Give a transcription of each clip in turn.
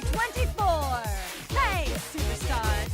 24. Hey, superstars.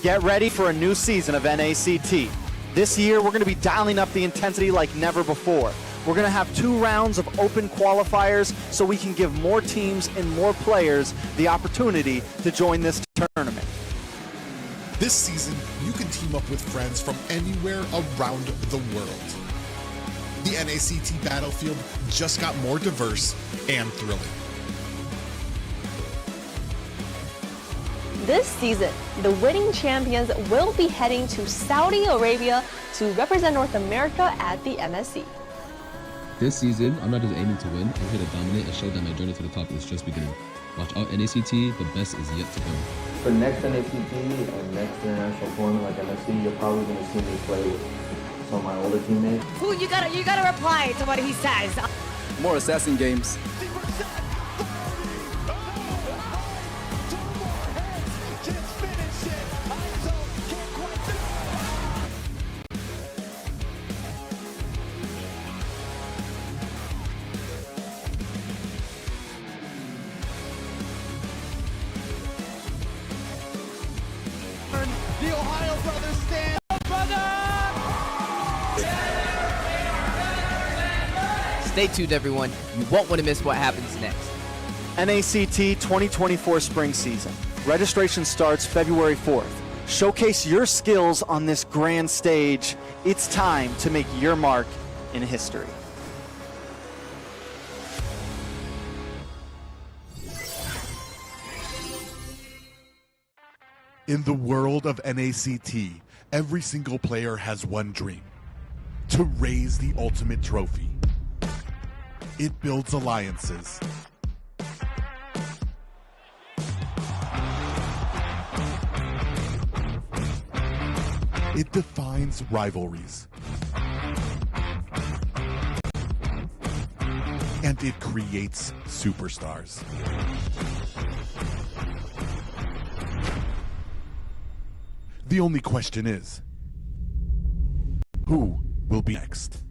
Get ready for a new season of NACT. This year, we're going to be dialing up the intensity like never before. We're going to have 2 rounds of open qualifiers so we can give more teams and more players the opportunity to join this tournament. This season, you can team up with friends from anywhere around the world. The NACT battlefield just got more diverse and thrilling. This season, the winning champions will be heading to Saudi Arabia to represent North America at the MSC. This season, I'm not just aiming to win, I'm here to dominate and show that my journey to the top is just beginning. Watch out NACT, the best is yet to come. For next NACT and next international tournament like MSC, you're probably going to see me play with some of my older teammates. Ooh, you gotta reply to what he says. More assassin games. The Ohio brothers stand up, brother! Stay tuned, everyone. You won't want to miss what happens next. NACT 2024 spring season. Registration starts February 4th. Showcase your skills on this grand stage. It's time to make your mark in history. In the world of NACT, every single player has one dream: to raise the ultimate trophy. It builds alliances. It defines rivalries. And it creates superstars. The only question is, who will be next?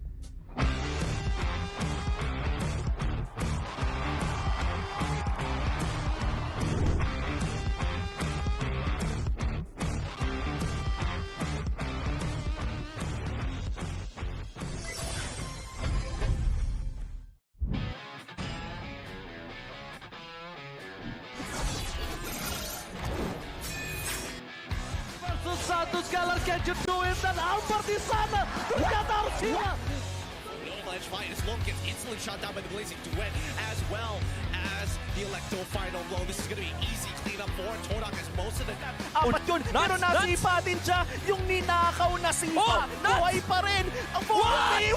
Santos Galarquet doing dan Albert di sana. Ternyata harus hilang. Fight as Long gets instantly shot down by the Blazing Duet, as well as the Electro final blow. This is gonna be easy cleanup for Todak as most of the Apat yun, pero nasipa din siya. Yung ninakaw na sipa, buhay pa rin. Ang buhay!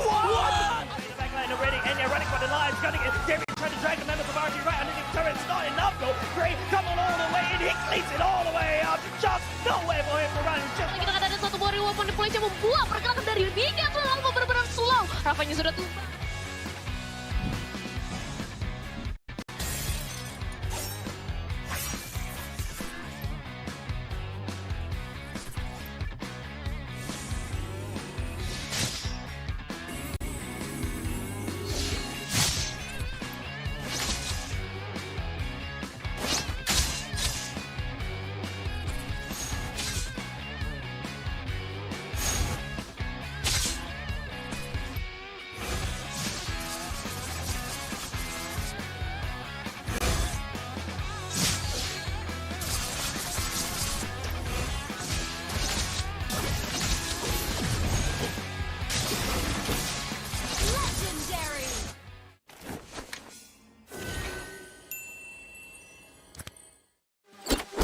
Backline already, and they're running for the lines. Gaimin trying to drag the members of RG right underneath the turret. It's not enough though. Gray coming all the way, and he cleans it all the way out. Just no way for him to run. Kita kata ada satu warrior weapon di polisi membuat pergerakan dari Mika terlalu benar-benar slow. Rafanya sudah tumbang.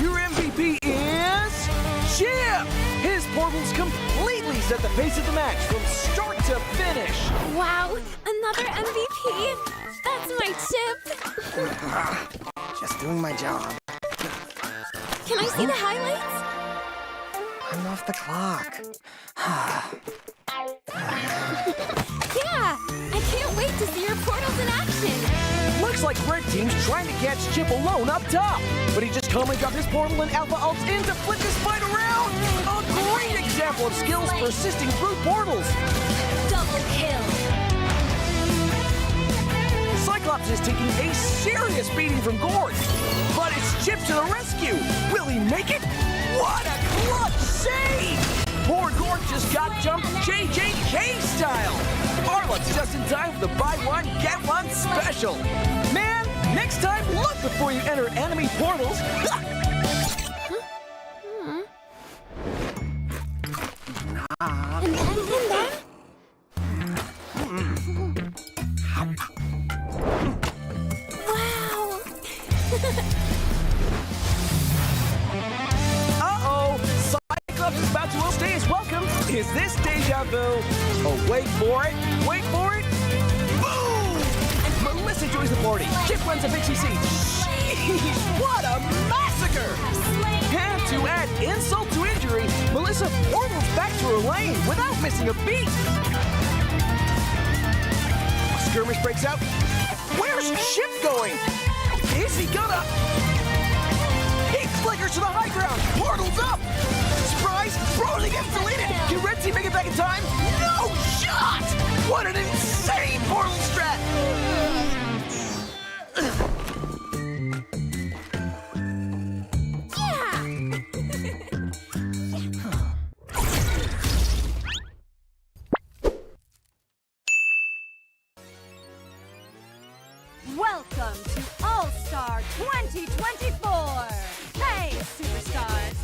Your MVP is Chip! His portals completely set the pace of the match from start to finish. Wow, another MVP. That's my chip. Just doing my job. Can I see the highlights? I'm off the clock. Yeah, I can't wait to see your portals in action. Looks like Red Team's trying to catch Chip alone up top, but he just calmly dropped his portal and Alpha ults in to flip this fight around. A great example of skills persisting through portals. Double kill. Cyclops is taking a serious beating from Gord, but it's Chip to the rescue. Will he make it? What a clutch save! Poor Gord just got jumped JJK style. Arlot's just in time for the buy one, get one special. Man, next time look before you enter enemy portals. Wow. Uh-oh, Cyclops is about to overstay his welcome. Is this deja vu? Oh, wait for it, boom! Melissa joins the party. Chip runs a big CC. Sheesh, what a massacre! And to add insult to injury, Melissa portals back to her lane without missing a beat. A skirmish breaks out. Where's Chip going? Is he gonna... He flickers to the high ground. Portal's up. Surprise! Brody gets deleted. Can Red Team make it back in time? No shot! What an insane portal strat! Welcome to All-Star 2024. Hey, superstars.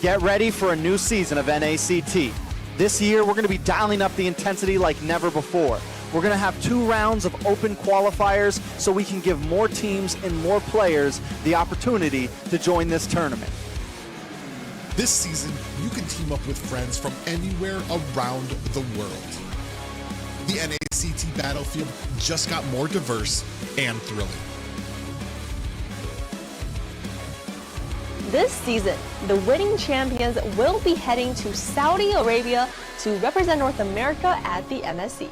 Get ready for a new season of NACT. This year, we're going to be dialing up the intensity like never before. We're going to have 2 rounds of open qualifiers so we can give more teams and more players the opportunity to join this tournament. This season, you can team up with friends from anywhere around the world. The NACT battlefield just got more diverse and thrilling. This season, the winning champions will be heading to Saudi Arabia to represent North America at the MSC.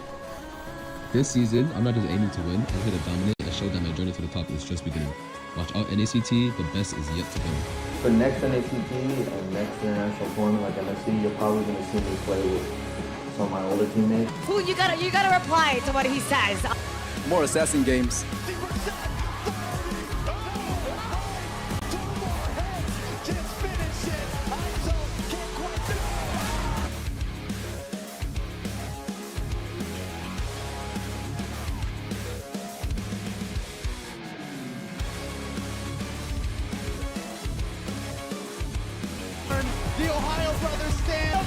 This season, I'm not just aiming to win, I'm here to dominate and show that my journey to the top is just beginning. Watch out NACT, the best is yet to come. For next NACT and next international tournament like MSC, you're probably going to see me play with some of my older teammates. Ooh, you gotta reply to what he says. More assassin games. The Ohio brothers stand.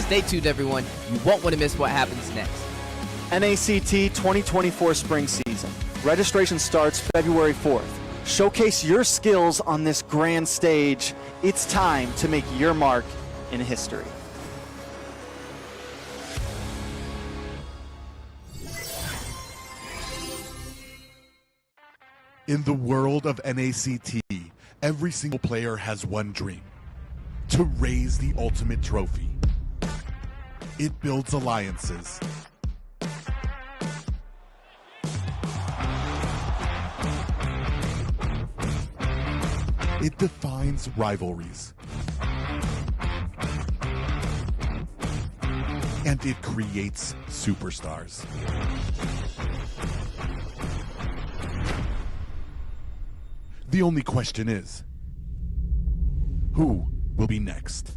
Stay tuned, everyone. You won't want to miss what happens next. NACT 2024 spring season. Registration starts February 4th. Showcase your skills on this grand stage. It's time to make your mark in history. In the world of NACT, every single player has one dream: to raise the ultimate trophy. It builds alliances. It defines rivalries. And it creates superstars. The only question is, who will be next?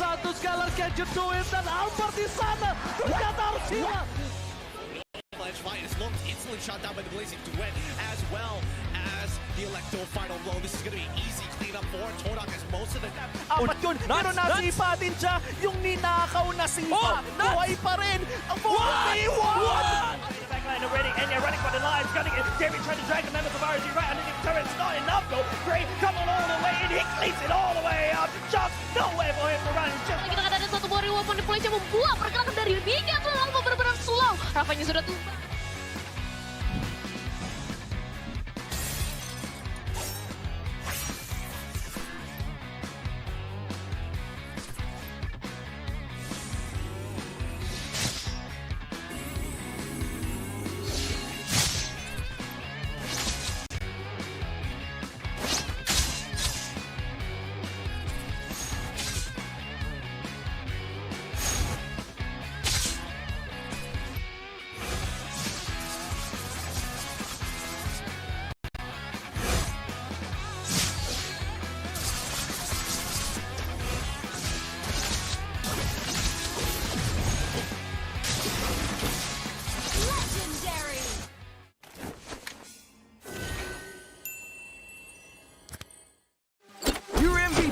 Satu skala kejutuin dan Albert di sana. Ternyata harus hilang. Fight is looked instantly shot down by the Blazing Duet, as well as the Electo final blow. This is going to be easy cleanup for Todok as most of the... Apat yun, pero nasipa din siya. Yung ninakaw na sipa. Buhay pa rin. Ang 4v1! Backline already, and you're running for the lives. Gaimin trying to drag the members of RG right underneath the turret. It's not enough though. Gray coming all the way, and he cleans it all the way up. Just no way for him to run. Kita kata ada satu buah reward manipulasi yang membuat pergerakan dari Liga terlalu benar-benar slow. Rapanya sudah tumbang.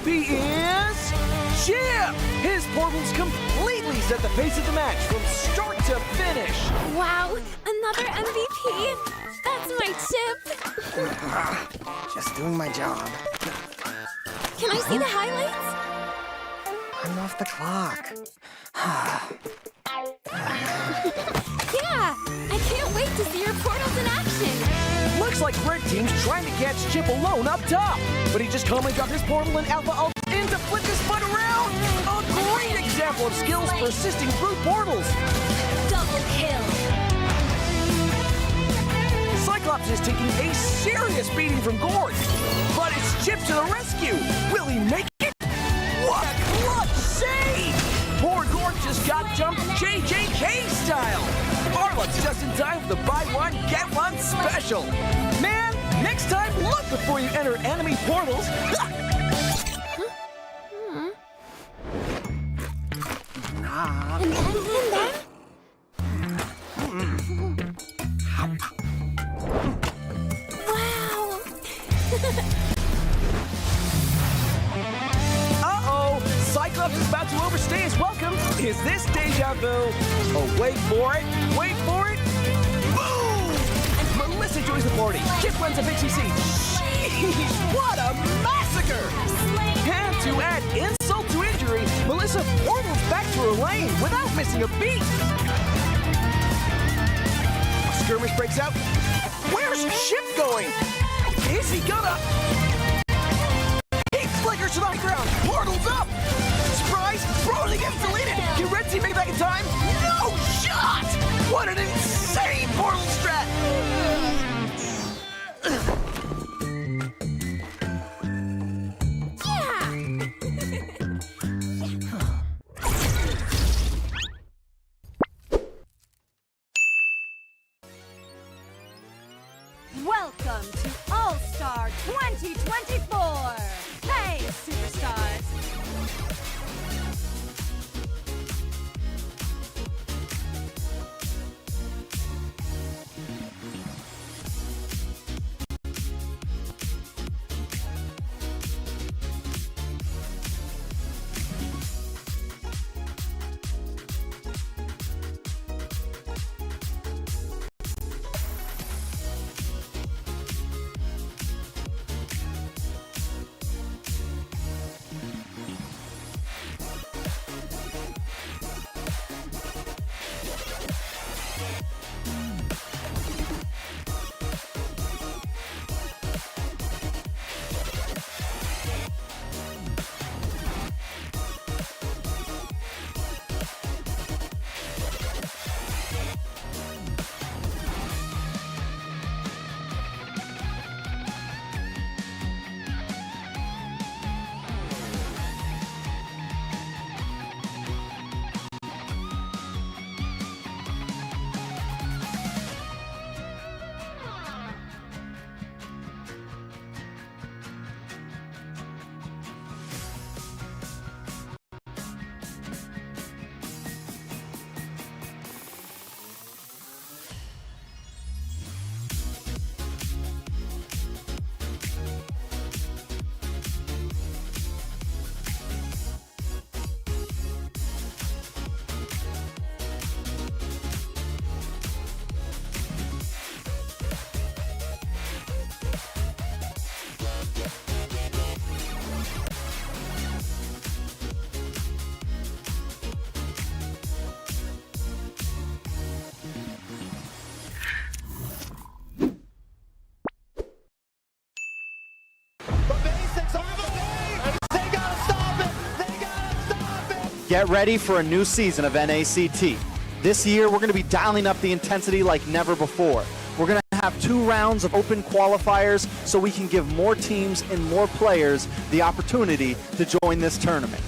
Is Chip! His portals completely set the pace of the match from start to finish. Wow, another MVP. That's my Chip. Just doing my job. Can I see the highlights? I'm off the clock. Yeah, I can't wait to see your portals in action. Looks like Red Team's trying to catch Chip alone up top, but he just calmly dropped his portal and Alpha ult in to flip this spot around. A great example of skills persisting through portals. Double kill. Cyclops is taking a serious beating from Gord, but it's Chip to the rescue. Will he make it? What a clutch Gord just got jumped JJK style. Arlup's just in time for the buy one, get one special. Man, next time look before you enter enemy portals. Wow! Uh-oh, Cyclops is about to overstay his welcome. Is this deja vu? Oh, wait for it. Wait for it. Boom! Melissa joins the party. Kip runs a BCC. Sheesh, what a massacre! And to add insult to injury, Melissa portals back to her lane without missing a beat. A skirmish breaks out. Where's Chip going? Is he gonna... He flickers to the ground. Portal's up. Surprise! Brody gets deleted. Can Red Team make it back in time? No shot! What an insane portal strat! Welcome to All-Star 2024! Hey, superstars! Get ready for a new season of NACT. This year, we're going to be dialing up the intensity like never before. We're going to have 2 rounds of open qualifiers so we can give more teams and more players the opportunity to join this tournament.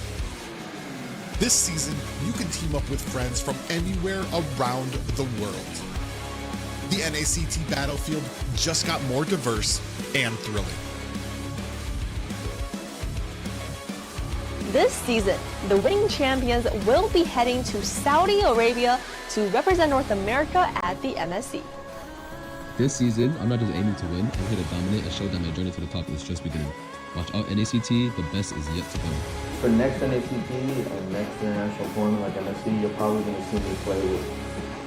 This season, you can team up with friends from anywhere around the world. The NACT battlefield just got more diverse and thrilling. This season, the winning champions will be heading to Saudi Arabia to represent North America at the MSC. This season, I'm not just aiming to win, I'm here to dominate and show that my journey to the top is just beginning. Watch out NACT, the best is yet to come. For next NACT and next international tournament like MSC, you're probably going to see me play with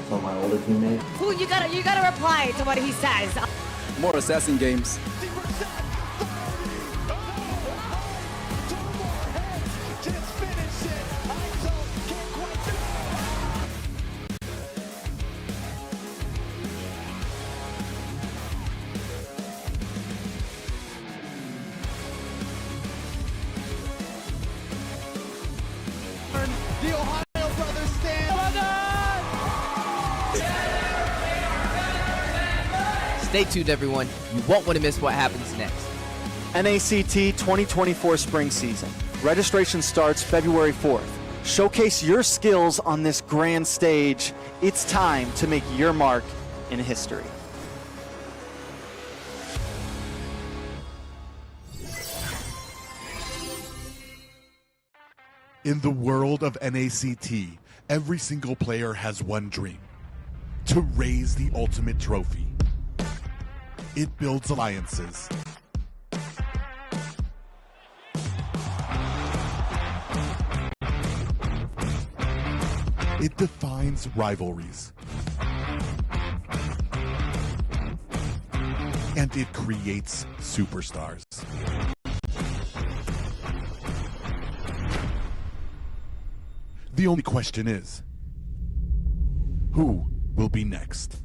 some of my older teammates. Ooh, you gotta reply to what he says. More assassin games. The Ohio brothers stand. Stay tuned, everyone. You won't want to miss what happens next. NACT 2024 spring season. Registration starts February 4th. Showcase your skills on this grand stage. It's time to make your mark in history. In the world of NACT, every single player has one dream: to raise the ultimate trophy. It builds alliances. It defines rivalries. And it creates superstars. The only question is, who will be next?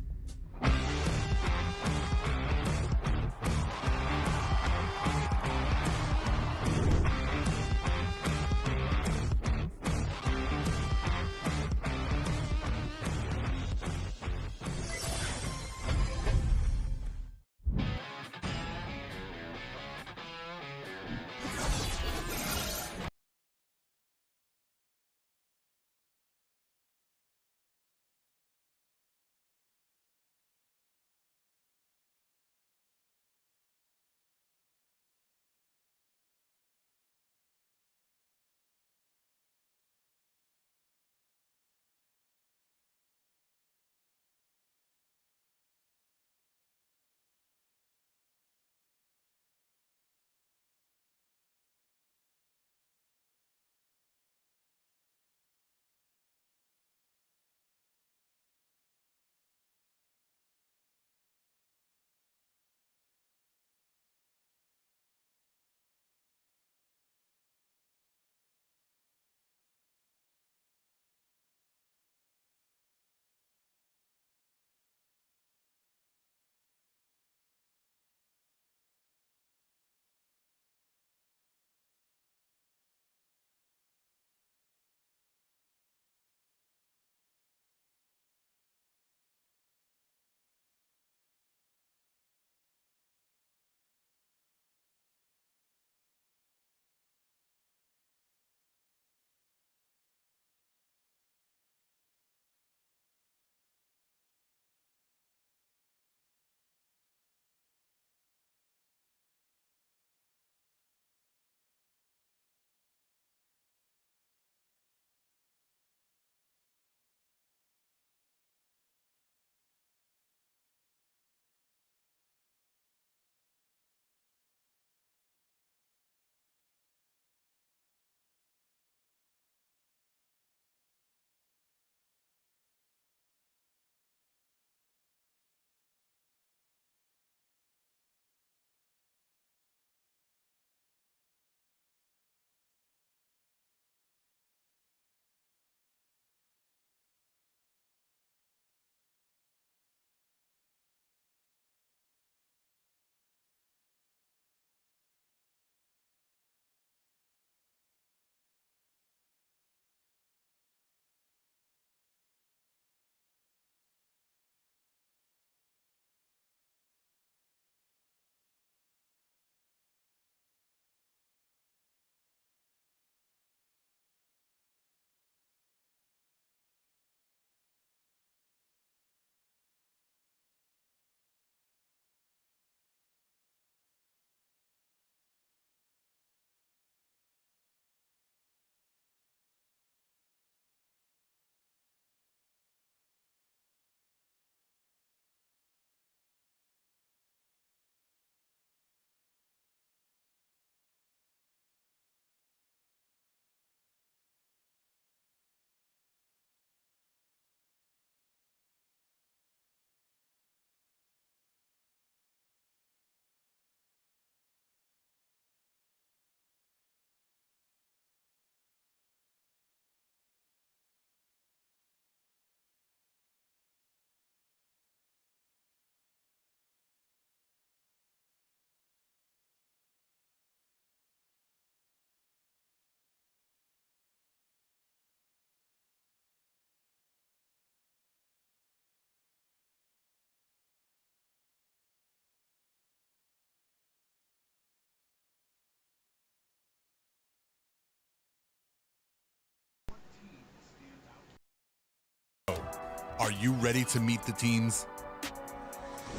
Are you ready to meet the teams?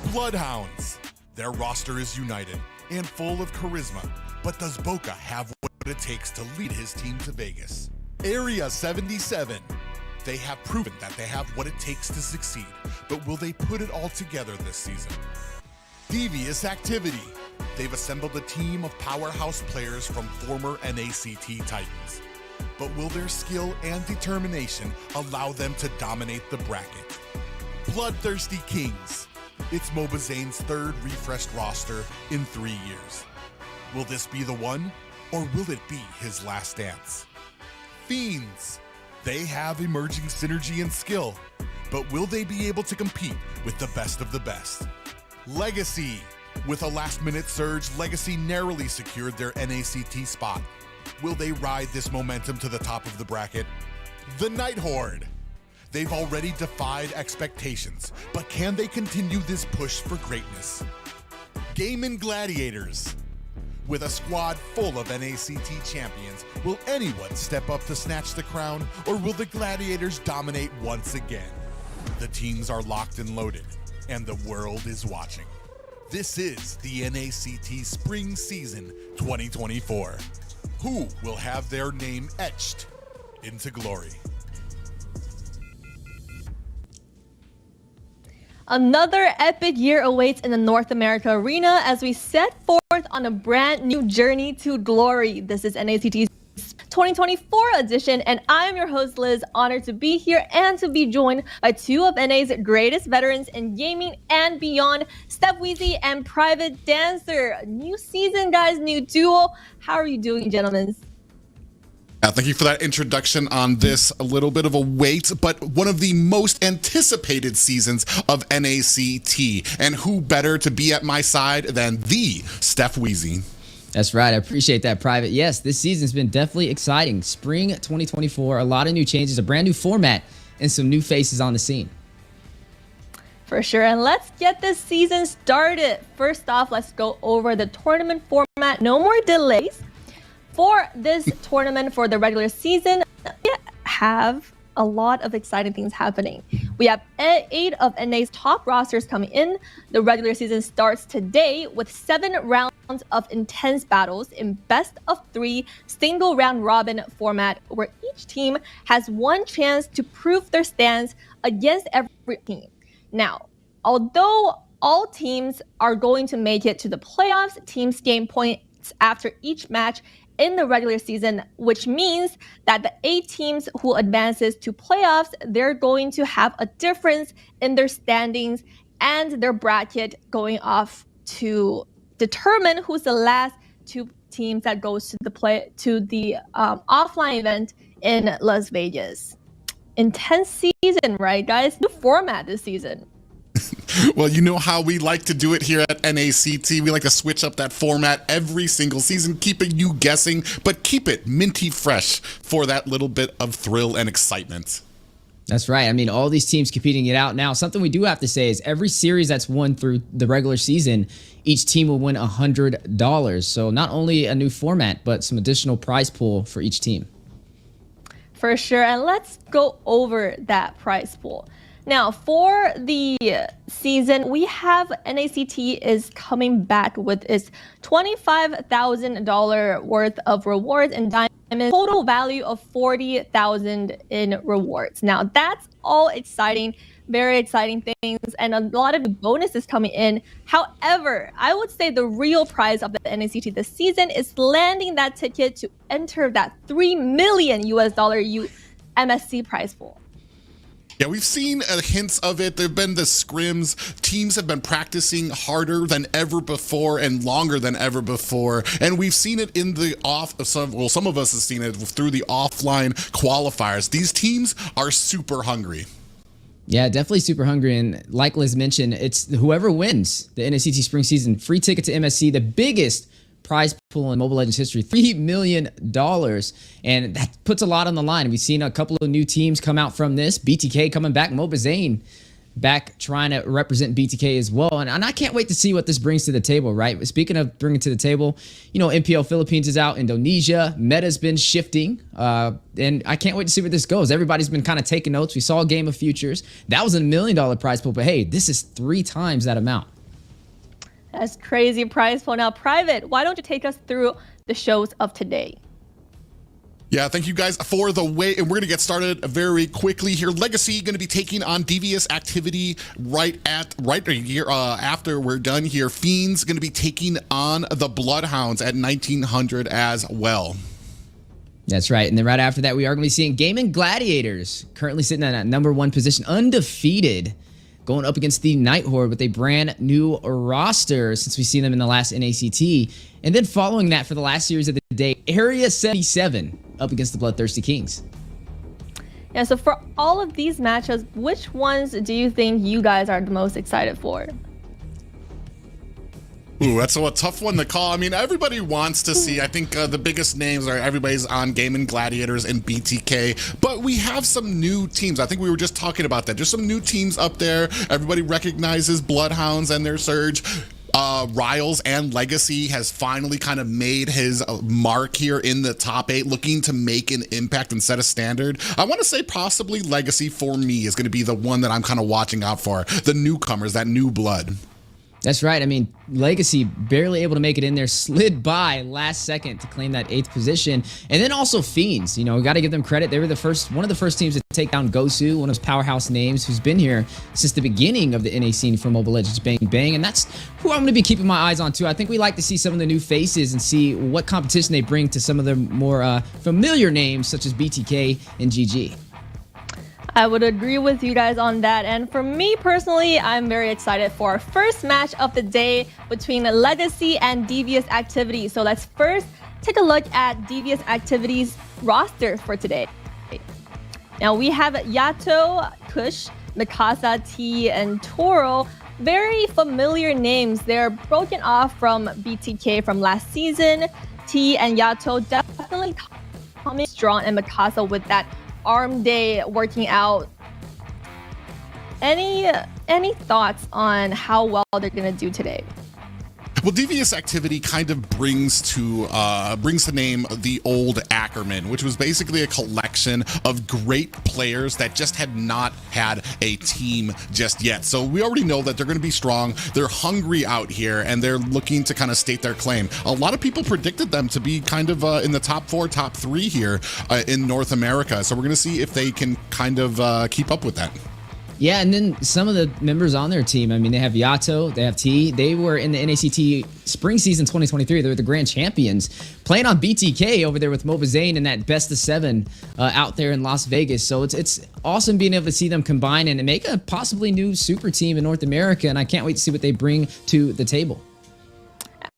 BloodHounds. Their roster is united and full of charisma, but does Boca have what it takes to lead his team to Vegas? Area 77. They have proven that they have what it takes to succeed, but will they put it all together this season? Devious Activity. They've assembled a team of powerhouse players from former NACT Titans. But will their skill and determination allow them to dominate the bracket? BloodThirstyKings. It's Mobazane's third refreshed roster in 3 years. Will this be the one, or will it be his last dance? FIENDS. They have emerging synergy and skill, but will they be able to compete with the best of the best? LEGACi. With a last-minute surge, LEGACi narrowly secured their NACT spot. Will they ride this momentum to the top of the bracket? The Night Horde. They've already defied expectations, but can they continue this push for greatness? Gaimin Gladiators. With a squad full of NACT champions, will anyone step up to snatch the crown, or will the Gladiators dominate once again? The teams are locked and loaded, and the world is watching. This is the NACT Spring Season 2024. Who will have their name etched into glory? Another epic year awaits in the North America arena as we set forth on a brand new journey to glory. This is NACT's 2024 edition, and I'm your host Liz, honored to be here and to be joined by two of NA's greatest veterans in gaming and beyond, Devious and Private Dancer. New season, guys, new duo. How are you doing, gentlemen? Thank you for that introduction on this a little bit of a wait, but one of the most anticipated seasons of NACT. And who better to be at my side than the Devious? That's right. I appreciate that, Private. Yes, this season's been definitely exciting. Spring 2024, a lot of new changes, a brand new format, and some new faces on the scene. For sure, and let's get this season started. First off, let's go over the tournament format. No more delays. For this tournament for the regular season, we have a lot of exciting things happening. We have 8 of NA's top rosters coming in. The regular season starts today with 7 rounds of intense battles in best of 3 single round robin format, where each team has one chance to prove their stance against every team. Now, although all teams are going to make it to the playoffs, teams gain points after each match in the regular season, which means that the 8 teams who advances to playoffs, they're going to have a difference in their standings and their bracket going off to determine who's the last 2 teams that goes to the offline event in Las Vegas. Intense season, right, guys? New format this season. Well, you know how we like to do it here at NACT. We like to switch up that format every single season, keeping you guessing, but keep it minty fresh for that little bit of thrill and excitement. That's right. I mean, all these teams competing it out. Now, something we do have to say is every series that's won through the regular season, each team will win $100. So not only a new format, but some additional prize pool for each team. For sure. And let's go over that prize pool. Now, for the season, we have NACT is coming back with its $25,000 worth of rewards and diamond, total value of $40,000 in rewards. Now, that's all exciting, very exciting things, and a lot of bonuses coming in. However, I would say the real prize of the NACT this season is landing that ticket to enter that $3 million MSC prize pool. Yeah, we've seen hints of it. There have been the scrims. Teams have been practicing harder than ever before and longer than ever before. And we've seen it in the some of us have seen it through the offline qualifiers. These teams are super hungry. Yeah, definitely super hungry. And like Liz mentioned, it's whoever wins the NACT Spring Season, free ticket to MSC, the biggest prize pool in Mobile Legends history, $3 million. And that puts a lot on the line. We've seen a couple of new teams come out from this. BTK coming back, Mobazane back trying to represent BTK as well. And I can't wait to see what this brings to the table, right? Speaking of bringing to the table, you know, MPL Philippines is out, Indonesia, meta's been shifting, and I can't wait to see where this goes. Everybody's been kind of taking notes. We saw a game of futures. That was a $1 million prize pool, but hey, this is 3 times that amount. That's crazy prize pool. Now, Private, why don't you take us through the shows of today? Yeah, thank you guys for the wait, and we're going to get started very quickly here. LEGACi going to be taking on Devious Activity right here after we're done here. FIENDS going to be taking on the BloodHounds at 1900 as well. That's right. And then right after that, we are going to be seeing Gaimin Gladiators, currently sitting at that #1 position, undefeated, going up against the Night Horde with a brand new roster since we've seen them in the last NACT. And then following that for the last series of the day, Area 77 up against the BloodThirstyKings. Yeah, so for all of these matchups, which ones do you think you guys are the most excited for? Ooh, that's a tough one to call. I mean, everybody wants to see, I think the biggest names are everybody's on Gaimin Gladiators and BTK, but we have some new teams. I think we were just talking about that. There's some new teams up there. Everybody recognizes BloodHounds and their surge. Riles and LEGACi has finally kind of made his mark here in the top 8, looking to make an impact and set a standard. I want to say possibly LEGACi for me is going to be the one that I'm kind of watching out for. The newcomers, that new blood. That's right. I mean, LEGACi barely able to make it in there, slid by last second to claim that 8th position. And then also FIENDS, you know, we got to give them credit. They were one of the first teams to take down Gosu, one of those powerhouse names who's been here since the beginning of the NA scene for Mobile Legends Bang Bang. And that's who I'm going to be keeping my eyes on too. I think we like to see some of the new faces and see what competition they bring to some of the more familiar names such as BTK and GG. I would agree with you guys on that. And for me personally, I'm very excited for our first match of the day between LEGACi and Devious Activity. So let's first take a look at Devious Activity's roster for today. Now we have Yato, Kush, Mikasa, T, and Toro. Very familiar names. They're broken off from BTK from last season. T and Yato definitely coming strong, and Mikasa with that arm day working out. Any thoughts on how well they're gonna do today? Well, Devious Activity kind of brings to name the old Ackerman, which was basically a collection of great players that just had not had a team just yet. So we already know that they're going to be strong. They're hungry out here, and they're looking to kind of state their claim. A lot of people predicted them to be kind of in the top 4, top 3 here in North America. So we're going to see if they can kind of keep up with that. Yeah, and then some of the members on their team, I mean, they have Yato, they have T. They were in the NACT Spring Season 2023. They were the grand champions, playing on BTK over there with Mobazane in that best of 7 out there in Las Vegas. So it's awesome being able to see them combine and make a possibly new super team in North America, and I can't wait to see what they bring to the table.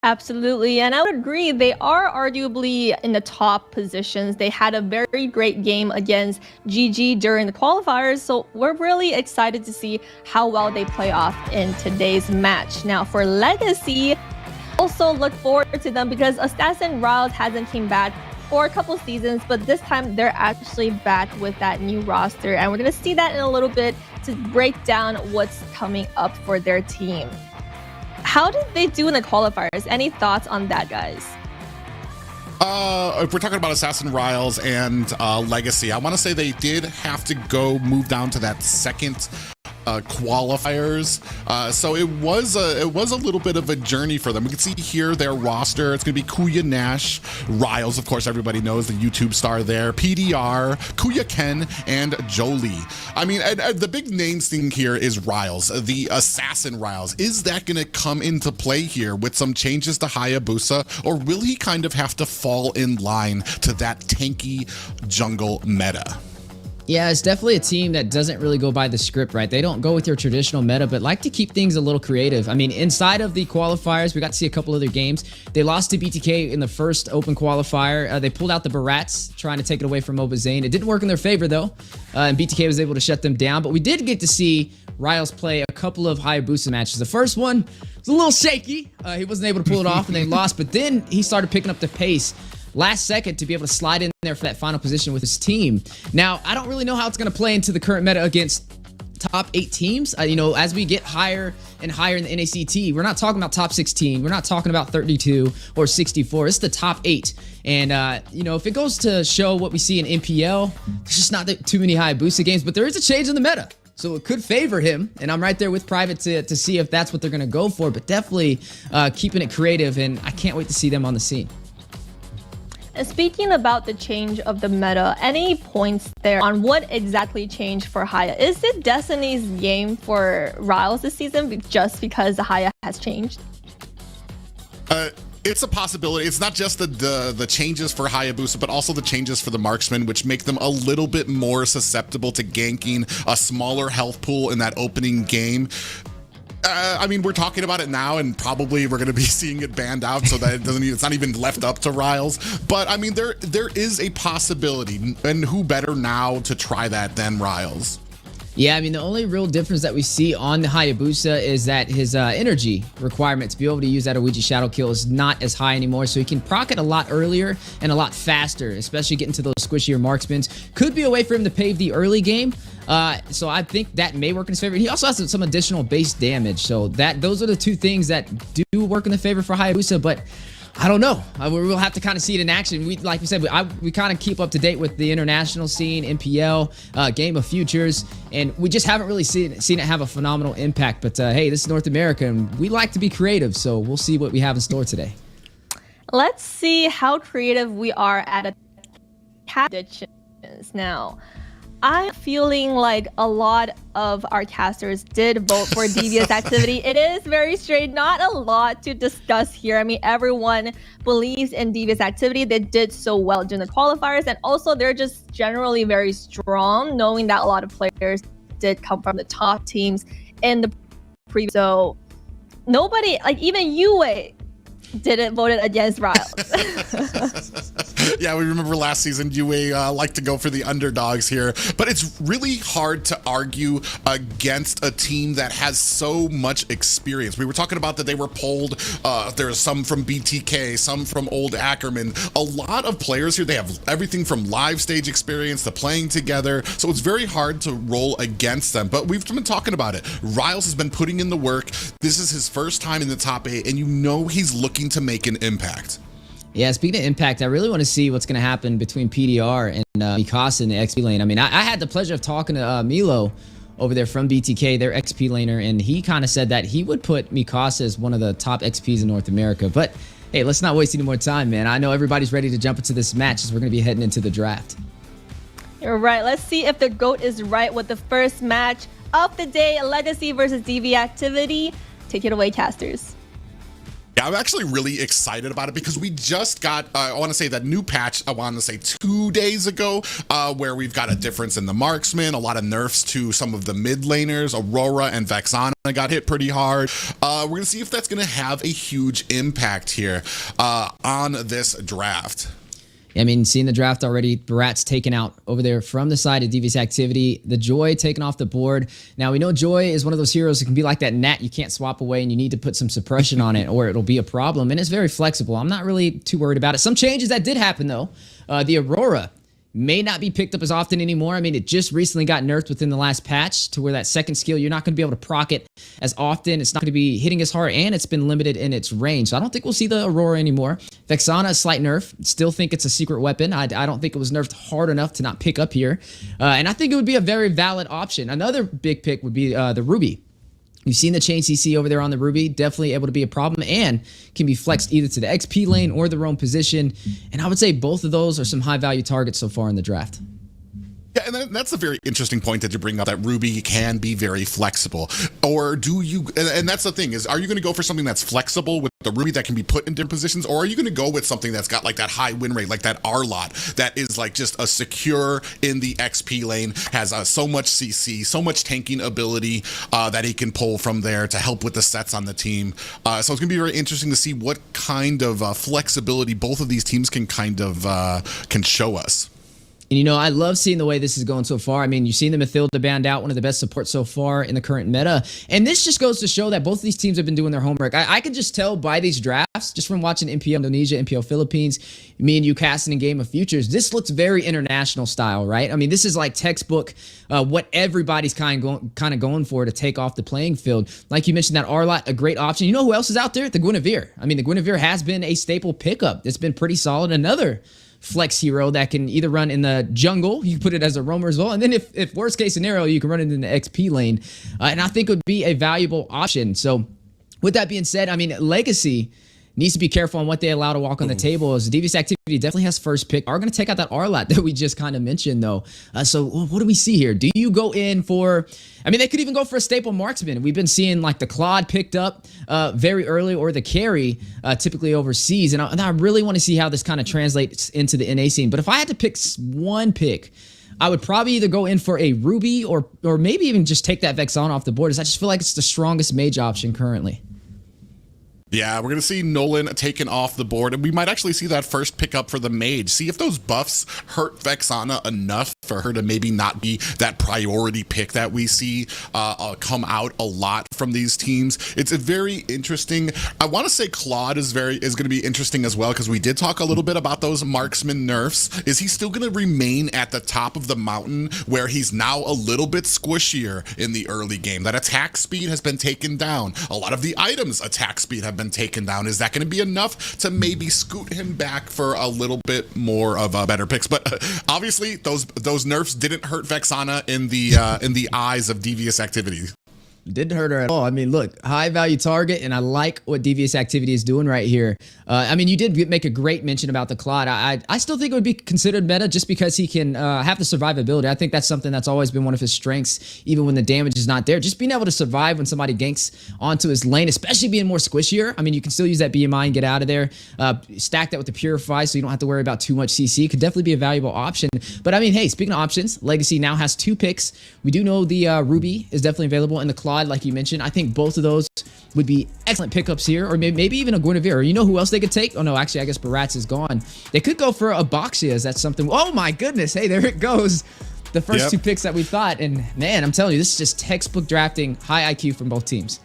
Absolutely, and I would agree. They are arguably in the top positions. They had a very great game against GG during the qualifiers, so we're really excited to see how well they play off in today's match. Now, for LEGACi, also look forward to them because Assassin Riles hasn't came back for a couple seasons, but this time they're actually back with that new roster, and we're going to see that in a little bit to break down what's coming up for their team. How did they do in the qualifiers? Any thoughts on that, guys? If we're talking about Assassin Riles and LEGACi, I want to say they did have to move down to that second qualifiers, so it was a little bit of a journey for them. We can see here their roster. It's going to be Kuya Nash, Riles, of course, everybody knows the YouTube star there, PDR, Kuya Ken, and Jolie. I mean, and the big names thing here is Riles, the Assassin Riles. Is that going to come into play here with some changes to Hayabusa, or will he kind of have to fall in line to that tanky jungle meta? Yeah, it's definitely a team that doesn't really go by the script, right? They don't go with your traditional meta, but like to keep things a little creative. I mean, inside of the qualifiers, we got to see a couple other games. They lost to BTK in the first open qualifier. They pulled out the Barats, trying to take it away from Mobazane. It didn't work in their favor, though, and BTK was able to shut them down. But we did get to see Riles play a couple of Hayabusa matches. The first one was a little shaky. He wasn't able to pull it off, and they lost. But then he started picking up the pace last second to be able to slide in there for that final position with his team. Now, I don't really know how it's going to play into the current meta against top 8 teams. You know, as we get higher and higher in the NACT, we're not talking about top 16. We're not talking about 32 or 64. It's the top 8. And, you know, if it goes to show what we see in NPL, there's just not too many Hayabusa games, but there is a change in the meta. So it could favor him, and I'm right there with Private to see if that's what they're going to go for, but definitely keeping it creative, and I can't wait to see them on the scene. And speaking about the change of the meta, any points there on what exactly changed for Haya? Is it Destiny's game for Riles this season just because the Haya has changed? It's a possibility. It's not just the changes for Hayabusa, but also the changes for the marksman, which make them a little bit more susceptible to ganking a smaller health pool in that opening game. I mean, we're talking about it now, and probably we're going to be seeing it banned out, so that it's not even left up to Riles. But I mean, there is a possibility, and who better now to try that than Riles? Yeah, I mean, the only real difference that we see on the Hayabusa is that his energy requirement to be able to use that Ouija Shadow Kill is not as high anymore, so he can proc it a lot earlier and a lot faster, especially getting to those squishier marksmans. Could be a way for him to pave the early game, so I think that may work in his favor. He also has some additional base damage, so those are the two things that do work in the favor for Hayabusa, but I don't know. We'll have to kind of see it in action. Like we said, we kind of keep up to date with the international scene, NPL, Game of Futures, and we just haven't really seen it have a phenomenal impact. But hey, this is North America, and we like to be creative, so we'll see what we have in store today. Let's see how creative we are at additions now. I'm feeling like a lot of our casters did vote for Devious activity. It is very strange, not a lot to discuss here. I mean, everyone believes in Devious activity. They did so well during the qualifiers, and also they're just generally very strong, knowing that a lot of players did come from the top teams in the previous. So nobody, like even Yue, didn't vote against Riles. Yeah, we remember last season Yue liked to go for the underdogs here, but it's really hard to argue against a team that has so much experience. We were talking about that they were polled. There's some from BTK, some from Old Ackerman. A lot of players here, they have everything from live stage experience to playing together, so it's very hard to roll against them, but we've been talking about it. Riles has been putting in the work. This is his first time in the top 8, and you know he's looking to make an impact. Yeah, speaking of impact, I really want to see what's going to happen between PDR and Mikasa in the XP lane. I mean, I had the pleasure of talking to Milo over there from BTK, their XP laner, and he kind of said that he would put Mikasa as one of the top XPs in North America. But hey, let's not waste any more time, man. I know everybody's ready to jump into this match as we're going to be heading into the draft. You're right. Let's see if the GOAT is right with the first match of the day, LEGACi versus Devious activity. Take it away, casters. Yeah, I'm actually really excited about it because we just got, I want to say that new patch, I want to say 2 days ago, where we've got a difference in the marksman, a lot of nerfs to some of the mid laners. Aurora and Vexana got hit pretty hard. We're going to see if that's going to have a huge impact here on this draft. I mean, seeing the draft already, Barat's taken out over there from the side of Devious activity. The Joy taken off the board. Now, we know Joy is one of those heroes that can be like that Nat you can't swap away, and you need to put some suppression on it or it'll be a problem. And it's very flexible. I'm not really too worried about it. Some changes that did happen, though. The Aurora may not be picked up as often anymore. I mean, it just recently got nerfed within the last patch to where that second skill, you're not going to be able to proc it as often. It's not going to be hitting as hard, and it's been limited in its range. So I don't think we'll see the Aurora anymore. Vexana, a slight nerf. Still think it's a secret weapon. I don't think it was nerfed hard enough to not pick up here. And I think it would be a very valid option. Another big pick would be the Ruby. You've seen the chain CC over there on the Ruby, definitely able to be a problem and can be flexed either to the XP lane or the roam position. And I would say both of those are some high value targets so far in the draft. Yeah, and that's a very interesting point that you bring up, that Ruby can be very flexible. Or do you, and that's the thing, is are you going to go for something that's flexible with the Ruby that can be put in different positions, or are you going to go with something that's got like that high win rate, like that Arlot, that is like just a secure in the XP lane, has so much CC, so much tanking ability that he can pull from there to help with the sets on the team. So it's going to be very interesting to see what kind of flexibility both of these teams can kind of can show us. And, you know, I love seeing the way this is going so far. I mean, you've seen the Mathilda band out, one of the best supports so far in the current meta. And this just goes to show that both of these teams have been doing their homework. I can just tell by these drafts, just from watching MPL Indonesia, MPL Philippines, me and you casting in Game of Futures, this looks very international style, right? I mean, this is like textbook what everybody's kind of going for to take off the playing field. Like you mentioned, that R-Lot, a great option. You know who else is out there? The Guinevere. I mean, the Guinevere has been a staple pickup. It's been pretty solid. Another flex hero that can either run in the jungle, you can put it as a roamer as well, and then if worst case scenario, you can run it in the XP lane, and I think it would be a valuable option. So with that being said, I mean, LEGACi needs to be careful on what they allow to walk on the table, as Devious Activity definitely has first pick. Are going to take out that R-Lot that we just kind of mentioned, though. So what do we see here? Do you go in for, I mean, they could even go for a staple marksman. We've been seeing like the Claude picked up very early, or the carry typically overseas. And I really want to see how this kind of translates into the NA scene. But if I had to pick one pick, I would probably either go in for a Ruby or maybe even just take that Vexana off the board, as I just feel like it's the strongest mage option currently. Yeah, we're going to see Nolan taken off the board, and we might actually see that first pickup for the mage. See if those buffs hurt Vexana enough for her to maybe not be that priority pick that we see come out a lot from these teams. It's a very interesting. I want to say Claude is going to be interesting as well, because we did talk a little bit about those marksman nerfs. Is he still going to remain at the top of the mountain, where he's now a little bit squishier in the early game? That attack speed has been taken down. A lot of the items attack speed have been taken down. Is that going to be enough to maybe scoot him back for a little bit more of better picks? But obviously those nerfs didn't hurt Vexana in the eyes of Devious Activity. Didn't hurt her at all. I mean, look, high value target, and I like what Devious Activity is doing right here. I mean, you did make a great mention about the Claude. I still think it would be considered meta just because he can have the survivability. I think that's something that's always been one of his strengths, even when the damage is not there. Just being able to survive when somebody ganks onto his lane, especially being more squishier. I mean, you can still use that BMI and get out of there. Stack that with the Purify so you don't have to worry about too much CC. Could definitely be a valuable option. But I mean, hey, speaking of options, LEGACi now has 2 picks. We do know the Ruby is definitely available, and the Claude, like you mentioned. I think both of those would be excellent pickups here, or maybe even a Guinevere. You know who else they could take? Oh no, actually, I guess Barats is gone. They could go for a Boxia. Is that something? Oh my goodness! Hey, there it goes. The first 2 picks that we thought, and man, I'm telling you, this is just textbook drafting, high IQ from both teams.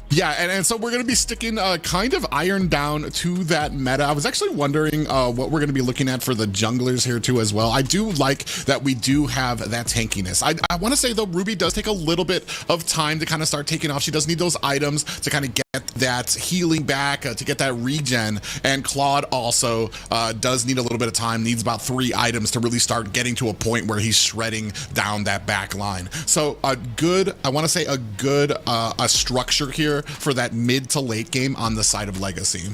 Yeah, and so we're going to be sticking kind of ironed down to that meta. I was actually wondering what we're going to be looking at for the junglers here too as well. I do like that we do have that tankiness. I want to say though, Ruby does take a little bit of time to kind of start taking off. She does need those items to kind of get that healing back, to get that regen. And Claude also does need a little bit of time, needs about 3 items to really start getting to a point where he's shredding down that back line. So a good structure here for that mid to late game on the side of LEGACi.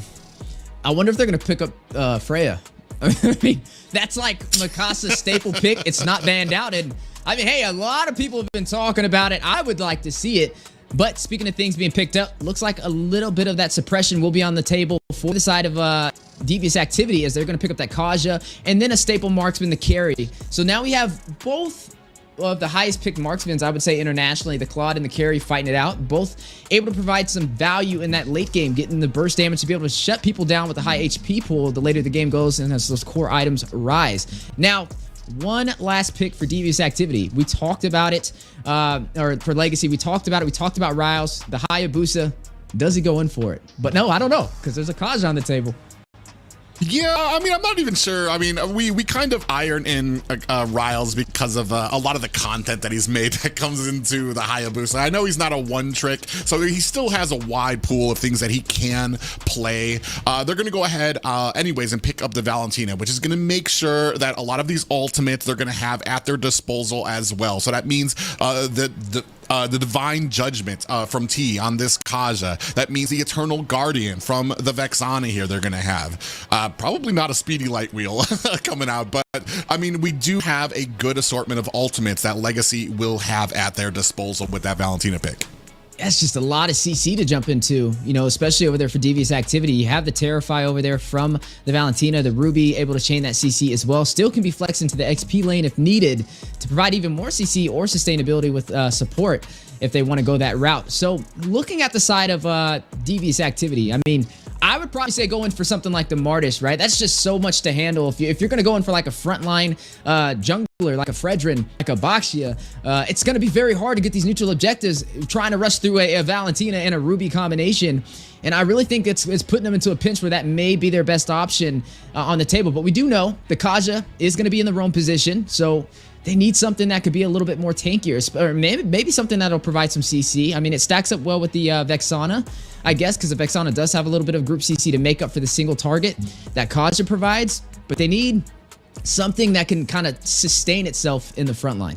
I wonder if they're going to pick up Freya. I mean, that's like Mikasa's staple pick. It's not banned out. And I mean, hey, a lot of people have been talking about it. I would like to see it. But speaking of things being picked up, looks like a little bit of that suppression will be on the table for the side of Devious Activity, as they're going to pick up that Kaja and then a staple marksman, the carry. So now we have both of the highest picked marksmen, I would say internationally, the Claude and the carry, fighting it out, both able to provide some value in that late game, getting the burst damage to be able to shut people down with the high HP pool the later the game goes and as those core items rise. Now, one last pick for Devious Activity. We talked about it, or for LEGACi, we talked about it. We talked about Riles, the Hayabusa. Does he go in for it? But no, I don't know, because there's a Kaja on the table. Yeah, I mean, I'm not even sure. I mean, we kind of iron in Riles because of a lot of the content that he's made that comes into the Hayabusa. I know he's not a one trick, so he still has a wide pool of things that he can play. They're going to go ahead anyways and pick up the Valentina, which is going to make sure that a lot of these ultimates they're going to have at their disposal as well. So that means the Divine Judgment from T on this Kaja. That means the Eternal Guardian from the Vexana here they're going to have. Probably not a Speedy Light Wheel coming out, but I mean, we do have a good assortment of ultimates that LEGACi will have at their disposal with that Valentina pick. That's just a lot of CC to jump into, you know, especially over there for Devious Activity. You have the Terrify over there from the Valentina, the Ruby, able to chain that CC as well. Still can be flexed into the XP lane if needed to provide even more CC or sustainability with support if they want to go that route. So looking at the side of Devious Activity, I mean, I would probably say go in for something like the Martis, right? That's just so much to handle. If you're going to go in for like a frontline jungler, like a Fredrin, like a Baxia, it's going to be very hard to get these neutral objectives trying to rush through a Valentina and a Ruby combination. And I really think it's putting them into a pinch where that may be their best option on the table. But we do know the Kaja is going to be in the roam position, so they need something that could be a little bit more tankier, or maybe something that'll provide some CC. I mean, it stacks up well with the Vexana, I guess, because the Vexana does have a little bit of group CC to make up for the single target that Kaja provides, but they need something that can kind of sustain itself in the front line.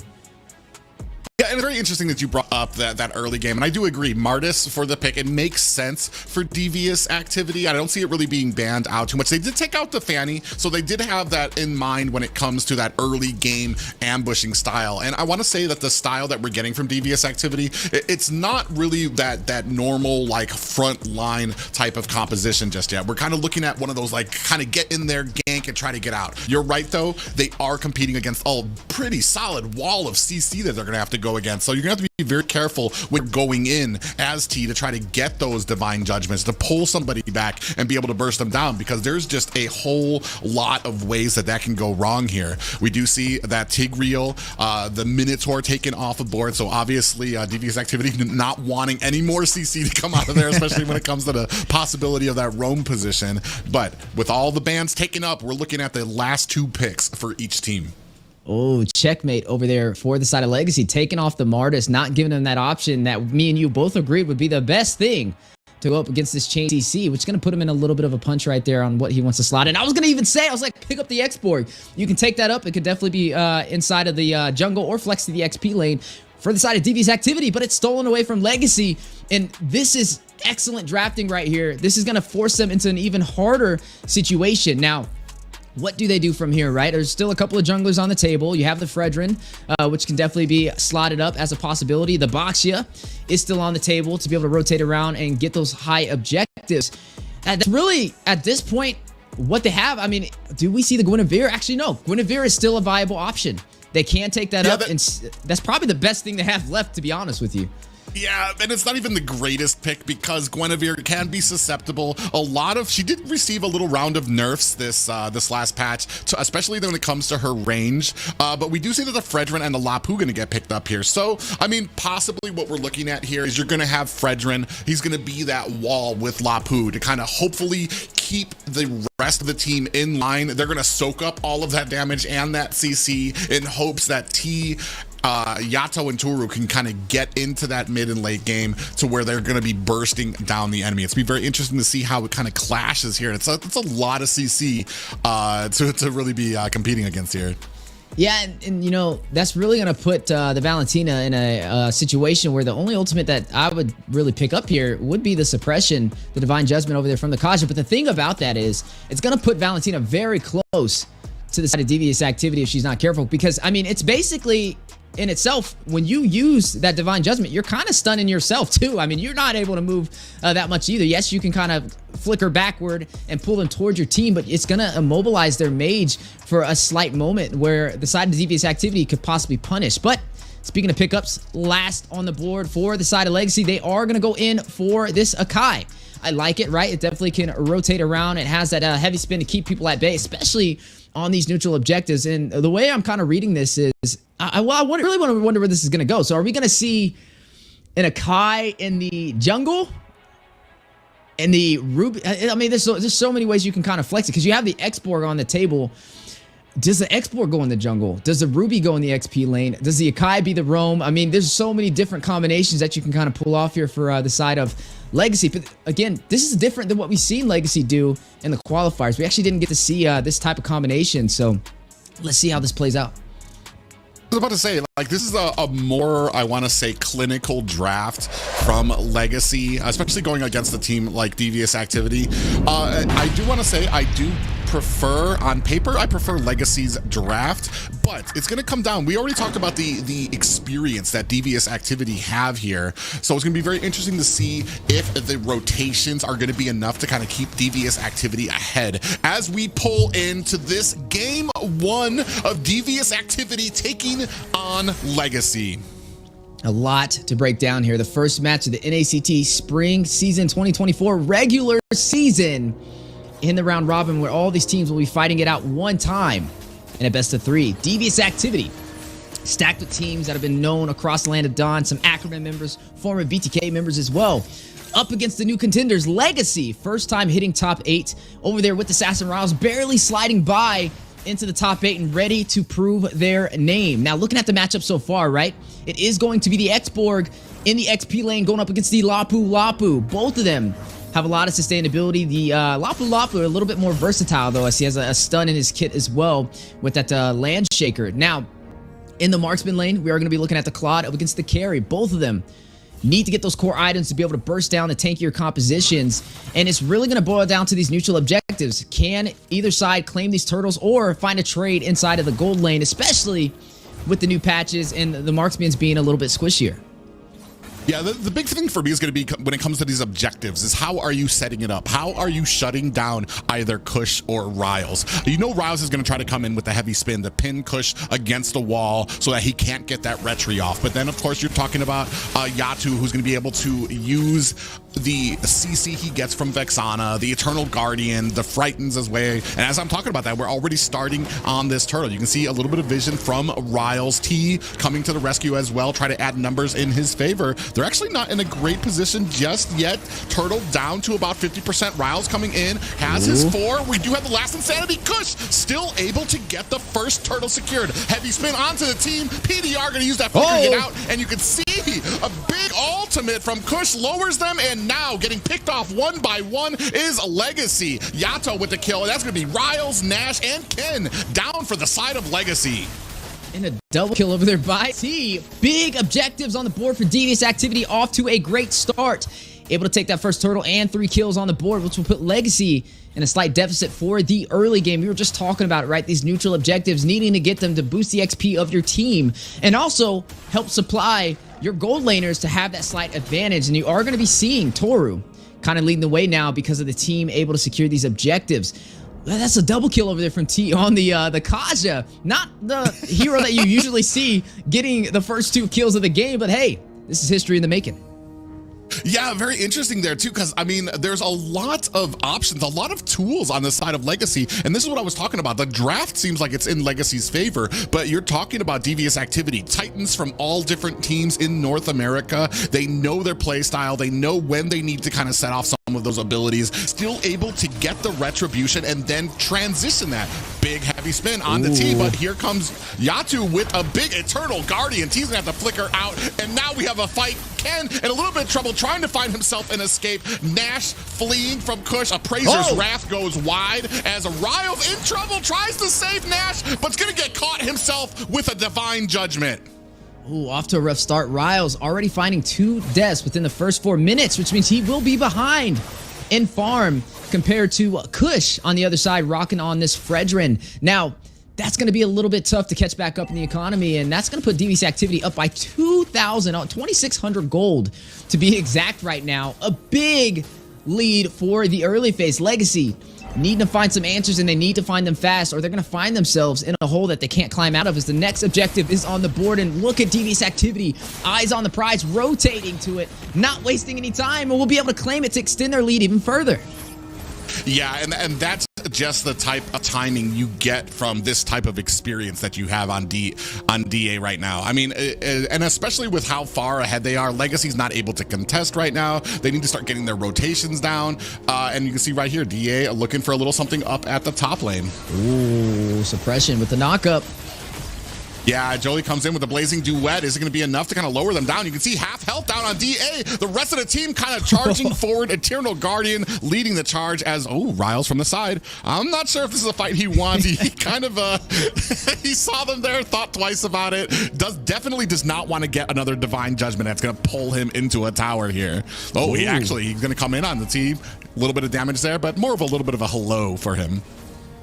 Yeah, and it's very interesting that you brought up that early game, and I do agree. Martis for the pick, it makes sense for Devious activity. I don't see it really being banned out too much. They did take out the Fanny, so they did have that in mind when it comes to that early game ambushing style. And I want to say that the style that we're getting from Devious activity, it's not really that normal like front line type of composition just yet. We're kind of looking at one of those like kind of get in there, gank, and try to get out. You're right though, they are competing against a pretty solid wall of CC that they're gonna have to go against. So you're gonna have to be very careful with going in as T to try to get those divine judgments, to pull somebody back and be able to burst them down, because there's just a whole lot of ways that can go wrong here. We do see that Tigreal, the Minotaur taken off the board, so obviously Devious activity not wanting any more CC to come out of there, especially when it comes to the possibility of that roam position. But with all the bans taken up, we're looking at the last 2 picks for each team. Oh, checkmate over there for the side of LEGACi, taking off the Martis, not giving them that option that me and you both agreed would be the best thing to go up against this chain CC, which is going to put him in a little bit of a punch right there on what he wants to slot in. I was going to even say, I was like, pick up the X-Borg. You can take that up. It could definitely be inside of the jungle or flex to the XP lane for the side of Devious activity, but it's stolen away from LEGACi, and this is excellent drafting right here. This is going to force them into an even harder situation. Now, what do they do from here, right? There's still a couple of junglers on the table. You have the Fredrin, which can definitely be slotted up as a possibility. The Baxia is still on the table to be able to rotate around and get those high objectives. And that's really, at this point, what they have. I mean, do we see the Guinevere? Actually, no. Guinevere is still a viable option. They can take that up, and that's probably the best thing they have left, to be honest with you. Yeah, and it's not even the greatest pick because Guinevere can be susceptible. She did receive a little round of nerfs this last patch, especially when it comes to her range. But we do see that the Fredrin and the Lapu going to get picked up here. So, I mean, possibly what we're looking at here is you're going to have Fredrin. He's going to be that wall with Lapu to kind of hopefully keep the rest of the team in line. They're going to soak up all of that damage and that CC in hopes that Yato and Turu can kind of get into that mid and late game to where they're going to be bursting down the enemy. It's be very interesting to see how it kind of clashes here. It's a lot of CC to really be competing against here. Yeah, and you know, that's really going to put the Valentina in a situation where the only ultimate that I would really pick up here would be the suppression, the divine judgment over there from the Kaja. But the thing about that is it's going to put Valentina very close to the side of Devious activity if she's not careful, because I mean, it's basically in itself, when you use that divine judgment, you're kind of stunning yourself too. I mean, you're not able to move that much either. Yes, you can kind of flicker backward and pull them towards your team, but it's gonna immobilize their mage for a slight moment where the side of Devious activity could possibly punish. But speaking of pickups, last on the board for the side of LEGACi, they are gonna go in for this Akai. I like it, right? It definitely can rotate around. It has that heavy spin to keep people at bay, especially on these neutral objectives. And the way I'm kind of reading this is, I really want to wonder where this is going to go. So are we going to see an Akai in the jungle? And the Ruby? I mean, there's so many ways you can kind of flex it, because you have the X-Borg on the table. Does the X-Borg go in the jungle? Does the Ruby go in the XP lane? Does the Akai be the roam? I mean, there's so many different combinations that you can kind of pull off here for the side of LEGACi. But again, this is different than what we've seen LEGACi do in the qualifiers. We actually didn't get to see this type of combination. So let's see how this plays out. I was about to say, like, this is a more, I want to say, clinical draft from LEGACi, especially going against a team like Devious activity. I do want to say, I do prefer, on paper, I prefer LEGACi's draft, but it's going to come down. We already talked about the experience that Devious activity have here, so it's going to be very interesting to see if the rotations are going to be enough to kind of keep Devious activity ahead as we pull into this game 1 of Devious activity taking on LEGACi. A lot to break down here. The first match of the NACT Spring Season 2024 regular season in the round robin, where all these teams will be fighting it out one time in a best of 3. Devious activity stacked with teams that have been known across the land of Dawn, some Ackerman members, former BTK members as well. Up against the new contenders, LEGACi, first time hitting top 8 over there with Assassin Royals, barely sliding by into the top 8 and ready to prove their name. Now, looking at the matchup so far, right? It is going to be the X-Borg in the XP lane going up against the Lapu Lapu. Both of them have a lot of sustainability. The Lapu Lapu a little bit more versatile, though, as he has a stun in his kit as well with that land shaker. Now, in the marksman lane, we are going to be looking at the Claude up against the carry. Both of them need to get those core items to be able to burst down the tankier compositions, and it's really going to boil down to these neutral objectives. Can either side claim these turtles or find a trade inside of the gold lane, especially with the new patches and the marksmans being a little bit squishier? Yeah, the big thing for me is going to be when it comes to these objectives is how are you setting it up? How are you shutting down either Kush or Riles? You know Riles is going to try to come in with a heavy spin to pin Kush against the wall so that he can't get that retry off. But then, of course, you're talking about Yatu, who's going to be able to use the CC he gets from Vexana, the Eternal Guardian, the Frightens as well. And as I'm talking about that, we're already starting on this turtle. You can see a little bit of vision from Riles. T coming to the rescue as well, try to add numbers in his favor. They're actually not in a great position just yet. Turtle down to about 50%. Riles coming in, has his 4. We do have the last insanity. Kush still able to get the first turtle secured. Heavy spin onto the team. PDR gonna use that flicker to get out, and you can see a big ultimate from Kush lowers them, and now getting picked off one by one is LEGACi. Yato with the kill, and that's gonna be Riles, Nash, and Ken down for the side of LEGACi. And a double kill over there by T. Big objectives on the board for Devious activity, off to a great start. Able to take that first turtle and 3 kills on the board, which will put LEGACi in a slight deficit for the early game. We were just talking about it, right? These neutral objectives, needing to get them to boost the XP of your team and also help supply your gold laners to have that slight advantage. And you are going to be seeing Toru kind of leading the way now because of the team able to secure these objectives. That's a double kill over there from T on the Kaja. Not the hero that you usually see getting the first 2 kills of the game, but hey, this is history in the making. Yeah, very interesting there too, because I mean, there's a lot of options, a lot of tools on the side of LEGACi, and this is what I was talking about. The draft seems like it's in LEGACi's favor, but you're talking about Devious activity. Titans from all different teams in North America. They know their play style. They know when they need to kind of set off some of those abilities. Still able to get the retribution and then transition that big heavy spin on the T. But here comes Yatu with a big Eternal Guardian. T's gonna have to flicker out, and now we have a fight. Ken in a little bit of trouble trying to find himself an escape. Nash fleeing from Kush. Appraiser's Wrath goes wide as Riles in trouble, tries to save Nash, but's gonna get caught himself with a Divine Judgment. Ooh, off to a rough start. Riles already finding 2 deaths within the first 4 minutes, which means he will be behind in farm compared to Kush on the other side, rocking on this Fredrin. Now, that's going to be a little bit tough to catch back up in the economy, and that's going to put Devious activity up by 2,000, 2,600 gold to be exact right now. A big lead for the early phase. LEGACi need to find some answers, and they need to find them fast, or they're going to find themselves in a hole that they can't climb out of, as the next objective is on the board. And look at Devious activity, eyes on the prize, rotating to it, not wasting any time, and we'll be able to claim it to extend their lead even further. Yeah, and that's just the type of timing you get from this type of experience that you have on DA right now. I mean, and especially with how far ahead they are, LEGACi's not able to contest right now. They need to start getting their rotations down. And you can see right here, DA looking for a little something up at the top lane. Ooh, suppression with the knockup. Yeah, Jolie comes in with a blazing duet. Is it going to be enough to kind of lower them down? You can see half health down on DA. The rest of the team kind of charging forward. Eternal Guardian leading the charge as, Riles from the side. I'm not sure if this is a fight he wants. He kind of, he saw them there, thought twice about it. Definitely does not want to get another Divine Judgment that's going to pull him into a tower here. He's going to come in on the team. A little bit of damage there, but more of a little bit of a hello for him.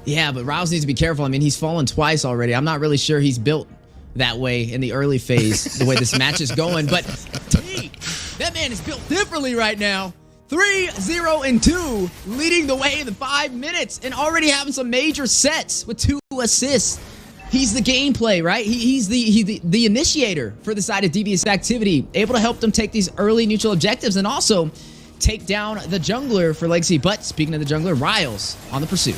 Yeah, but Riles needs to be careful. I mean, he's fallen twice already. I'm not really sure he's built that way in the early phase, the way this match is going. But T, that man is built differently right now. 3-0-2, leading the way in the 5 minutes and already having some major sets with 2 assists. He's the gameplay, right? He's the initiator for the side of Devious Activity, able to help them take these early neutral objectives and also take down the jungler for LEGACi. But speaking of the jungler, Riles on the pursuit.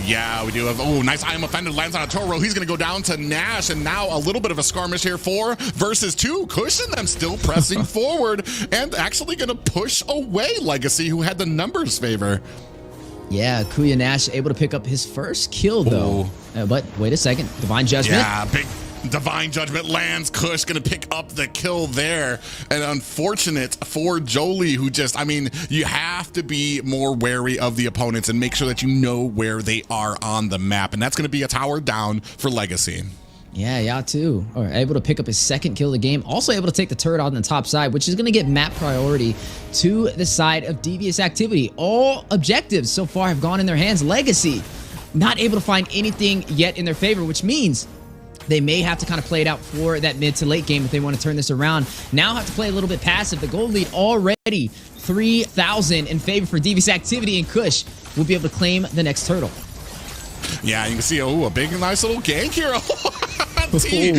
Yeah, we do have, oh, nice I am offended, lands on a Toro. He's going to go down to Nash, and now a little bit of a skirmish here, 4 versus 2. Cushion them still pressing forward and actually going to push away LEGACi, who had the numbers favor. Yeah, Kuya Nash able to pick up his first kill, though. But wait a second, Divine Judgment. Yeah, big Divine Judgment lands. Kush going to pick up the kill there. And unfortunate for Jolie, who just, I mean, you have to be more wary of the opponents and make sure that you know where they are on the map. And that's going to be a tower down for LEGACi. Yeah, too. Or able to pick up his second kill of the game. Also able to take the turret on the top side, which is going to get map priority to the side of Devious Activity. All objectives so far have gone in their hands. LEGACi not able to find anything yet in their favor, which means they may have to kind of play it out for that mid to late game if they want to turn this around. Now have to play a little bit passive. The gold lead already 3,000 in favor for Devious Activity, and Kush will be able to claim the next turtle. Yeah, you can see, a big, nice little gank here. T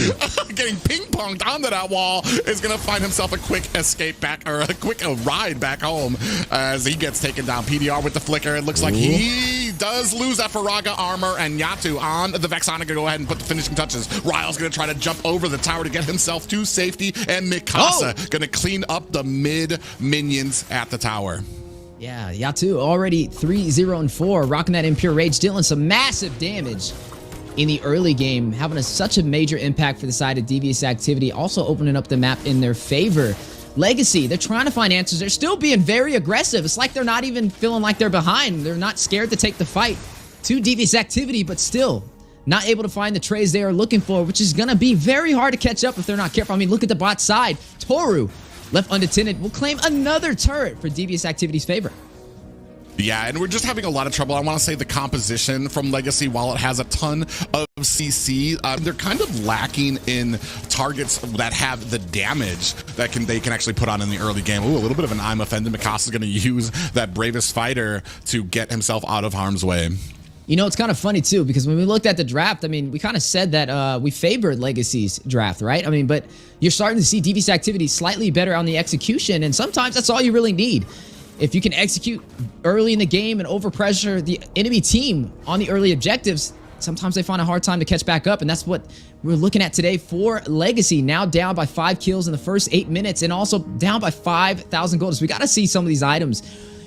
getting ping-ponged onto that wall is going to find himself a quick escape back, or a quick ride back home as he gets taken down. PDR with the flicker. It looks like he does lose that Faraga armor, and Yatu on the Vexana going to go ahead and put the finishing touches. Ryle's going to try to jump over the tower to get himself to safety, and Mikasa going to clean up the mid minions at the tower. Yeah, Yatu already 3-0-4, rocking that Impure Rage, dealing some massive damage in the early game, having such a major impact for the side of Devious Activity, also opening up the map in their favor. LEGACi, they're trying to find answers. They're still being very aggressive. It's like they're not even feeling like they're behind. They're not scared to take the fight to Devious Activity, but still not able to find the trades they are looking for, which is going to be very hard to catch up if they're not careful. I mean, look at the bot side. Toru, left unattended, will claim another turret for Devious Activity's favor. Yeah, and we're just having a lot of trouble. I want to say the composition from LEGACi, while it has a ton of CC, they're kind of lacking in targets that have the damage that they can actually put on in the early game. Ooh, a little bit of an I'm offended. Mikasa is going to use that Bravest Fighter to get himself out of harm's way. You know, it's kind of funny, too, because when we looked at the draft, I mean, we kind of said that we favored LEGACi's draft, right? I mean, but you're starting to see Devious Activity slightly better on the execution, and sometimes that's all you really need. If you can execute early in the game and overpressure the enemy team on the early objectives, sometimes they find a hard time to catch back up, and that's what we're looking at today for LEGACi. Now down by 5 kills in the first 8 minutes, and also down by 5,000 gold. So we got to see some of these items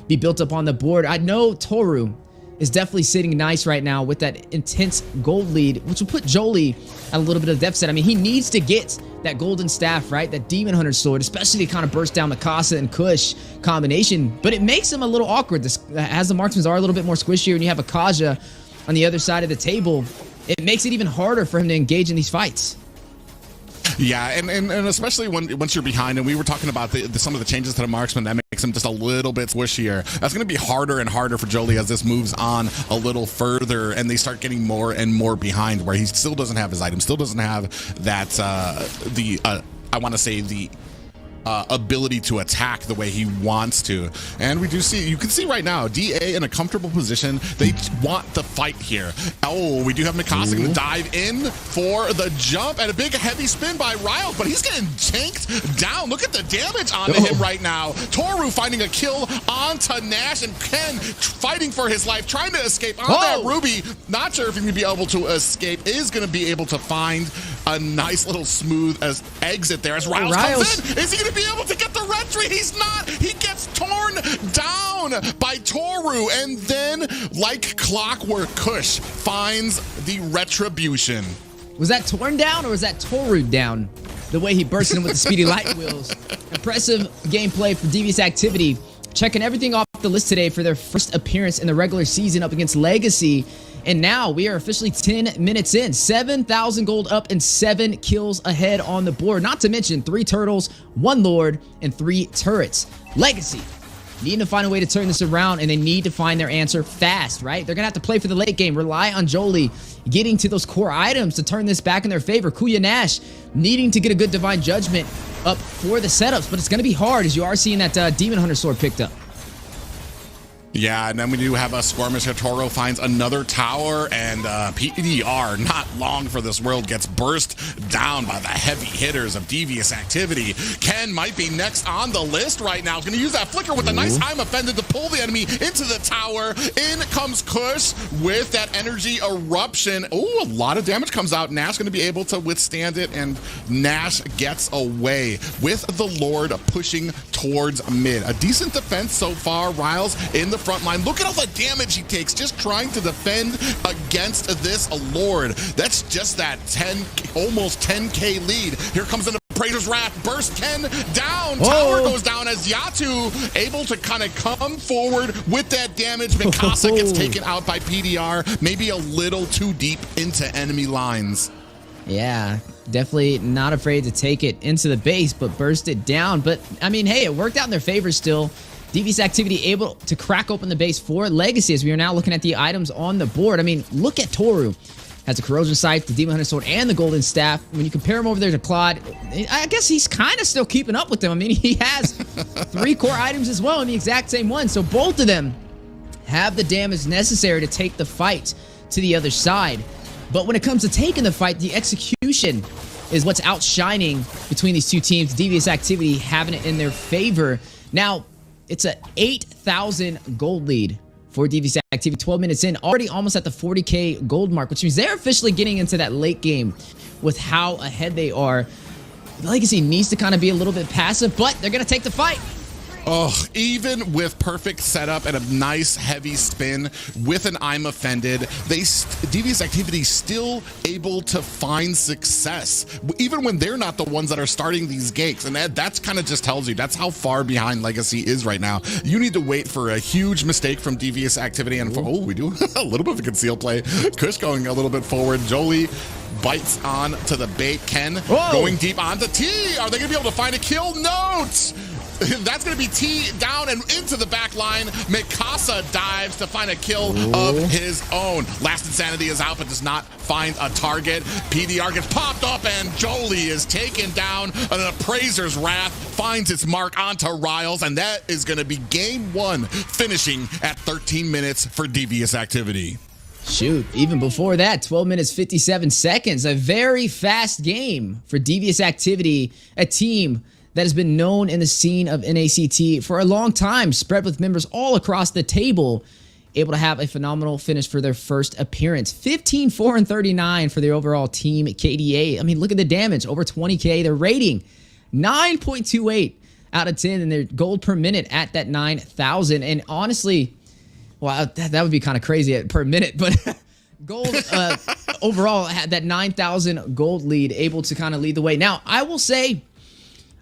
be built up on the board. I know Toru is definitely sitting nice right now with that intense gold lead, which will put Jolie at a little bit of deficit. I mean, he needs to get that golden staff, right? That Demon Hunter sword, especially to kind of burst down Mikasa and Kush combination. But it makes him a little awkward. As the marksmen are a little bit more squishier and you have a Kaja on the other side of the table, it makes it even harder for him to engage in these fights. Yeah, and especially once you're behind, and we were talking about some of the changes to the marksman that makes him just a little bit squishier. That's going to be harder and harder for Jolie as this moves on a little further, and they start getting more and more behind, where he still doesn't have his item, still doesn't have that I want to say the ability to attack the way he wants to. And we do see, you can see right now, DA in a comfortable position. They want the fight here. Oh, we do have Mikasa going to dive in for the jump, and a big heavy spin by Ryle, but he's getting tanked down. Look at the damage onto him right now. Toru finding a kill onto Nash, and Ken fighting for his life, trying to escape on that Ruby. Not sure if he can be able to escape. Is going to be able to find a nice little smooth exit there as Riles comes in. Is he going to be able to get the retry? He's not. He gets torn down by Toru, and then, like clockwork, Kush finds the retribution. Was that torn down, or was that Toru down? The way he burst in with the speedy light wheels. Impressive gameplay for Devious Activity. Checking everything off the list today for their first appearance in the regular season up against LEGACi. And now we are officially 10 minutes in. 7,000 gold up and 7 kills ahead on the board. Not to mention 3 turtles, 1 lord, and 3 turrets. LEGACi needing to find a way to turn this around, and they need to find their answer fast, right? They're going to have to play for the late game, rely on Jolie getting to those core items to turn this back in their favor. Kuya Nash needing to get a good Divine Judgment up for the setups, but it's going to be hard as you are seeing that Demon Hunter sword picked up. Yeah, and then we do have a Squirmish. Toro finds another tower, and PDR, not long for this world, gets burst down by the heavy hitters of Devious Activity. Ken might be next on the list right now. He's going to use that flicker with a nice time offended to pull the enemy into the tower. In comes Kush with that energy eruption. Oh, a lot of damage comes out. Nash going to be able to withstand it, and Nash gets away with the Lord pushing towards mid. A decent defense so far. Riles in the front line. Look at all the damage he takes just trying to defend against this Lord. That's just that almost 10k lead. Here comes an Praetor's Wrath. Burst Ken down. Tower goes down as Yatu able to kind of come forward with that damage. Mikasa gets taken out by PDR. Maybe a little too deep into enemy lines. Yeah, definitely not afraid to take it into the base, but burst it down. But, I mean, hey, it worked out in their favor still. Devious Activity able to crack open the base for LEGACi as we are now looking at the items on the board. I mean, look at Toru. Has the Corrosion Sight, the Demon Hunter Sword, and the Golden Staff. When you compare him over there to Claude, I guess he's kind of still keeping up with them. I mean, he has 3 core items as well in the exact same one. So both of them have the damage necessary to take the fight to the other side. But when it comes to taking the fight, the execution is what's outshining between these two teams. Devious Activity having it in their favor. Now, it's a 8,000 gold lead for Devious Activity. 12 minutes in, already almost at the 40k gold mark, which means they're officially getting into that late game with how ahead they are. LEGACi needs to kind of be a little bit passive, but they're going to take the fight. Oh, even with perfect setup and a nice heavy spin with an I'm offended, Devious Activity still able to find success, even when they're not the ones that are starting these ganks. And that's kind of just tells you that's how far behind LEGACi is right now. You need to wait for a huge mistake from Devious Activity, and we do a little bit of a concealed play. Kush going a little bit forward. Jolie bites on to the bait. Ken going deep onto T. Are they going to be able to find a kill? Note! That's going to be T down and into the back line. Mikasa dives to find a kill of his own. Last Insanity is out, but does not find a target. PDR gets popped up, and Jolie is taken down. An Appraiser's Wrath finds its mark onto Riles, and that is going to be game 1, finishing at 13 minutes for Devious Activity. Shoot, even before that, 12 minutes, 57 seconds. A very fast game for Devious Activity, a team that has been known in the scene of NACT for a long time, spread with members all across the table, able to have a phenomenal finish for their first appearance. 15, 4, and 39 for the overall team KDA. I mean, look at the damage, over 20k. Their rating, 9.28 out of 10, and their gold per minute at that 9,000. And honestly, well, that would be kind of crazy per minute, but gold overall had that 9,000 gold lead, able to kind of lead the way. Now, I will say,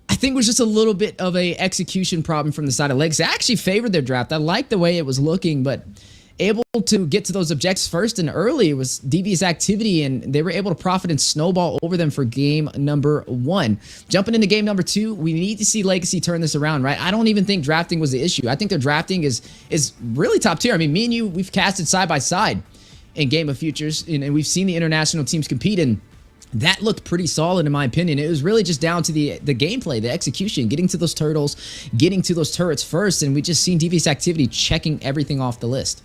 I think it was just a little bit of a execution problem from the side of LEGACi. I actually favored their draft. I liked the way it was looking, but able to get to those objectives first and early was Devious Activity, and they were able to profit and snowball over them for game number 1. Jumping into game number 2, we need to see LEGACi turn this around, right? I don't even think drafting was the issue. I think their drafting is really top tier. I mean, me and you, we've casted side by side in Game of Futures, and we've seen the international teams compete, and that looked pretty solid in my opinion. It was really just down to the gameplay, the execution, getting to those turtles, getting to those turrets first, and we just seen Devious Activity checking everything off the list.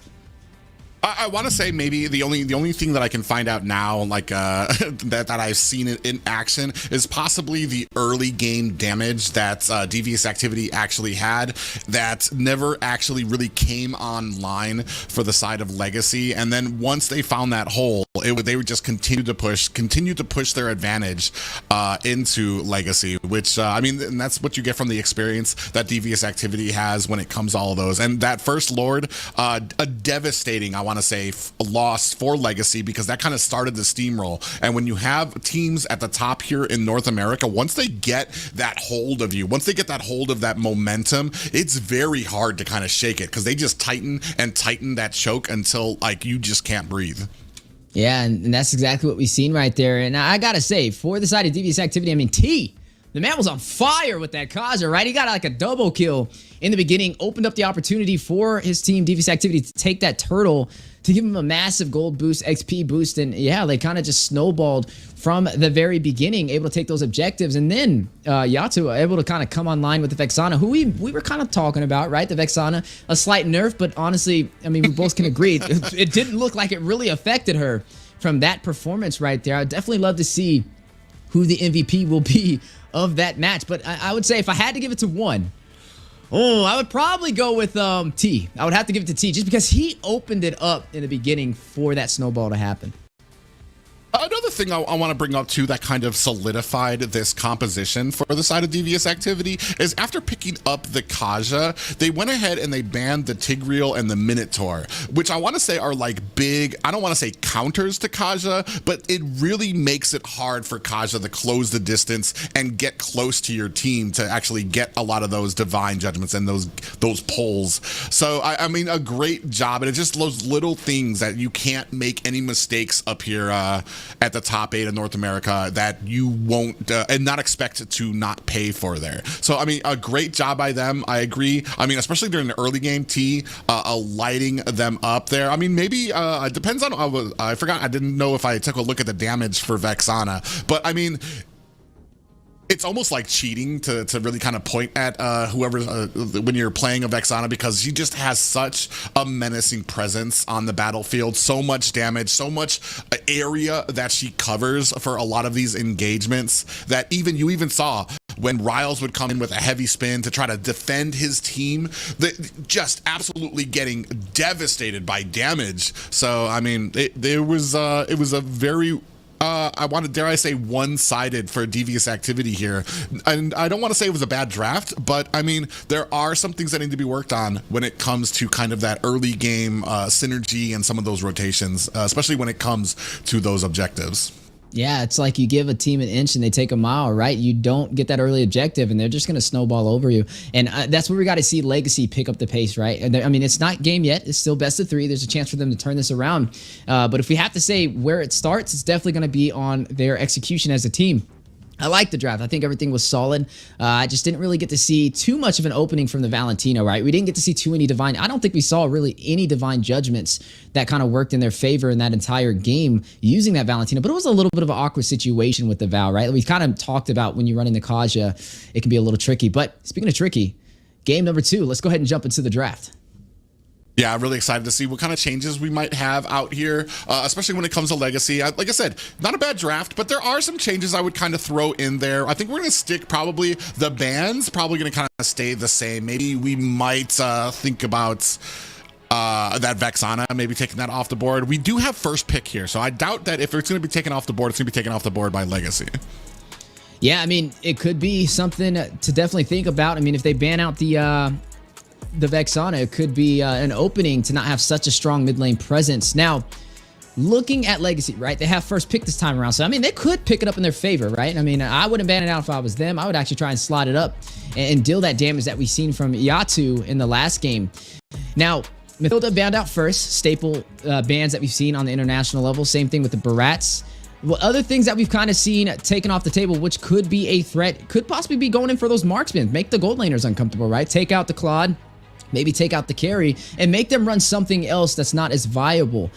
I want to say maybe the only thing that I can find out now, like that I've seen it in action, is possibly the early game damage that Devious Activity actually had that never actually really came online for the side of LEGACi. And then once they found that hole, they would just continue to push their advantage into LEGACi, which I mean, and that's what you get from the experience that Devious Activity has when it comes to all of those. And that first Lord, a devastating, I want to say, loss for LEGACi, because that kind of started the steamroll. And when you have teams at the top here in North America, once they get that hold of you, once they get that hold of that momentum, it's very hard to kind of shake it, because they just tighten and tighten that choke until like you just can't breathe. Yeah, and that's exactly what we've seen right there. And I gotta say, for the side of Devious Activity, I mean, T The man was on fire with that Kaja, right? He got like a double kill in the beginning, opened up the opportunity for his team, Devious Activity, to take that turtle to give him a massive gold boost, XP boost, and yeah, they kind of just snowballed from the very beginning, able to take those objectives, and then Yato able to kind of come online with the Vexana, who we were kind of talking about, right? The Vexana, a slight nerf, but honestly, I mean, we both can agree, it didn't look like it really affected her from that performance right there. I'd definitely love to see who the MVP will be of that match, but I would say if I had to give it to one, I would probably go with T. I would have to give it to T just because he opened it up in the beginning for that snowball to happen. Another thing I want to bring up too that kind of solidified this composition for the side of Devious Activity is after picking up the Kaja, they went ahead and they banned the Tigreal and the Minotaur, which I want to say are like big, I don't want to say counters to Kaja, but it really makes it hard for Kaja to close the distance and get close to your team to actually get a lot of those divine judgments and those pulls. So I mean, a great job, and it's just those little things that you can't make any mistakes up here at the top 8 of North America that you won't and not expect to not pay for there. So I mean, a great job by them. I agree. I mean, especially during the early game, T lighting them up there. I mean, maybe it depends on, I forgot, I didn't know if I took a look at the damage for Vexana, but I mean, it's almost like cheating to really kind of point at whoever when you're playing a Vexana, because he just has such a menacing presence on the battlefield, so much damage, so much area that she covers for a lot of these engagements that you even saw when Riles would come in with a heavy spin to try to defend his team, just absolutely getting devastated by damage. So I mean, it was a very I want to, dare I say, one-sided for Devious Activity here. And I don't want to say it was a bad draft, but I mean, there are some things that need to be worked on when it comes to kind of that early game synergy and some of those rotations, especially when it comes to those objectives. Yeah, it's like you give a team an inch and they take a mile, right? You don't get that early objective and they're just going to snowball over you. And that's where we got to see LEGACi pick up the pace, right? And I mean, it's not game yet. It's still best of 3. There's a chance for them to turn this around. But if we have to say where it starts, it's definitely going to be on their execution as a team. I like the draft. I think everything was solid. I just didn't really get to see too much of an opening from the Valentino, right? We didn't get to see too many divine. I don't think we saw really any divine judgments that kind of worked in their favor in that entire game using that Valentino. But it was a little bit of an awkward situation with the Val, right? We kind of talked about when you're running the Kaja, it can be a little tricky. But speaking of tricky, game number 2, let's go ahead and jump into the draft. Yeah, I'm really excited to see what kind of changes we might have out here, especially when it comes to LEGACi. Like I said, not a bad draft, but there are some changes I would kind of throw in there. I think we're going to stick probably the bans, probably going to kind of stay the same. Maybe we might think about that Vexana, maybe taking that off the board. We do have first pick here, so I doubt that if it's going to be taken off the board, it's going to be taken off the board by LEGACi. Yeah, I mean, it could be something to definitely think about. I mean, if they ban out the Vexana, it could be an opening to not have such a strong mid lane presence. Now, looking at LEGACi, right, they have first pick this time around, so I mean, they could pick it up in their favor, right? I mean, I wouldn't ban it out if I was them. I would actually try and slot it up and deal that damage that we've seen from Yato in the last game. Now, Mathilda banned out first, staple bans that we've seen on the international level. Same thing with the Barats. Well, other things that we've kind of seen taken off the table, which could be a threat, could possibly be going in for those marksmen, make the gold laners uncomfortable, right? Take out the Claude, maybe take out the carry, and make them run something else that's not as viable.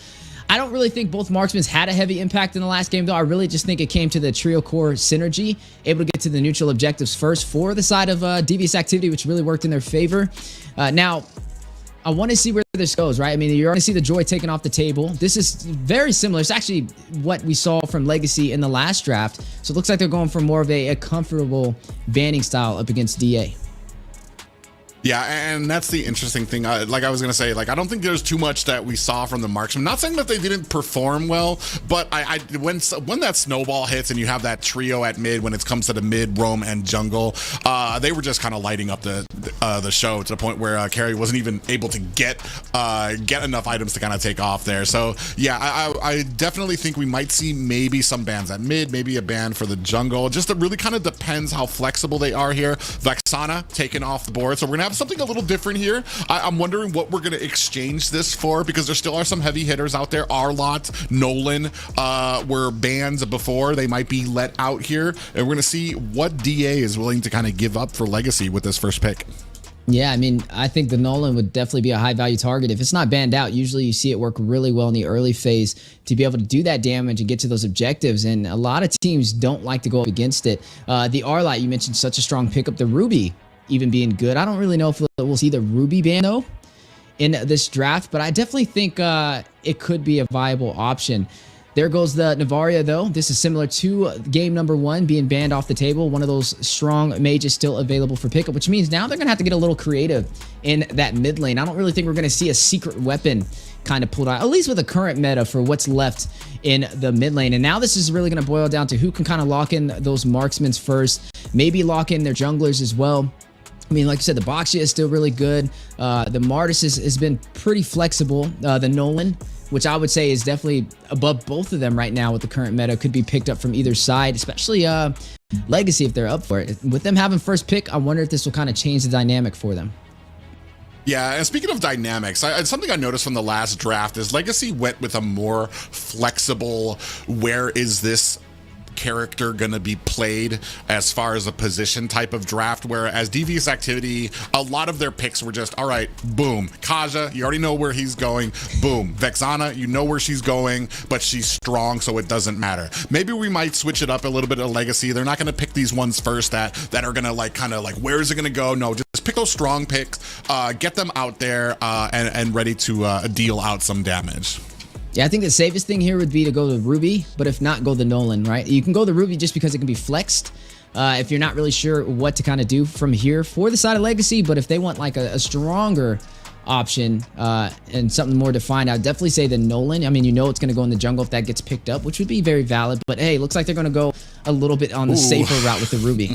I don't really think both marksmen had a heavy impact in the last game, though. I really just think it came to the trio core synergy, able to get to the neutral objectives first for the side of Devious Activity, which really worked in their favor. Now, I want to see where this goes, right? I mean, you're going to see the Joy taken off the table. This is very similar. It's actually what we saw from LEGACi in the last draft. So it looks like they're going for more of a comfortable banning style up against DA. Yeah, and that's the interesting thing. Like I was gonna say, like I don't think there's too much that we saw from the marksman. Not saying that they didn't perform well, but when that snowball hits and you have that trio at mid, when it comes to the mid, roam, and jungle, they were just kind of lighting up the show to the point where Carry wasn't even able to get enough items to kind of take off there. So yeah, I definitely think we might see maybe some bans at mid, maybe a ban for the jungle. Just it really kind of depends how flexible they are here. Vexana taken off the board, so we're gonna have have something a little different here. I'm wondering what we're going to exchange this for, because there still are some heavy hitters out there. Arlott, Nolan were banned before. They might be let out here, and we're going to see what DA is willing to kind of give up for Legacy with this first pick. Yeah, I mean, I think the Nolan would definitely be a high value target. If it's not banned out, usually you see it work really well in the early phase to be able to do that damage and get to those objectives. And a lot of teams don't like to go up against it. The Arlott, you mentioned, such a strong pickup. The Ruby even being good. I don't really know if we'll see the Ruby ban though in this draft, but I definitely think it could be a viable option. There goes the Navaria, though. This is similar to game number 1 being banned off the table. One of those strong mages still available for pickup, which means now they're going to have to get a little creative in that mid lane. I don't really think we're going to see a secret weapon kind of pulled out, at least with the current meta for what's left in the mid lane. And now this is really going to boil down to who can kind of lock in those marksmen first, maybe lock in their junglers as well. I mean, like I said, the Boxia is still really good. The Martis has been pretty flexible. The Nolan, which I would say is definitely above both of them right now with the current meta, could be picked up from either side, especially Legacy if they're up for it. With them having first pick, I wonder if this will kind of change the dynamic for them. Yeah, and speaking of dynamics, something I noticed from the last draft is Legacy went with a more flexible, where is this character gonna be played as far as a position type of draft, whereas Devious Activity, a lot of their picks were just, all right, boom, Kaja, you already know where he's going, boom, Vexana, you know where she's going, but she's strong, so it doesn't matter. Maybe we might switch it up a little bit of Legacy. They're not gonna pick these ones first that are gonna like kind of like, where is it gonna go? No, just pick those strong picks, get them out there and ready to deal out some damage. Yeah, I think the safest thing here would be to go the Ruby, but if not, go the Nolan, right? You can go the Ruby just because it can be flexed if you're not really sure what to kind of do from here for the side of Legacy, but if they want like a stronger option and something more defined, I'd definitely say the Nolan. I mean, you know it's going to go in the jungle if that gets picked up, which would be very valid, but hey, looks like they're going to go a little bit on the safer route with the Ruby.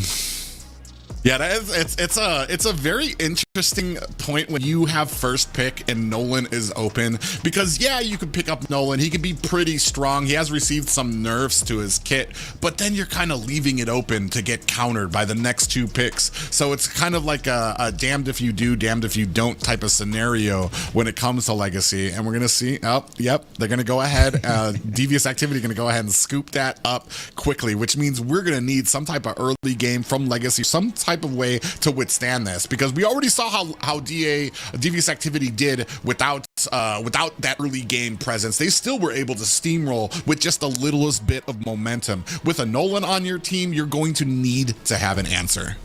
Yeah, it's a very interesting point when you have first pick and Nolan is open, because yeah, you could pick up Nolan. He can be pretty strong. He has received some nerfs to his kit, but then you're kind of leaving it open to get countered by the next 2 picks. So it's kind of like a damned if you do, damned if you don't type of scenario when it comes to Legacy. And we're gonna see, oh, yep, they're gonna go ahead. Devious Activity gonna go ahead and scoop that up quickly, which means we're gonna need some type of early game from Legacy, some type of way to withstand this, because we already saw how Devious Activity did without that early game presence. They still were able to steamroll with just the littlest bit of momentum. With a Nolan on your team, you're going to need to have an answer.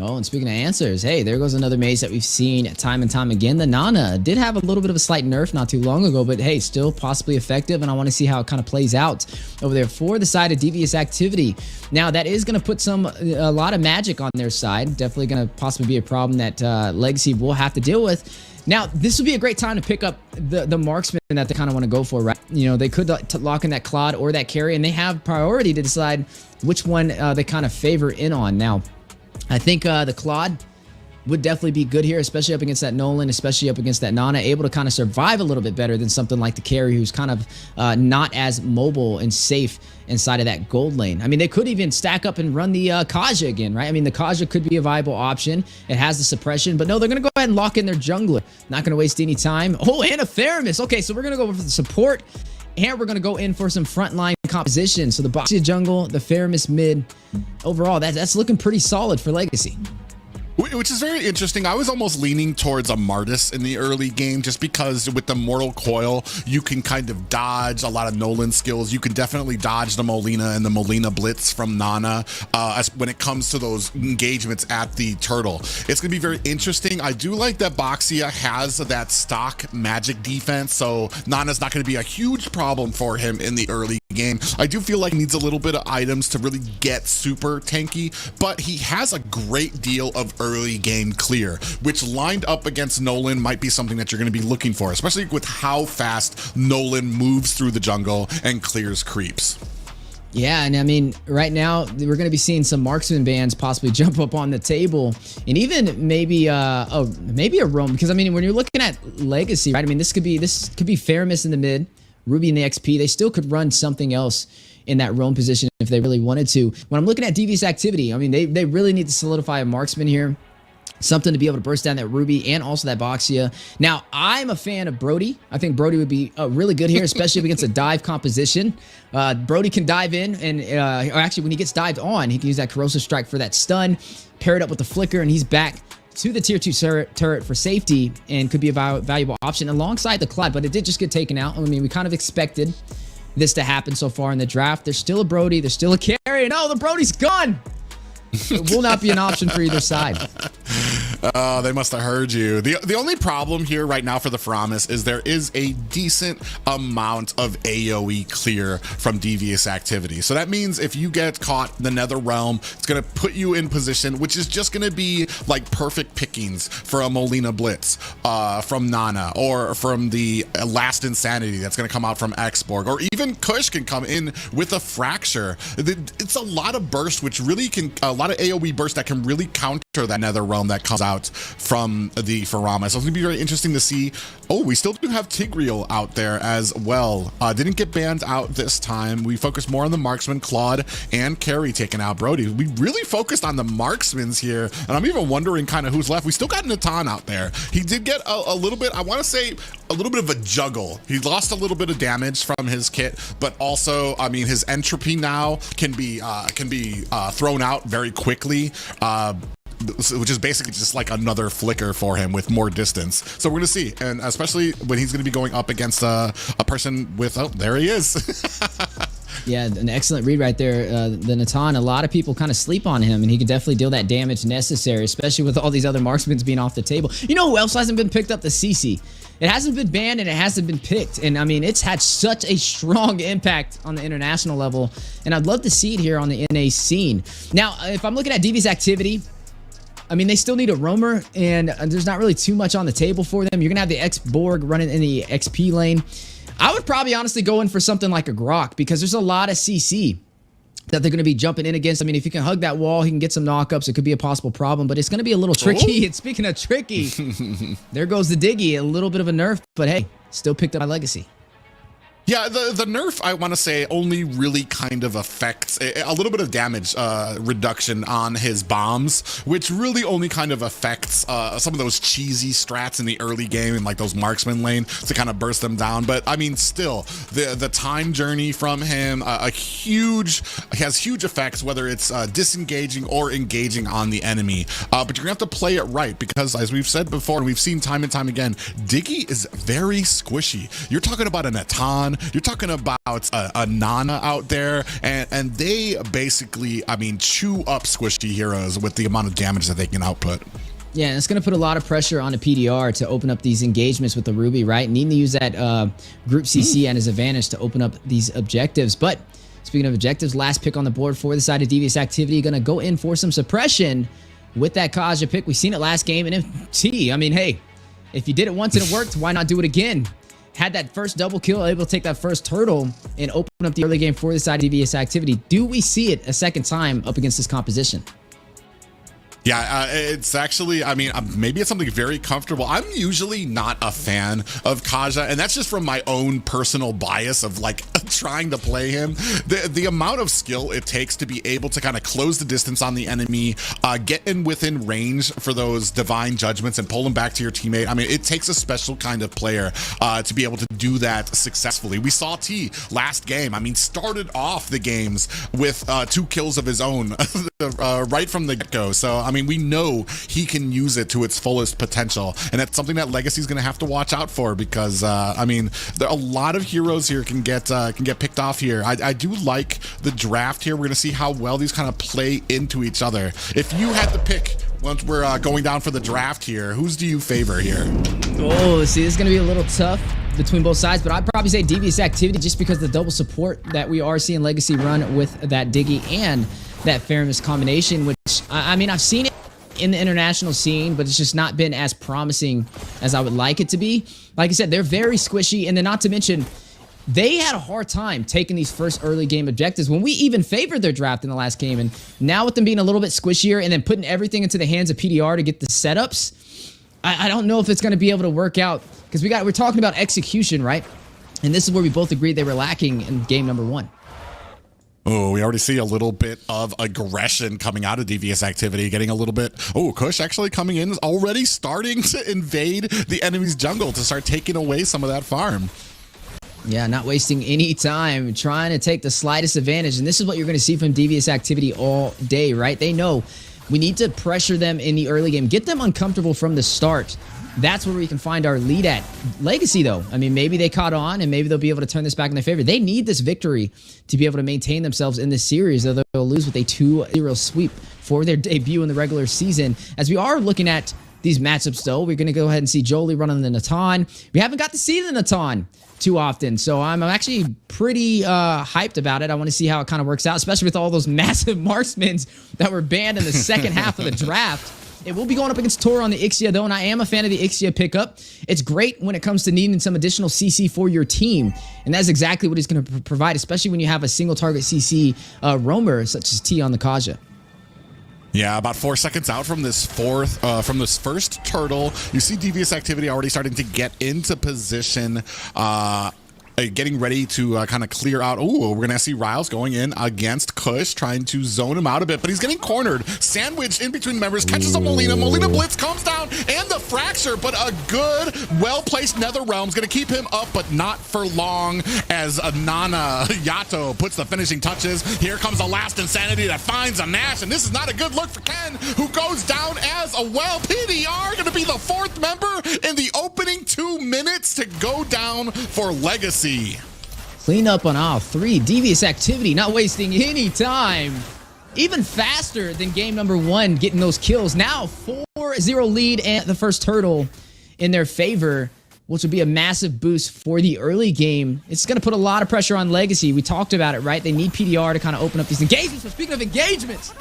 Oh, and speaking of answers, hey, there goes another mage that we've seen time and time again. The Nana did have a little bit of a slight nerf not too long ago, but hey, still possibly effective, and I want to see how it kind of plays out over there for the side of Devious Activity. Now, that is going to put a lot of magic on their side. Definitely going to possibly be a problem that Legacy will have to deal with. Now, this would be a great time to pick up the marksman that they kind of want to go for, right? You know, they could lock in that Claude or that carry, and they have priority to decide which one they kind of favor in on. Now, I think the Claude would definitely be good here, especially up against that Nolan, especially up against that Nana, able to kind of survive a little bit better than something like the carry, who's kind of not as mobile and safe inside of that gold lane. I mean, they could even stack up and run the Kaja again, right? I mean, the Kaja could be a viable option. It has the suppression, but no, they're going to go ahead and lock in their jungler. Not going to waste any time. Oh, and a Theramis. Okay, so we're going to go for the support, and we're going to go in for some frontline composition. So the Boxia jungle, the Theramis mid. Overall, that's looking pretty solid for Legacy. Which is very interesting. I was almost leaning towards a Martis in the early game, just because with the Mortal Coil, you can kind of dodge a lot of Nolan skills. You can definitely dodge the Molina and the Molina Blitz from Nana when it comes to those engagements at the Turtle. It's going to be very interesting. I do like that Boxia has that stock magic defense, so Nana's not going to be a huge problem for him in the early game. I do feel like he needs a little bit of items to really get super tanky, but he has a great deal of early game clear, which lined up against Nolan might be something that you're going to be looking for, especially with how fast Nolan moves through the jungle and clears creeps. Yeah, and I mean, right now we're going to be seeing some marksman bans possibly jump up on the table, and even maybe a roam, because I mean, when you're looking at Legacy, right? I mean, this could be Theramis in the mid, Ruby in the XP. They still could run something else in that roam position if they really wanted to. When I'm looking at Devious Activity, I mean, they really need to solidify a marksman here. Something to be able to burst down that Ruby and also that Boxia. Now, I'm a fan of Brody. I think Brody would be really good here, especially against a dive composition. Brody can dive in, and or actually, when he gets dived on, he can use that Corrosive Strike for that stun, pair it up with the Flicker, and he's back to the tier 2 turret for safety and could be a valuable option alongside the Clyde, but it did just get taken out. I mean, we kind of expected this to happen so far in the draft. There's still a Brody. There's still a carry. No, the Brody's gone. It will not be an option for either side. Oh, they must have heard you. The only problem here right now for the Faramis is there is a decent amount of AoE clear from Devious activity. So that means if you get caught in the Nether Realm, it's going to put you in position, which is just going to be like perfect pickings for a Molina Blitz from Nana, or from the Last Insanity that's going to come out from Xborg, or even Kush can come in with a Fracture. It's a lot of burst, which really can, a lot of AoE burst that can really counter that Nether Realm that comes out from the Faramis. So it's going to be very interesting to see. Oh, we still do have Tigreal out there as well. Didn't get banned out this time. We focused more on the marksman, Claude and Carry taking out Brody. We really focused on the marksmans here, and I'm even wondering kind of who's left. We still got Natan out there. He did get a little bit, I want to say, a little bit of a juggle. He lost a little bit of damage from his kit, but also, I mean, his entropy now can be thrown out very quickly. Which is basically just like another flicker for him with more distance. So we're gonna see, and especially when he's gonna be going up against a person with, oh, there he is. Yeah, an excellent read right there. The Natan, a lot of people kind of sleep on him, and he can definitely deal that damage necessary, especially with all these other marksmen being off the table. You know who else hasn't been picked up? The CC. It hasn't been banned, and it hasn't been picked. And I mean, it's had such a strong impact on the international level, and I'd love to see it here on the NA scene. Now, if I'm looking at Devious activity, I mean, they still need a roamer, and there's not really too much on the table for them. You're going to have the X-Borg running in the XP lane. I would probably honestly go in for something like a Grok, because there's a lot of CC that they're going to be jumping in against. I mean, if you can hug that wall, he can get some knockups. It could be a possible problem, but it's going to be a little tricky. And speaking of tricky, there goes the Diggy. A little bit of a nerf, but hey, still picked up my LEGACi. Yeah, the nerf, I want to say, only really kind of affects a little bit of damage reduction on his bombs, which really only kind of affects some of those cheesy strats in the early game and like those marksman lane to kind of burst them down. But I mean, still, the time journey from him, has huge effects, whether it's disengaging or engaging on the enemy. But you're gonna have to play it right, because as we've said before, and we've seen time and time again, Diggy is very squishy. You're talking about a Natan, you're talking about a Nana out there, and they basically, I mean, chew up squishy heroes with the amount of damage that they can output. Yeah, and it's going to put a lot of pressure on a PDR to open up these engagements with the Ruby, right? Needing to use that group CC at his advantage to open up these objectives. But speaking of objectives, last pick on the board for the side of Devious activity, going to go in for some suppression with that Kaja pick. We've seen it last game in MT. I mean, hey, if you did it once and it worked, why not do it again? Had that first double kill, able to take that first turtle and open up the early game for the side of Devious activity. Do we see it a second time up against this composition? Yeah, it's actually, I mean, maybe it's something very comfortable. I'm usually not a fan of Kaja, and that's just from my own personal bias of like trying to play him. The amount of skill it takes to be able to kind of close the distance on the enemy, get in within range for those divine judgments and pull them back to your teammate. I mean, it takes a special kind of player to be able to do that successfully. We saw T last game. I mean, started off the games with 2 kills of his own right from the get-go. So, I mean, we know he can use it to its fullest potential, and that's something that LEGACi is going to have to watch out for, because I mean, there are a lot of heroes here can get picked off here. I do like the draft here. We're going to see how well these kind of play into each other. If you had to pick, once we're going down for the draft here, whose do you favor here? Oh, see, this is going to be a little tough between both sides, but I'd probably say Devious activity, just because the double support that we are seeing LEGACi run with that Diggy and that Faramis combination, which, I mean, I've seen it in the international scene, but it's just not been as promising as I would like it to be. Like I said, they're very squishy, and then not to mention, they had a hard time taking these first early game objectives when we even favored their draft in the last game, and now with them being a little bit squishier and then putting everything into the hands of PDR to get the setups, I don't know if it's going to be able to work out, because we're talking about execution, right? And this is where we both agreed they were lacking in game number 1. Oh, we already see a little bit of aggression coming out of Devious activity, getting a little bit. Oh, Kush actually coming in, is already starting to invade the enemy's jungle to start taking away some of that farm. Yeah, not wasting any time, trying to take the slightest advantage. And this is what you're going to see from Devious activity all day, right? They know we need to pressure them in the early game, get them uncomfortable from the start. That's where we can find our lead at. LEGACi, though, I mean, maybe they caught on and maybe they'll be able to turn this back in their favor. They need this victory to be able to maintain themselves in this series, though they'll lose with a 2-0 sweep for their debut in the regular season. As we are looking at these matchups, though, we're going to go ahead and see Jolie running the Natan. We haven't got to see the Natan too often, so I'm actually pretty hyped about it. I want to see how it kind of works out, especially with all those massive marksmen that were banned in the second half of the draft. It will be going up against Tor on the Ixia, though, and I am a fan of the Ixia pickup. It's great when it comes to needing some additional CC for your team, and that's exactly what he's going to provide, especially when you have a single target CC roamer such as T on the Kaja. Yeah, about 4 seconds out from this first turtle, you see Devious activity already starting to get into position, getting ready to kind of clear out. Ooh, we're gonna see Riles going in against Kush, trying to zone him out a bit, but he's getting cornered, sandwiched in between members, catches a Molina. Molina blitz comes down, and the fracture, but a good, well-placed Nether Realm's gonna keep him up, but not for long, as Nana Yato puts the finishing touches. Here comes the last Insanity that finds a Nash, and this is not a good look for Ken, who goes down as well. PDR gonna be the 4th member in the opening 2 minutes to go down for LEGACi. Clean up on aisle 3. Devious activity, not wasting any time. Even faster than game number 1, getting those kills. Now 4-0 lead and the first turtle in their favor, which will be a massive boost for the early game. It's going to put a lot of pressure on LEGACi. We talked about it, right? They need PDR to kind of open up these engagements. But speaking of engagements,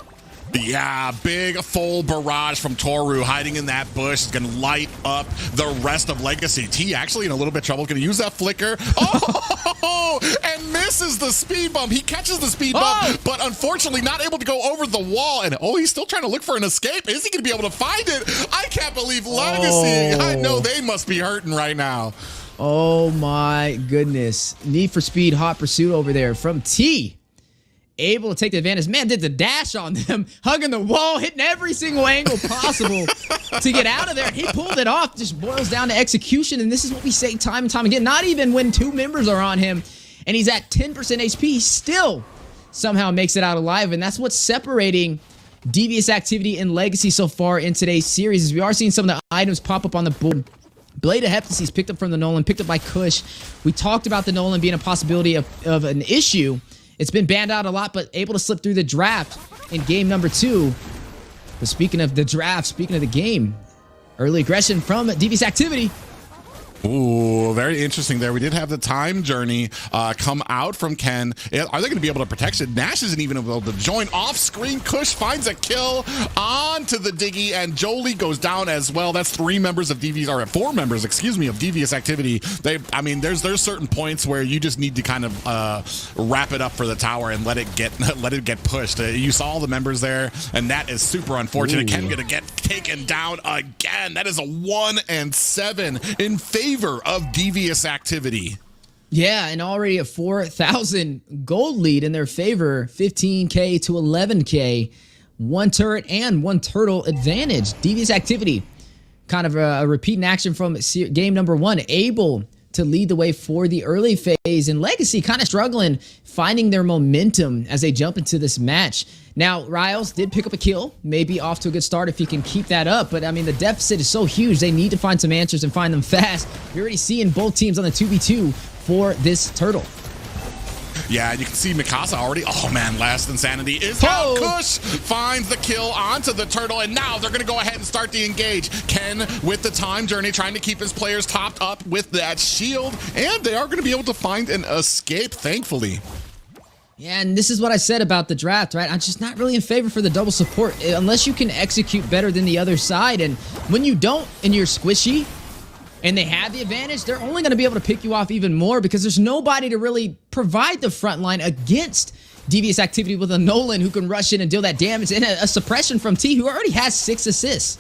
yeah, big full barrage from Toru hiding in that bush is going to light up the rest of LEGACi. T actually in a little bit of trouble, going to use that flicker. Oh, and misses the speed bump. He catches the speed bump, but unfortunately not able to go over the wall. And he's still trying to look for an escape. Is he going to be able to find it? I can't believe LEGACi. I know they must be hurting right now. Oh my goodness. Need for Speed, hot pursuit over there from T. Able to take the advantage. Man did the dash on them, hugging the wall, hitting every single angle possible to get out of there. He pulled it off. Just boils down to execution, and this is what we say time and time again. Not even when 2 members are on him, and he's at 10% HP, he still somehow makes it out alive, and that's what's separating Devious activity and LEGACi so far in today's series, as we are seeing some of the items pop up on the board. Blade of Heptasis picked up from the Nolan, picked up by Kush. We talked about the Nolan being a possibility of an issue. It's been banned out a lot, but able to slip through the draft in game number 2. But speaking of the draft, speaking of the game, early aggression from Devious activity. Ooh, very interesting there. We did have the time journey come out from Ken. Are they going to be able to protect it? Nash isn't even able to join off screen. Kush finds a kill onto the Diggy, and Jolie goes down as well. That's 4 members, excuse me, of Devious activity. I mean, there's certain points where you just need to kind of wrap it up for the tower and let it get pushed. You saw all the members there, and that is super unfortunate. Ooh. Ken gonna get taken down again. That is a 1-7 in favor of Devious activity. Yeah, and already a 4,000 gold lead in their favor, 15k to 11k, 1 turret and 1 turtle advantage. Devious activity, kind of a repeat in action from game number 1, able to lead the way for the early phase, and LEGACi kind of struggling finding their momentum as they jump into this match. Now, Riles did pick up a kill, maybe off to a good start if he can keep that up, but I mean, the deficit is so huge, they need to find some answers and find them fast. You're already seeing both teams on the 2v2 for this turtle. Yeah, you can see Mikasa already. Oh man, last Insanity is out. Kush finds the kill onto the turtle, and now they're going to go ahead and start the engage. Ken with the time journey, trying to keep his players topped up with that shield, and they are going to be able to find an escape, thankfully. Yeah, and this is what I said about the draft, right? I'm just not really in favor for the double support unless you can execute better than the other side, and when you don't and you're squishy, and they have the advantage, they're only going to be able to pick you off even more because there's nobody to really provide the front line against Devious activity with a Nolan who can rush in and deal that damage, and a suppression from T, who already has 6 assists.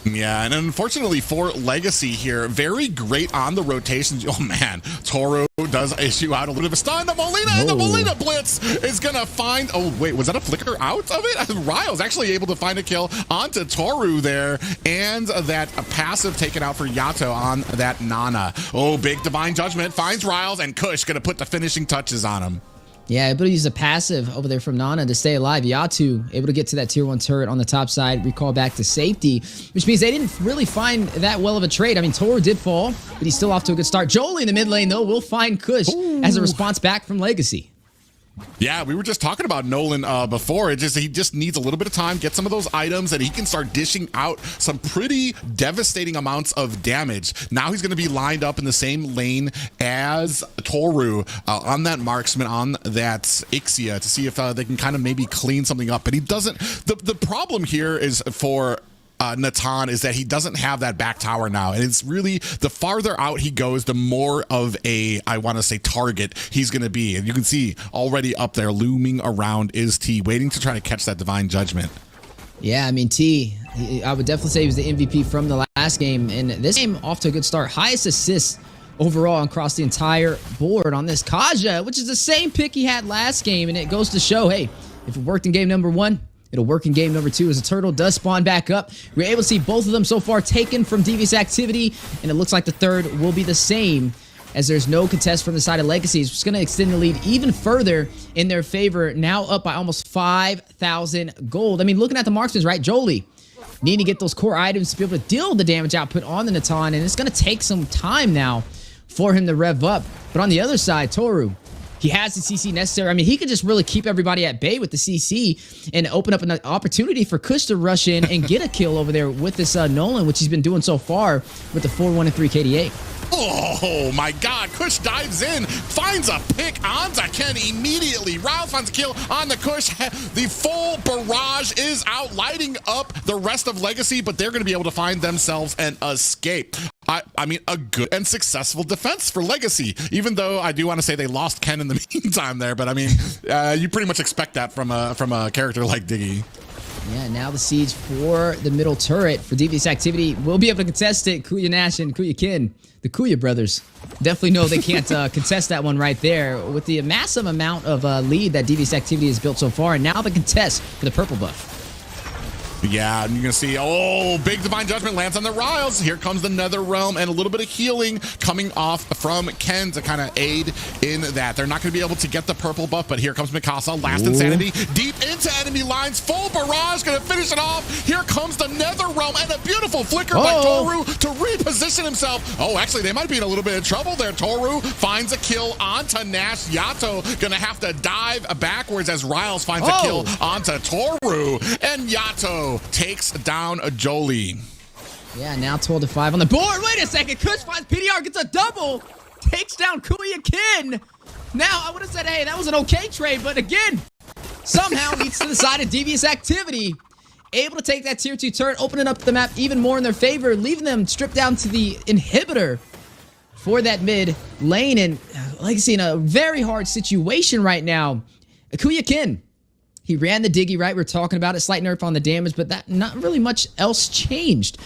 Yeah, and unfortunately for LEGACi here, very great on the rotations. Oh man, Toro does issue out a little bit of a stun to Molina, and the Molina Blitz is gonna find, oh wait, was that a flicker out of it? Ryle's actually able to find a kill onto Toru there, and that passive taken out for Yato on that Nana. Oh, big Divine Judgment finds Riles, and Kush gonna put the finishing touches on him. Yeah, able to use a passive over there from Nana to stay alive. Yatu able to get to that tier 1 turret on the top side, recall back to safety, which means they didn't really find that well of a trade. I mean, Toru did fall, but he's still off to a good start. Jolie in the mid lane, though, will find Kush as a response back from LEGACi. Yeah, we were just talking about Nolan before. He just needs a little bit of time, get some of those items, and he can start dishing out some pretty devastating amounts of damage. Now he's going to be lined up in the same lane as Toru on that marksman, on that Ixia, to see if they can kind of maybe clean something up. But he doesn't. The problem here is for Natan is that he doesn't have that back tower now, and it's really the farther out he goes, the more of a, I want to say, target he's going to be. And you can see already up there looming around is T, waiting to try to catch that Divine Judgment. Yeah, I mean, T, I would definitely say he was the MVP from the last game, and this game off to a good start. Highest assists overall across the entire board on this Kaja, which is the same pick he had last game, and it goes to show, hey, if it worked in game number 1, it'll work in game number 2 as the turtle does spawn back up. We're able to see both of them so far taken from Devious activity, and it looks like the third will be the same, as there's no contest from the side of LEGACi. It's just going to extend the lead even further in their favor, now up by almost 5,000 gold. I mean, looking at the marksmen, right? Jolie needing to get those core items to be able to deal with the damage output on the Natan, and it's going to take some time now for him to rev up. But on the other side, Toru, he has the CC necessary. I mean, he could just really keep everybody at bay with the CC and open up an opportunity for Kush to rush in and get a kill over there with this Nolan, which he's been doing so far with the 4-1 and 3 KDA. Oh my god, Kush dives in, finds a pick onto Ken immediately. Riles finds a kill on the Kush. The full barrage is out, lighting up the rest of LEGACi, but they're going to be able to find themselves an escape. I mean, a good and successful defense for LEGACi, even though I do want to say they lost Ken in the meantime there, but I mean, you pretty much expect that from a character like Diggy. Yeah, now the siege for the middle turret for Devious activity will be able to contest it. Kuya Nash and Kuya Kin, the Kuya brothers, definitely know they can't contest that one right there with the massive amount of lead that Devious activity has built so far. And now the contest for the purple buff. Yeah, and you're going to see, oh, big Divine Judgment lands on the Riles. Here comes the Nether Realm, and a little bit of healing coming off from Ken to kind of aid in that. They're not going to be able to get the purple buff, but here comes Mikasa, last insanity, deep into enemy lines, full barrage, going to finish it off. Here comes the Nether Realm, and a beautiful flicker by Toru to reposition himself. Oh, actually, they might be in a little bit of trouble there. Toru finds a kill onto Nash. Yato going to have to dive backwards as Riles finds a kill onto Toru, and Yato takes down a Jolie. Yeah, now 12-5 on the board. Wait a second. Kush finds PDR, gets a double, takes down Kuya Kin. Now, I would have said, hey, that was an okay trade, but again, somehow leads to the side of Devious activity. Able to take that tier 2 turret, opening up the map even more in their favor, leaving them stripped down to the inhibitor for that mid lane. And LEGACi in a very hard situation right now. Kuya Kin, he ran the Diggy, right? We're talking about it. Slight nerf on the damage, but that not really much else changed.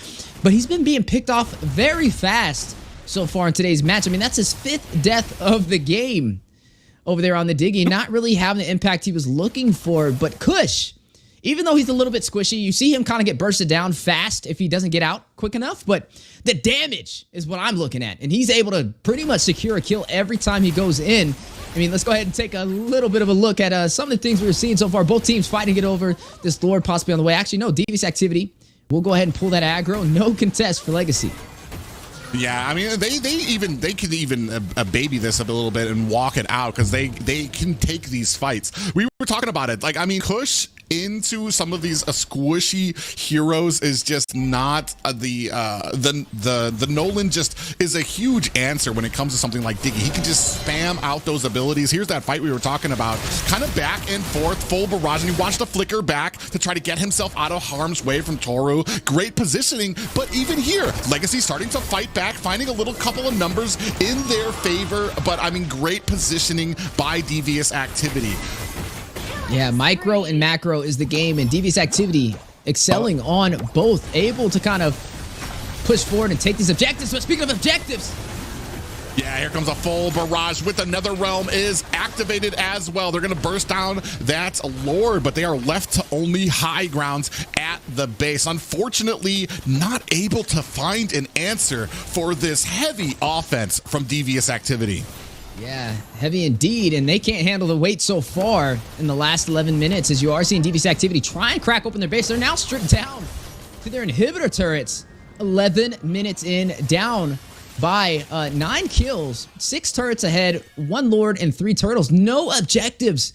But he's been being picked off very fast so far in today's match. I mean, that's his 5th death of the game over there on the Diggy. Not really having the impact he was looking for. But Kush, even though he's a little bit squishy, you see him kind of get bursted down fast if he doesn't get out quick enough. But the damage is what I'm looking at. And he's able to pretty much secure a kill every time he goes in. I mean, let's go ahead and take a little bit of a look at some of the things we're seeing so far. Both teams fighting to get over this Lord possibly on the way. Actually, no, Devious activity. We'll go ahead and pull that aggro. No contest for LEGACi. Yeah, I mean, they could even baby this up a little bit and walk it out because they can take these fights. We were talking about it. Like, I mean, Kush into some of these squishy heroes is just not the Nolan just is a huge answer when it comes to something like Diggy. He can just spam out those abilities. Here's that fight we were talking about, kind of back and forth, full barrage, and he watched the flicker back to try to get himself out of harm's way from Toru. Great positioning, but even here, LEGACi starting to fight back, finding a little couple of numbers in their favor, but I mean, great positioning by Devious activity. Yeah, micro and macro is the game, and Devious activity excelling on both, able to kind of push forward and take these objectives. But speaking of objectives, yeah, here comes a full barrage with another realm is activated as well. They're going to burst down that Lord, but they are left to only high grounds at the base. Unfortunately, not able to find an answer for this heavy offense from Devious Activity. yeah, heavy indeed, and they can't handle the weight so far in the last 11 minutes, as you are seeing Devious Activity try and crack open their base. They're now stripped down to their inhibitor turrets. 11 minutes in, down by 9 kills, 6 turrets ahead, 1 Lord and 3 turtles. No objectives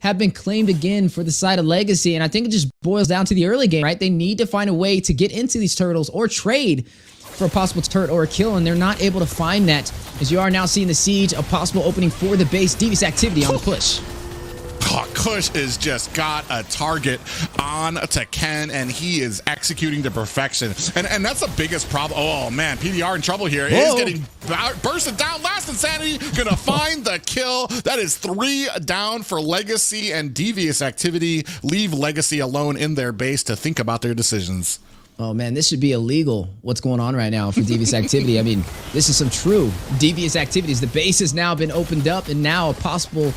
have been claimed again for the side of LEGACi, and I think it just boils down to the early game, right? They need to find a way to get into these turtles or trade for a possible turret or a kill, and they're not able to find that, as you are now seeing the siege, a possible opening for the base. Devious Activity on the push. Kush is just got a target on to Ken, and he is executing to perfection. And that's the biggest problem. Oh, man, PDR in trouble here. He's getting bursted down. Last Insanity gonna find the kill. That is 3 down for LEGACi, and Devious Activity leave LEGACi alone in their base to think about their decisions. Oh, man, this should be illegal, what's going on right now for Devious Activity. I mean, this is some true Devious Activities. The base has now been opened up, and now a possible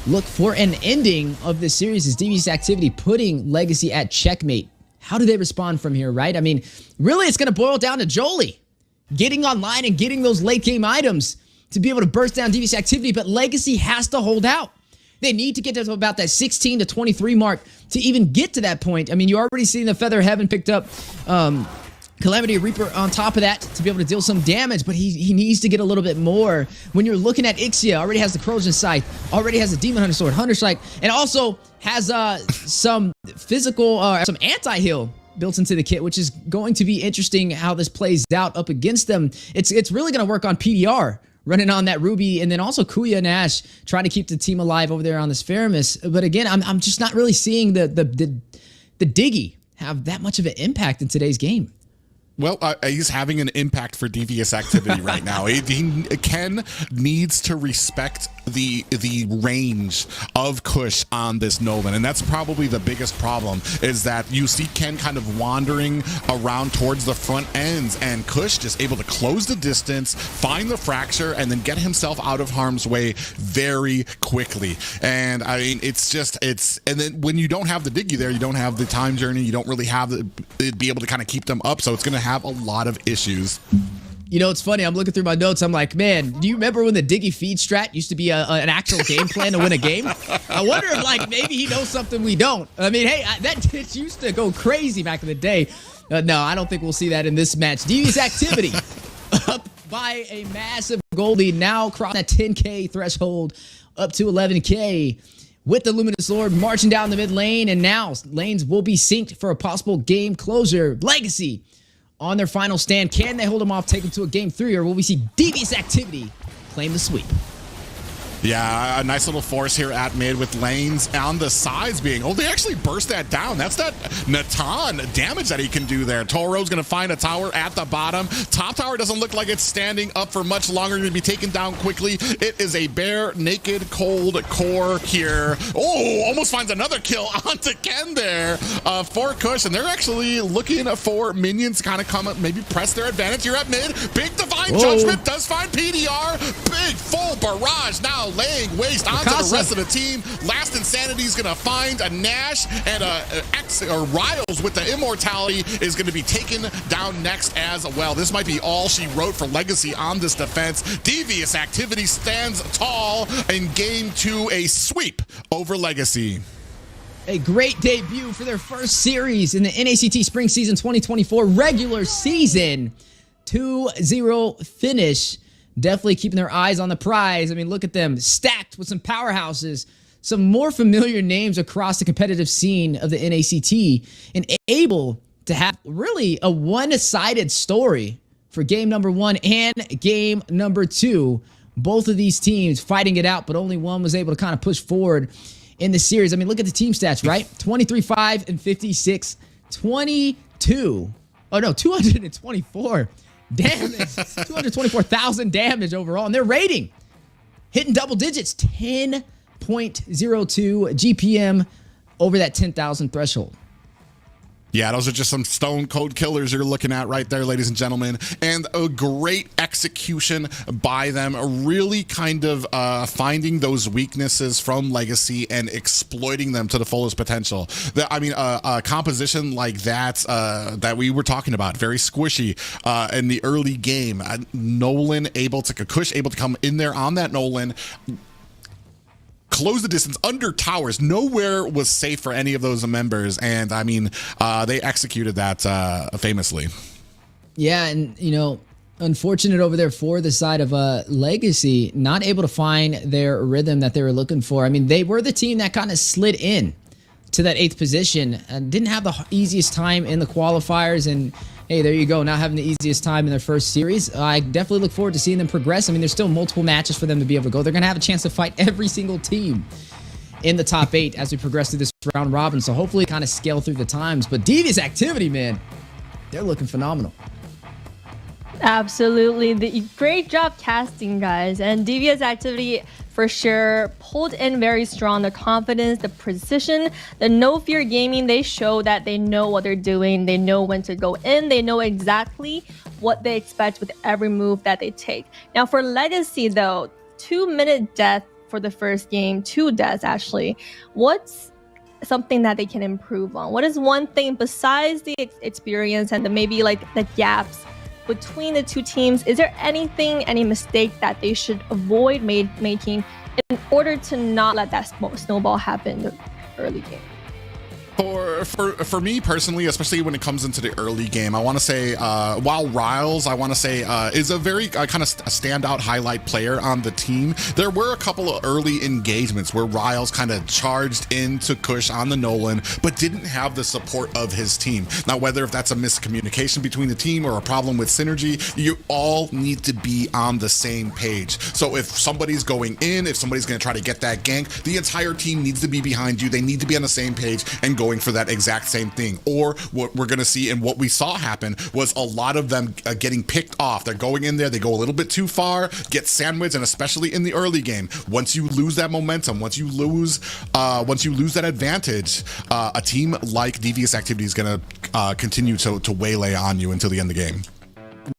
look for an ending of this series is Devious Activity putting LEGACi at checkmate. How do they respond from here, right? I mean, really, it's going to boil down to Jolie getting online and getting those late game items to be able to burst down Devious Activity, but LEGACi has to hold out. They need to get to about that 16 to 23 mark to even get to that point. I mean, you already seen the Feather Heaven picked up Calamity Reaper on top of that to be able to deal some damage, but he needs to get a little bit more. When you're looking at Ixia, already has the Corrosion Scythe, already has a Demon Hunter Sword, Hunter Strike, and also has some physical, some anti-heal built into the kit, which is going to be interesting how this plays out up against them. It's really going to work on PDR, running on that Ruby, and then also Kuya and Ash trying to keep the team alive over there on this Faramis. But again, I'm just not really seeing the Diggy have that much of an impact in today's game. Well, he's having an impact for Devious Activity right now. Ken needs to respect the range of Kush on this Nolan, and that's probably the biggest problem, is that you see Ken kind of wandering around towards the front ends, and Kush just able to close the distance, find the fracture, and then get himself out of harm's way very quickly. And I mean, and then when you don't have the Diggy there, you don't have the time journey, you don't really have it be able to kind of keep them up, so it's going to have a lot of issues. You know, it's funny. I'm looking through my notes. I'm like, man, do you remember when the Diggy feed strat used to be an actual game plan to win a game? I wonder if, like, maybe he knows something we don't. I mean, hey, that used to go crazy back in the day. No, I don't think we'll see that in this match. Devious Activity up by a massive gold lead, now crossing that 10K threshold up to 11K. With the Luminous Lord marching down the mid lane, and now lanes will be synced for a possible game closure. LEGACi on their final stand. Can they hold them off, take them to a game 3, or will we see Devious Activity claim the sweep? Yeah, a nice little force here at mid with lanes on the sides being... Oh, they actually burst that down. That's that Natan damage that he can do there. Toro's going to find a tower at the bottom. Top tower doesn't look like it's standing up for much longer. Going to be taken down quickly. It is a bare, naked, cold core here. Oh, almost finds another kill onto Ken there for Kush. And they're actually looking for minions to kind of come up, maybe press their advantage here at mid. Big Divine Judgment does find PDR. Big full barrage now laying waste onto the rest of the team. Last Insanity is going to find a Nash, and Riles with the Immortality is going to be taken down next as well. This might be all she wrote for LEGACi on this defense. Devious Activity stands tall in game 2, a sweep over LEGACi. A great debut for their first series in the NACT Spring Season 2024 regular season. 2-0 finish. Definitely keeping their eyes on the prize. I mean, look at them, stacked with some powerhouses, some more familiar names across the competitive scene of the NACT, and able to have really a one-sided story for game number 1 and game number 2. Both of these teams fighting it out, but only one was able to kind of push forward in the series. I mean, look at the team stats, right? 23-5 and 56, 224 damage, 224,000 damage overall, and their rating hitting double digits, 10.02 GPM over that 10,000 threshold. Yeah, those are just some stone cold killers you're looking at right there, ladies and gentlemen. And a great execution by them, really kind of finding those weaknesses from LEGACi and exploiting them to the fullest potential. A composition like that that we were talking about, very squishy in the early game. Nolan Kush able to come in there on that Nolan, close the distance under towers. Nowhere was safe for any of those members, and I mean, they executed that famously. Yeah, and you know, unfortunate over there for the side of LEGACi, not able to find their rhythm that they were looking for. I mean, they were the team that kind of slid in to that 8th position and didn't have the easiest time in the qualifiers, and hey, there you go, not having the easiest time in their first series. I definitely look forward to seeing them progress. I mean, there's still multiple matches for them to be able to go. They're going to have a chance to fight every single team in the top 8 as we progress through this round robin. So hopefully kind of scale through the times. But Devious activity, man, they're looking phenomenal. Absolutely. Great job casting, guys. And Devious activity for sure pulled in very strong. The confidence, the precision, the no fear gaming. They show that they know what they're doing. They know when to go in. They know exactly what they expect with every move that they take. Now for LEGACi though, 2-minute death for the first game, 2 deaths actually. What's something that they can improve on? What is one thing besides the experience and maybe like the gaps between the two teams? Is there anything, any mistake that they should avoid making in order to not let that snowball happen in the early game? For me personally, especially when it comes into the early game, I want to say while Riles, I want to say is a very kind of standout highlight player on the team, there were a couple of early engagements where Riles kind of charged into Kush on the Nolan, but didn't have the support of his team. Now, whether if that's a miscommunication between the team or a problem with synergy, you all need to be on the same page. So if somebody's going in, if somebody's going to try to get that gank, the entire team needs to be behind you. They need to be on the same page and going for that exact same thing. Or what we're going to see and what we saw happen was a lot of them getting picked off. They're going in there, they go a little bit too far, get sandwiched, and especially in the early game, once you lose that momentum, once you lose that advantage, a team like Devious Activity is going to continue to waylay on you until the end of the game.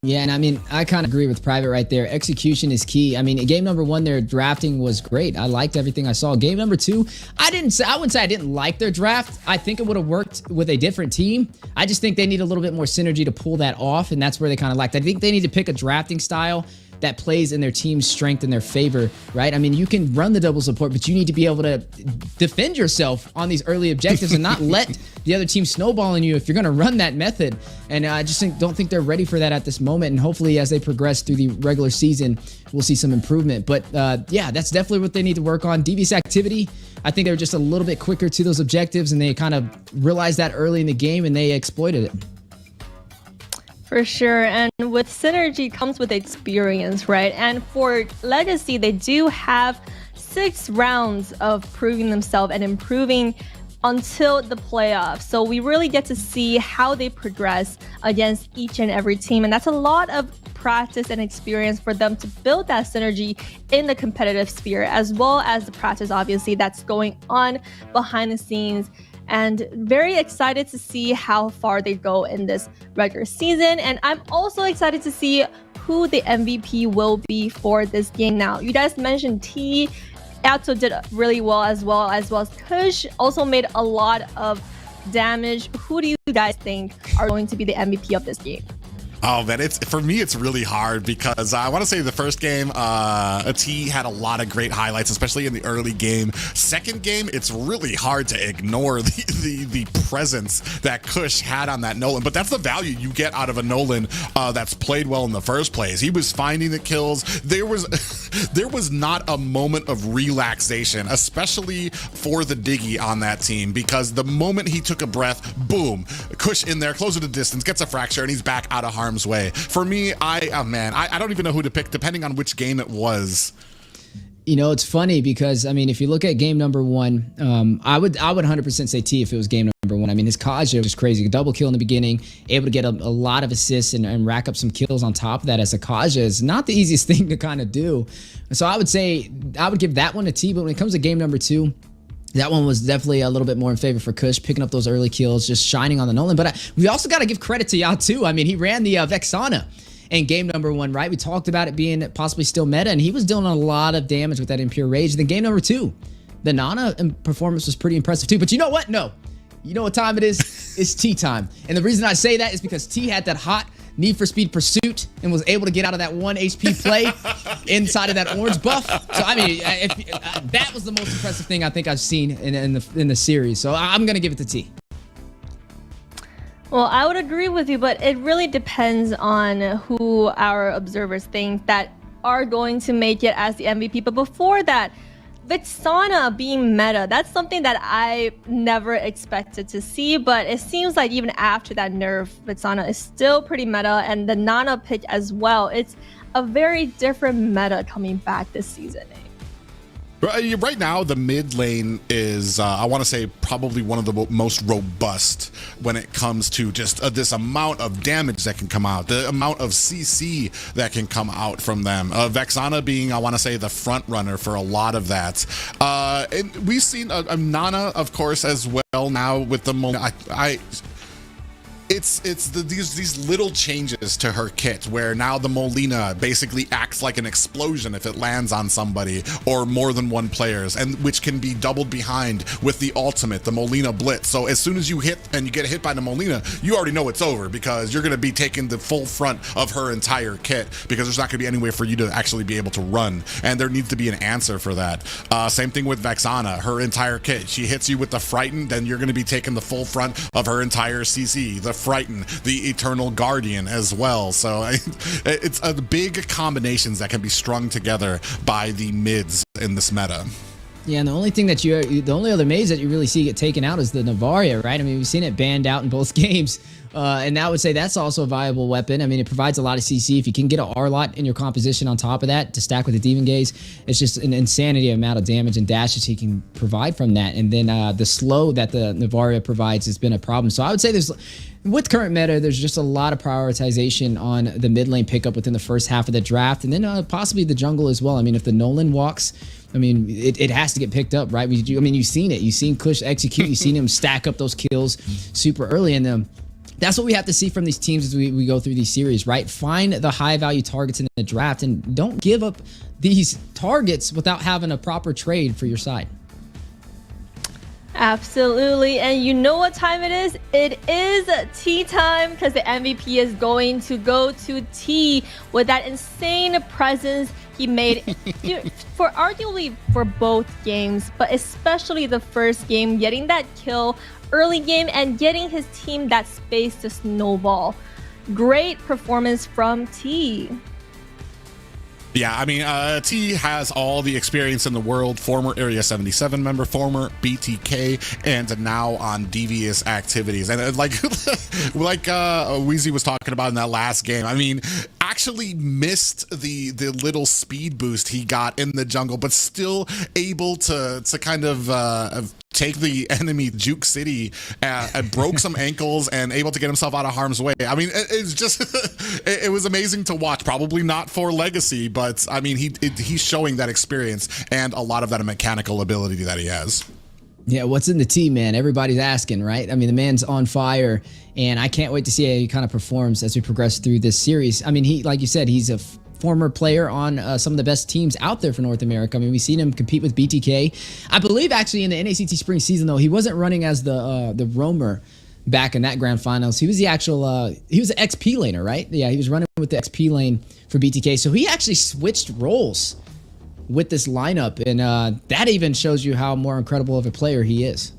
Yeah, and I mean, I kind of agree with Private right there. Execution is key. I mean, game number 1, their drafting was great. I liked everything I saw. Game number 2, I wouldn't say I didn't like their draft. I think it would have worked with a different team. I just think they need a little bit more synergy to pull that off, and that's where they kind of lacked. I think they need to pick a drafting style that plays in their team's strength in their favor, right? I mean, you can run the double support, but you need to be able to defend yourself on these early objectives and not let the other team snowball on you if you're going to run that method. And I just don't think they're ready for that at this moment. And hopefully as they progress through the regular season, we'll see some improvement. But yeah, that's definitely what they need to work on. Devious Activity, I think they were just a little bit quicker to those objectives, and they kind of realized that early in the game and they exploited it. For sure, and with synergy comes with experience, right? And for LEGACi, they do have 6 rounds of proving themselves and improving until the playoffs. So we really get to see how they progress against each and every team. And that's a lot of practice and experience for them to build that synergy in the competitive sphere, as well as the practice, obviously, that's going on behind the scenes. And very excited to see how far they go in this regular season. And I'm also excited to see who the MVP will be for this game. Now, you guys mentioned T. Ato did really well as Kush also made a lot of damage. Who do you guys think are going to be the MVP of this game? Oh man, for me it's really hard because I want to say the first game, T had a lot of great highlights, especially in the early game. Second game, it's really hard to ignore the presence that Kush had on that Nolan. But that's the value you get out of a Nolan that's played well in the first place. He was finding the kills. There was not a moment of relaxation, especially for the Diggy on that team, because the moment he took a breath, boom, Kush in there, closer to distance, gets a fracture, and he's back out of harm's way. For me, I don't even know who to pick depending on which game it was. You know, it's funny because, I mean, if you look at game number 1, I would 100% say T if it was game number 1. I mean, his Kaja was crazy. A double kill in the beginning, able to get a lot of assists and rack up some kills on top of that as a Kaja is not the easiest thing to kind of do. So I would say, I would give that one a T, but when it comes to game number 2, That one was definitely a little bit more in favor for Kush, picking up those early kills, just shining on the Nolan. But we also got to give credit to Yao too. I mean, he ran the Vexana in game number 1, right? We talked about it being possibly still meta, and he was dealing a lot of damage with that Impure Rage. Then game number 2, the Nana performance was pretty impressive too. But you know what? No. You know what time it is? It's T time. And the reason I say that is because T had that hot Need for Speed pursuit and was able to get out of that 1 HP play inside of that orange buff. So, I mean, that was the most impressive thing I think I've seen in the series. So, I'm going to give it to T. Well, I would agree with you, but it really depends on who our observers think that are going to make it as the MVP. But before that, Vexana being meta, that's something that I never expected to see, but it seems like even after that nerf, Vexana is still pretty meta, and the Nana pick as well. It's a very different meta coming back this season. Right now, the mid lane is, I want to say, probably one of the most robust when it comes to just this amount of damage that can come out, the amount of CC that can come out from them. Vexana being, I want to say, the front runner for a lot of that. And we've seen Nana, of course, as well now with the it's these little changes to her kit where now the Molina basically acts like an explosion if it lands on somebody or more than one players, and which can be doubled behind with the ultimate, the Molina Blitz. So as soon as you hit and you get hit by the Molina, you already know it's over because you're going to be taking the full front of her entire kit because there's not going to be any way for you to actually be able to run, and there needs to be an answer for that. Same thing with Vexana, her entire kit. She hits you with the Frighten, then you're going to be taking the full front of her entire CC. The Frighten, the Eternal Guardian as well. So it's a big combinations that can be strung together by the mids in this meta. Yeah, and the only thing that the only other maze that you really see get taken out is the Navaria, right? I mean, we've seen it banned out in both games. And I would say that's also a viable weapon. I mean, it provides a lot of CC. If you can get an R-Lot in your composition on top of that to stack with the Demon Gaze, it's just an insanity amount of damage and dashes he can provide from that. And then the slow that the Navaria provides has been a problem. So I would say with current meta, there's just a lot of prioritization on the mid lane pickup within the first half of the draft, and then possibly the jungle as well. I mean, if the Nolan walks, I mean, it has to get picked up, right? I mean, you've seen it. You've seen Kush execute. You've seen him stack up those kills super early, and that's what we have to see from these teams as we go through these series, right? Find the high-value targets in the draft, and don't give up these targets without having a proper trade for your side. Absolutely, and you know what time it is? It is T time because the MVP is going to go to T with that insane presence he made for arguably for both games, but especially the first game, getting that kill early game and getting his team that space to snowball. Great performance from T. Yeah, I mean, T has all the experience in the world, former Area 77 member, former BTK, and now on Devious activities. And like Weezy was talking about in that last game, I mean, actually missed the little speed boost he got in the jungle, but still able to kind of take the enemy Juke City and broke some ankles and able to get himself out of harm's way. I mean, it's just it was amazing to watch. Probably not for LEGACi, but I mean, he's showing that experience and a lot of that mechanical ability that he has. Yeah, what's in the T, man? Everybody's asking, right? I mean, the man's on fire, and I can't wait to see how he kind of performs as we progress through this series. I mean, he, like you said, he's a former player on some of the best teams out there for North America. I mean, we've seen him compete with BTK. I believe actually in the NACT Spring season, though, he wasn't running as the roamer back in that grand finals. He was the actual, he was the XP laner, right? Yeah, he was running with the XP lane for BTK. So he actually switched roles with this lineup, and that even shows you how more incredible of a player he is.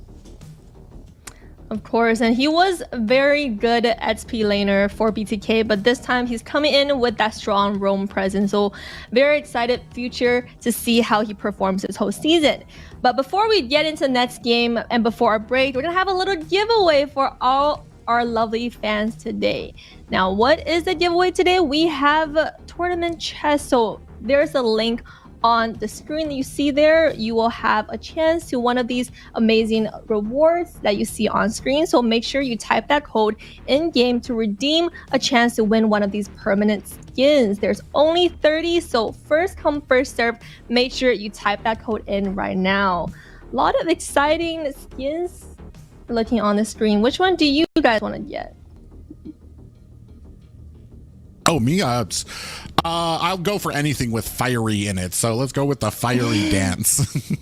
Of course, and he was very good XP laner for BTK, but this time he's coming in with that strong roam presence. So very excited future to see how he performs this whole season. But before we get into the next game and before our break, we're gonna have a little giveaway for all our lovely fans today. Now, what is the giveaway today? We have tournament chest. So there's a link on the screen that you see there. You will have a chance to one of these amazing rewards that you see on screen. So make sure you type that code in game to redeem a chance to win one of these permanent skins. There's only 30, so first come, first serve. Make sure you type that code in right now. A lot of exciting skins looking on the screen. Which one do you guys want to get? Oh, me? I'll go for anything with fiery in it. So let's go with the fiery dance.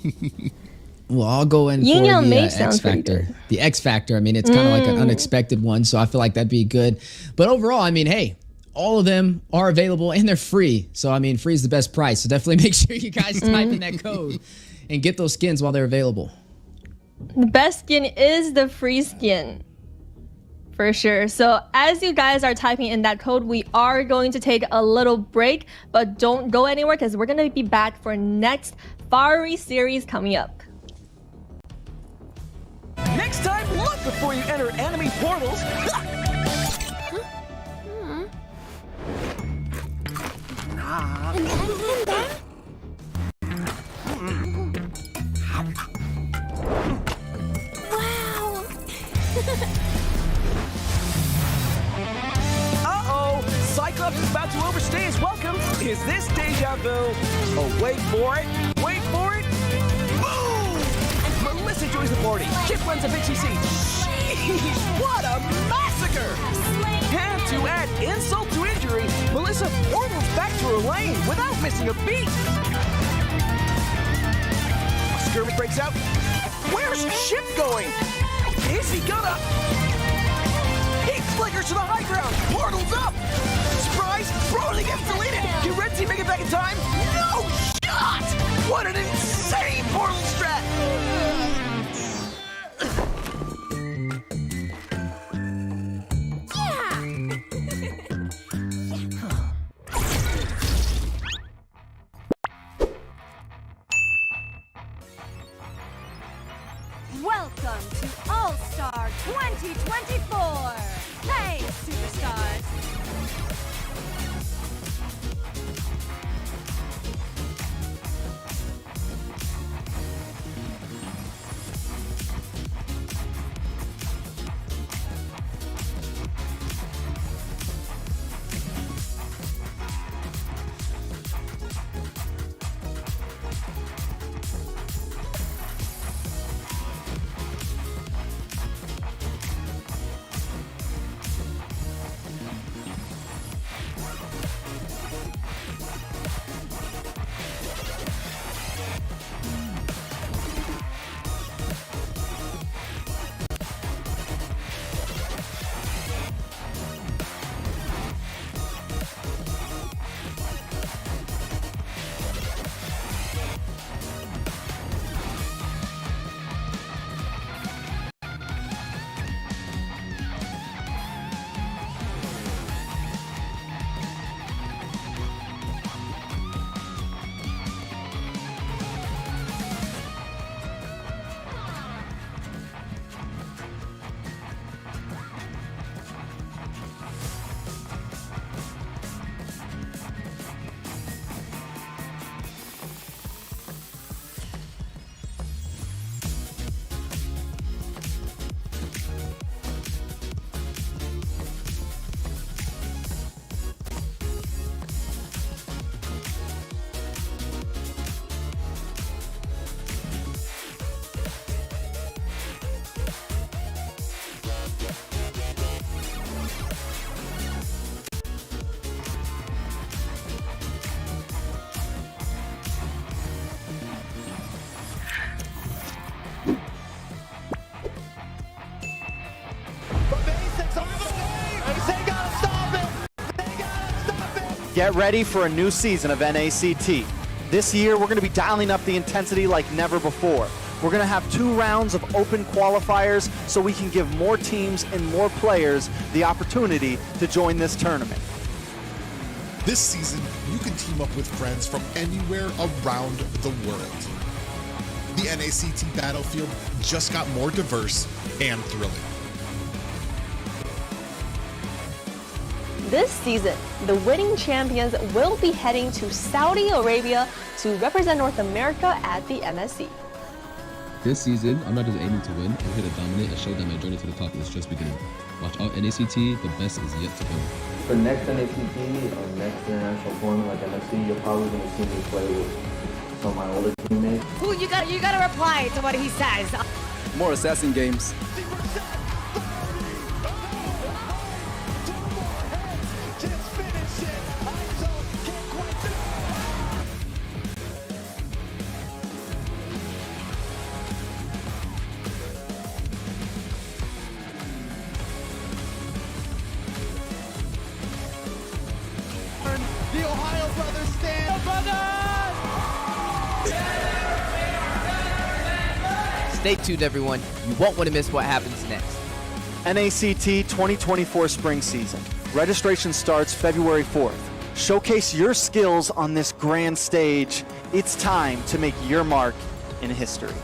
Well, I'll go in Yin for Yang the Mage X sounds pretty Factor. good. The X Factor, I mean, it's kind of like an unexpected one, so I feel like that'd be good. But overall, I mean, hey, all of them are available and they're free. So, I mean, free is the best price. So definitely make sure you guys type in that code and get those skins while they're available. The best skin is the free skin. For sure. So as you guys are typing in that code, we are going to take a little break, but don't go anywhere because we're going to be back for next Fiery series coming up. Next time, look before you enter enemy portals. Uh-oh! Cyclops is about to overstay his welcome. Is this deja vu? Oh, wait for it. Wait for it. Boom! Melissa joins the party. Chip runs a BCC. Sheesh, what a massacre! And to add insult to injury, Melissa portals back to her lane without missing a beat. A skirmish breaks out. Where's Chip going? Is he gonna... He flickers to the high ground. Portal's up. Surprise! Broly gets deleted. Can Red Team make it back in time? No shot! What an insane portal strat! Welcome to All-Star 2024! Hey, superstars! Get ready for a new season of NACT. This year, we're going to be dialing up the intensity like never before. We're going to have 2 rounds of open qualifiers so we can give more teams and more players the opportunity to join this tournament. This season, you can team up with friends from anywhere around the world. The NACT battlefield just got more diverse and thrilling. This season, the winning champions will be heading to Saudi Arabia to represent North America at the MSC. This season, I'm not just aiming to win, I'm here to dominate and show that my journey to the top is just beginning. Watch out NACT, the best is yet to come. For next NACT or next international tournament like MSC, you're probably going to see me play with some of my older teammates. Ooh, you gotta reply to what he says. More assassin games. The Ohio brothers stand. Stay tuned, everyone. You won't want to miss what happens next. NACT 2024 spring season. Registration starts February 4th. Showcase your skills on this grand stage. It's time to make your mark in history.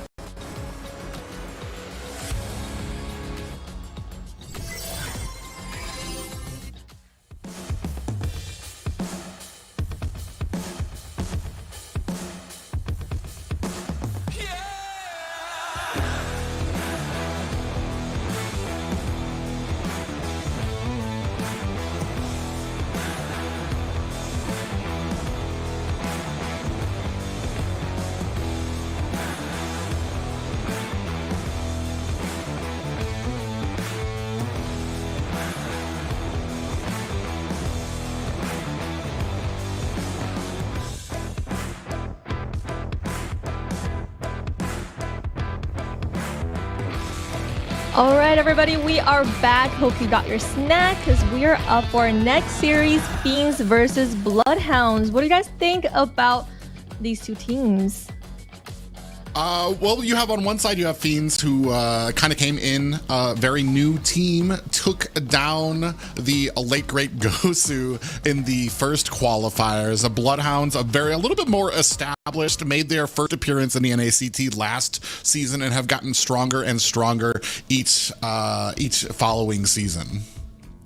All right, everybody, we are back. Hope you got your snack because we are up for our next series, Fiends versus Bloodhounds. What do you guys think about these two teams? Well, you have on one side, you have Fiends who kind of came in, very new team, took down the late great Gosu in the first qualifiers. The Bloodhounds, a little bit more established, made their first appearance in the NACT last season and have gotten stronger and stronger each following season.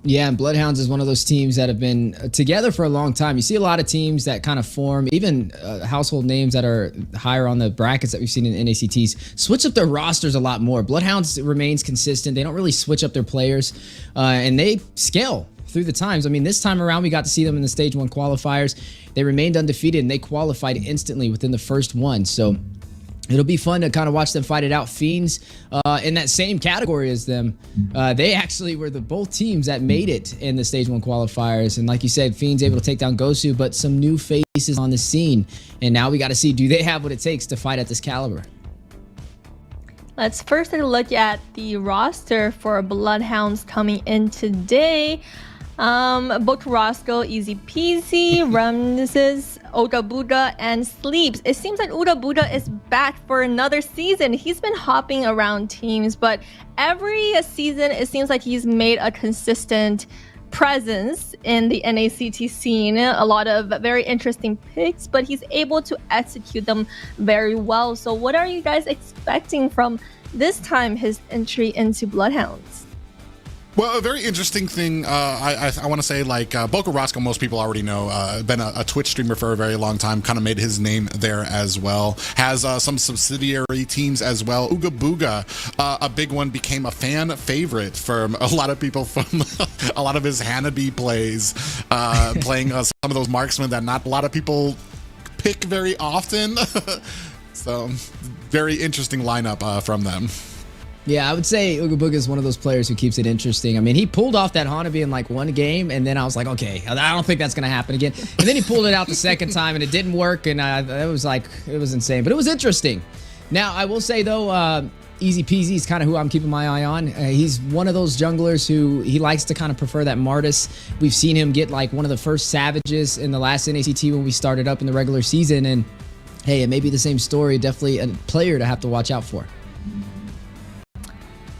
Yeah, and Bloodhounds is one of those teams that have been together for a long time. You see a lot of teams that kind of form, even household names that are higher on the brackets that we've seen in NACTs, switch up their rosters a lot more. Bloodhounds remains consistent. They don't really switch up their players, and they scale through the times. I mean, this time around, we got to see them in the Stage 1 qualifiers. They remained undefeated, and they qualified instantly within the first one. So it'll be fun to kind of watch them fight it out. Fiends, in that same category as them, they actually were both teams that made it in the Stage 1 qualifiers. And like you said, Fiends able to take down Gosu, but some new faces on the scene. And now we got to see, do they have what it takes to fight at this caliber? Let's first take a look at the roster for Bloodhounds coming in today. Book Roscoe, Easy Peasy, Ramses, Uda Buddha, and Sleeps. It seems like Uda Buddha is back for another season. He's been hopping around teams, but every season it seems like he's made a consistent presence in the NACT scene. A lot of very interesting picks, but he's able to execute them very well. So what are you guys expecting from this time, his entry into Bloodhounds? Well, a very interesting thing, I want to say, like, Boca Roscoe, most people already know, been a Twitch streamer for a very long time, kind of made his name there as well. Has some subsidiary teams as well. Ooga Booga, a big one, became a fan favorite from a lot of people from a lot of his Hanabi plays, playing some of those marksmen that not a lot of people pick very often. So, very interesting lineup from them. Yeah, I would say Ooga Booga is one of those players who keeps it interesting. I mean, he pulled off that Hanabi in like one game, and then I was like, okay, I don't think that's going to happen again. And then he pulled it out the second time, and it didn't work, and it was insane. But it was interesting. Now, I will say, though, Easy Peasy is kind of who I'm keeping my eye on. He's one of those junglers who he likes to kind of prefer that Martis. We've seen him get like one of the first Savages in the last NACT when we started up in the regular season, and hey, it may be the same story. Definitely a player to have to watch out for.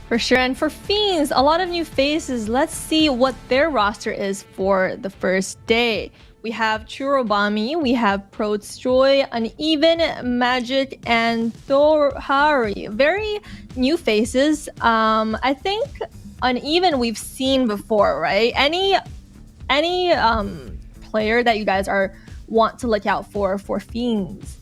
For sure. And for Fiends, a lot of new faces. Let's see what their roster is for the first day. We have Churobami, we have Protstroy, Uneven, Magic, and Thorhari. Very new faces. I think Uneven we've seen before, right? Any player that you guys want to look out for Fiends?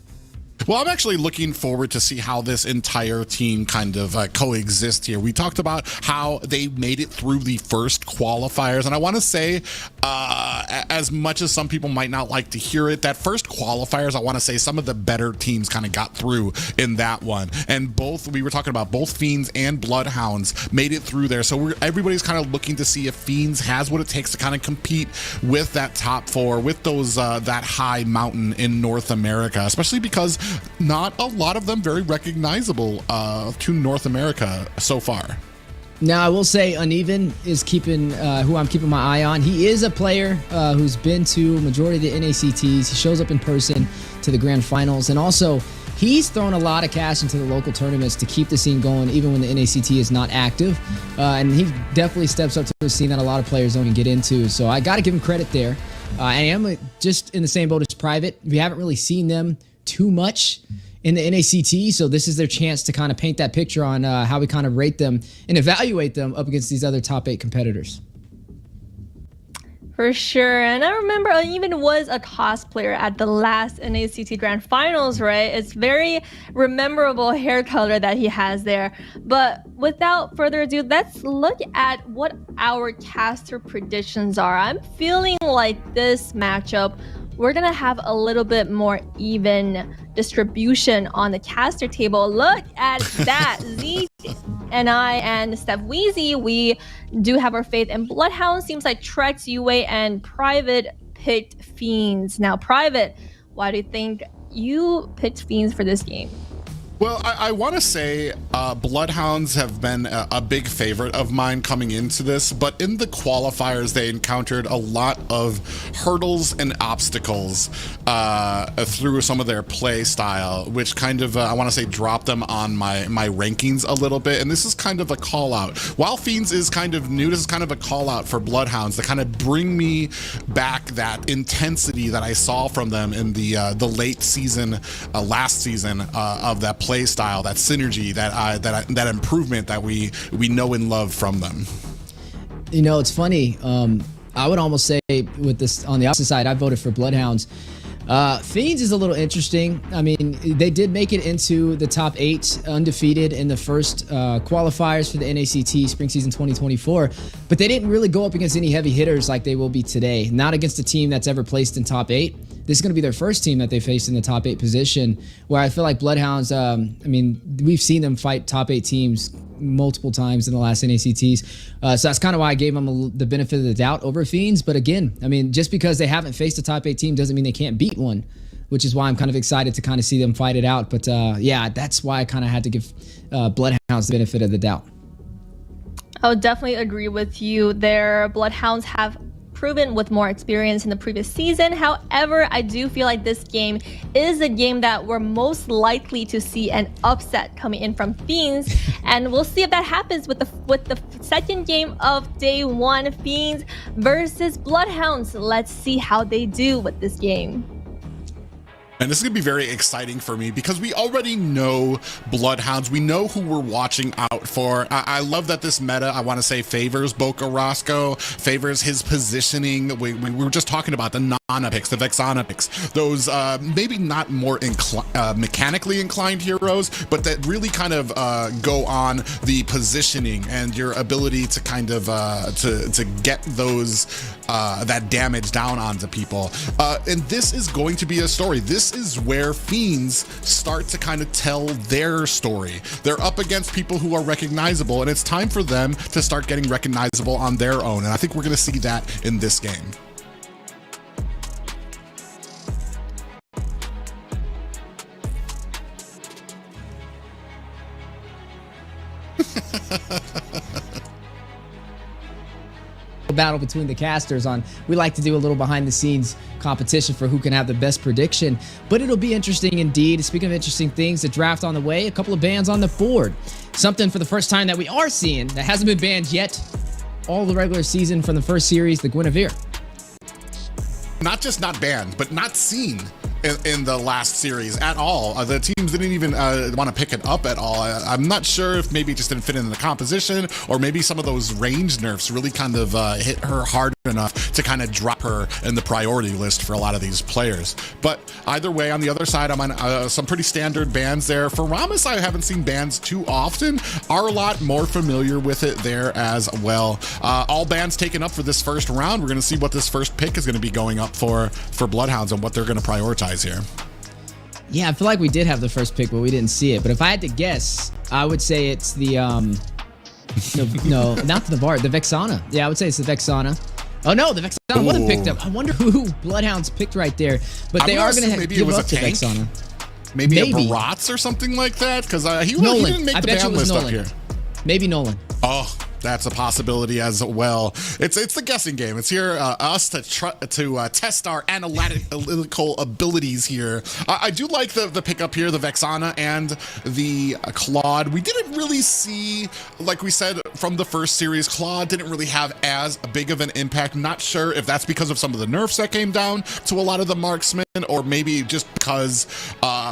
Well, I'm actually looking forward to see how this entire team kind of coexist here. We talked about how they made it through the first qualifiers, and I want to say, as much as some people might not like to hear it, that first qualifiers, I want to say some of the better teams kind of got through in that one. And we were talking about both Fiends and BloodHounds made it through there. So everybody's kind of looking to see if Fiends has what it takes to kind of compete with that top four, with those that high mountain in North America, especially because not a lot of them very recognizable to North America so far. Now, I will say Uneven is who I'm keeping my eye on. He is a player who's been to majority of the NACTs. He shows up in person to the grand finals, and also he's thrown a lot of cash into the local tournaments to keep the scene going, even when the NACT is not active. And he definitely steps up to a scene that a lot of players don't even get into. So I got to give him credit there. I am just in the same boat as Private. We haven't really seen them too much in the NACT, so this is their chance to kind of paint that picture on how we kind of rate them and evaluate them up against these other top 8 competitors. For sure. And I remember I even was a cosplayer at the last NACT Grand Finals, right? It's very memorable hair color that he has there. But without further ado, let's look at what our caster predictions are. I'm feeling like this matchup, we're going to have a little bit more even distribution on the caster table. Look at that. Z and I and Steph Weezy, we do have our faith in BloodHounds. Seems like Trex, Yue, and Private picked Fiends. Now, Private, why do you think you picked Fiends for this game? Well, I want to say BloodHounds have been a big favorite of mine coming into this, but in the qualifiers, they encountered a lot of hurdles and obstacles through some of their play style, which kind of, I want to say, dropped them on my rankings a little bit. And this is kind of a call out. While Fiends is kind of new, this is kind of a call out for BloodHounds to kind of bring me back that intensity that I saw from them in the late season, last season of that play style, that synergy, that improvement that we know and love from them. You know, it's funny. I would almost say with this on the opposite side, I voted for BloodHounds. Fiends is a little interesting. I mean, they did make it into the top 8 undefeated in the first qualifiers for the NACT Spring Season 2024, but they didn't really go up against any heavy hitters like they will be today. Not against a team that's ever placed in top 8. This is going to be their first team that they faced in the top 8 position, where I feel like BloodHounds, I mean, we've seen them fight top 8 teams multiple times in the last NACTs. So that's kind of why I gave them the benefit of the doubt over Fiends. But again, I mean, just because they haven't faced a top 8 team doesn't mean they can't beat one, which is why I'm kind of excited to kind of see them fight it out. But yeah, that's why I kind of had to give BloodHounds the benefit of the doubt. I would definitely agree with you there. BloodHounds have proven with more experience in the previous season. However, I do feel like this game is a game that we're most likely to see an upset coming in from Fiends, and we'll see if that happens with the second game of day 1, Fiends versus BloodHounds. Let's see how they do with this game. And this is going to be very exciting for me because we already know BloodHounds. We know who we're watching out for. I love that this meta, I want to say, favors Boca Roscoe, favors his positioning. We were just talking about the Nana picks, the Vexana picks, those maybe not more mechanically inclined heroes, but that really kind of go on the positioning and your ability to kind of to get those that damage down onto people. And this is going to be a story. This is where Fiends start to kind of tell their story. They're up against people who are recognizable, and it's time for them to start getting recognizable on their own. And I think we're going to see that in this game. Battle between the casters on, we like to do a little behind the scenes competition for who can have the best prediction, but it'll be interesting indeed. Speaking of interesting things, the draft on the way, a couple of bans on the board, something for the first time that we are seeing that hasn't been banned yet all the regular season from the first series, the Guinevere. Not just not banned, but not seen in the last series at all. The teams didn't even want to pick it up at all. I'm not sure if maybe it just didn't fit in the composition, or maybe some of those range nerfs really kind of hit her hard enough to kind of drop her in the priority list for a lot of these players. But either way, on the other side, I'm on some pretty standard bans there. For Rammus, I haven't seen bans too often. Are a lot more familiar with it there as well. All bans taken up for this first round. We're going to see what this first pick is going to be going up for BloodHounds and what they're going to prioritize here. Yeah, I feel like we did have the first pick, but we didn't see it. But if I had to guess, I would say it's the no, not the Bard, the Vexana. Yeah, I would say it's the Vexana. Oh no, the Vexana wasn't picked up. I wonder who BloodHounds picked right there. But they are going to give up the Vexana. Maybe a Barats or something like that, because he didn't make the ban list up here. Maybe Nolan. Oh, that's a possibility as well. It's the guessing game. It's here us to test our analytical abilities here. I do like the pickup here, the Vexana and the Claude. We didn't really see, like we said from the first series, Claude didn't really have as big of an impact. Not sure if that's because of some of the nerfs that came down to a lot of the marksmen, or maybe just because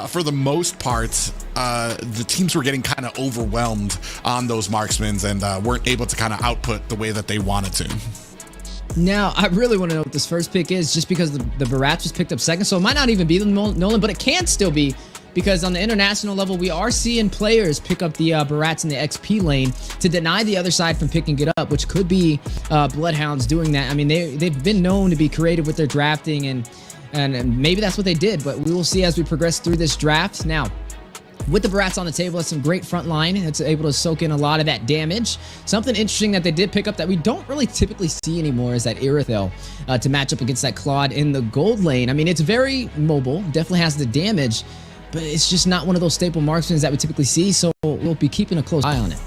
for the most part the teams were getting kind of overwhelmed on those marksmen and weren't able to kind of output the way that they wanted to. Now, I really want to know what this first pick is, just because the Barats was picked up second, so it might not even be the Nolan, but it can still be, because on the international level, we are seeing players pick up the Barats in the XP lane to deny the other side from picking it up, which could be BloodHounds doing that. I mean, they've been known to be creative with their drafting, and maybe that's what they did, but we will see as we progress through this draft. Now, with the Barats on the table, it's some great front line. It's able to soak in a lot of that damage. Something interesting that they did pick up that we don't really typically see anymore is that Irithel to match up against that Claude in the gold lane. I mean, it's very mobile, definitely has the damage, but it's just not one of those staple marksmen that we typically see, so we'll be keeping a close eye on it.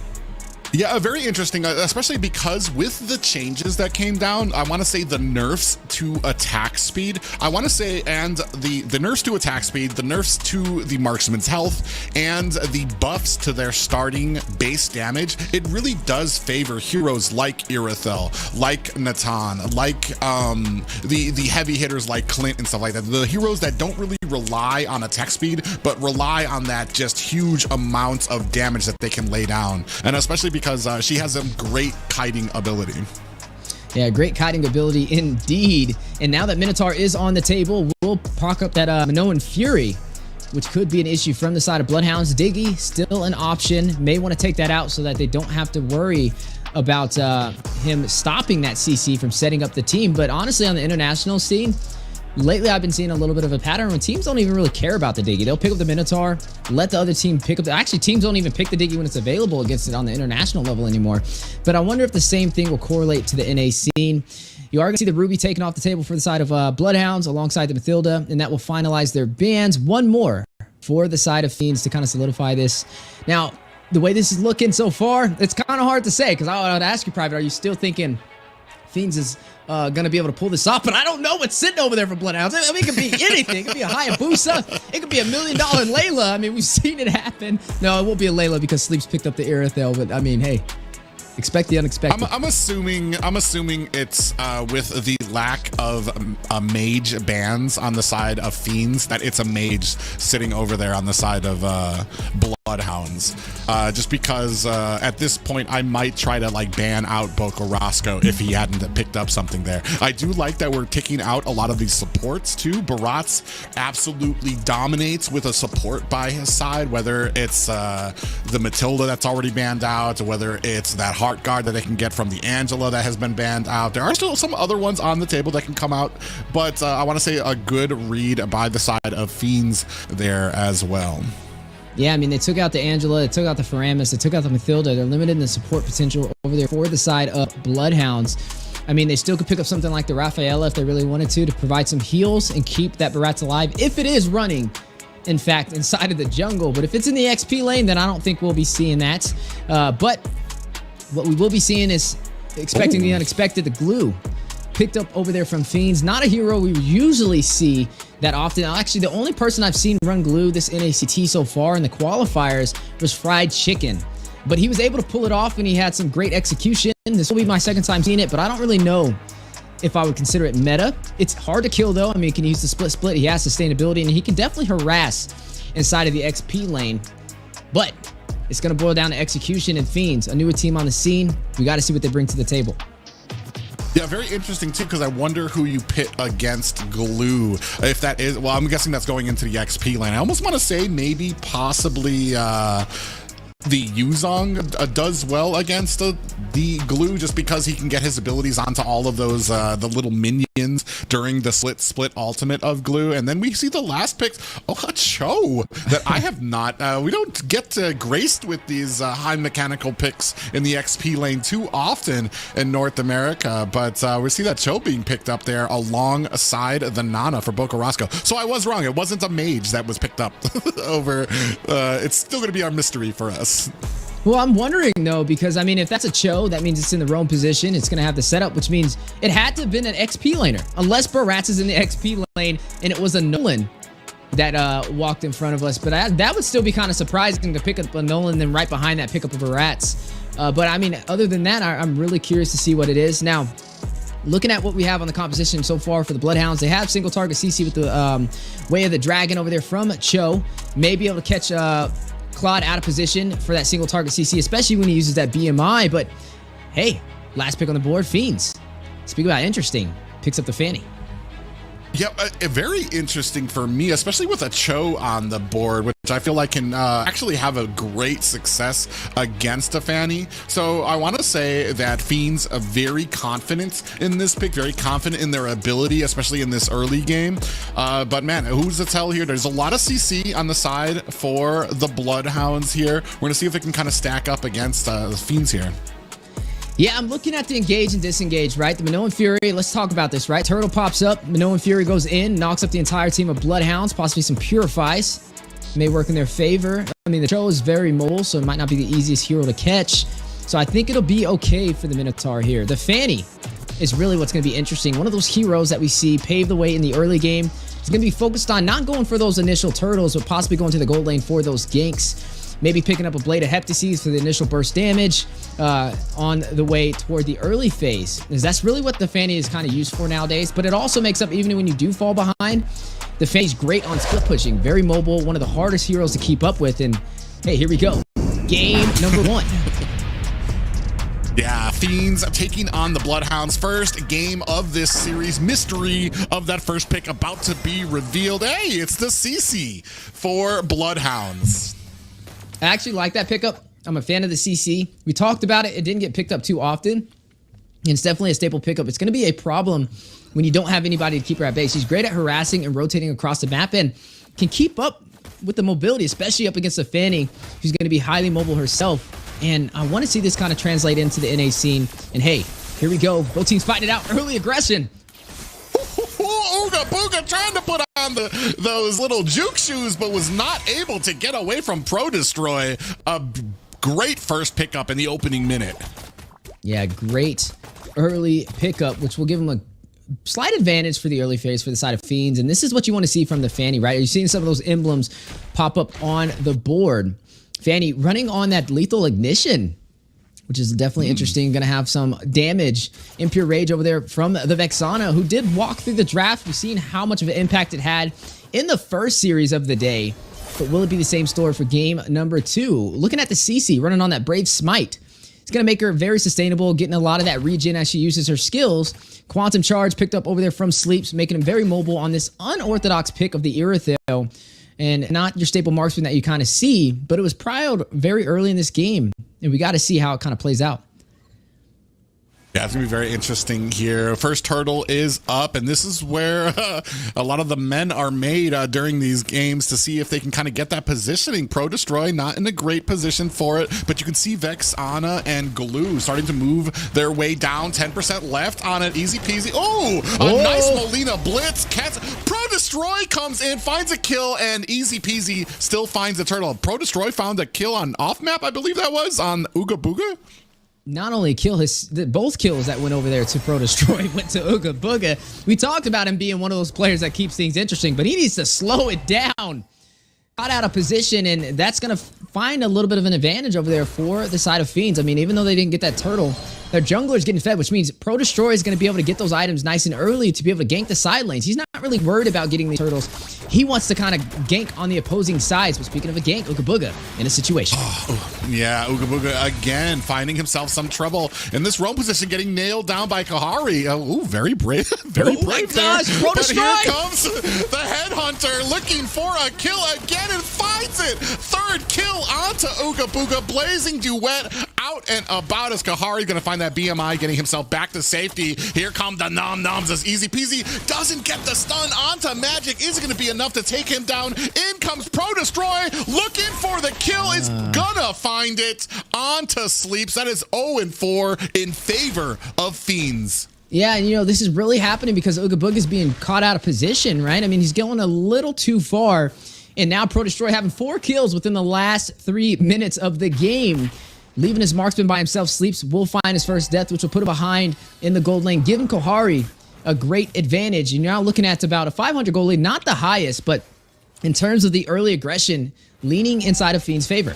Yeah, very interesting, especially because with the changes that came down, I want to say the nerfs to attack speed, I want to say, and the nerfs to attack speed, the nerfs to the marksman's health, and the buffs to their starting base damage, it really does favor heroes like Irithel, like Natan, like the heavy hitters like Clint and stuff like that. The heroes that don't really rely on attack speed, but rely on that just huge amounts of damage that they can lay down, and especially because she has some great kiting ability. Yeah, great kiting ability indeed. And now that Minotaur is on the table, we'll proc up that Minoan Fury, which could be an issue from the side of BloodHounds. Diggy, still an option. May want to take that out so that they don't have to worry about him stopping that CC from setting up the team. But honestly, on the international scene, lately I've been seeing a little bit of a pattern when teams don't even really care about the Diggy. They'll pick up the Minotaur, let the other team pick up the... Actually, teams don't even pick the Diggy when it's available against it on the international level anymore. But I wonder if the same thing will correlate to the NA scene. You are going to see the Ruby taken off the table for the side of BloodHounds alongside the Mathilda, and that will finalize their bans. One more for the side of Fiends to kind of solidify this. Now, the way this is looking so far, it's kind of hard to say, because I would ask you, Private, are you still thinking Fiends is going to be able to pull this off? But I don't know what's sitting over there for BloodHounds. I mean, it could be anything. It could be a Hayabusa. It could be $1 million Layla. I mean, we've seen it happen. No, it won't be a Layla because Sleep's picked up the Irithel. But I mean, hey, expect the unexpected. I'm assuming it's with the lack of mage bans on the side of Fiends that it's a mage sitting over there on the side of BloodHounds. Just because at this point I might try to like ban out Boko Roscoe if he hadn't picked up something there. I do like that we're kicking out a lot of these supports too. Barats absolutely dominates with a support by his side, whether it's the Matilda that's already banned out, or whether it's that Heart Guard that they can get from the Angela that has been banned out. There are still some other ones on the table that can come out, but I want to say a good read by the side of Fiends there as well. Yeah, I mean, they took out the Angela, they took out the Faramis, they took out the Mathilda. They're limited in the support potential over there for the side of BloodHounds. I mean, they still could pick up something like the Rafaela if they really wanted to provide some heals and keep that Barats alive, if it is running, in fact, inside of the jungle. But if it's in the XP lane, then I don't think we'll be seeing that. But what we will be seeing is expecting the unexpected, the Glue. Picked up over there from Fiends. Not a hero we usually see that often. Actually, the only person I've seen run Glue this NACT so far in the qualifiers was Fried Chicken. But he was able to pull it off and he had some great execution. This will be my second time seeing it, but I don't really know if I would consider it meta. It's hard to kill though. I mean, he can use the split. He has sustainability, and he can definitely harass inside of the XP lane. But it's going to boil down to execution and Fiends, a newer team on the scene. We got to see what they bring to the table. Yeah, very interesting too, because I wonder who you pit against Glue. If that is, well, I'm guessing that's going into the XP lane. I almost want to say maybe possibly the Yuzong does well against the Glue, just because he can get his abilities onto all of those the little minions during the split ultimate of Glue. And then we see the last picks. Oh, a Cho that I have not. We don't get graced with these high mechanical picks in the XP lane too often in North America, but we see that Cho being picked up there alongside the Nana for Boca Roscoe. So I was wrong. It wasn't a mage that was picked up over. It's still going to be our mystery for us. Well, I'm wondering though, because I mean, if that's a Cho, that means it's in the roam position. It's going to have the setup, which means it had to have been an XP laner, unless Barats is in the XP lane and it was a Nolan that walked in front of us. But that would still be kind of surprising to pick up a Nolan, then right behind that pick up a Barats. But I mean, other than that, I'm really curious to see what it is. Now, looking at what we have on the composition so far for the BloodHounds, they have single target CC with the Way of the Dragon over there from Cho. May be able to catch Claude out of position for that single target CC, especially when he uses that BMI. But hey, last pick on the board, Fiends. Speak about interesting. Picks up the Fanny. Yeah, very interesting for me, especially with a Cho on the board, which I feel like can actually have a great success against a Fanny. So I want to say that Fiends are very confident in this pick, very confident in their ability, especially in this early game. But man, who's to tell here? There's a lot of CC on the side for the BloodHounds here. We're going to see if it can kind of stack up against the Fiends here. Yeah, I'm looking at the engage and disengage, right? The Minoan Fury, let's talk about this, right? Turtle pops up, Minoan Fury goes in, knocks up the entire team of BloodHounds, possibly some Purifies. May work in their favor. I mean, the Turtle is very mobile, so it might not be the easiest hero to catch. So I think it'll be okay for the Minotaur here. The Fanny is really what's going to be interesting. One of those heroes that we see pave the way in the early game. It's going to be focused on not going for those initial turtles, but possibly going to the gold lane for those ganks. Maybe picking up a Blade of Heptases for the initial burst damage on the way toward the early phase. Because that's really what the Fanny is kind of used for nowadays. But it also makes up, even when you do fall behind, the Fanny's great on split pushing. Very mobile, one of the hardest heroes to keep up with. And hey, here we go. Game number 1. Yeah, Fiends taking on the BloodHounds. First game of this series. Mystery of that first pick about to be revealed. Hey, it's the CC for BloodHounds. I actually like that pickup. I'm a fan of the CC. We talked about it. It didn't get picked up too often. And it's definitely a staple pickup. It's going to be a problem when you don't have anybody to keep her at base. She's great at harassing and rotating across the map and can keep up with the mobility, especially up against a Fanny who's going to be highly mobile herself. And I want to see this kind of translate into the NA scene. And hey, here we go. Both teams fighting it out. Early aggression. Ooga Booga trying to put on those little juke shoes, but was not able to get away from Pro Destroy. A great first pickup in the opening minute. Yeah, great early pickup, which will give him a slight advantage for the early phase for the side of Fiends. And this is what you want to see from the Fanny, right? You're seeing some of those emblems pop up on the board. Fanny running on that lethal ignition, which is definitely interesting. Going to have some damage. Impure Rage over there from the Vexana, who did walk through the draft. We've seen how much of an impact it had in the first series of the day. But will it be the same story for game number 2? Looking at the CC running on that Brave Smite. It's going to make her very sustainable, getting a lot of that regen as she uses her skills. Quantum Charge picked up over there from Sleeps, making him very mobile on this unorthodox pick of the Irithyll. And not your staple marksman that you kind of see, but it was primed very early in this game. And we got to see how it kind of plays out. Yeah, it's going to be very interesting here. First turtle is up, and this is where a lot of the men are made during these games to see if they can kind of get that positioning. Pro Destroy not in a great position for it, but you can see Vexana and Glue starting to move their way down. 10% left on it. Easy peasy. Oh, a nice Molina Blitz. Pro Destroy comes in, finds a kill, and easy peasy still finds a turtle. Pro Destroy found a kill on off map, I believe that was, on Ooga Booga. Not only kill both kills that went over there to Pro Destroy went to Ooga Booga. We talked about him being one of those players that keeps things interesting, but he needs to slow it down. caught out of position, and that's going to find a little bit of an advantage over there for the side of Fiends. I mean, even though they didn't get that turtle, their jungler is getting fed, which means Pro Destroy is going to be able to get those items nice and early to be able to gank the side lanes. He's not really worried about getting the turtles. He wants to kind of gank on the opposing sides. But speaking of a gank, Ugabuga in a situation. Yeah, Ugabuga again finding himself some trouble in this roam position, getting nailed down by Kahari. Ooh, very brave. Very brave there. Pro But Destroy! here comes the headhunter looking for a kill again and finds it. Third kill onto Ugabuga. Blazing duet out and about as Kahari going to find that BMI, getting himself back to safety. Here come the nom-noms as Easy Peasy doesn't get the stun onto Magic. Is it going to be enough to take him down? In comes Pro Destroy looking for the kill. Is gonna find it onto Sleeps. That is 0-4 in favor of Fiends. Yeah, and you know, this is really happening because Ugabuga is being caught out of position, right? I mean, he's going a little too far. And now Pro Destroy having 4 kills within the last 3 minutes of the game. Leaving his marksman by himself. Sleeps will find his first death, which will put him behind in the gold lane, giving Kohari a great advantage. And you're now looking at about a 500 gold lead, not the highest, but in terms of the early aggression, leaning inside of Fiend's favor.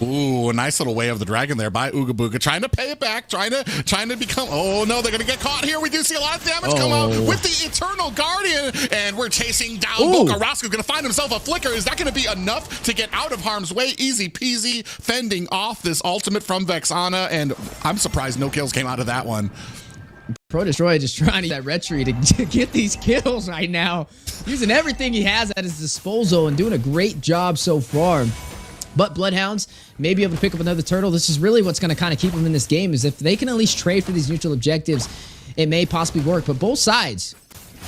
Ooh, a nice little way of the dragon there by Ugabuga, trying to pay it back, trying to become. Oh no, they're gonna get caught here. We do see a lot of damage come out with the Eternal Guardian, and we're chasing down Bokarasco. Gonna find himself a flicker. Is that gonna be enough to get out of harm's way? Easy peasy, fending off this ultimate from Vexana, and I'm surprised no kills came out of that one. Pro Destroy just trying to get that retreat to get these kills right now, using everything he has at his disposal and doing a great job so far. But BloodHounds may be able to pick up another turtle. This is really what's going to kind of keep them in this game, is if they can at least trade for these neutral objectives, it may possibly work. But both sides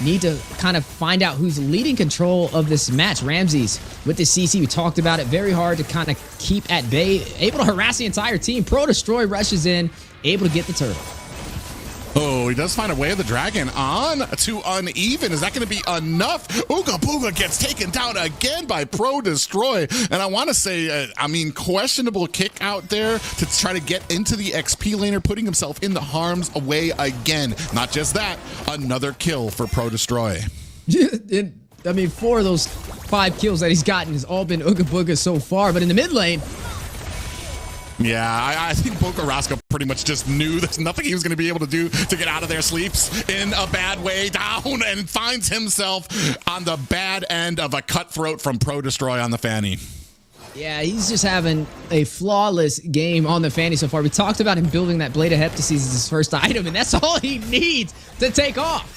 need to kind of find out who's leading control of this match. Ramses with the CC, we talked about it, very hard to kind of keep at bay, able to harass the entire team. Pro Destroy rushes in, able to get the turtle. Oh, he does find a way of the dragon on to uneven. Is that going to be enough? Ugabuga gets taken down again by Pro Destroy. And I want to say, I mean, questionable kick out there to try to get into the XP laner, putting himself in the harm's way again. Not just that, another kill for Pro Destroy. I mean, 4 of those 5 kills that he's gotten has all been Ugabuga so far. But in the mid lane, yeah, I think Bokarasco pretty much just knew there's nothing he was going to be able to do to get out of there. Sleeps in a bad way down and finds himself on the bad end of a cutthroat from Pro Destroy on the Fanny. yeah, he's just having a flawless game on the Fanny so far. We talked about him building that Blade of Heptases as his first item, and that's all he needs to take off.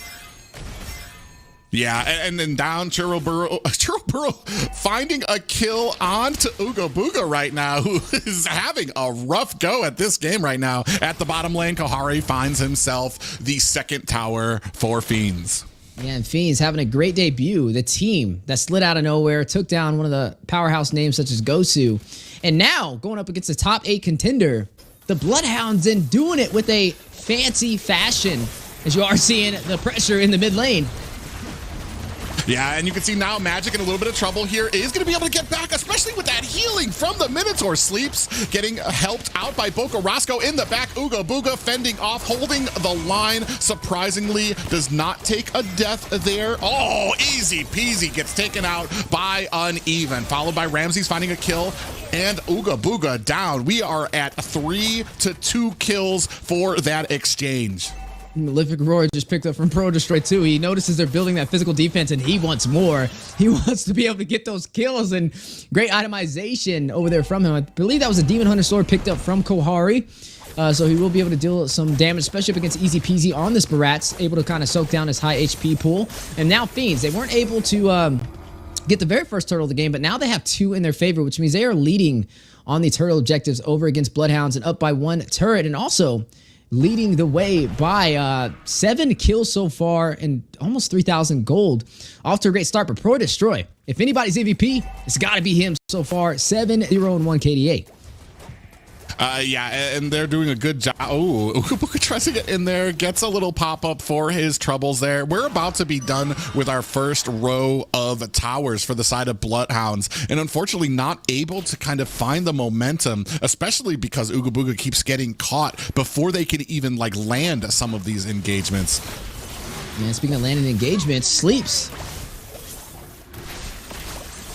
Yeah, and then down Churroburo finding a kill onto Ugabuga right now, who is having a rough go at this game right now. At the bottom lane, Kohari finds himself the second tower for Fiends. Yeah, and Fiends having a great debut. The team that slid out of nowhere, took down one of the powerhouse names such as Gosu, and now going up against the top 8 contender, the BloodHounds, and doing it with a fancy fashion, as you are seeing the pressure in the mid lane. Yeah, and you can see now Magic in a little bit of trouble here. Is going to be able to get back, especially with that healing from the Minotaur. Sleeps, getting helped out by Bokarasco in the back. Ugabuga fending off, holding the line. Surprisingly, does not take a death there. Oh, easy peasy, gets taken out by Uneven. Followed by Ramses finding a kill, and Ugabuga down. We are at 3-2 kills for that exchange. Malefic Roar just picked up from Pro Destroy too. He notices they're building that physical defense and he wants more. He wants to be able to get those kills, and great itemization over there from him. I believe that was a Demon Hunter sword picked up from Kohari. So he will be able to deal some damage, especially up against Easy Peasy on this Baratz, able to kind of soak down his high HP pool. And now Fiends, they weren't able to get the very first turtle of the game, but now they have 2 in their favor, which means they are leading on the turtle objectives over against BloodHounds and up by 1 turret, and also leading the way by 7 kills so far and almost 3,000 gold. Off to a great start, but Pro Destroy, if anybody's MVP, it's got to be him so far. 7-0-1 KDA. Yeah, and they're doing a good job. Oh, Ugabuga tries to get in there, gets a little pop-up for his troubles there. We're about to be done with our first row of towers for the side of BloodHounds, and unfortunately not able to kind of find the momentum, especially because Ugabuga keeps getting caught before they can even like land some of these engagements. Man, speaking of landing engagements, Sleeps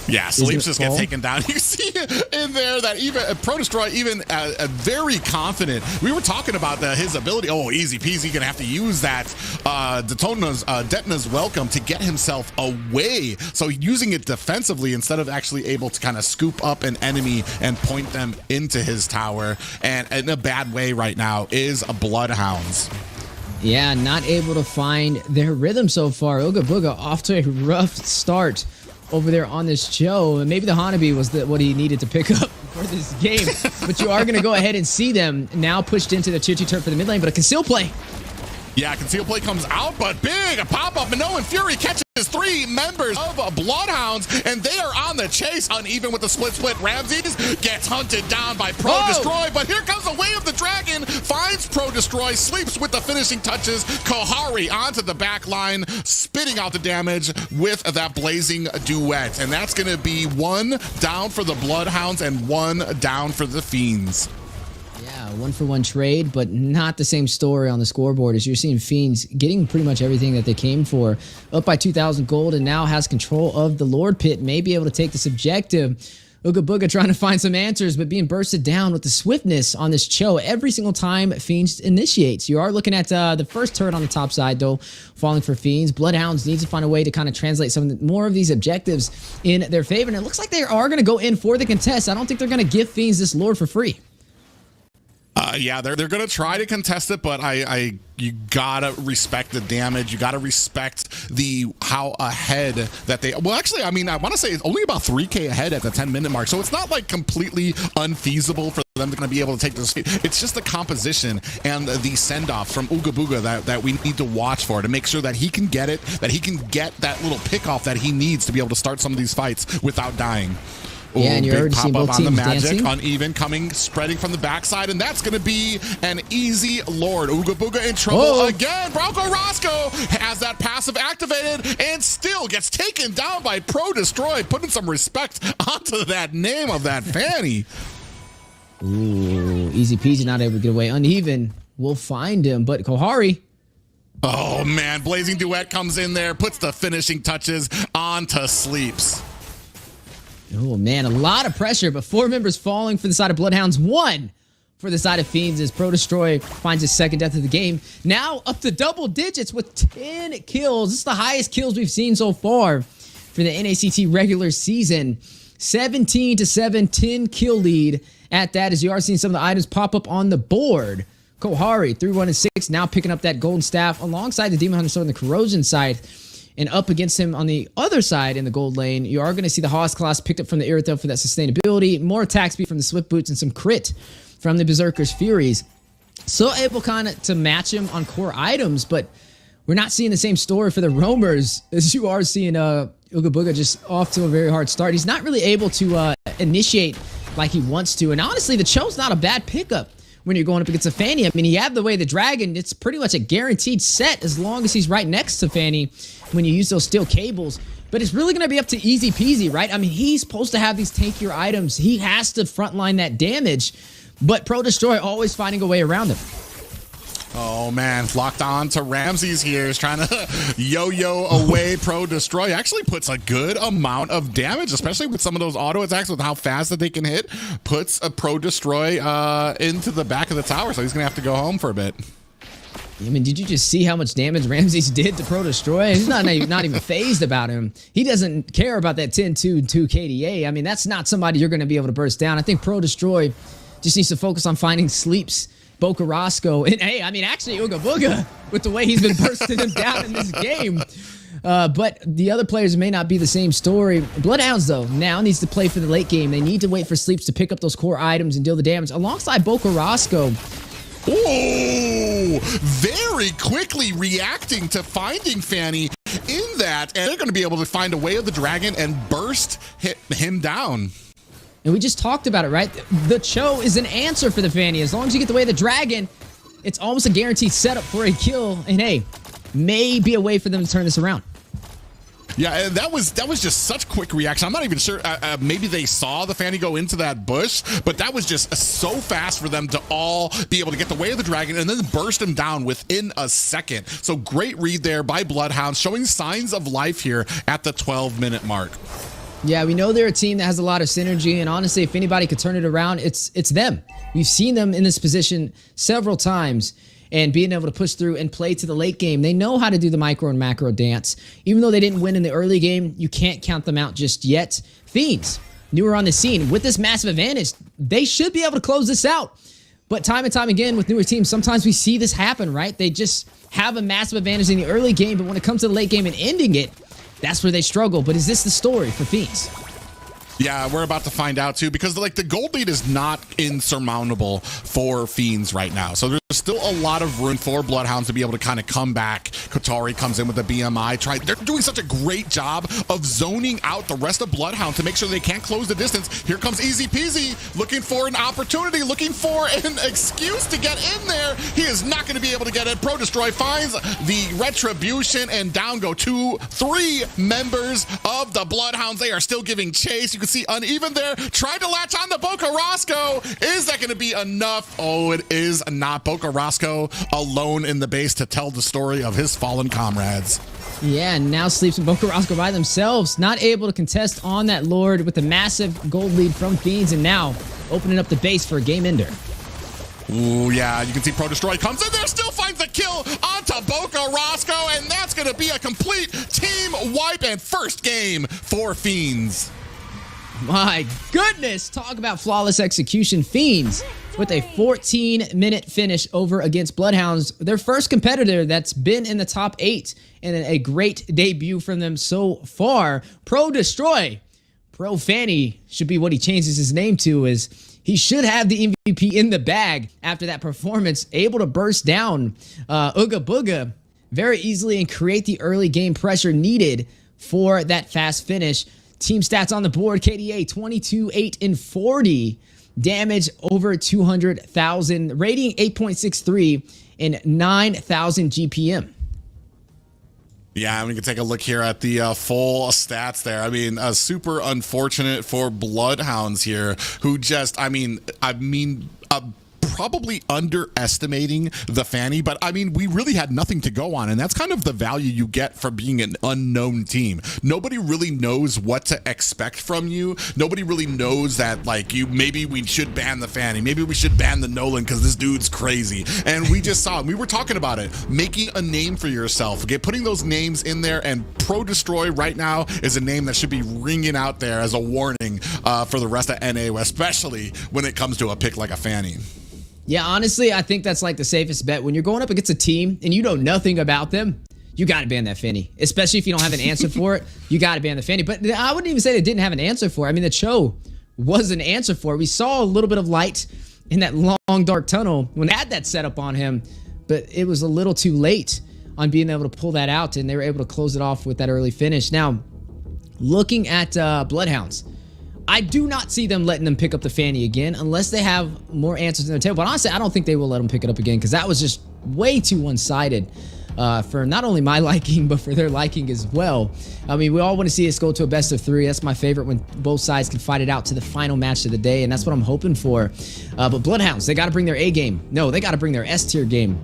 Yeah, Sleeps just gets taken down. You see in there that even Pro Destroy, even very confident. We were talking about his ability. Oh, easy peasy. Gonna have to use that Detna's Welcome to get himself away. So using it defensively instead of actually able to kind of scoop up an enemy and point them into his tower. And in a bad way right now is BloodHounds. Yeah, not able to find their rhythm so far. Ooga Booga off to a rough start over there on this show. And maybe the Hanabi was what he needed to pick up for this game. But you are going to go ahead and see them now pushed into the tier 2 turret for the mid lane, but a conceal play. Yeah, conceal play comes out, but big a pop-up. Minoan Fury catches 3 members of BloodHounds, and they are on the chase. Uneven with the split. Ramses gets hunted down by Pro Destroy, but here comes the Way of the Dragon, finds Pro Destroy, Sleeps with the finishing touches. Kohari onto the back line, spitting out the damage with that blazing duet. And that's going to be 1 down for the BloodHounds and 1 down for the Fiends. Yeah, 1-for-1 trade, but not the same story on the scoreboard as you're seeing Fiends getting pretty much everything that they came for. Up by 2,000 gold and now has control of the Lord Pit. May be able to take this objective. Ooga Booga trying to find some answers, but being bursted down with the swiftness on this Cho every single time Fiends initiates. You are looking at the first turret on the top side, though, falling for Fiends. BloodHounds needs to find a way to kind of translate more of these objectives in their favor, and it looks like they are going to go in for the contest. I don't think they're going to give Fiends this Lord for free. Yeah, they're going to try to contest it, but you gotta respect the damage. You gotta respect how ahead that they. Well, actually, I mean, I want to say it's only about 3K ahead at the 10-minute mark, so it's not like completely unfeasible for them to be able to take this. It's just the composition and the send-off from Ooga Booga that we need to watch for to make sure that he can get it, that he can get that little pick-off that he needs to be able to start some of these fights without dying. Yeah, and you're already seeing both teams dancing. Uneven coming, spreading from the backside, and that's going to be an easy Lord. Ooga Booga in trouble again. Bronco Roscoe has that passive activated and still gets taken down by Pro Destroy, putting some respect onto that name of that Fanny. Ooh, easy peasy, not able to get away. Uneven will find him, but Kohari. Oh, man, Blazing Duet comes in there, puts the finishing touches onto Sleeps. Oh, man, a lot of pressure, but 4 members falling for the side of BloodHounds, 1 for the side of Fiends as Pro Destroy finds his 2nd death of the game. Now up to double digits with 10 kills. This is the highest kills we've seen so far for the NACT regular season. 17-7, 10 kill lead at that as you are seeing some of the items pop up on the board. Kohari, 3-1-6, now picking up that golden staff alongside the Demon Hunter Sword on the corrosion side. And up against him on the other side in the gold lane, you are going to see the Haas class picked up from the Irithel for that sustainability, more attack speed from the Swift Boots, and some crit from the Berserker's Furies. So able kind of to match him on core items, but we're not seeing the same story for the roamers as you are seeing Ooga Booga just off to a very hard start. He's not really able to initiate like he wants to, and honestly, the Cho's not a bad pickup when you're going up against a Fanny. I mean, you have the Way of the Dragon. It's pretty much a guaranteed set as long as he's right next to Fanny when you use those steel cables. But it's really going to be up to easy peasy, right? I mean, he's supposed to have these tankier items. He has to frontline that damage, but Pro Destroy always finding a way around him. Oh, man, locked on to Ramses here. Is trying to yo-yo away Pro Destroy. Actually puts a good amount of damage, especially with some of those auto attacks with how fast that they can hit. Puts a Pro Destroy into the back of the tower, so he's going to have to go home for a bit. I mean, did you just see how much damage Ramses did to Pro Destroy? He's not even phased about him. He doesn't care about that 10-2 KDA. I mean, that's not somebody you're going to be able to burst down. I think Pro Destroy just needs to focus on finding Sleeps, Boca Roscoe, and hey, I mean, actually Ooga Booga with the way he's been bursting him down in this game. But the other players may not be the same story. BloodHounds, though, now needs to play for the late game. They need to wait for Sleeps to pick up those core items and deal the damage alongside Boca Roscoe. Oh, very quickly reacting to finding Fanny in that, and they're going to be able to find a Way of the Dragon and burst him down. And we just talked about it, right? The Cho is an answer for the Fanny. As long as you get the Way of the Dragon, it's almost a guaranteed setup for a kill. And hey, may be a way for them to turn this around. Yeah, and that was just such quick reaction. I'm not even sure. Maybe they saw the Fanny go into that bush, but that was just so fast for them to all be able to get the Way of the Dragon and then burst him down within a second. So great read there by BloodHounds, showing signs of life here at the 12-minute mark. Yeah, we know they're a team that has a lot of synergy, and honestly, if anybody could turn it around, it's them. We've seen them in this position several times, and being able to push through and play to the late game. They know how to do the micro and macro dance. Even though they didn't win in the early game, you can't count them out just yet. Fiends, newer on the scene, with this massive advantage, they should be able to close this out. But time and time again with newer teams, sometimes we see this happen, right? They just have a massive advantage in the early game, but when it comes to the late game and ending it, that's where they struggle. But is this the story for Fiends? Yeah, we're about to find out too, because like the gold lead is not insurmountable for Fiends right now. So there's still a lot of room for BloodHounds to be able to kind of come back. Kotari comes in with the BMI. They're doing such a great job of zoning out the rest of BloodHound to make sure they can't close the distance. Here comes Easy Peasy looking for an opportunity, looking for an excuse to get in there. He is not going to be able to get it. Pro Destroy finds the retribution, and down go 3 members of the BloodHounds. They are still giving chase. You can see uneven there, trying to latch on to Boca Roscoe. Is that going to be enough? Oh, it is not. Boca Roscoe alone in the base to tell the story of his fallen comrades. Yeah, and now Sleeps and Boca Roscoe by themselves, not able to contest on that Lord with a massive gold lead from Fiends, and now opening up the base for a game ender. Ooh, yeah, you can see Pro Destroy comes in there, still finds the kill onto Boca Roscoe, and that's going to be a complete team wipe and first game for Fiends. My goodness, talk about flawless execution. Fiends with a 14-minute finish over against BloodHounds, their first competitor that's been in the top 8, and a great debut from them so far. Pro Destroy, Pro Fanny should be what he changes his name to, is he should have the MVP in the bag after that performance, able to burst down Ooga Booga very easily and create the early game pressure needed for that fast finish. Team stats on the board, KDA 22, 8, and 40. Damage over 200,000. Rating 8.63 and 9,000 GPM. Yeah, we can take a look here at the full stats there. I mean, super unfortunate for BloodHounds here, who just, probably underestimating the Fanny, but I mean, we really had nothing to go on, and that's kind of the value you get from being an unknown team. Nobody really knows what to expect from you. Nobody really knows that, like, maybe we should ban the Fanny, maybe we should ban the Nolan because this dude's crazy. And we just saw, we were talking about it, making a name for yourself, putting those names in there, and Pro Destroy right now is a name that should be ringing out there as a warning for the rest of NA, especially when it comes to a pick like a Fanny. Yeah, honestly, I think that's like the safest bet. When you're going up against a team and you know nothing about them, you got to ban that Fanny. Especially if you don't have an answer for it, you got to ban the Fanny. But I wouldn't even say they didn't have an answer for it. I mean, the Cho was an answer for it. We saw a little bit of light in that long, dark tunnel when they had that setup on him, but it was a little too late on being able to pull that out, and they were able to close it off with that early finish. Now, looking at BloodHounds, I do not see them letting them pick up the Fanny again unless they have more answers in their table. But honestly, I don't think they will let them pick it up again because that was just way too one-sided for not only my liking, but for their liking as well. I mean, we all want to see us go to a best of 3. That's my favorite, when both sides can fight it out to the final match of the day, and that's what I'm hoping for. But BloodHounds, they got to bring their A game. No, they got to bring their S tier game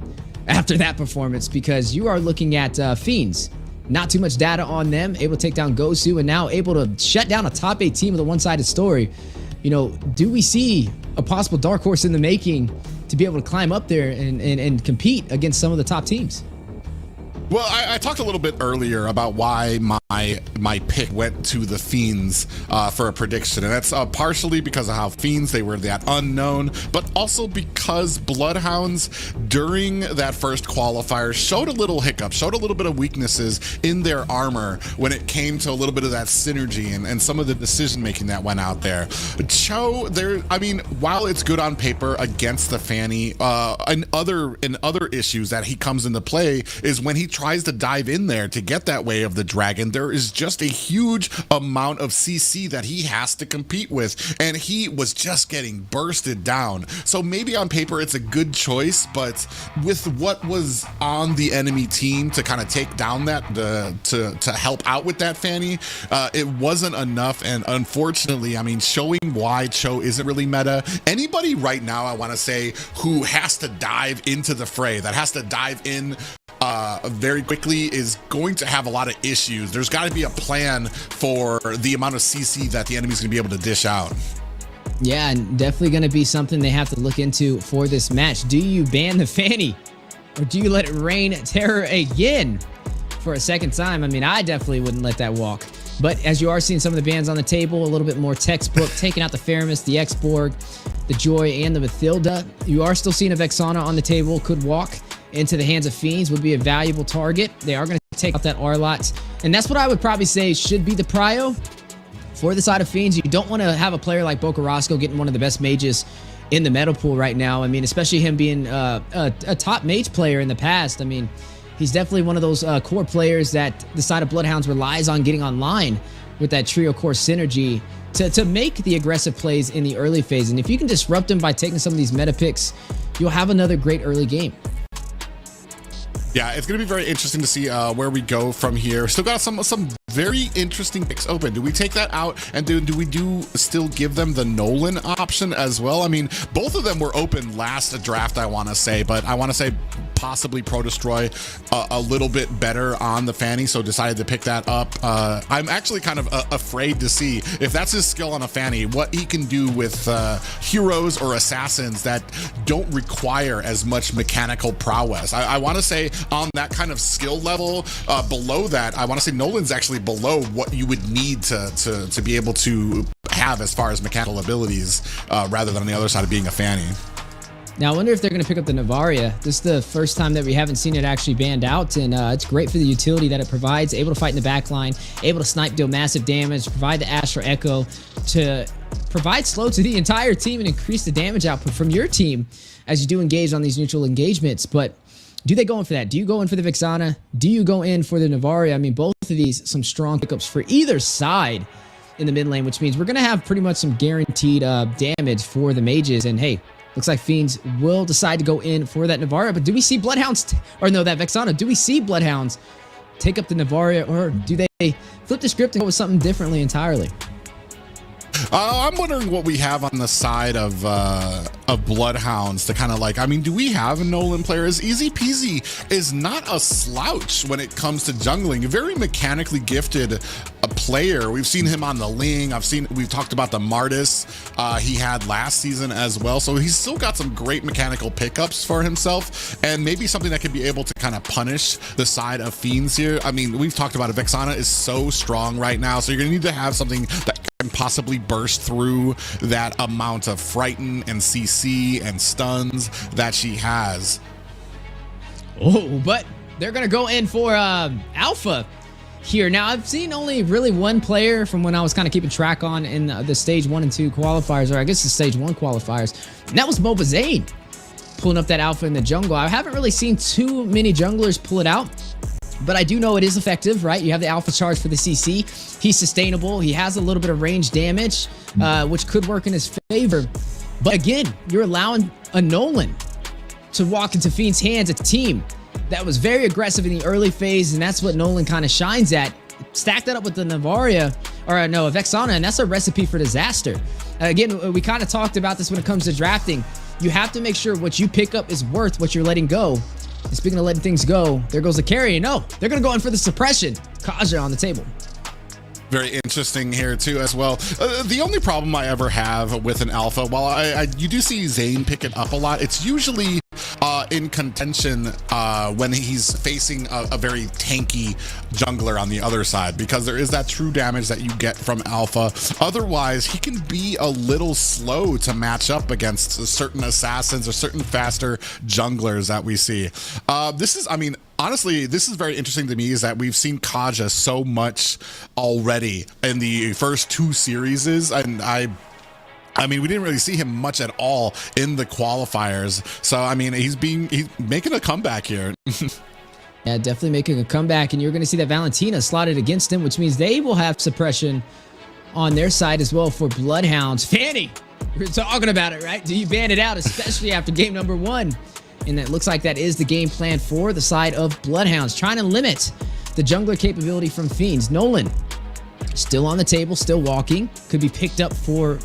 after that performance, because you are looking at Fiends. Not too much data on them, able to take down Gosu, and now able to shut down a top 8 team with a one-sided story. You know, do we see a possible dark horse in the making to be able to climb up there and compete against some of the top teams? Well, I talked a little bit earlier about why my pick went to the Fiends for a prediction, and that's partially because of how Fiends, they were that unknown, but also because BloodHounds during that first qualifier showed a little hiccup, showed a little bit of weaknesses in their armor when it came to a little bit of that synergy and some of the decision making that went out there. Cho, I mean, while it's good on paper against the Fanny, and other issues that he comes into play is when he tries to dive in there to get that way of the dragon, there is just a huge amount of CC that he has to compete with, and he was just getting bursted down. So maybe on paper it's a good choice, but with what was on the enemy team to kind of take down that, to help out with that Fanny, it wasn't enough. And unfortunately, I mean, showing why Cho isn't really meta, anybody right now, I want to say, who has to dive into the fray, that has to dive in very quickly is going to have a lot of issues. There's got to be a plan for the amount of CC that the enemy's going to be able to dish out. Yeah, and definitely going to be something they have to look into for this match. Do you ban the Fanny? Or do you let it rain terror again for a second time? I mean, I definitely wouldn't let that walk. But as you are seeing some of the bans on the table, a little bit more textbook, taking out the Faramis, the X-Borg, the Joy, and the Mathilda. You are still seeing a Vexana on the table, could walk into the hands of Fiends, would be a valuable target. They are going to take out that Arlot. And that's what I would probably say should be the prio for the side of Fiends. You don't want to have a player like Bocarasco getting one of the best mages in the meta pool right now. I mean, especially him being a top mage player in the past. I mean, he's definitely one of those core players that the side of BloodHounds relies on getting online with that trio core synergy to make the aggressive plays in the early phase. And if you can disrupt them by taking some of these meta picks, you'll have another great early game. Yeah, it's going to be very interesting to see where we go from here. Still got some very interesting picks open. Do we take that out and do we still give them the Nolan option as well? I mean, both of them were open last draft, I want to say, but I want to say possibly Pro Destroy a little bit better on the Fanny, so decided to pick that up. I'm actually kind of afraid to see if that's his skill on a Fanny, what he can do with heroes or assassins that don't require as much mechanical prowess. I want to say on that kind of skill level below that, I want to say Nolan's actually below what you would need to be able to have as far as mechanical abilities rather than on the other side of being a Fanny. Now, I wonder if they're going to pick up the Navaria. This is the first time that we haven't seen it actually banned out, and it's great for the utility that it provides. Able to fight in the back line, able to snipe, deal massive damage, provide the Astral Echo to provide slow to the entire team and increase the damage output from your team as you do engage on these neutral engagements. But do they go in for that? Do you go in for the Vexana? Do you go in for the Navaria? I mean, both of these, some strong pickups for either side in the mid lane, which means we're going to have pretty much some guaranteed damage for the mages. And hey, looks like Fiends will decide to go in for that Navaria. But do we see BloodHounds, or no, that Vexana, do we see BloodHounds take up the Navaria, or do they flip the script and go with something differently entirely? I'm wondering what we have on the side of BloodHounds to kind of like, I mean, do we have a Nolan player? Easy Peasy is not a slouch when it comes to jungling. A very mechanically gifted player. We've seen him on the Ling. We've talked about the Martis he had last season as well. So he's still got some great mechanical pickups for himself, and maybe something that could be able to kind of punish the side of Fiends here. I mean, we've talked about it. Vexana is so strong right now, so you're gonna need to have something that can possibly burst through that amount of frighten and CC and stuns that she has. Oh, but they're gonna go in for Alpha here. Now, I've seen only really one player from when I was kind of keeping track on in the stage 1 and 2 qualifiers, or I guess the stage 1 qualifiers, and that was Mobazane pulling up that Alpha in the jungle. I haven't really seen too many junglers pull it out, but I do know it is effective, right? You have the Alpha charge for the CC. He's sustainable. He has a little bit of range damage, which could work in his favor. But again, you're allowing a Nolan to walk into Fiend's hands, a team that was very aggressive in the early phase, and that's what Nolan kind of shines at. Stack that up with the Navaria, or no, a Vexana, and that's a recipe for disaster. Again, we kind of talked about this when it comes to drafting. You have to make sure what you pick up is worth what you're letting go. And speaking of letting things go, there goes the carry. No, they're going to go in for the suppression. Kaja on the table. Very interesting here too as well. The only problem I ever have with an Alpha, while you do see Zane pick it up a lot, it's usually in contention when he's facing a very tanky jungler on the other side, because there is that true damage that you get from Alpha. Otherwise, he can be a little slow to match up against certain assassins or certain faster junglers that we see. Honestly, this is very interesting to me, is that we've seen Kaja so much already in the first 2 series, and I mean, we didn't really see him much at all in the qualifiers. So, I mean, he's making a comeback here. Yeah, definitely making a comeback, and you're going to see that Valentina slotted against him, which means they will have suppression on their side as well for BloodHounds. Fanny, we're talking about it, right? Do you ban it out, especially after game number 1? And it looks like that is the game plan for the side of BloodHounds, trying to limit the jungler capability from Fiends. Nolan still on the table, still walking. Could be picked up for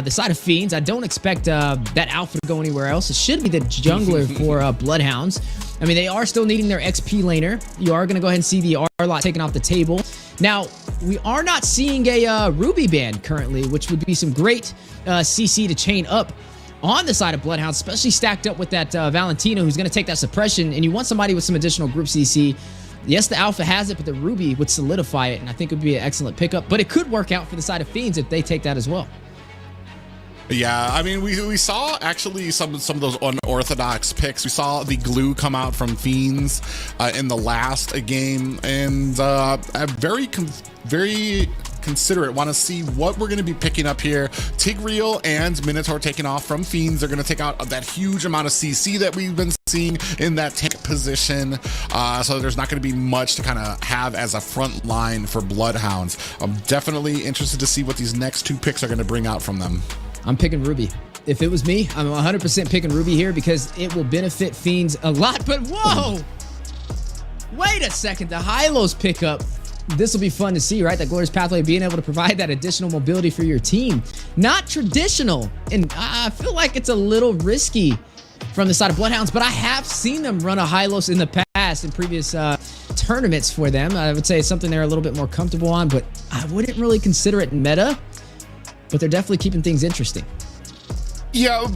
the side of Fiends. I don't expect that alpha to go anywhere else. It should be the jungler for BloodHounds. I mean, they are still needing their XP laner. You are going to go ahead and see the R-Lot taken off the table. Now, we are not seeing a Ruby ban currently, which would be some great CC to chain up on the side of BloodHounds, especially stacked up with that Valentina, who's going to take that suppression, and you want somebody with some additional group CC. Yes, the Alpha has it, but the Ruby would solidify it, and I think it would be an excellent pickup. But it could work out for the side of Fiends if they take that as well. Yeah, I mean, we saw actually some of those unorthodox picks. We saw the glue come out from Fiends in the last game, and very considerate. Want to see what we're going to be picking up here. Tigreal and Minotaur taking off from Fiends. They're going to take out that huge amount of CC that we've been seeing in that tank position. So there's not going to be much to kind of have as a front line for BloodHounds. I'm definitely interested to see what these next two picks are going to bring out from them. I'm picking Ruby. If it was me, I'm 100% picking Ruby here because it will benefit Fiends a lot. But whoa! Wait a second. The Hylos pickup. This will be fun to see, right? That Glorious Pathway being able to provide that additional mobility for your team. Not traditional. And I feel like it's a little risky from the side of BloodHounds, but I have seen them run a Hylos in the past in previous tournaments for them. I would say it's something they're a little bit more comfortable on, but I wouldn't really consider it meta. But they're definitely keeping things interesting. Yeah,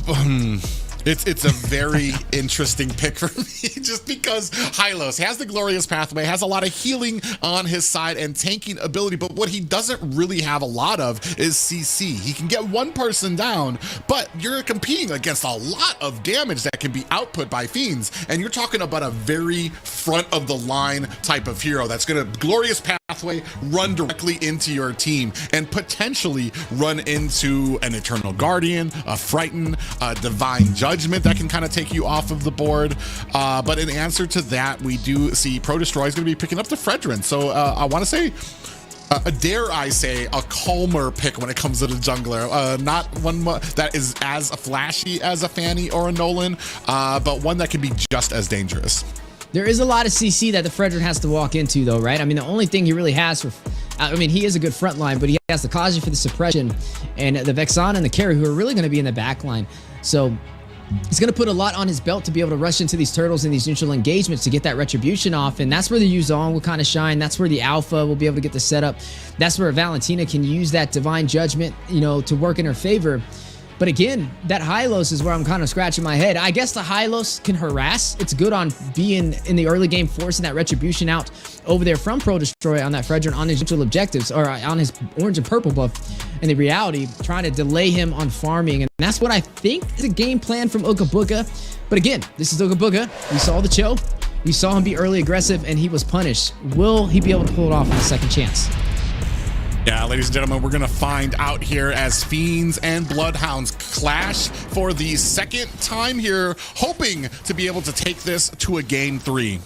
it's a very interesting pick for me just because Hylos has the Glorious Pathway, has a lot of healing on his side and tanking ability, but what he doesn't really have a lot of is CC. He can get one person down, but you're competing against a lot of damage that can be output by Fiends, and you're talking about a very front of the line type of hero that's going to Glorious Pathway, run directly into your team, and potentially run into an Eternal Guardian, a Frighten, a Divine Judgment that can kind of take you off of the board. But in answer to that, we do see Pro Destroy is going to be picking up the Fredrin. So I want to say, dare I say, a calmer pick when it comes to the jungler. Not one that is as flashy as a Fanny or a Nolan, but one that can be just as dangerous. There is a lot of CC that the Fredrin has to walk into, though, right? I mean, the only thing he really has for... I mean, he is a good front line, but he has the Kaji for the suppression and the Vexana and the carry, who are really going to be in the back line. So he's going to put a lot on his belt to be able to rush into these turtles and these neutral engagements to get that retribution off. And that's where the Yuzong will kind of shine. That's where the Alpha will be able to get the setup. That's where Valentina can use that Divine Judgment, you know, to work in her favor. But again, that Hylos is where I'm kind of scratching my head. I guess the Hylos can harass. It's good on being in the early game, forcing that retribution out over there from Pro Destroy on that Fredrin on his neutral objectives, or on his orange and purple buff. And the reality, trying to delay him on farming. And that's what I think is a game plan from Ugabuga. But again, this is Ugabuga. We saw the chill. We saw him be early aggressive, and he was punished. Will he be able to pull it off on the second chance? Yeah, ladies and gentlemen, we're going to find out here as Fiends and BloodHounds clash for the second time here, hoping to be able to take this to a game 3.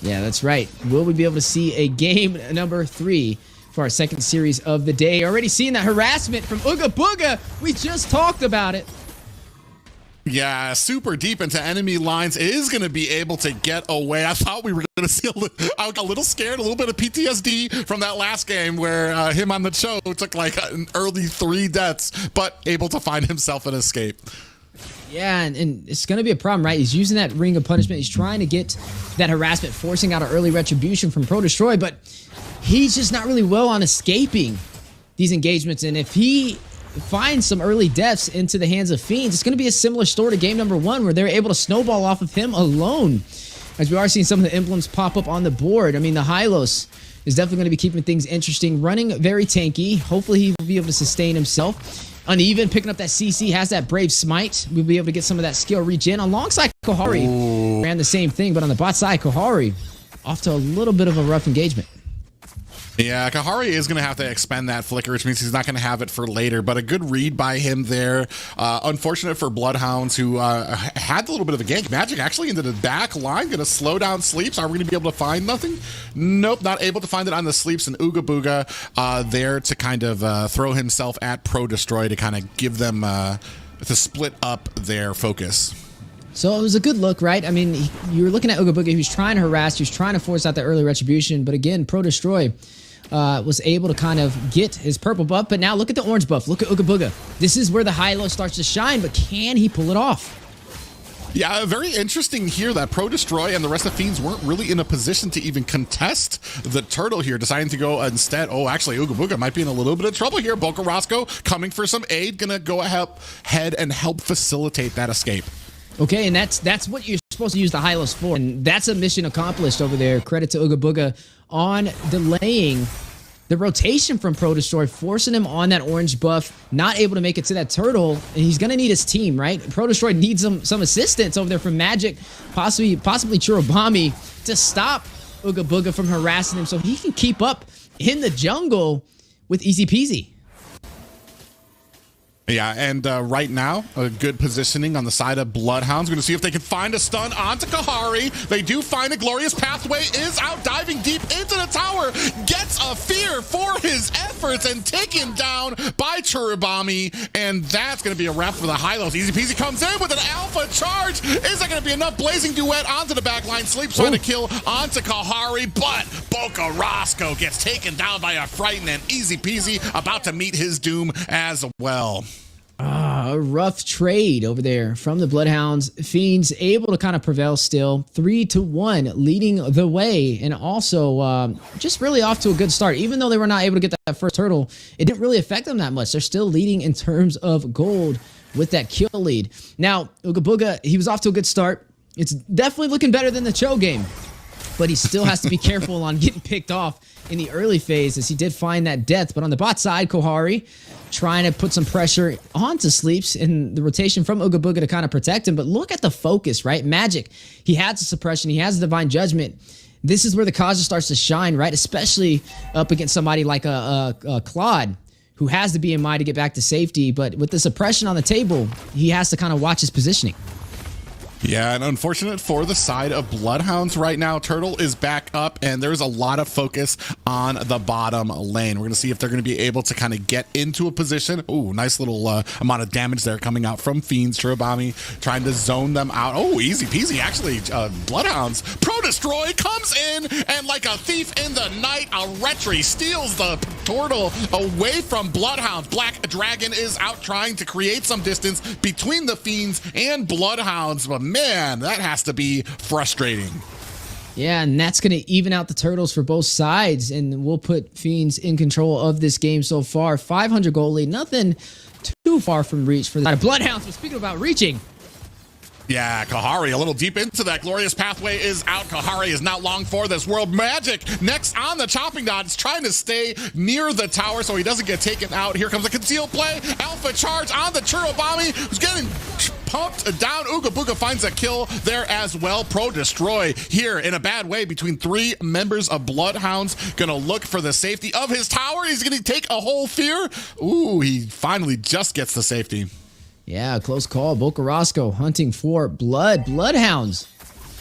Yeah, that's right. Will we be able to see a game number 3 for our second series of the day? Already seeing that harassment from Ugabuga. We just talked about it. Yeah, super deep into enemy lines, is going to be able to get away. I thought we were going to see I got a little scared, a little bit of PTSD from that last game where him on the show took like an early 3 deaths, but able to find himself an escape. Yeah, and it's going to be a problem, right? He's using that Ring of Punishment. He's trying to get that harassment, forcing out an early retribution from Pro Destroy, but he's just not really well on escaping these engagements. And if he finds some early deaths into the hands of Fiends, it's going to be a similar story to game number 1, where they're able to snowball off of him alone. As we are seeing some of the emblems pop up on the board. I mean, the Hylos is definitely going to be keeping things interesting, running very tanky. Hopefully he will be able to sustain himself. Uneven, picking up that CC, has that Brave Smite. We'll be able to get some of that skill regen alongside Kohari. Ooh. Ran the same thing, but on the bot side, Kohari off to a little bit of a rough engagement. Yeah, Kahari is going to have to expend that flicker, which means he's not going to have it for later, but a good read by him there. Unfortunate for BloodHounds, who had a little bit of a gank. Magic actually into the back line, going to slow down sleeps. Are we going to be able to find nothing? Nope, not able to find it on the sleeps, and Ugabuga there to kind of throw himself at Pro Destroy to kind of give them, to split up their focus. So it was a good look, right? I mean, you were looking at Ugabuga. He was trying to harass. He was trying to force out the early retribution. But again, Pro Destroy was able to kind of get his purple buff. But now look at the orange buff. Look at Uga Booga. This is where the high-low starts to shine, but can he pull it off? Yeah, very interesting here that Pro Destroy and the rest of Fiends weren't really in a position to even contest the turtle here, deciding to go instead. Oh, actually, Uga Booga might be in a little bit of trouble here. Boca Roscoe coming for some aid, gonna go ahead and help facilitate that escape. Okay, and that's what you're supposed to use the high-lows for, and that's a mission accomplished over there. Credit to Uga Booga on delaying the rotation from Pro Destroy, forcing him on that orange buff, not able to make it to that turtle, and he's going to need his team, right? Pro Destroy needs some assistance over there from Magic, possibly Churubami, to stop Uga Booga from harassing him so he can keep up in the jungle with easy peasy. Yeah, and right now, a good positioning on the side of BloodHounds. We're going to see if they can find a stun onto Kahari. They do find a glorious pathway, is out diving deep into the tower, gets a fear for his efforts, and taken down by Churubami. And that's going to be a wrap for the high-lows. Easy Peasy comes in with an alpha charge. Is that going to be enough? Blazing Duet onto the backline. Sleeps trying to kill onto Kahari, but Boca Roscoe gets taken down by a Frighten, and Easy Peasy about to meet his doom as well. A rough trade over there from the BloodHounds. Fiends able to kind of prevail still, 3-1, leading the way, and also just really off to a good start. Even though they were not able to get that first turtle, it didn't really affect them that much. They're still leading in terms of gold with that kill lead. Now, Uga Booga, he was off to a good start. It's definitely looking better than the Cho game, but he still has to be careful on getting picked off in the early phase, as he did find that death. But on the bot side, Kohari trying to put some pressure onto Sleeps in the rotation from Uga Booga to kind of protect him. But look at the focus, right? Magic, he has the suppression, he has the Divine Judgment. This is where the Kaja starts to shine, right? Especially up against somebody like a Claude, who has the BMI to get back to safety. But with the suppression on the table, he has to kind of watch his positioning. Yeah, and unfortunate for the side of BloodHounds right now. Turtle is back up, and there's a lot of focus on the bottom lane. We're going to see if they're going to be able to kind of get into a position. Ooh, nice little amount of damage there coming out from Fiends. Churubami trying to zone them out. Oh, easy peasy. Actually, BloodHounds. Pro Destroy comes in, and like a thief in the night, a Retri steals the turtle away from BloodHounds. Black Dragon is out trying to create some distance between the Fiends and BloodHounds, but man, that has to be frustrating. Yeah, and that's going to even out the turtles for both sides, and we'll put Fiends in control of this game so far. 500 goal lead, nothing too far from reach for the BloodHounds. But speaking about reaching, yeah, Kahari a little deep into that. Glorious pathway is out. Kahari is not long for this world. Magic next on the chopping dot is trying to stay near the tower so he doesn't get taken out. Here comes a concealed play. Alpha charge on the Churubami, who's getting pumped down. Uga Booga finds a kill there as well. Pro Destroy here in a bad way between three members of BloodHounds. Gonna look for the safety of his tower. He's gonna take a whole fear. Ooh, he finally just gets the safety. Yeah, close call. Boca Roscoe hunting for BloodHounds.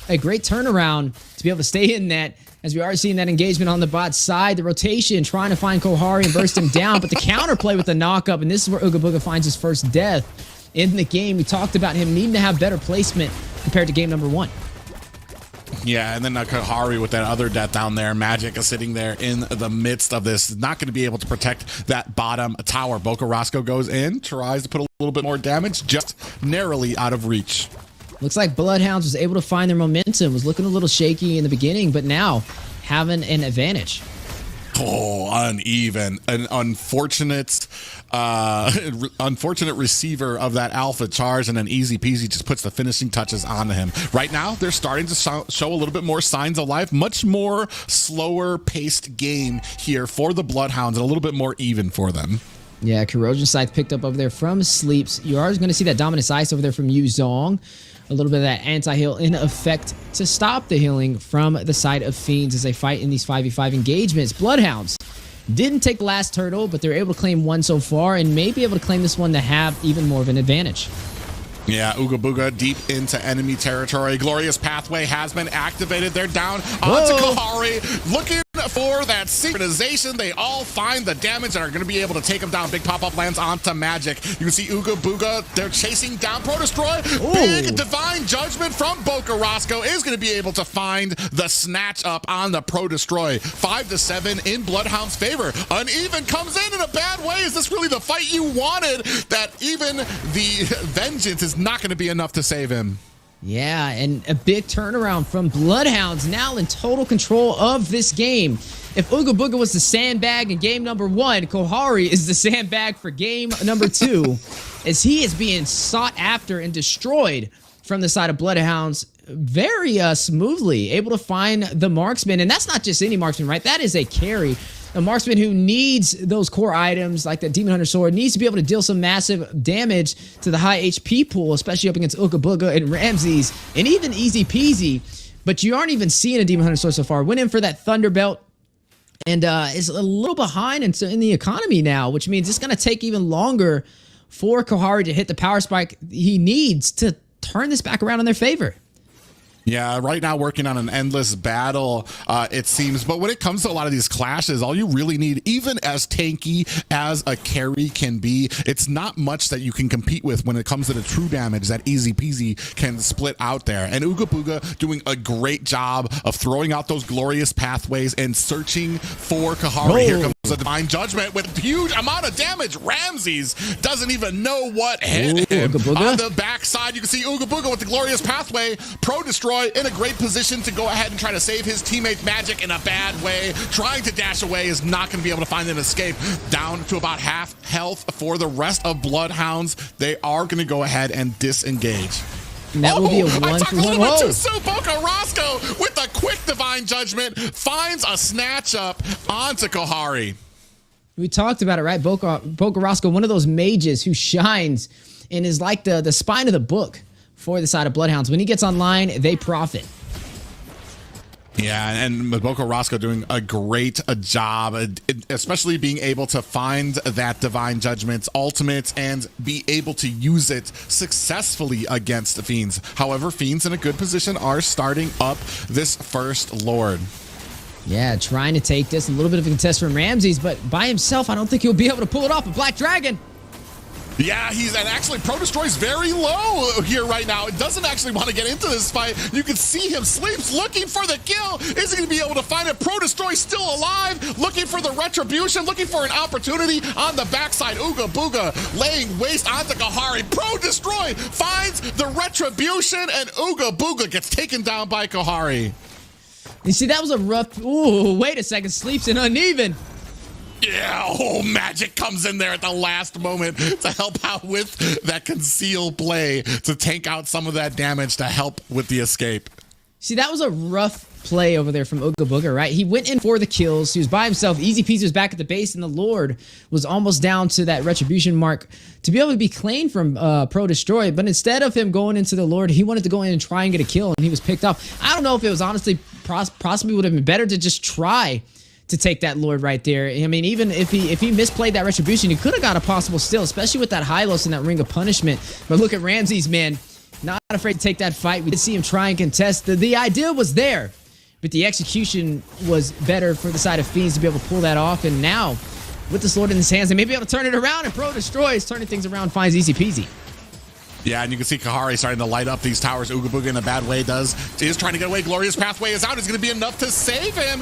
A great turnaround to be able to stay in net, as we are seeing that engagement on the bot side. The rotation, trying to find Kohari and burst him down, but the counterplay with the knockup, and this is where Uga Booga finds his first death in the game. We talked about him needing to have better placement compared to game number 1. Yeah, and then Kahari with that other death down there. Magic is sitting there in the midst of this. Not going to be able to protect that bottom tower. Boca Roscoe goes in, tries to put a little bit more damage, just narrowly out of reach. Looks like BloodHounds was able to find their momentum. Was looking a little shaky in the beginning, but now having an advantage. Oh, uneven. An unfortunate receiver of that alpha charge, and then Easy Peasy just puts the finishing touches onto him. Right now, they're starting to show a little bit more signs of life. Much more slower paced game here for the BloodHounds, and a little bit more even for them. Yeah, Corrosion Scythe picked up over there from Sleeps. You are going to see that Dominus Ice over there from Yu Zong. A little bit of that anti-heal in effect to stop the healing from the side of Fiends as they fight in these 5v5 engagements. BloodHounds didn't take the last turtle, but they're able to claim one so far and may be able to claim this one to have even more of an advantage. Yeah, Uga Booga deep into enemy territory. Glorious pathway has been activated. They're down onto Kahari. Looking for that synchronization. They all find the damage and are going to be able to take him down. Big pop-up lands onto Magic. You can see Ooga Booga. They're chasing down Pro Destroy. Big Divine Judgment from Boca Roscoe is going to be able to find the snatch up on the Pro Destroy. 5-7 in BloodHounds' favor. Uneven comes in a bad way. Is this really the fight you wanted? That even the vengeance is not going to be enough to save him. Yeah, and a big turnaround from BloodHounds, now in total control of this game. If Ooga Booga was the sandbag in game number 1, Kohari is the sandbag for game number 2, as he is being sought after and destroyed from the side of BloodHounds very smoothly, able to find the marksman. And that's not just any marksman, right? That is a carry. A marksman who needs those core items like that Demon Hunter Sword, needs to be able to deal some massive damage to the high HP pool, especially up against Ooga Booga and Ramses, and even Easy Peasy. But you aren't even seeing a Demon Hunter Sword so far. Went in for that Thunder Belt and is a little behind in the economy now, which means it's going to take even longer for Kohari to hit the power spike he needs to turn this back around in their favor. Yeah, right now working on an endless battle, it seems. But when it comes to a lot of these clashes, all you really need, even as tanky as a carry can be, it's not much that you can compete with when it comes to the true damage that Easy Peasy can split out there. And Ooga Booga doing a great job of throwing out those glorious pathways and searching for Kohari. Here comes a Divine Judgment with huge amount of damage. Ramses doesn't even know what hit him. On the backside, you can see Ooga Booga with the glorious pathway. Pro Destroy in a great position to go ahead and try to save his teammate Magic in a bad way. Trying to dash away is not going to be able to find an escape. Down to about half health for the rest of BloodHounds. They are going to go ahead and disengage. And that will be a 1-for-1. I talked a little bit too soon. Boca Roscoe with a quick Divine Judgment finds a snatch up onto Kohari. We talked about it, right? Boca Roscoe, one of those mages who shines and is like the spine of the book for the side of BloodHounds. When he gets online, they profit. Yeah, and Boca Roscoe doing a great job, especially being able to find that Divine Judgment's ultimate and be able to use it successfully against the Fiends. However, Fiends in a good position are starting up this first Lord. Yeah, trying to take this. A little bit of a contest from Ramses, but by himself, I don't think he'll be able to pull it off. A Black Dragon. Yeah, and actually Pro Destroy's very low here right now. It doesn't actually want to get into this fight. You can see him sleeps looking for the kill. Is he going to be able to find it? Pro Destroy still alive, looking for the retribution, looking for an opportunity on the backside. Ooga Booga laying waste onto Kohari. Pro Destroy finds the retribution, and Ooga Booga gets taken down by Kohari. You see, that was a rough... Ooh, wait a second. Sleeps in Uneven. Yeah, Magic comes in there at the last moment to help out with that conceal play to tank out some of that damage to help with the escape. See, that was a rough play over there from Ooga Booga, right? He went in for the kills. He was by himself. Easy Peasy was back at the base, and the Lord was almost down to that retribution mark to be able to be claimed from Pro Destroy. But instead of him going into the Lord, he wanted to go in and try and get a kill, and he was picked off. I don't know if it was honestly possibly would have been better to just try to take that Lord right there. I mean, even if he misplayed that retribution, he could have got a possible steal, especially with that Hylos and that Ring of Punishment. But look at Ramses, man. Not afraid to take that fight. We did see him try and contest. The idea was there, but the execution was better for the side of Fiends to be able to pull that off. And now, with this Lord in his hands, they may be able to turn it around, and Pro Destroys turning things around, finds Easy Peasy. Yeah, and you can see Kohari starting to light up these towers. Ooga Booga in a bad way is trying to get away. Glorious Pathway is out. It's going to be enough to save him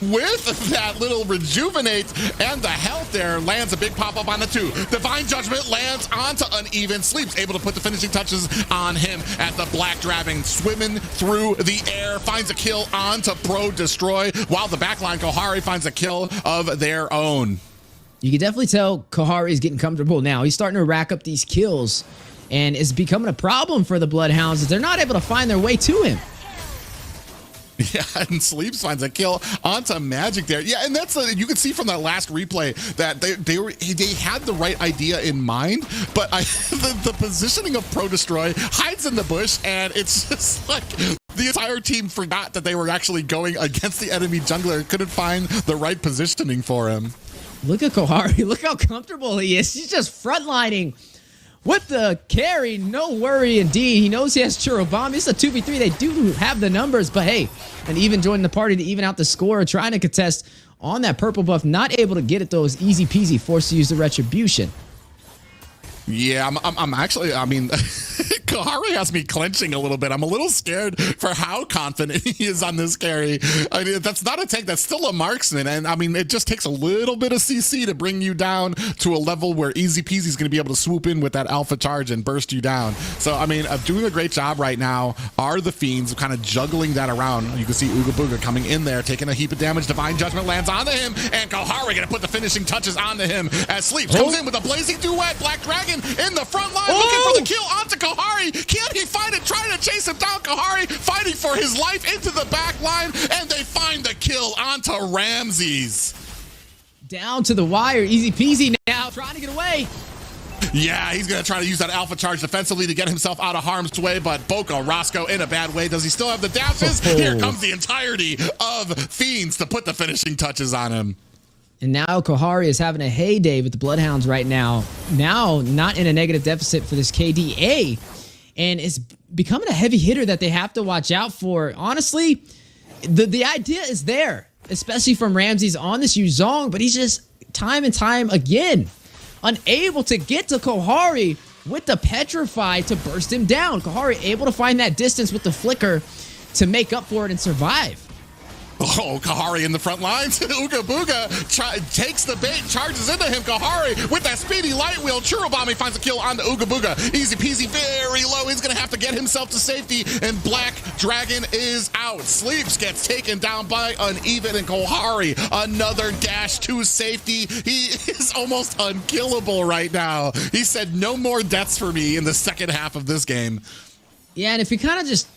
with that little rejuvenate, and the health there lands a big pop-up on the 2. Divine Judgment lands onto Uneven. Sleeps able to put the finishing touches on him at the Black Dragon, swimming through the air, finds a kill onto Pro Destroy, while the backline Kohari finds a kill of their own. You can definitely tell Kohari is getting comfortable now. He's starting to rack up these kills, and it's becoming a problem for the BloodHounds as they're not able to find their way to him. Yeah, and Sleeps finds a kill onto Magic there. Yeah, and that's you can see from that last replay that they had the right idea in mind, but the positioning of Pro Destroy hides in the bush, and it's just like the entire team forgot that they were actually going against the enemy jungler and couldn't find the right positioning for him. Look at Kohari. Look how comfortable he is. He's just frontlining with the carry. No worry indeed. He knows he has Churro Bomb. It's a 2v3. They do have the numbers, but hey, and even joining the party to even out the score, trying to contest on that purple buff. Not able to get it though. Is easy peasy. Forced to use the Retribution. Yeah, I'm actually, I mean, Kohari has me clenching a little bit. I'm a little scared for how confident he is on this carry. I mean, that's not a tank, that's still a marksman. And I mean, it just takes a little bit of CC to bring you down to a level where Easy Peasy is going to be able to swoop in with that alpha charge and burst you down. So, I mean, doing a great job right now are the Fiends kind of juggling that around. You can see Ooga Booga coming in there, taking a heap of damage. Divine Judgment lands onto him, and Kohari going to put the finishing touches onto him as Sleeps comes in with a blazing duet. Black Dragon in the front line, looking for the kill onto Kohari. Can he find it? Trying to chase him down. Kohari fighting for his life into the back line, and they find the kill onto Ramses. Down to the wire. Easy peasy now, trying to get away. Yeah, he's going to try to use that alpha charge defensively to get himself out of harm's way, but Boca Roscoe in a bad way. Does he still have the dashes? Here comes the entirety of Fiends to put the finishing touches on him. And now Kohari is having a heyday with the BloodHounds right now. Now, not in a negative deficit for this KDA. And it's becoming a heavy hitter that they have to watch out for. Honestly, the idea is there, especially from Ramses on this Yu Zhong, but he's just time and time again unable to get to Kohari with the Petrify to burst him down. Kohari able to find that distance with the Flicker to make up for it and survive. Oh, Kohari in the front lines. Ooga Booga takes the bait, charges into him. Kohari with that speedy light wheel. Churro Bomb, he finds a kill on the Ooga Booga. Easy peasy, very low. He's going to have to get himself to safety, and Black Dragon is out. Sleeps gets taken down by Uneven, and Kohari, another dash to safety. He is almost unkillable right now. He said no more deaths for me in the second half of this game. Yeah, and if you kind of just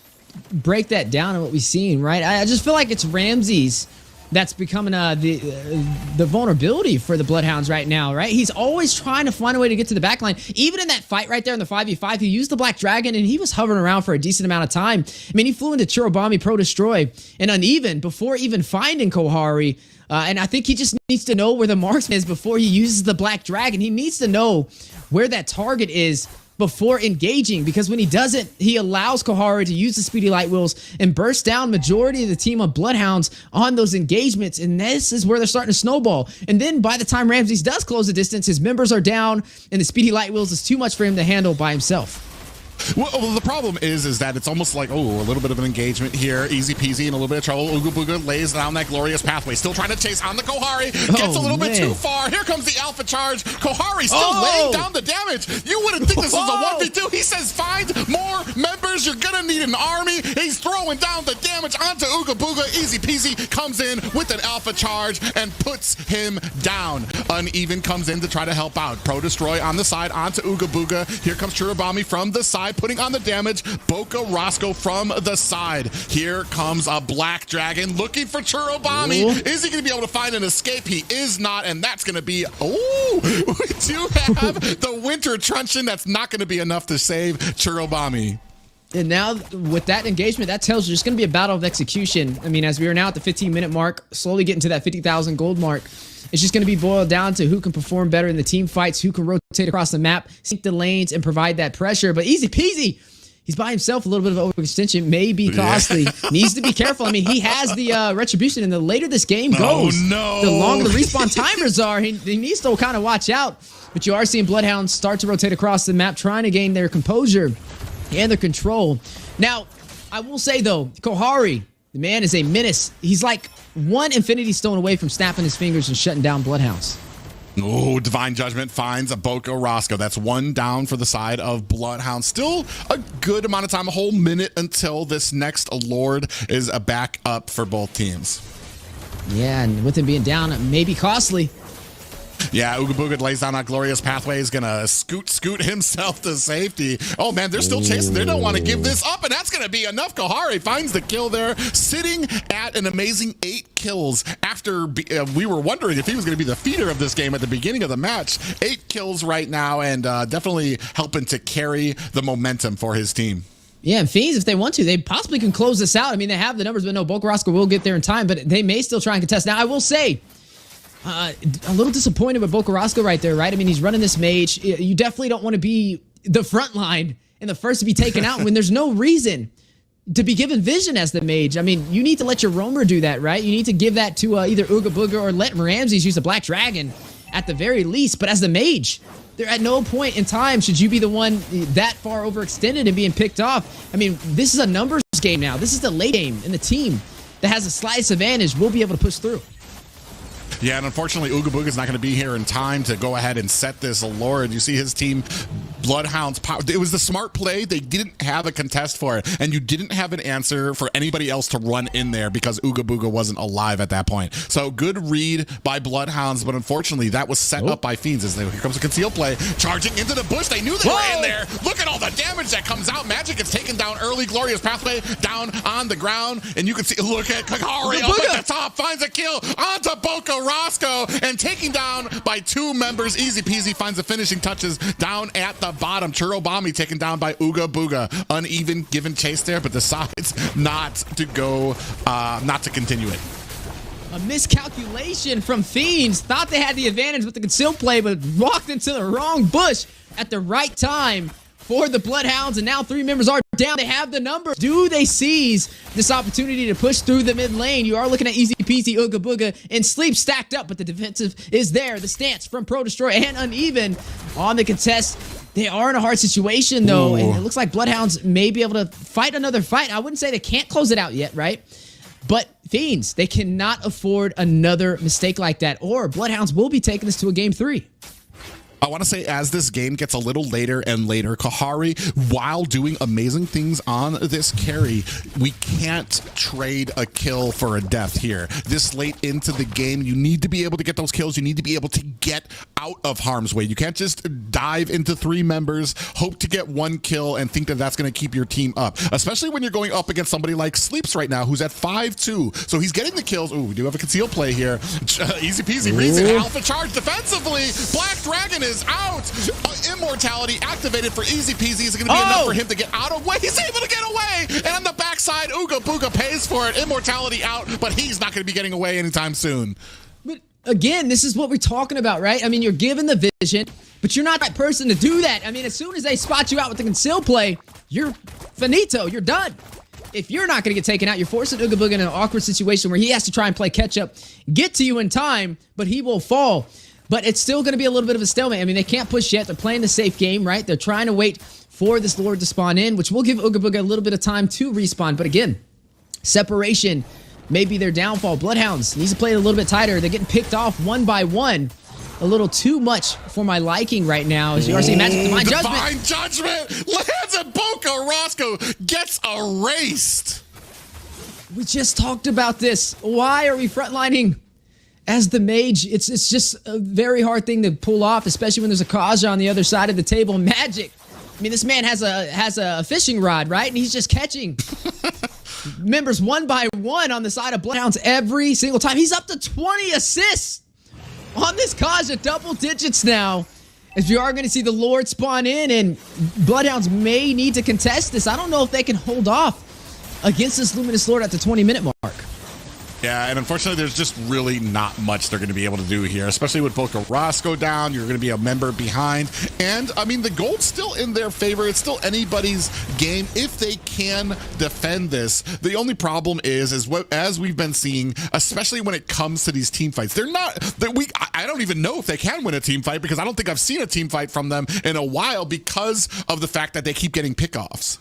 break that down and what we've seen, right? I just feel like it's Ramses that's becoming the vulnerability for the BloodHounds right now, right? He's always trying to find a way to get to the back line. Even in that fight right there in the 5v5, he used the Black Dragon and he was hovering around for a decent amount of time. I mean, he flew into Churobami, Pro Destroy, and Uneven before even finding Kohari. And I think he just needs to know where the marksman is before he uses the Black Dragon. He needs to know where that target is before engaging, because when he doesn't, he allows Kohari to use the speedy light wheels and burst down majority of the team of BloodHounds on those engagements, and this is where they're starting to snowball. And then by the time Ramses does close the distance, his members are down, and the speedy light wheels is too much for him to handle by himself. Well, the problem is that it's almost like, oh, a little bit of an engagement here. Easy peasy and a little bit of trouble. Ooga Booga lays down that glorious pathway. Still trying to chase on the Kohari. Gets a little bit too far. Here comes the alpha charge. Kohari still laying down the damage. You wouldn't think this was a 1v2. He says, find more members. You're going to need an army. He's throwing down the damage onto Ooga Booga. Easy peasy comes in with an alpha charge and puts him down. Uneven comes in to try to help out. Pro Destroy on the side onto Ooga Booga. Here comes Churobami from the side, putting on the damage. Boca Roscoe from the side. Here comes a Black Dragon looking for Churobami. Is he going to be able to find an escape? He is not, and that's going to be, oh, we do have the Winter Truncheon. That's not going to be enough to save Churobami. And now with that engagement, that tells you it's going to be a battle of execution. I mean, as we are now at the 15-minute mark, slowly getting to that 50,000 gold mark, it's just going to be boiled down to who can perform better in the team fights, who can rotate across the map, sink the lanes, and provide that pressure. But easy peasy, he's by himself. A little bit of overextension may be costly. Needs to be careful. I mean, he has the retribution, and the later this game goes, the longer the respawn timers are. He needs to kind of watch out. But you are seeing BloodHounds start to rotate across the map, trying to gain their composure and their control. Now, I will say, though, Kohari, the man is a menace. He's like one Infinity Stone away from snapping his fingers and shutting down BloodHounds. Oh, Divine Judgment finds a Boca Roscoe. That's one down for the side of BloodHounds. Still a good amount of time, a whole minute until this next Lord is a back up for both teams. Yeah, and with him being down, it may be costly. Yeah, Ooga Booga lays down that glorious pathway. He's going to scoot himself to safety. Oh, man, they're still chasing. They don't want to give this up, and that's going to be enough. Kohari finds the kill there, sitting at an amazing 8 kills after we were wondering if he was going to be the feeder of this game at the beginning of the match. 8 kills right now, and definitely helping to carry the momentum for his team. Yeah, and Fiends, if they want to, they possibly can close this out. I mean, they have the numbers, but no, Boca Roscoe will get there in time, but they may still try and contest. Now, I will say, a little disappointed with Boca Roscoe right there, right? I mean, he's running this mage. You definitely don't want to be the front line and the first to be taken out when there's no reason to be given vision as the mage. I mean, you need to let your roamer do that, right? You need to give that to either Ooga Booga or let Ramses use the Black Dragon at the very least. But as the mage, there at no point in time should you be the one that far overextended and being picked off. I mean, this is a numbers game now. This is the late game, and the team that has a slice advantage will be able to push through. Yeah, and unfortunately, Ooga Booga's not going to be here in time to go ahead and set this Lord. You see his team, BloodHounds, it was the smart play. They didn't have a contest for it, and you didn't have an answer for anybody else to run in there because Ooga Booga wasn't alive at that point. So good read by BloodHounds, but unfortunately, that was set up by Fiends. As here comes a conceal play, charging into the bush. They knew they were in there. Look at all the damage that comes out. Magic gets taken down early. Glorious Pathway down on the ground, and you can see, look at Kakari up at the top, finds a kill onto Boca Roscoe, and taking down by 2 members. Easy peasy finds the finishing touches down at the bottom. Churobami taken down by Ooga Booga. Uneven given chase there, but decides not to go, not to continue it. A miscalculation from Fiends. Thought they had the advantage with the conceal play, but walked into the wrong bush at the right time for the BloodHounds, and now 3 members are down. They have the numbers. Do they seize this opportunity to push through the mid lane? You are looking at easy peasy Ooga Booga and Sleep stacked up, but the defensive is there. The stance from Pro Destroy and Uneven on the contest. They are in a hard situation, though, and it looks like BloodHounds may be able to fight another fight. I wouldn't say they can't close it out yet, right? But Fiends, they cannot afford another mistake like that, or BloodHounds will be taking this to a game 3. I want to say, as this game gets a little later and later, Kahari, while doing amazing things on this carry, we can't trade a kill for a death here. This late into the game, you need to be able to get those kills. You need to be able to get out of harm's way. You can't just dive into 3 members, hope to get 1 kill, and think that that's going to keep your team up, especially when you're going up against somebody like Sleeps right now, who's at 5-2. So he's getting the kills. Ooh, we do have a conceal play here. Easy peasy, reads it. Alpha charge defensively. Black Dragon is out. Immortality activated for easy peasy. Is it going to be enough for him to get out of way? He's able to get away. And on the backside, Ooga Booga pays for it. Immortality out, but he's not going to be getting away anytime soon. But again, this is what we're talking about, right? I mean, you're given the vision, but you're not that person to do that. I mean, as soon as they spot you out with the conceal play, you're finito. You're done. If you're not going to get taken out, you're forcing Ooga Booga in an awkward situation where he has to try and play catch up, get to you in time, but he will fall. But it's still going to be a little bit of a stalemate. I mean, they can't push yet. They're playing the safe game, right? They're trying to wait for this Lord to spawn in, which will give Ooga Booga a little bit of time to respawn. But again, separation may be their downfall. BloodHounds needs to play it a little bit tighter. They're getting picked off 1 by 1. A little too much for my liking right now. As you are seeing Magic Divine Judgment. Divine Judgment lands at Boca Roscoe, gets erased. We just talked about this. Why are we frontlining as the mage? It's just a very hard thing to pull off, especially when there's a Kaja on the other side of the table. Magic. I mean, this man has a fishing rod, right? And he's just catching members 1 by 1 on the side of BloodHounds every single time. He's up to 20 assists on this Kaja, double digits now. As you are going to see the Lord spawn in, and BloodHounds may need to contest this. I don't know if they can hold off against this Luminous Lord at the 20-minute mark. Yeah, and unfortunately, there's just really not much they're going to be able to do here, especially with Boca Roscoe down. You're going to be a member behind. And, I mean, the gold's still in their favor. It's still anybody's game if they can defend this. The only problem is what, as we've been seeing, especially when it comes to these team fights, they're not, I don't even know if they can win a team fight, because I don't think I've seen a team fight from them in a while because of the fact that they keep getting pickoffs.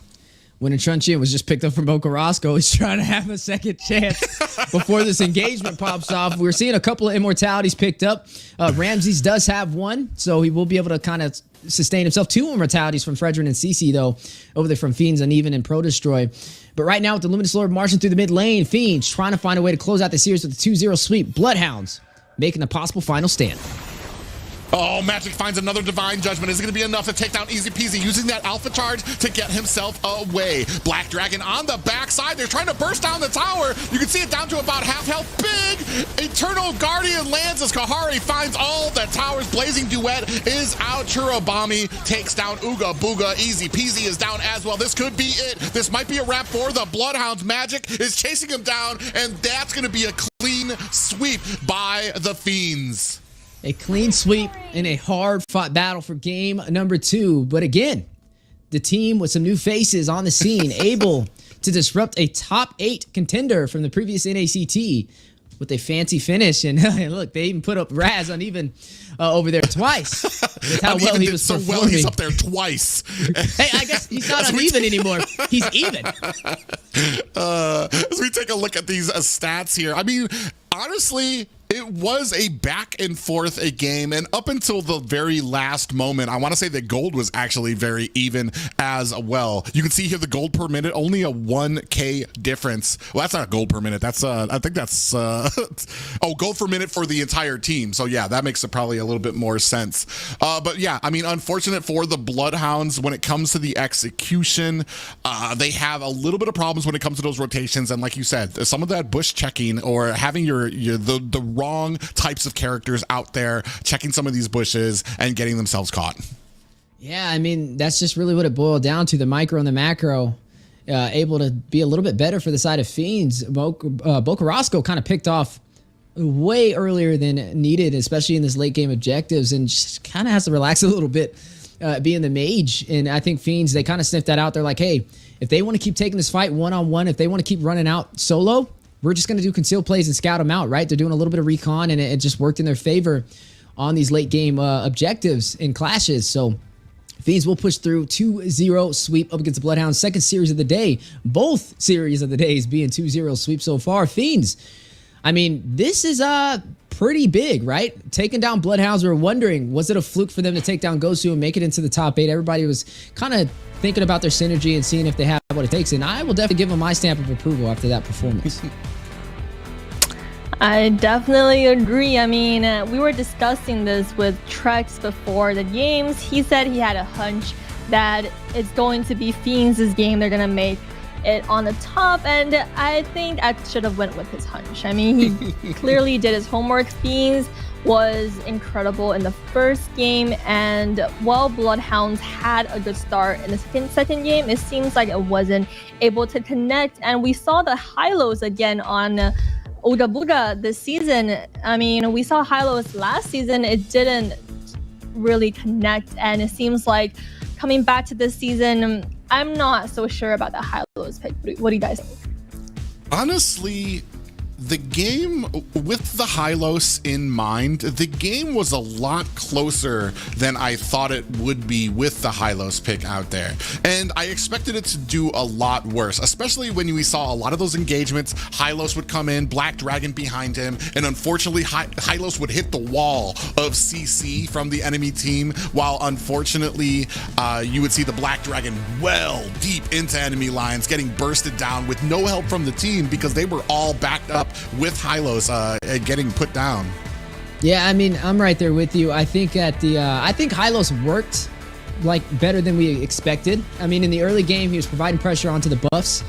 When Truncheon was just picked up from Boca Roscoe, he's trying to have a second chance before this engagement pops off. We're seeing a couple of immortalities picked up. Ramses does have 1, so he will be able to kind of sustain himself. 2 immortalities from Fredrin and CC, though, over there from Fiends, Uneven, and Pro Destroy. But right now, with the Luminous Lord marching through the mid lane, Fiends trying to find a way to close out the series with a 2-0 sweep. BloodHounds making a possible final stand. Oh, Magic finds another Divine Judgment. Is it going to be enough to take down Easy Peasy, using that Alpha Charge to get himself away? Black Dragon on the backside. They're trying to burst down the tower. You can see it down to about half health. Big Eternal Guardian lands as Kahari finds all the towers. Blazing Duet is out. Churobami takes down Ooga Booga. Easy Peasy is down as well. This could be it. This might be a wrap for the BloodHounds. Magic is chasing him down, and that's going to be a clean sweep by the Fiends. A clean sweep in a hard-fought battle for game number 2. But again, the team with some new faces on the scene, able to disrupt a top 8 contender from the previous NACT with a fancy finish. And look, they even put up Raz uneven over there twice. With how well he was so performing. well, he's up there twice. Hey, I guess he's not uneven anymore. He's even. As we take a look at these stats here, I mean, honestly, it was a back and forth a game, and up until the very last moment, I want to say that gold was actually very even as well. You can see here the gold per minute, only a 1K difference. Well, that's not gold per minute. That's I think that's oh, gold per minute for the entire team. So yeah, that makes it probably a little bit more sense. But yeah, I mean, unfortunate for the BloodHounds when it comes to the execution. They have a little bit of problems when it comes to those rotations, and like you said, some of that bush checking or having the wrong types of characters out there checking some of these bushes and getting themselves caught. Yeah, I mean, that's just really what it boiled down to. The micro and the macro able to be a little bit better for the side of Fiends. Bocarasco kind of picked off way earlier than needed, especially in this late game objectives, and just kind of has to relax a little bit being the mage. And I think Fiends, they kind of sniffed that out. They're like, hey, if they want to keep taking this fight one-on-one, if they want to keep running out solo, we're just going to do concealed plays and scout them out, right? They're doing a little bit of recon, and it just worked in their favor on these late game objectives and clashes. So Fiends will push through 2-0 sweep up against the BloodHounds. Second series of the day. Both series of the days being 2-0 sweep so far. Fiends, I mean, this is pretty big, right? Taking down BloodHounds, we were wondering, was it a fluke for them to take down Gosu and make it into the top 8? Everybody was kind of thinking about their synergy and seeing if they have what it takes. And I will definitely give them my stamp of approval after that performance. I definitely agree. I mean, we were discussing this with Trex before the games. He said he had a hunch that it's going to be Fiends' game. They're going to make it on the top, and I think I should have went with his hunch. I mean, he clearly did his homework. Fiends was incredible in the first game, and while BloodHounds had a good start in the second game, it seems like it wasn't able to connect, and we saw the high-lows again on Ooga Booga this season. I mean, we saw high-lows last season. It didn't really connect, and it seems like coming back to this season, I'm not so sure about the high-lows pick. What do you guys think? Honestly, the game, with the Hylos in mind, the game was a lot closer than I thought it would be with the Hylos pick out there. And I expected it to do a lot worse, especially when we saw a lot of those engagements. Hylos would come in, Black Dragon behind him, and unfortunately Hylos would hit the wall of CC from the enemy team, while unfortunately you would see the Black Dragon well deep into enemy lines, getting bursted down with no help from the team because they were all backed up with Hylos getting put down. Yeah, I mean, I'm right there with you. I think at the I think Hylos worked like better than we expected. I mean, in the early game, he was providing pressure onto the buffs,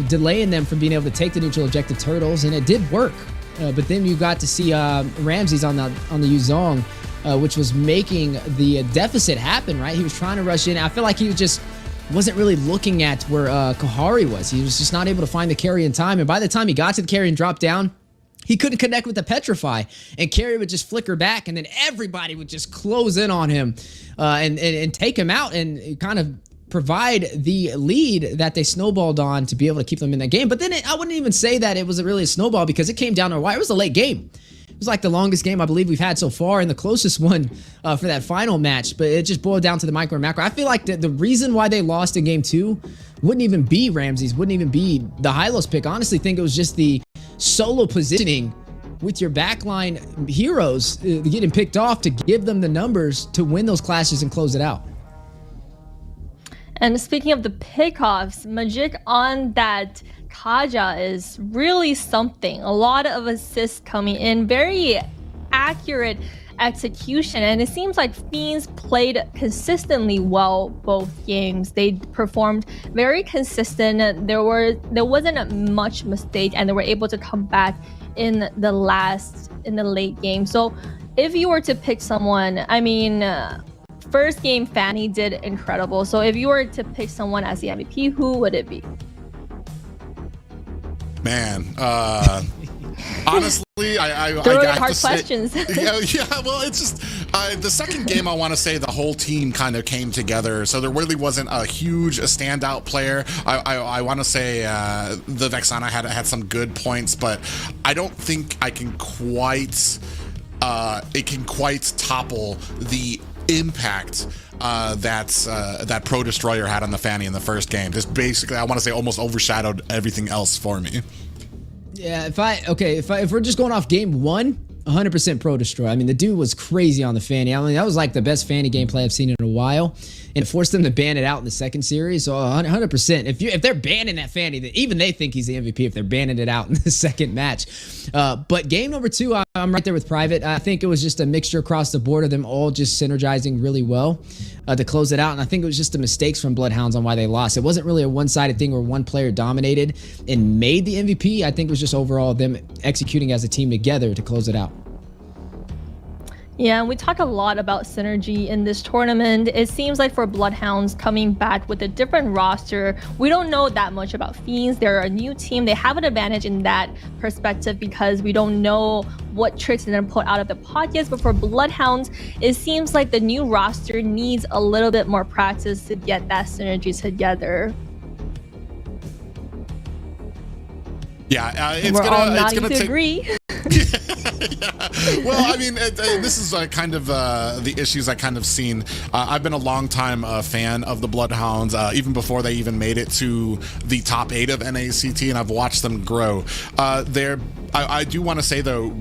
delaying them from being able to take the neutral objective turtles, and it did work. But then you got to see Ramses on the Yuzong, which was making the deficit happen. Right, he was trying to rush in. I feel like he wasn't really looking at where Kahari was. He was just not able to find the carry in time. And by the time he got to the carry and dropped down, he couldn't connect with the Petrify. And carry would just flicker back, and then everybody would just close in on him and take him out and kind of provide the lead that they snowballed on to be able to keep them in that game. But then I wouldn't even say that it was really a snowball, because it came down to a wire. It was a late game. It was like the longest game I believe we've had so far, and the closest one for that final match. But it just boiled down to the micro and macro. I feel like the reason why they lost in game 2 wouldn't even be Ramses, wouldn't even be the Hylos pick. I honestly think it was just the solo positioning with your backline heroes getting picked off to give them the numbers to win those clashes and close it out. And speaking of the pickoffs, Magic on that Kaja is really something. A lot of assists coming in, very accurate execution, and it seems like Fiends played consistently well both games. They performed very consistent. There wasn't much mistake, and they were able to come back in the late game. So if you were to pick someone, I mean, first game Fanny did incredible. So if you were to pick someone as the MVP, who would it be? Man, honestly, I They're really have hard to say, questions. yeah, well, it's just The second game, I want to say the whole team kind of came together, so there really wasn't a huge standout player. I want to say the Vexana had some good points, but I don't think I can quite topple the impact that Pro Destroyer had on the Fanny in the first game. Just basically, I want to say, almost overshadowed everything else for me. Yeah, if we're just going off game one, 100% Pro Destroy. I mean, the dude was crazy on the Fanny. I mean, that was like the best Fanny gameplay I've seen in a while, and it forced them to ban it out in the second series. So 100%. If they're banning that Fanny, even they think he's the MVP if they're banning it out in the second match. But game number two, I'm right there with Private. I think it was just a mixture across the board of them all just synergizing really well to close it out. And I think it was just the mistakes from BloodHounds on why they lost. It wasn't really a one-sided thing where one player dominated and made the MVP. I think it was just overall them executing as a team together to close it out. Yeah, we talk a lot about synergy in this tournament. It seems like for BloodHounds coming back with a different roster, we don't know that much about Fiends. They're a new team. They have an advantage in that perspective because we don't know what tricks they're going to put out of the pot yet. But for BloodHounds, it seems like the new roster needs a little bit more practice to get that synergy together. Yeah, it's gonna take. Agree. Yeah. Well, I mean, this is kind of the issues I kind of seen. I've been a long time fan of the BloodHounds, even before they even made it to the top 8 of NACT, and I've watched them grow. I do want to say though,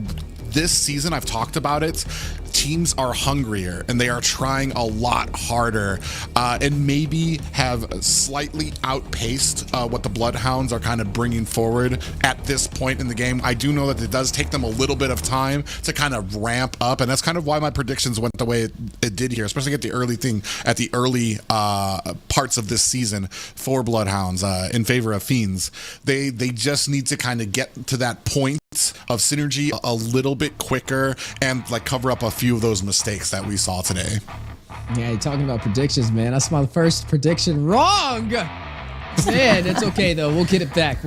this season, I've talked about it, teams are hungrier and they are trying a lot harder and maybe have slightly outpaced what the BloodHounds are kind of bringing forward at this point in the game. I do know that it does take them a little bit of time to kind of ramp up, and that's kind of why my predictions went the way it did here, especially at the early parts of this season for BloodHounds in favor of Fiends. They just need to kind of get to that point of synergy a little bit quicker and like cover up a few of those mistakes that we saw today. Yeah, you're talking about predictions, man. That's my first prediction wrong. Man, it's okay though. We'll get it back.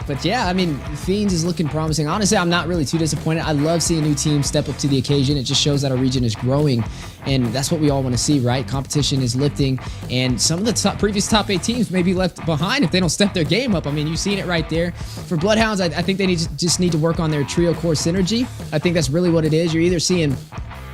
But yeah, I mean, Fiends is looking promising. Honestly, I'm not really too disappointed. I love seeing new teams step up to the occasion. It just shows that our region is growing, and that's what we all want to see, right? Competition is lifting, and some of the previous top 8 teams may be left behind if they don't step their game up. I mean, you've seen it right there. For BloodHounds, I think they just need to work on their trio core synergy. I think that's really what it is. You're either seeing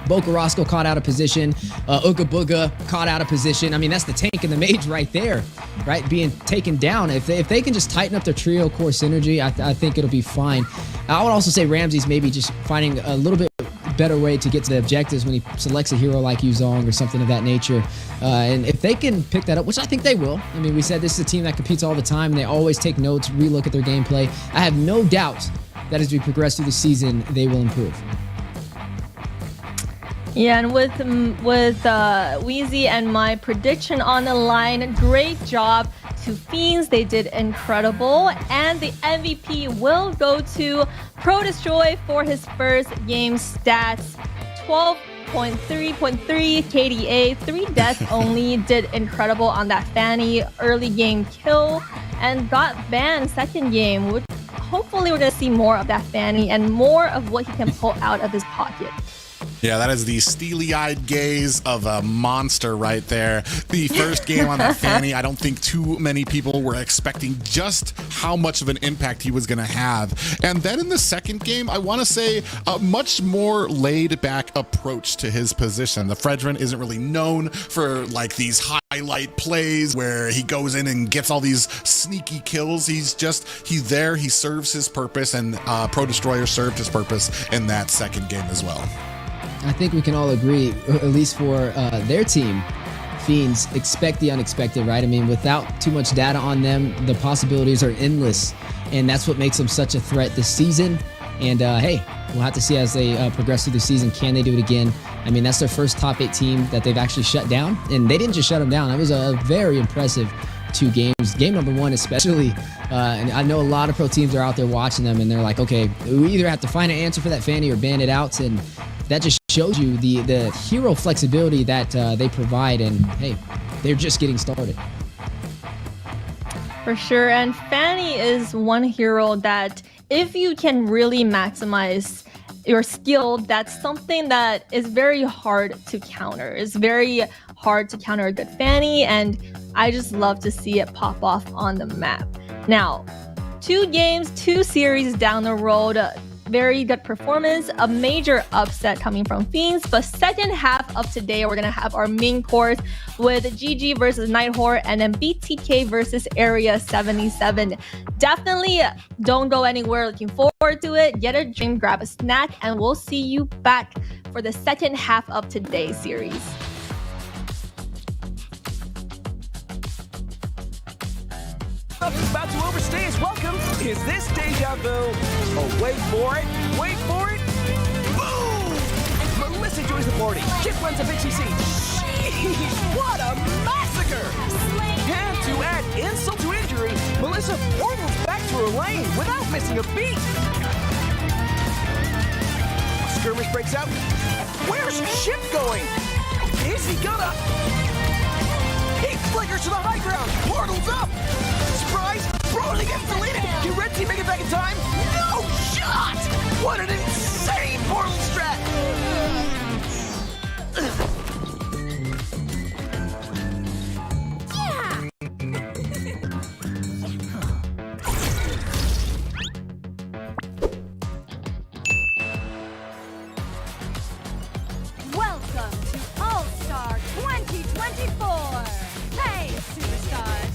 Boca Roscoe caught out of position, Ooga Booga caught out of position. I mean, that's the tank and the mage right there, right? Being taken down. If they can just tighten up their trio core synergy, I think it'll be fine. I would also say Ramsey's maybe just finding a little bit better way to get to the objectives when he selects a hero like Yuzong or something of that nature. And if they can pick that up, which I think they will. I mean, we said this is a team that competes all the time, and they always take notes, relook at their gameplay. I have no doubt that as we progress through the season, they will improve. Yeah, and with Wheezy and my prediction on the line, great job to Fiends. They did incredible. And the MVP will go to Pro Destroy for his first game stats. 12.3.3 KDA, 3 deaths only, did incredible on that Fanny early game kill, and got banned second game, which hopefully we're going to see more of that Fanny and more of what he can pull out of his pocket. Yeah, that is the steely-eyed gaze of a monster right there. The first game on that Fanny, I don't think too many people were expecting just how much of an impact he was going to have. And then in the second game, I want to say a much more laid-back approach to his position. The Fredrin isn't really known for like these highlight plays where he goes in and gets all these sneaky kills. He's there, he serves his purpose, and Pro Destroyer served his purpose in that second game as well. I think we can all agree, at least for their team, Fiends, expect the unexpected, right? I mean, without too much data on them, the possibilities are endless, and that's what makes them such a threat this season. And hey, we'll have to see as they progress through the season, can they do it again? I mean, that's their first top 8 team that they've actually shut down, and they didn't just shut them down. It was a very impressive 2 games. Game number 1 especially, and I know a lot of pro teams are out there watching them, and they're like, okay, we either have to find an answer for that Fanny or ban it out, and that just shows you the hero flexibility that they provide, and hey, they're just getting started. For sure, and Fanny is one hero that if you can really maximize your skill, that's something that is very hard to counter. It's very hard to counter a good Fanny, and I just love to see it pop off on the map. Now, 2 games, 2 series down the road, very good performance, a major upset coming from Fiends, but second half of today, we're going to have our main course with GG versus Nighthorde and then BTK versus Area 77. Definitely don't go anywhere, looking forward to it. Get a drink, grab a snack, and we'll see you back for the second half of today's series. Is about to overstay his welcome. Is this deja vu? Oh, wait for it. Wait for it. Boom! Melissa joins the party. Chip runs a BCC. Jeez, what a massacre! And to add insult to injury, Melissa portals back to her lane without missing a beat. A skirmish breaks out. Where's Chip going? Is he gonna... He flickers to the high ground. Portals up. Surprise! Brody gets deleted! Can Red Team make it back in time? No shot! What an insane portal strat! Welcome to All-Star 2024. Hey, superstars.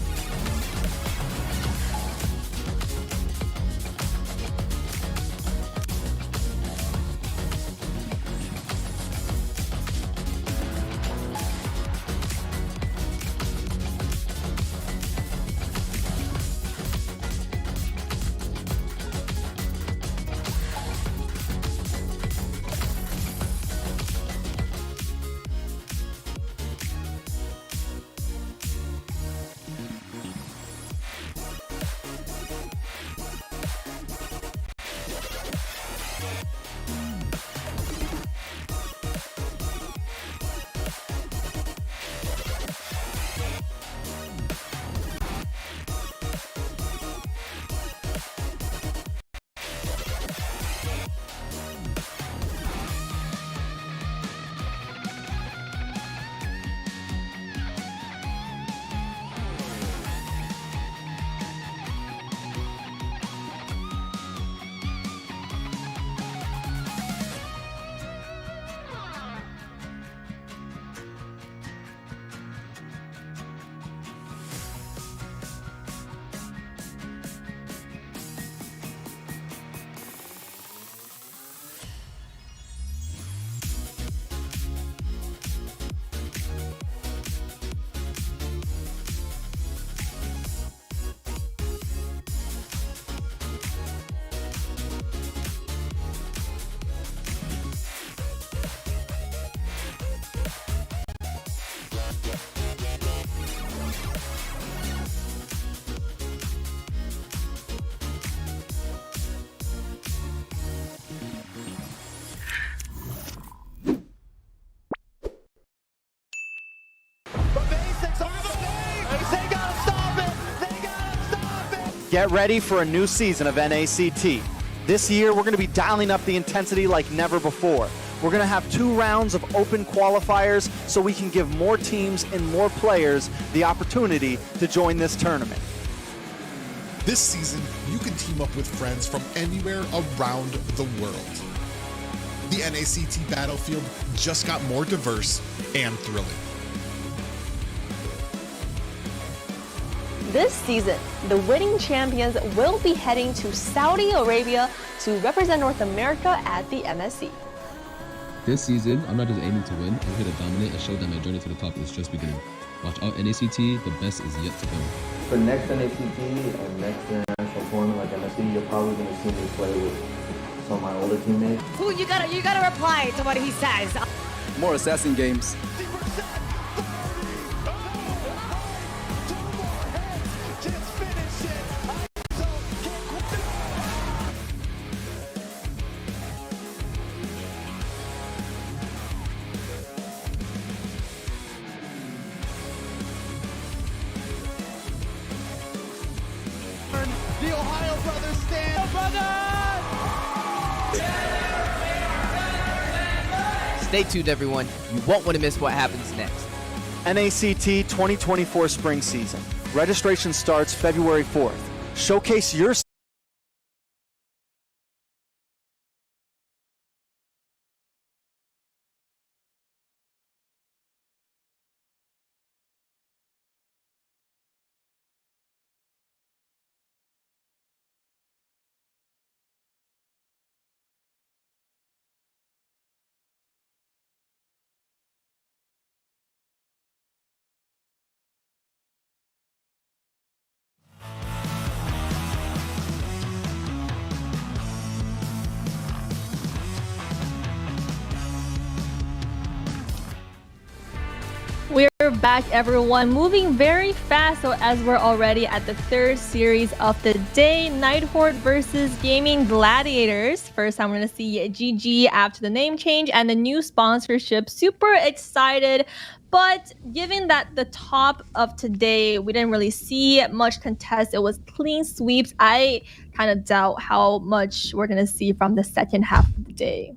Get ready for a new season of NACT. This year, we're going to be dialing up the intensity like never before. We're going to have 2 rounds of open qualifiers so we can give more teams and more players the opportunity to join this tournament. This season, you can team up with friends from anywhere around the world. The NACT battlefield just got more diverse and thrilling. This season, the winning champions will be heading to Saudi Arabia to represent North America at the MSC. This season, I'm not just aiming to win, I'm here to dominate and show that my journey to the top is just beginning. Watch out NACT, the best is yet to come. For next NACT and next international tournament like MSC, you're probably going to see me play with some of my older teammates. Ooh, you gotta reply to what he says. More assassin games. The Ohio brothers stand. Brothers! Yeah! Stay tuned, everyone. You won't want to miss what happens next. NACT 2024 spring season. Registration starts February 4th. Showcase your We're back, everyone, moving very fast. So as we're already at the third series of the day, Night Horde versus Gaimin Gladiators. First, I'm going to see GG after the name change and the new sponsorship. Super excited. But given that the top of today, we didn't really see much contest. It was clean sweeps. I kind of doubt how much we're going to see from the second half of the day.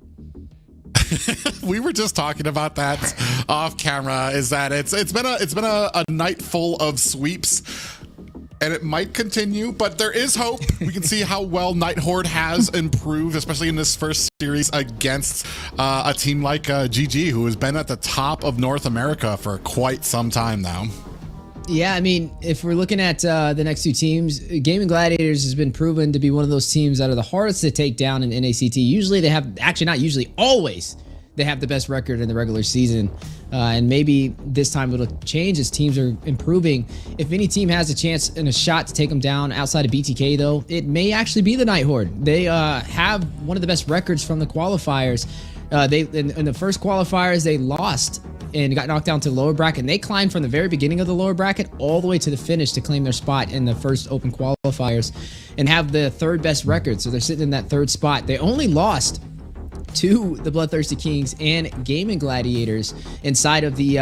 We were just talking about that off camera. Is that it's been a night full of sweeps, and it might continue, but there is hope. We can see how well Night Horde has improved, especially in this first series against a team like GG, who has been at the top of North America for quite some time now. Yeah, I mean, if we're looking at the next two teams, Gaimin Gladiators has been proven to be one of those teams that are the hardest to take down in NACT. Usually they have, actually not usually, always they have the best record in the regular season. And maybe this time it'll change as teams are improving. If any team has a chance and a shot to take them down outside of BTK, though, it may actually be the Night Horde. They have one of the best records from the qualifiers. In the first qualifiers, they lost and got knocked down to the lower bracket. And they climbed from the very beginning of the lower bracket all the way to the finish to claim their spot in the first open qualifiers and have the third best record. So they're sitting in that third spot. They only lost to the BloodThirstyKings and Gaimin Gladiators inside of the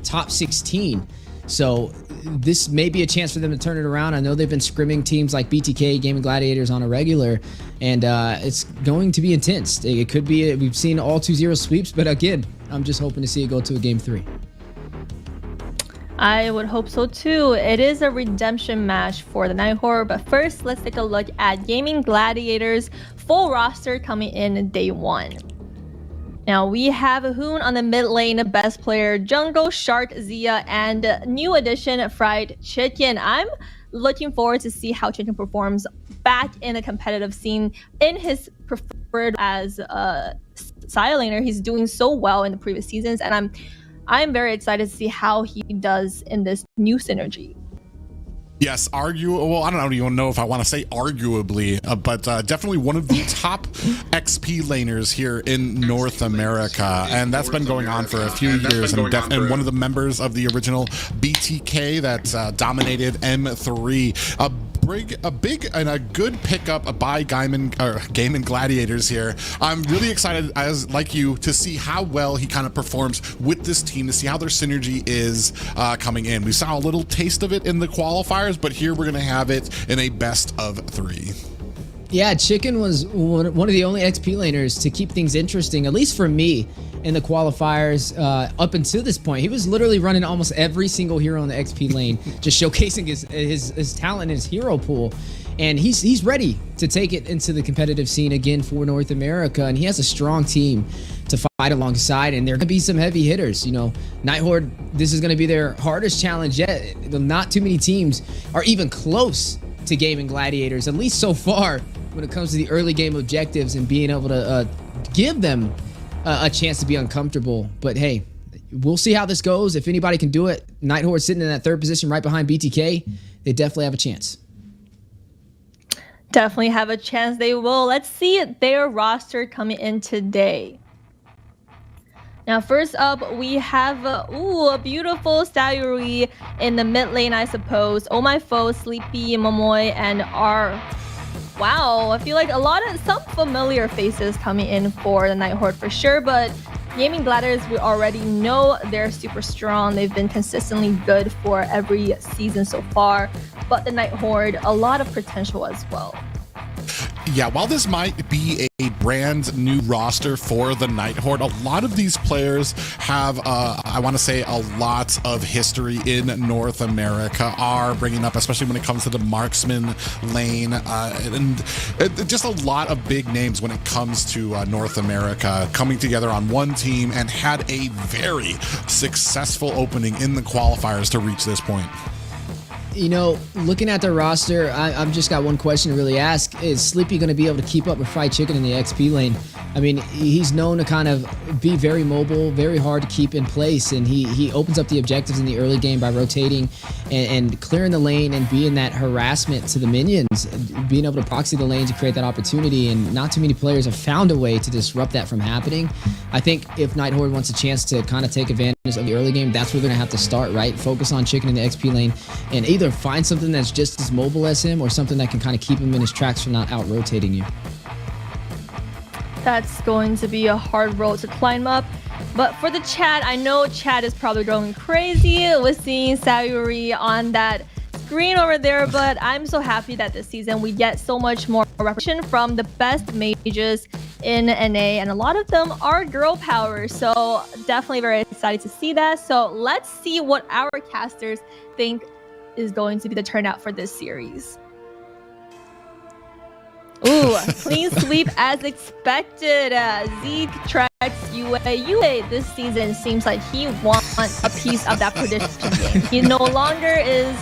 top 16. So this may be a chance for them to turn it around. I know they've been scrimming teams like BTK, Gaimin Gladiators on a regular, and it's going to be intense. It could be, we've seen all 2-0 sweeps, but again, I'm just hoping to see it go to a game 3. I would hope so too. It is a redemption match for the Night Horde, but first let's take a look at Gaimin Gladiators full roster coming in day 1. Now we have Hoon on the mid lane, best player, Jungle, Shark, Zia, and new addition, Fried Chicken. I'm looking forward to see how Chicken performs back in the competitive scene in his preferred as a side laner. He's doing so well in the previous seasons, and I'm very excited to see how he does in this new synergy. Yes, well, I don't even know if I want to say arguably, but definitely one of the top XP laners here in North America, and that's been going on for a few years, and one of the members of the original BTK that dominated M3. A big and a good pickup by Gaimin Gladiators here. I'm really excited, as like you, to see how well he kind of performs with this team, to see how their synergy is coming in. We saw a little taste of it in the qualifiers, but here we're going to have it in a best of 3. Yeah, Chicken was one of the only XP laners to keep things interesting, at least for me, in the qualifiers up until this point. He was literally running almost every single hero in the XP lane, just showcasing his talent in his hero pool. And he's ready to take it into the competitive scene again for North America. And he has a strong team to fight alongside. And there are going to be some heavy hitters. You know, Night Horde, this is going to be their hardest challenge yet. Not too many teams are even close to Gaimin Gladiators, at least so far, when it comes to the early game objectives and being able to give them a chance to be uncomfortable. But hey, we'll see how this goes. If anybody can do it, Night Horde sitting in that third position right behind BTK, they definitely have a chance. Definitely have a chance they will. Let's see their roster coming in today. Now, first up, we have a beautiful Sayuri in the mid lane, I suppose. Oh My Foe, Sleepy, Momoy, and R. Wow, I feel like some familiar faces coming in for the Night Horde for sure, but Gaimin Gladiators, we already know they're super strong. They've been consistently good for every season so far, but the Night Horde, a lot of potential as well. Yeah, while this might be a brand new roster for the Night Horde, a lot of these players have, I want to say, a lot of history in North America, are bringing up, especially when it comes to the marksman lane, and just a lot of big names when it comes to North America coming together on one team and had a very successful opening in the qualifiers to reach this point. You know, looking at their roster, I've just got one question to really ask. Is Sleepy going to be able to keep up with Fried Chicken in the XP lane? I mean, he's known to kind of be very mobile, very hard to keep in place, and he opens up the objectives in the early game by rotating and clearing the lane and being that harassment to the minions, being able to proxy the lane to create that opportunity, and not too many players have found a way to disrupt that from happening. I think if Night Horde wants a chance to kind of take advantage of the early game, that's where they're going to have to start, right? Focus on Chicken in the XP lane and either find something that's just as mobile as him or something that can kind of keep him in his tracks from not out-rotating you. That's going to be a hard road to climb up. But for the chat, I know chat is probably going crazy with seeing Sayuri on that screen over there, but I'm so happy that this season we get so much more representation from the best mages in NA, and a lot of them are girl power, so definitely very excited to see that. So let's see what our casters think is going to be the turnout for this series. Ooh, clean sweep as expected. Zeke tracks UA this season. Seems like he wants a piece of that prediction game. He no longer is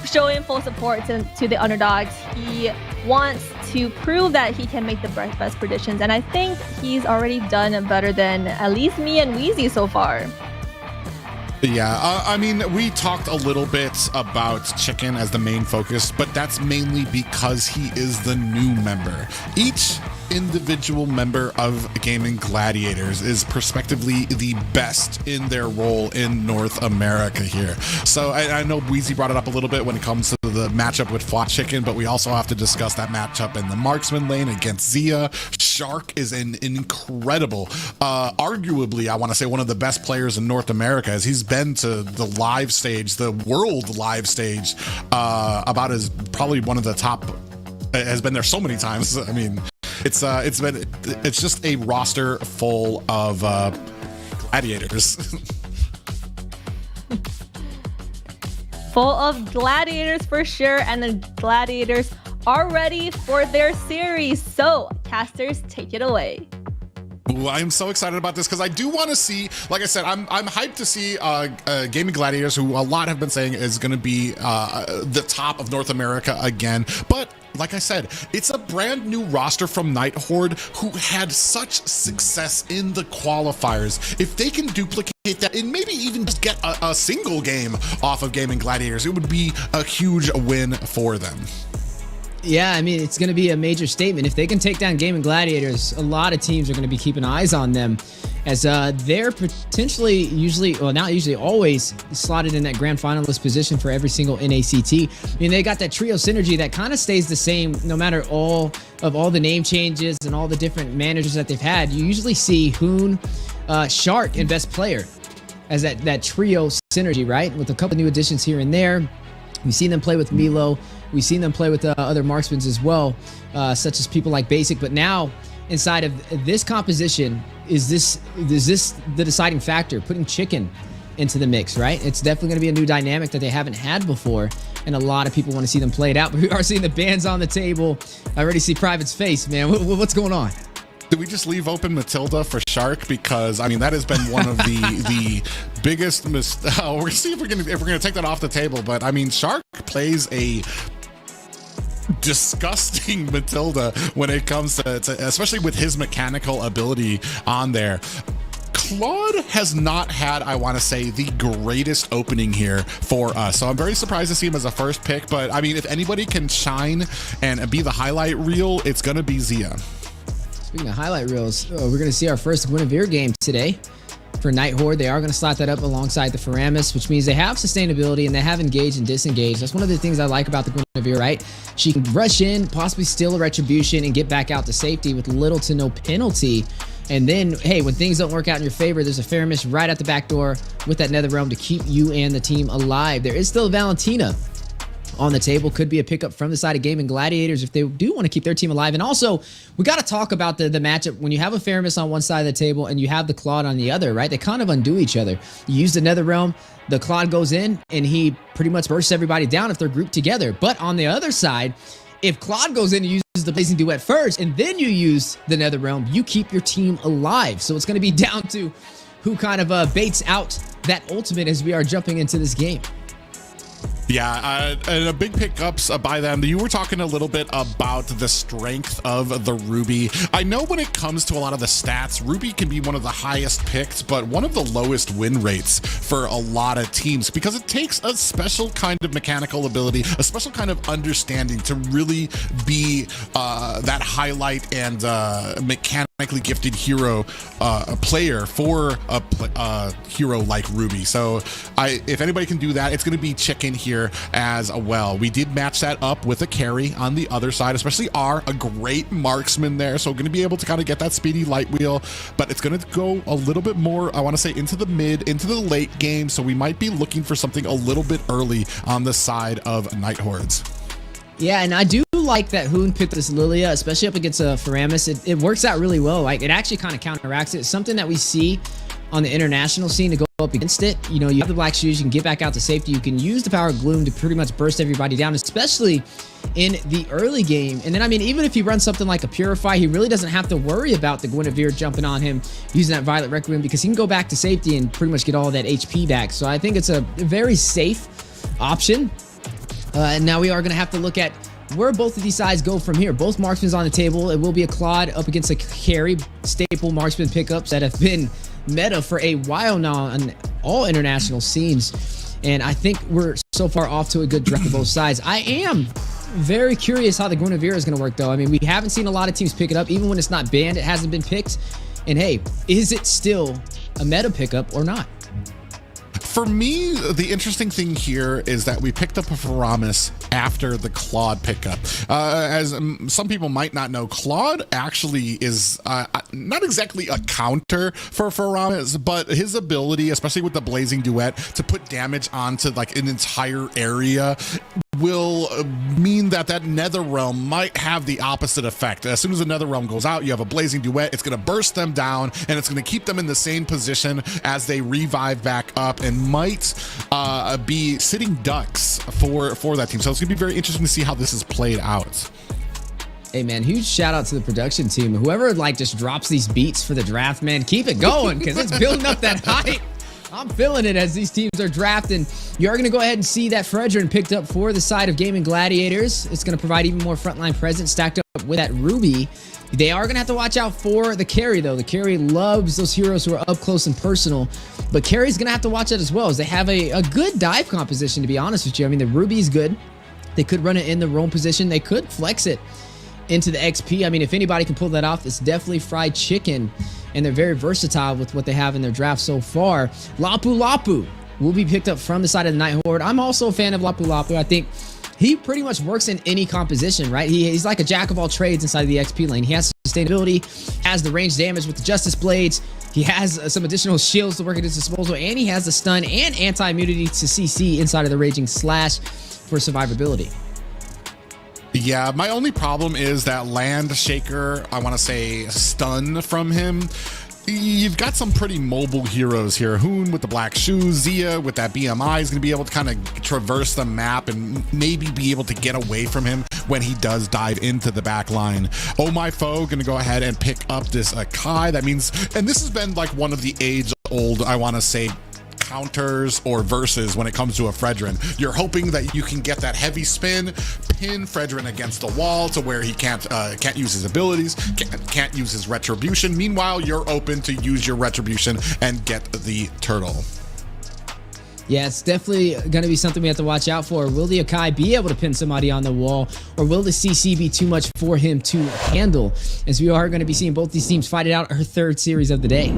showing full support to the underdogs. He wants to prove that he can make the best predictions, and I think he's already done better than at least me and Wheezy so far. Yeah, I mean, we talked a little bit about Chicken as the main focus, but that's mainly because he is the new member. Each individual member of Gaimin Gladiators is prospectively the best in their role in North America here. So I know Wheezy brought it up a little bit when it comes to the matchup with Flat Chicken, but we also have to discuss that matchup in the marksman lane against Zia. Shark is an incredible, arguably, I want to say one of the best players in North America, as he's been to the live stage, the world live stage, about as probably one of the top, has been there so many times. I mean, it's just a roster full of gladiators. Full of gladiators for sure, and the gladiators are ready for their series. So casters, take it away. Ooh, I'm so excited about this because I do want to see, like I said, I'm hyped to see Gaimin Gladiators, who a lot have been saying is going to be the top of North America again. But like I said, it's a brand new roster from Night Horde who had such success in the qualifiers. If they can duplicate that and maybe even just get a single game off of Gaimin Gladiators, it would be a huge win for them. Yeah, I mean, it's going to be a major statement. If they can take down Gaimin Gladiators, a lot of teams are going to be keeping eyes on them, as they're potentially usually, well, not usually, always slotted in that grand finalist position for every single NACT. I mean, they got that trio synergy that kind of stays the same no matter all the name changes and all the different managers that they've had. You usually see Hoon, Shark, and Best Player as that trio synergy, right? With a couple new additions here and there. We've seen them play with Milo. We've seen them play with other marksmen as well, such as people like Basic. But now, inside of this composition, is this the deciding factor? Putting Chicken into the mix, right? It's definitely going to be a new dynamic that they haven't had before, and a lot of people want to see them play it out. But we are seeing the bands on the table. I already see Private's face, man. What's going on? Did we just leave open Matilda for Shark? Because I mean, that has been one of the biggest we're gonna see if we're gonna take that off the table. But I mean, Shark plays a disgusting Matilda when it comes to especially with his mechanical ability on there. Claude has not had, I want to say, the greatest opening here for us. So I'm very surprised to see him as a first pick. But I mean, if anybody can shine and be the highlight reel, it's going to be Zia. Speaking of highlight reels, we're going to see our first Guinevere game today for Night Horde. They are going to slot that up alongside the Faramis, which means they have sustainability and they have engaged and disengaged. That's one of the things I like about the Guinevere, right? She can rush in, possibly steal a retribution, and get back out to safety with little to no penalty. And then, hey, when things don't work out in your favor, there's a Faramis right at the back door with that Nether Realm to keep you and the team alive. There is still Valentina on the table. Could be a pickup from the side of Gaimin Gladiators if they do want to keep their team alive. And also, we got to talk about the matchup. When you have a Fairness on one side of the table and you have the Claude on the other, right? They kind of undo each other. You use the Netherrealm, the Claude goes in, and he pretty much bursts everybody down if they're grouped together. But on the other side, if Claude goes in and uses the Blazing Duet first, and then you use the Netherrealm, you keep your team alive. So it's going to be down to who kind of baits out that ultimate as we are jumping into this game. Yeah, and a big pickups by them. You were talking a little bit about the strength of the Ruby. I know when it comes to a lot of the stats, Ruby can be one of the highest picked, but one of the lowest win rates for a lot of teams because it takes a special kind of mechanical ability, a special kind of understanding to really be that highlight and mechanically gifted hero player for a hero like Ruby. So if anybody can do that, it's going to be Chicken here as well. We did match that up with a carry on the other side, especially R, a great marksman there, so going to be able to kind of get that speedy light wheel, but it's going to go a little bit more, I want to say, into the mid, into the late game, so we might be looking for something a little bit early on the side of Night Hordes. Yeah, and I do like that Hoon picked this Lilia, especially up against Faramis. It works out really well. Like, it actually kind of counteracts it. It's something that we see on the international scene to go up against it. You know, you have the black shoes, you can get back out to safety, you can use the power of Gloom to pretty much burst everybody down, especially in the early game. And then, I mean, even if he runs something like a Purify, he really doesn't have to worry about the Guinevere jumping on him using that Violet Requiem because he can go back to safety and pretty much get all that HP back. So I think it's a very safe option. And now we are going to have to look at where both of these sides go from here. Both marksmen on the table. It will be a Claude up against a carry. Staple marksman pickups that have been meta for a while now on all international scenes. And I think we're so far off to a good draft of both sides. I am very curious how the Guinevere is going to work, though. I mean, we haven't seen a lot of teams pick it up. Even when it's not banned, it hasn't been picked. And hey, is it still a meta pickup or not? For me, the interesting thing here is that we picked up a Faramis after the Claude pickup. As some people might not know, Claude actually is not exactly a counter for Faramis, but his ability, especially with the Blazing Duet, to put damage onto like an entire area will mean that Netherrealm might have the opposite effect. As soon as the Netherrealm goes out, you have a Blazing Duet. It's going to burst them down, and it's going to keep them in the same position as they revive back up and might be sitting ducks for that team. So it's going to be very interesting to see how this is played out. Hey man, huge shout out to the production team. Whoever like just drops these beats for the draft, man, keep it going because it's building up that hype. I'm feeling it as these teams are drafting. You are going to go ahead and see that Fredrin picked up for the side of Gaimin Gladiators. It's going to provide even more frontline presence stacked up with that Ruby. They are going to have to watch out for the carry, though. The carry loves those heroes who are up close and personal. But carry's going to have to watch out as well, as they have a good dive composition, to be honest with you. I mean, the Ruby's good. They could run it in the roam position. They could flex it into the XP. I mean, if anybody can pull that off, it's definitely fried chicken. And they're very versatile with what they have in their draft so far. Lapu Lapu will be picked up from the side of the Night Horde. I'm also a fan of Lapu Lapu. I think he pretty much works in any composition, right? He's like a jack of all trades inside of the XP lane. He has sustainability, has the range damage with the Justice Blades. He has some additional shields to work at his disposal, and he has the stun and anti-immunity to CC inside of the Raging Slash for survivability. Yeah, my only problem is that Land Shaker, I want to say stun from him. You've got some pretty mobile heroes here. Hoon with the black shoes, Zia with that BMI is going to be able to kind of traverse the map and maybe be able to get away from him when he does dive into the back line. Oh My Foe going to go ahead and pick up this Kai. That means, and this has been like one of the age-old, I want to say, counters or verses when it comes to a Fredrin. You're hoping that you can get that heavy spin, pin Fredrin against the wall to where he can't use his abilities, can't use his retribution. Meanwhile, you're open to use your retribution and get the turtle. Yeah, it's definitely going to be something we have to watch out for. Will the Akai be able to pin somebody on the wall, or will the CC be too much for him to handle? As we are going to be seeing both these teams fight it out our third series of the day.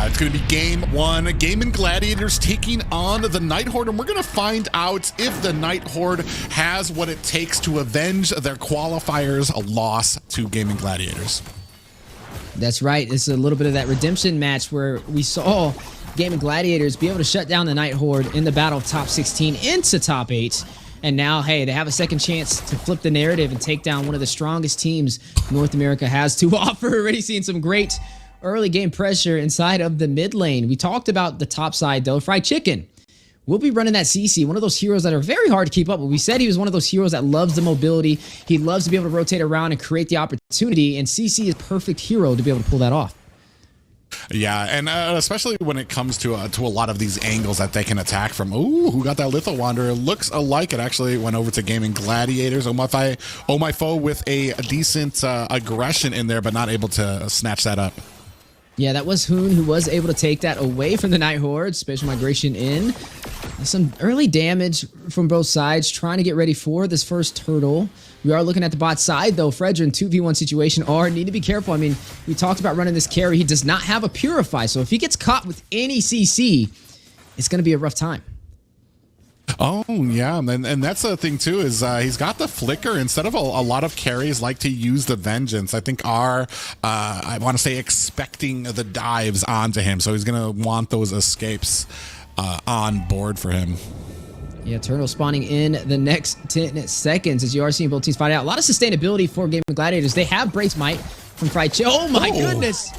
It's going to be game one. Gaimin Gladiators taking on the Night Horde, and we're going to find out if the Night Horde has what it takes to avenge their qualifiers loss to Gaimin Gladiators. That's right. It's a little bit of that redemption match where we saw Gaimin Gladiators be able to shut down the Night Horde in the battle of top 16 into top 8. And now, hey, they have a second chance to flip the narrative and take down one of the strongest teams North America has to offer. Already seeing some great early game pressure inside of the mid lane. We talked about the top side, though. Fried Chicken will be running that CC, one of those heroes that are very hard to keep up with. We said he was one of those heroes that loves the mobility. He loves to be able to rotate around and create the opportunity, and CC is a perfect hero to be able to pull that off. Yeah, and especially when it comes to a lot of these angles that they can attack from. Ooh, who got that Litho Wanderer? Looks alike. It actually went over to Gaimin Gladiators. Oh my foe with a decent aggression in there, but not able to snatch that up. Yeah, that was Hoon who was able to take that away from the Night Horde. Special migration in. Some early damage from both sides, trying to get ready for this first turtle. We are looking at the bot side, though. Fredra in 2v1 situation need to be careful. I mean, we talked about running this carry. He does not have a Purify, so if he gets caught with any CC, it's going to be a rough time. Oh, yeah, and that's the thing, too, is he's got the Flicker. Instead of a lot of carries like to use the Vengeance, I think I want to say, expecting the dives onto him, so he's going to want those escapes on board for him. Yeah, turtle spawning in the next 10 seconds as you are seeing both teams fight out. A lot of sustainability for Gaimin Gladiators. They have Brace Might from Fried Chicken. Oh, my goodness.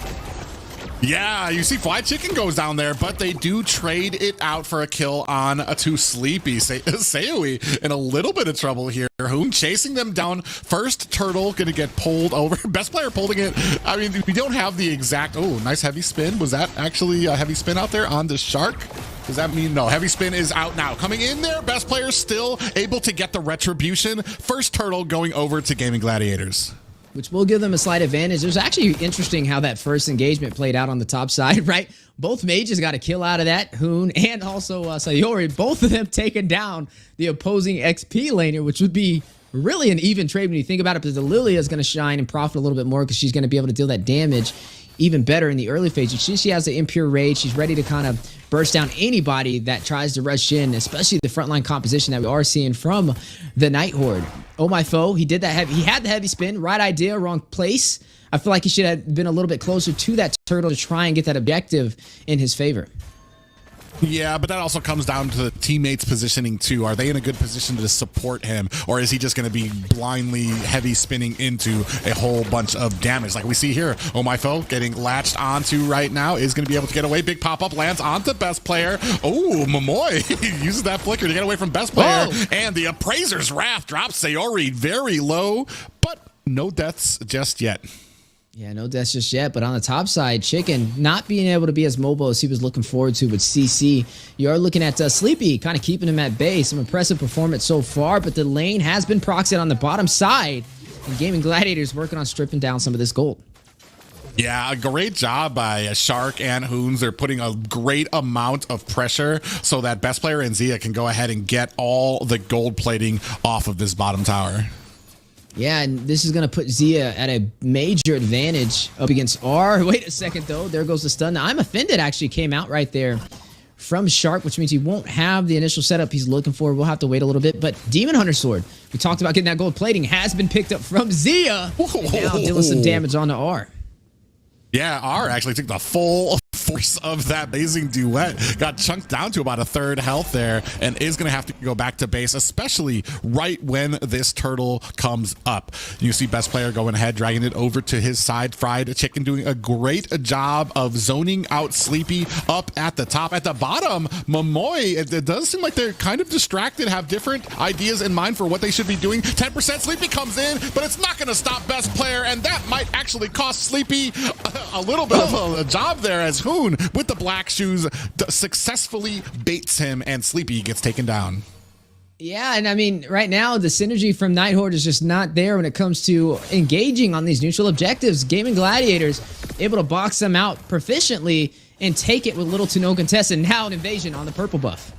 Yeah, you see Fried Chicken goes down there, but they do trade it out for a kill on a too sleepy Seoi in a little bit of trouble here. Hoon chasing them down. First turtle gonna get pulled over. Best player pulling it. I mean, we don't have the exact. Oh, nice heavy spin. Was that actually a heavy spin out there on the shark? Does that mean no? Heavy spin is out now. Coming in there, best player still able to get the retribution. First turtle going over to Gaimin Gladiators, which will give them a slight advantage. It was actually interesting how that first engagement played out on the top side, right? Both mages got a kill out of that, Hoon and also Sayori, both of them taking down the opposing XP laner, which would be really an even trade when you think about it, because the Lilia is going to shine and profit a little bit more because she's going to be able to deal that damage even better in the early phase. She has the Impure Rage. She's ready to kind of burst down anybody that tries to rush in, especially the frontline composition that we are seeing from the Night Horde. Oh, my foe. He did that heavy. He had the heavy spin. Right idea, wrong place. I feel like he should have been a little bit closer to that turtle to try and get that objective in his favor. Yeah, but that also comes down to the teammates' positioning too. Are they in a good position to support him, or is he just going to be blindly heavy spinning into a whole bunch of damage like we see here? Oh, my foe getting latched onto right now is going to be able to get away. Big pop-up lands onto best player. Oh, Momoy uses that flicker to get away from best player. Whoa. And the Appraiser's Wrath drops Sayori very low, but no deaths just yet. Yeah, no deaths just yet, but on the top side, Chicken not being able to be as mobile as he was looking forward to with CC. You are looking at Sleepy kind of keeping him at bay. Some impressive performance so far, but the lane has been proxied on the bottom side, and Gaimin Gladiators working on stripping down some of this gold. Yeah, a great job by Shark and Hoons. They're putting a great amount of pressure so that best player and Zia can go ahead and get all the gold plating off of this bottom tower. Yeah, and this is going to put Zia at a major advantage up against R. Wait a second, though. There goes the stun. Now, I'm Offended actually came out right there from Shark, which means he won't have the initial setup he's looking for. We'll have to wait a little bit. But Demon Hunter Sword, we talked about getting that gold plating, has been picked up from Zia. And now dealing some damage on the R. Yeah, R actually took the full force of that amazing duet. Got chunked down to about a third health there and is going to have to go back to base, especially right when this turtle comes up. You see best player going ahead, dragging it over to his side. Fried Chicken doing a great job of zoning out Sleepy up at the top. At the bottom, Momoy, it does seem like they're kind of distracted, have different ideas in mind for what they should be doing. 10% Sleepy comes in, but it's not going to stop best player, and that might actually cost Sleepy a little bit of a job there, as Hoon with the black shoes successfully baits him and Sleepy gets taken down. Yeah, and I mean, right now, the synergy from Night Horde is just not there when it comes to engaging on these neutral objectives. Gaimin Gladiators able to box them out proficiently and take it with little to no contest, and now an invasion on the purple buff.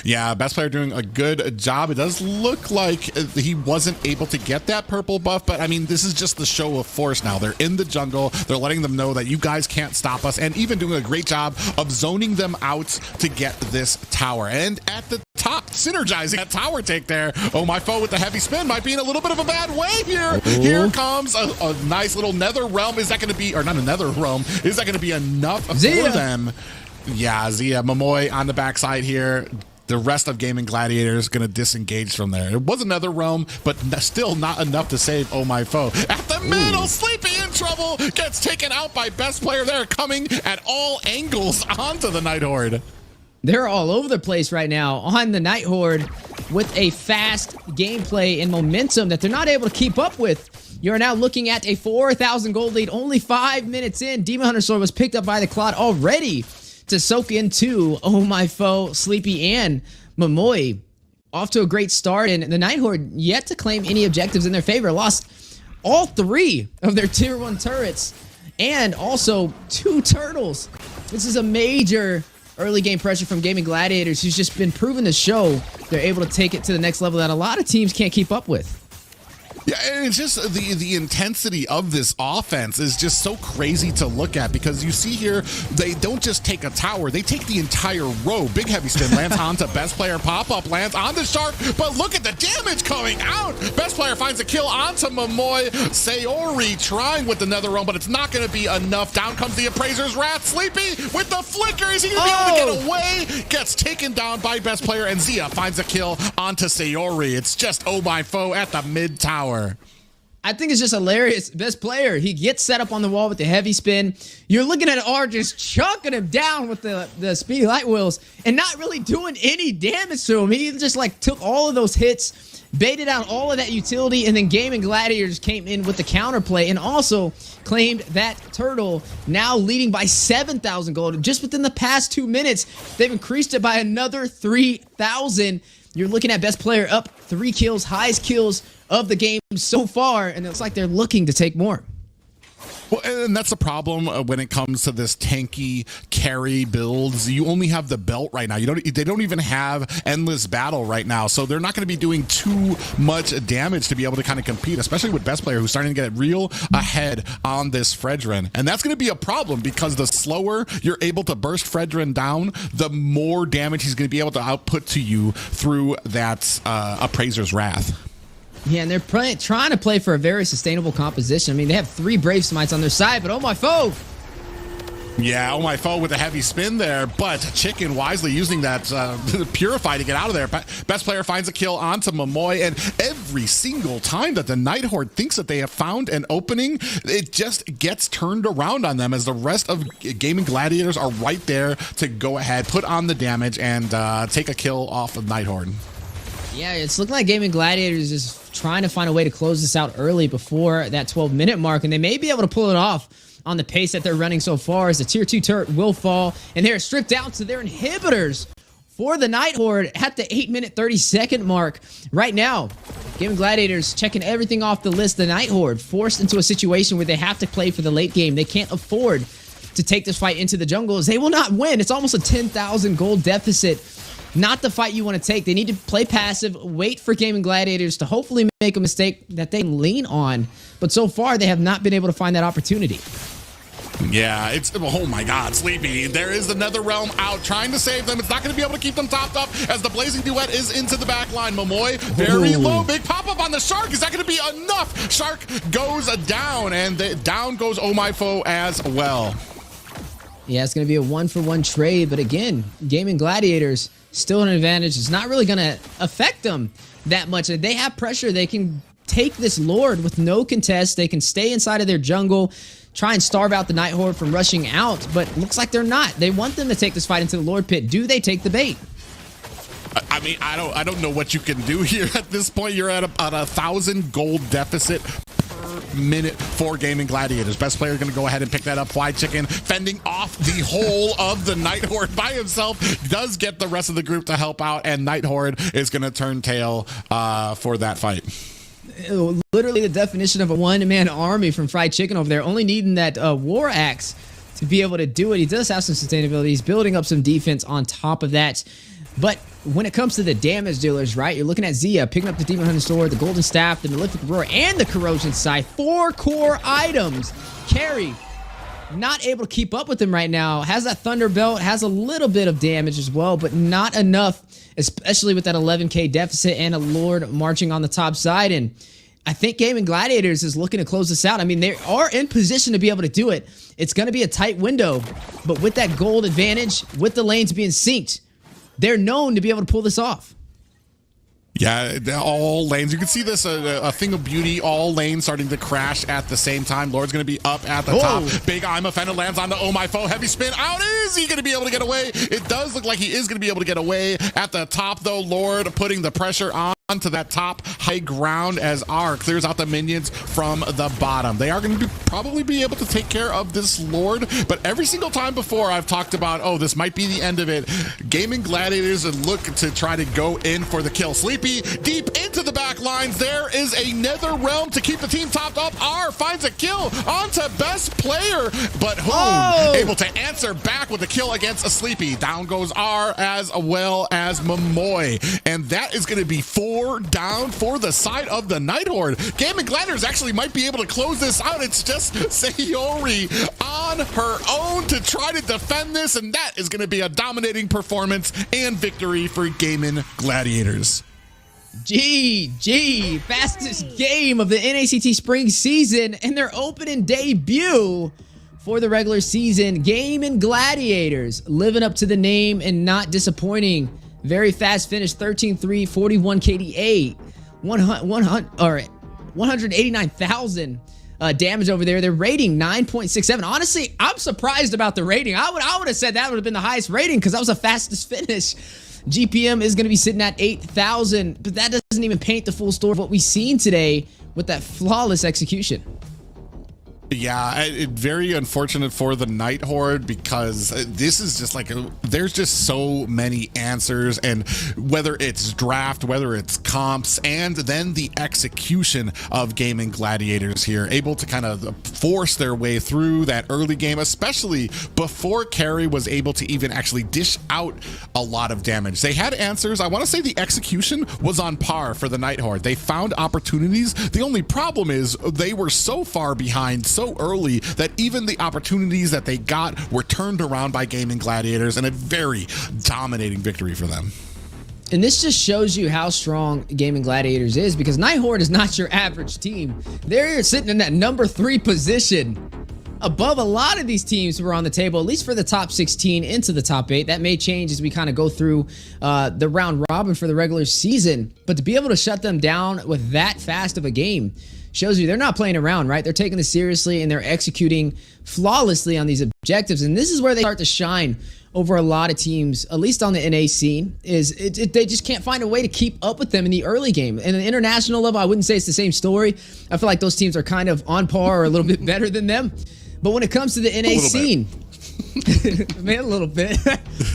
Yeah, best player doing a good job. It does look like he wasn't able to get that purple buff, but I mean, this is just the show of force now. They're in the jungle. They're letting them know that you guys can't stop us, and even doing a great job of zoning them out to get this tower. And at the top, synergizing that tower take there. Oh, my foe with the heavy spin might be in a little bit of a bad way here. Ooh. Here comes a nice little nether realm. Is that going to be, or not a nether realm, is that going to be enough for them? Yeah, Zia, Momoy on the backside here. The rest of Gaimin Gladiators going to disengage from there. It was another roam, but still not enough to save Oh My Foe. At the middle, Sleepy in trouble, gets taken out by best player there, coming at all angles onto the Night Horde. They're all over the place right now on the Night Horde with a fast gameplay and momentum that they're not able to keep up with. You're now looking at a 4,000 gold lead only 5 minutes in. Demon Hunter Sword was picked up by the Claude already to soak into Oh My Foe, Sleepy, and Momoy. Off to a great start, and the Night Horde yet to claim any objectives in their favor. Lost all 3 of their tier 1 turrets and also 2 turtles. This is a major early game pressure from Gaimin Gladiators, who's just been proven to show they're able to take it to the next level that a lot of teams can't keep up with. Yeah, and it's just the intensity of this offense is just so crazy to look at, because you see here, they don't just take a tower, they take the entire row. Big heavy spin lands onto best player, pop-up lands on the Shark, but look at the damage coming out. Best player finds a kill onto Momoy. Sayori trying with another roam, but it's not going to be enough. Down comes the Appraiser's Wrath. Sleepy with the flicker. Is he going to be able to get away? Gets taken down by best player, and Zia finds a kill onto Sayori. It's just Oh My Foe at the mid tower. I think it's just hilarious. Best player, he gets set up on the wall with the heavy spin. You're looking at R just chunking him down with the speedy light wheels and not really doing any damage to him. He just like took all of those hits, baited out all of that utility, and then Gaimin Gladiators came in with the counterplay and also claimed that turtle, now leading by 7,000 gold. Just within the past 2 minutes, they've increased it by another 3,000. You're looking at best player up 3 kills, highest kills of the game so far, and it's like they're looking to take more. Well, and that's the problem when it comes to this tanky carry builds. You only have the belt right now. They don't even have endless battle right now, so they're not going to be doing too much damage to be able to kind of compete, especially with best player who's starting to get real ahead on this Fredrin. And that's going to be a problem, because the slower you're able to burst Fredrin down, the more damage he's going to be able to output to you through that Appraiser's Wrath. Yeah, and they're trying to play for a very sustainable composition. I mean, they have 3 Brave Smites on their side, but Oh My Foe! Yeah, Oh My Foe with a heavy spin there, but Chicken wisely using that Purify to get out of there. Best player finds a kill onto Momoy, and every single time that the Night Horde thinks that they have found an opening, it just gets turned around on them, as the rest of Gaimin Gladiators are right there to go ahead, put on the damage, and take a kill off of Night Horde. Yeah, it's looking like Gaimin Gladiators is trying to find a way to close this out early before that 12-minute mark, and they may be able to pull it off on the pace that they're running so far, as the tier 2 turret will fall, and they're stripped out to their inhibitors for the Night Horde at the 8-minute 30-second mark. Right now, Gaimin Gladiators checking everything off the list. The Night Horde forced into a situation where they have to play for the late game. They can't afford to take this fight into the jungle, as they will not win. It's almost a 10,000 gold deficit. Not the fight you want to take. They need to play passive, wait for Gaimin Gladiators to hopefully make a mistake that they lean on. But so far, they have not been able to find that opportunity. Yeah, it's, oh my God, Sleepy. There is another realm out trying to save them. It's not going to be able to keep them topped up, as the Blazing Duet is into the back line. Momoy, very low. Big pop-up on the Shark. Is that going to be enough? Shark goes down, and down goes Oh My Foe as well. Yeah, it's going to be a 1-for-1 trade. But again, Gaimin Gladiators still an advantage. It's not really going to affect them that much. They have pressure. They can take this Lord with no contest. They can stay inside of their jungle, try and starve out the Night Horde from rushing out, but looks like they're not. They want them to take this fight into the Lord Pit. Do they take the bait? I mean, I don't know what you can do here at this point. You're at a 1,000 gold deficit per minute for Gaimin Gladiators. Best player going to go ahead and pick that up. Fly Chicken fending off the whole of the Night Horde by himself. Does get the rest of the group to help out, and Night Horde is going to turn tail for that fight. Literally the definition of a one-man army from Fried Chicken over there, only needing that War Axe to be able to do it. He does have some sustainability. He's building up some defense on top of that. But when it comes to the damage dealers, right, you're looking at Zia picking up the Demon Hunter Sword, the Golden Staff, the Malefic Roar, and the Corrosion Scythe. 4 core items. Carry, not able to keep up with him right now. Has that Thunder Belt, has a little bit of damage as well, but not enough, especially with that 11k deficit and a Lord marching on the top side. And I think Gaimin Gladiators is looking to close this out. I mean, they are in position to be able to do it. It's going to be a tight window, but with that gold advantage, with the lanes being synced, they're known to be able to pull this off. Yeah, all lanes. You can see this, a thing of beauty. All lanes starting to crash at the same time. Lord's going to be up at the top. Big I'm offended lands on the Oh My Foe. Heavy spin out. Is he going to be able to get away? It does look like he is going to be able to get away. At the top, though, Lord putting the pressure on to that top high ground as R clears out the minions from the bottom. They are going to probably be able to take care of this Lord, but every single time before I've talked about, oh, this might be the end of it. Gaimin Gladiators look to try to go in for the kill. Sleepy deep into the back lines. There is a Nether Realm to keep the team topped up. R finds a kill onto best player, but Hoon able to answer back with a kill against a Sleepy. Down goes R as well as Momoy, and that is going to be 4 down for the side of the Night Horde. Gaimin Gladiators actually might be able to close this out. It's just Sayori on her own to try to defend this, and that is going to be a dominating performance and victory for Gaimin Gladiators. GG, fastest game of the NACT Spring season and their opening debut for the regular season. Gaimin Gladiators living up to the name and not disappointing. Very fast finish, 13-3, 41 KDA, 189,000 damage over there. Their rating 9.67. Honestly, I'm surprised about the rating. I would have said that would have been the highest rating because that was the fastest finish. GPM is going to be sitting at 8,000, but that doesn't even paint the full story of what we've seen today with that flawless execution. Yeah, very unfortunate for the Night Horde because this is just like, there's just so many answers, and whether it's draft, whether it's comps, and then the execution of Gaimin Gladiators here, able to kind of force their way through that early game, especially before Carry was able to even actually dish out a lot of damage. They had answers. I want to say the execution was on par for the Night Horde. They found opportunities. The only problem is they were so far behind so early that even the opportunities that they got were turned around by Gaimin Gladiators, and a very dominating victory for them. And this just shows you how strong Gaimin Gladiators is, because Night Horde is not your average team. They're sitting in that number 3 position above a lot of these teams who are on the table, at least for the top 16 into the top 8. That may change as we kind of go through the round robin for the regular season, but to be able to shut them down with that fast of a game shows you they're not playing around, right? They're taking this seriously and they're executing flawlessly on these objectives. And this is where they start to shine over a lot of teams, at least on the NA scene, they just can't find a way to keep up with them in the early game. And the international level, I wouldn't say it's the same story. I feel like those teams are kind of on par or a little bit better than them. But when it comes to the NA scene, man, a little bit.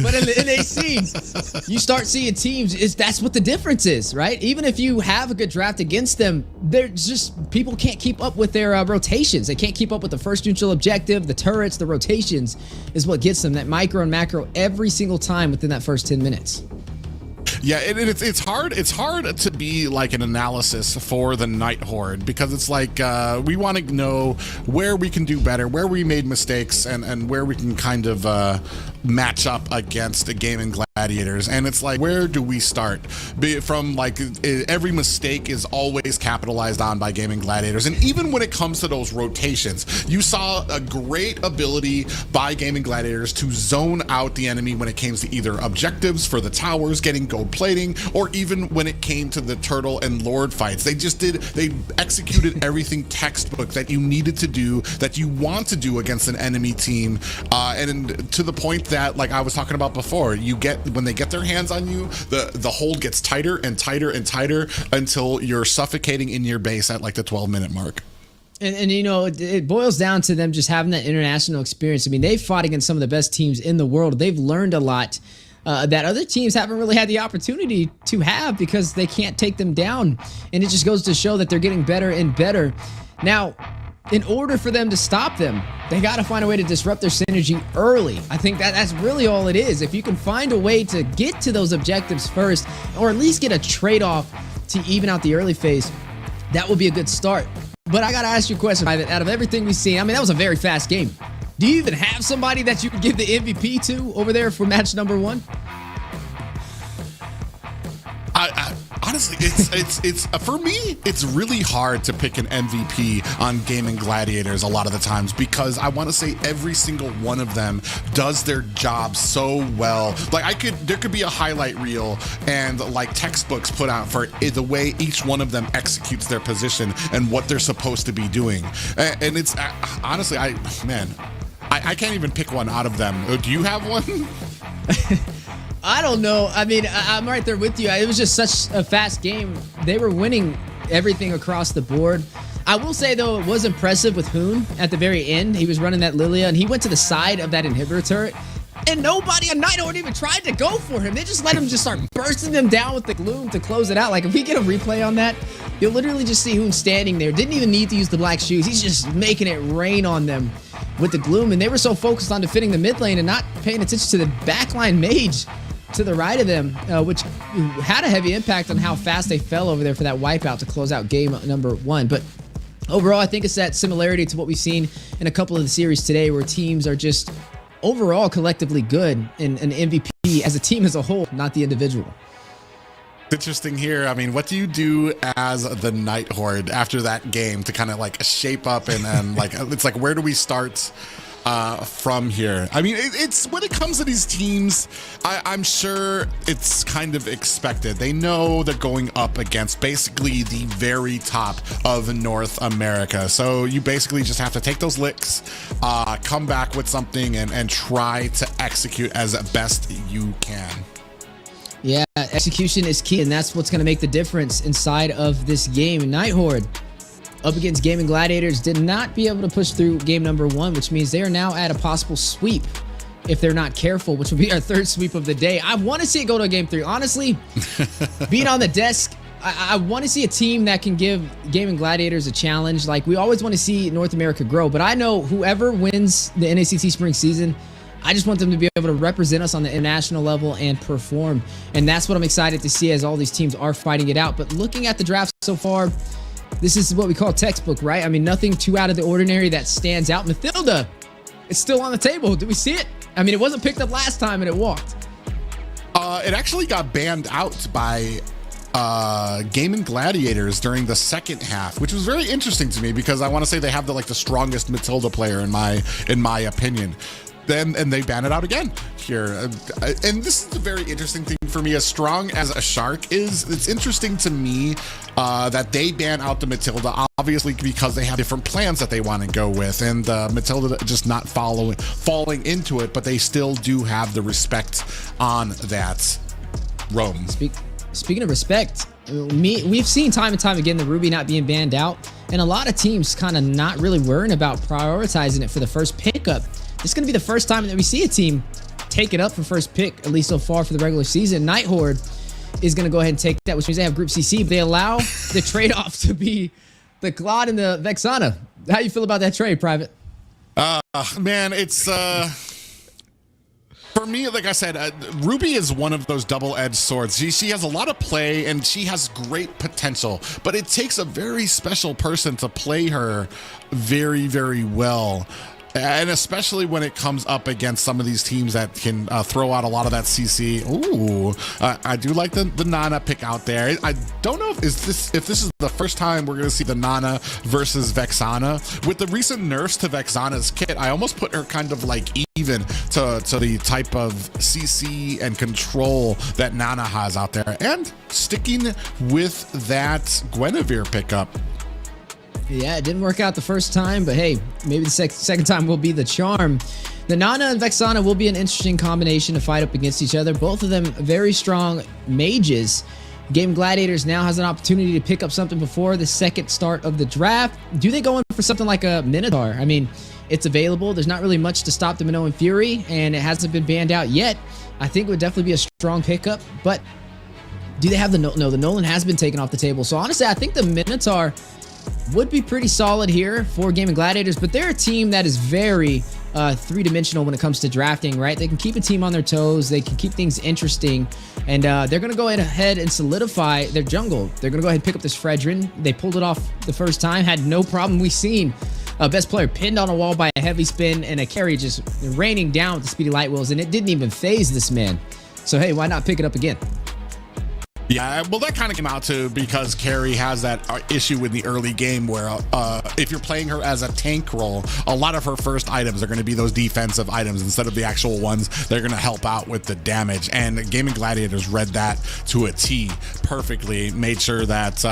But in the NA scenes, you start seeing teams, that's what the difference is, right? Even if you have a good draft against them, they're just, people can't keep up with their rotations. They can't keep up with the first neutral objective, the turrets, the rotations is what gets them that micro and macro every single time within that first 10 minutes. Yeah, it's hard. It's hard to be like an analysis for the Night Horde, because it's like we want to know where we can do better, where we made mistakes, and where we can kind of match up against the Gaimin Gladiators. And it's like, where do we start? Be it from like every mistake is always capitalized on by Gaimin Gladiators, and even when it comes to those rotations, you saw a great ability by Gaimin Gladiators to zone out the enemy when it came to either objectives for the towers, getting gold plating, or even when it came to the turtle and lord fights. They executed everything textbook that you needed to do, that you want to do against an enemy team, and to the point that, like I was talking about before, when they get their hands on you, the hold gets tighter and tighter and tighter until you're suffocating in your base at like the 12-minute mark. And you know, it boils down to them just having that international experience. I mean, they've fought against some of the best teams in the world. They've learned a lot that other teams haven't really had the opportunity to have, because they can't take them down. And it just goes to show that they're getting better and better. Now, in order for them to stop them, they got to find a way to disrupt their synergy early. I think that's really all it is. If you can find a way to get to those objectives first, or at least get a trade-off to even out the early phase, that will be a good start. But I got to ask you a question. Out of everything we've seen, I mean, that was a very fast game. Do you even have somebody that you could give the MVP to over there for match number 1? I Honestly, it's for me, it's really hard to pick an MVP on Gaimin Gladiators a lot of the times because I want to say every single one of them does their job so well. Like there could be a highlight reel and like textbooks put out for the way each one of them executes their position and what they're supposed to be doing. And it's honestly, I can't even pick one out of them. Do you have one? I don't know. I mean, I'm right there with you. It was just such a fast game. They were winning everything across the board. I will say, though, it was impressive with Hoon at the very end. He was running that Lilia, and he went to the side of that inhibitor turret, and nobody on Night Horde even tried to go for him. They just let him just start bursting them down with the gloom to close it out. Like, if we get a replay on that, you'll literally just see Hoon standing there. Didn't even need to use the black shoes. He's just making it rain on them with the gloom, and they were so focused on defending the mid lane and not paying attention to the backline mage to the right of them, which had a heavy impact on how fast they fell over there for that wipeout to close out game number 1. But overall, I think it's that similarity to what we've seen in a couple of the series today where teams are just overall collectively good and an MVP as a team as a whole, not the individual. Interesting here. I mean, what do you do as the Night Horde after that game to kind of like shape up and like, it's like, where do we start from here? I mean, it's when it comes to these teams, I'm sure it's kind of expected. They know they're going up against basically the very top of North America. So you basically just have to take those licks, come back with something and try to execute as best you can. Yeah, execution is key, and that's what's going to make the difference inside of this game. Night Horde up against Gaimin Gladiators did not be able to push through game number 1, which means they are now at a possible sweep if they're not careful, which will be our 3rd sweep of the day. I want to see it go to game 3. Honestly, being on the desk, I want to see a team that can give Gaimin Gladiators a challenge. Like, we always want to see North America grow, but I know whoever wins the NACT Spring season, I just want them to be able to represent us on the international level and perform. And that's what I'm excited to see as all these teams are fighting it out. But looking at the draft so far, this is what we call textbook, right? I mean, nothing too out of the ordinary that stands out. Mathilda, it's still on the table. Do we see it? I mean, it wasn't picked up last time and it walked. It actually got banned out by Gaimin Gladiators during the second half, which was very interesting to me because I want to say they have the strongest Matilda player in my opinion. And they ban it out again here. And this is a very interesting thing for me. As strong as a Shark is, it's interesting to me that they ban out the Matilda, obviously because they have different plans that they want to go with, and Matilda just not falling into it, but they still do have the respect on that roam. Speaking of respect, we've seen time and time again the Ruby not being banned out, and a lot of teams kind of not really worrying about prioritizing it for the first pickup. This is going to be the first time that we see a team take it up for first pick, at least so far for the regular season. Night Horde is going to go ahead and take that, which means they have Group CC, but they allow the trade-off to be the Claude and the Vexana. How you feel about that trade, Private? Man, it's... For me, like I said, Ruby is one of those double-edged swords. She has a lot of play and she has great potential, but it takes a very special person to play her very, very well. And especially when it comes up against some of these teams that can throw out a lot of that CC. Ooh, I do like the Nana pick out there. I don't know if this is the first time we're going to see the Nana versus Vexana. With the recent nerfs to Vexana's kit, I almost put her kind of like even to the type of CC and control that Nana has out there. And sticking with that Guinevere pickup. Yeah, it didn't work out the first time, but hey, maybe the second time will be the charm. The Nana and Vexana will be an interesting combination to fight up against each other. Both of them very strong mages. Gaimin Gladiators now has an opportunity to pick up something before the second start of the draft. Do they go in for something like a Minotaur? I mean, it's available. There's not really much to stop the Minoan Fury, and it hasn't been banned out yet. I think it would definitely be a strong pickup, but do they have the no? The Nolan has been taken off the table. So honestly, I think the Minotaur would be pretty solid here for Gaimin Gladiators, but they're a team that is very three-dimensional when it comes to drafting, right? They can keep a team on their toes, they can keep things interesting, and they're going to go ahead and solidify their jungle. They're going to go ahead and pick up this Fredrin. They pulled it off the first time, had no problem. We've seen a best player pinned on a wall by a heavy spin and a carry just raining down with the speedy light wheels, and it didn't even phase this man. So hey, why not pick it up again? Yeah, well, that kind of came out too because Carrie has that issue in the early game where if you're playing her as a tank role, a lot of her first items are going to be those defensive items instead of the actual ones that are going to help out with the damage. And Gaimin Gladiators read that to a T perfectly, made sure that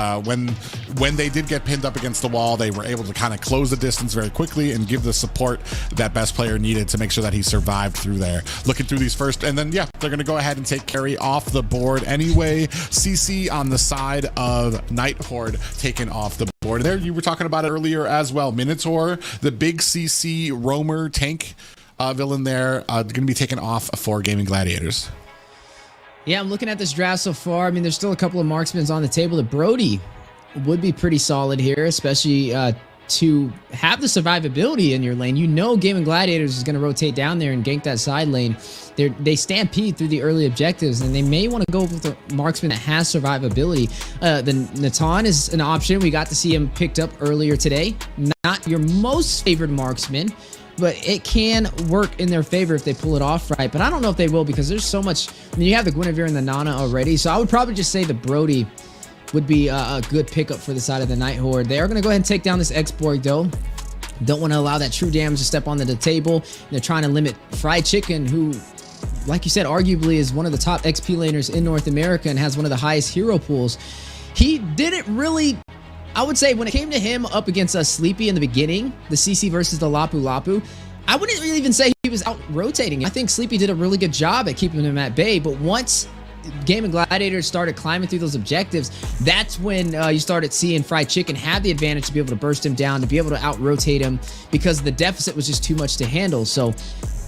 when they did get pinned up against the wall, they were able to kind of close the distance very quickly and give the support that best player needed to make sure that he survived through there. Looking through these first, and then, yeah, they're going to go ahead and take Carrie off the board anyway. CC on the side of Night Horde taken off the board. There, you were talking about it earlier as well. Minotaur, the big CC roamer tank villain there, going to be taken off for Gaimin Gladiators. Yeah, I'm looking at this draft so far. I mean, there's still a couple of marksmen on the table. The Brody would be pretty solid here, especially to have the survivability in your lane. You know Gaimin Gladiators is going to rotate down there and gank that side lane. They stampede through the early objectives, and they may want to go with a marksman that has survivability. The Natan is an option. We got to see him picked up earlier today. Not your most favored marksman, but it can work in their favor if they pull it off right. But I don't know if they will because there's so much. I mean, you have the Guinevere and the Nana already, so I would probably just say the Brody would be a good pickup for the side of the Night Horde. They are going to go ahead and take down this X-Borg, though. Don't want to allow that true damage to step onto the table. They're trying to limit Fried Chicken, who, like you said, arguably is one of the top XP laners in North America and has one of the highest hero pools. He didn't really, I would say, when it came to him up against Sleepy in the beginning, the CC versus the Lapu Lapu, I wouldn't really even say he was out rotating. I think Sleepy did a really good job at keeping him at bay, but once Gaimin Gladiators started climbing through those objectives, that's when you started seeing Fried Chicken have the advantage to be able to burst him down, to be able to out-rotate him, because the deficit was just too much to handle. So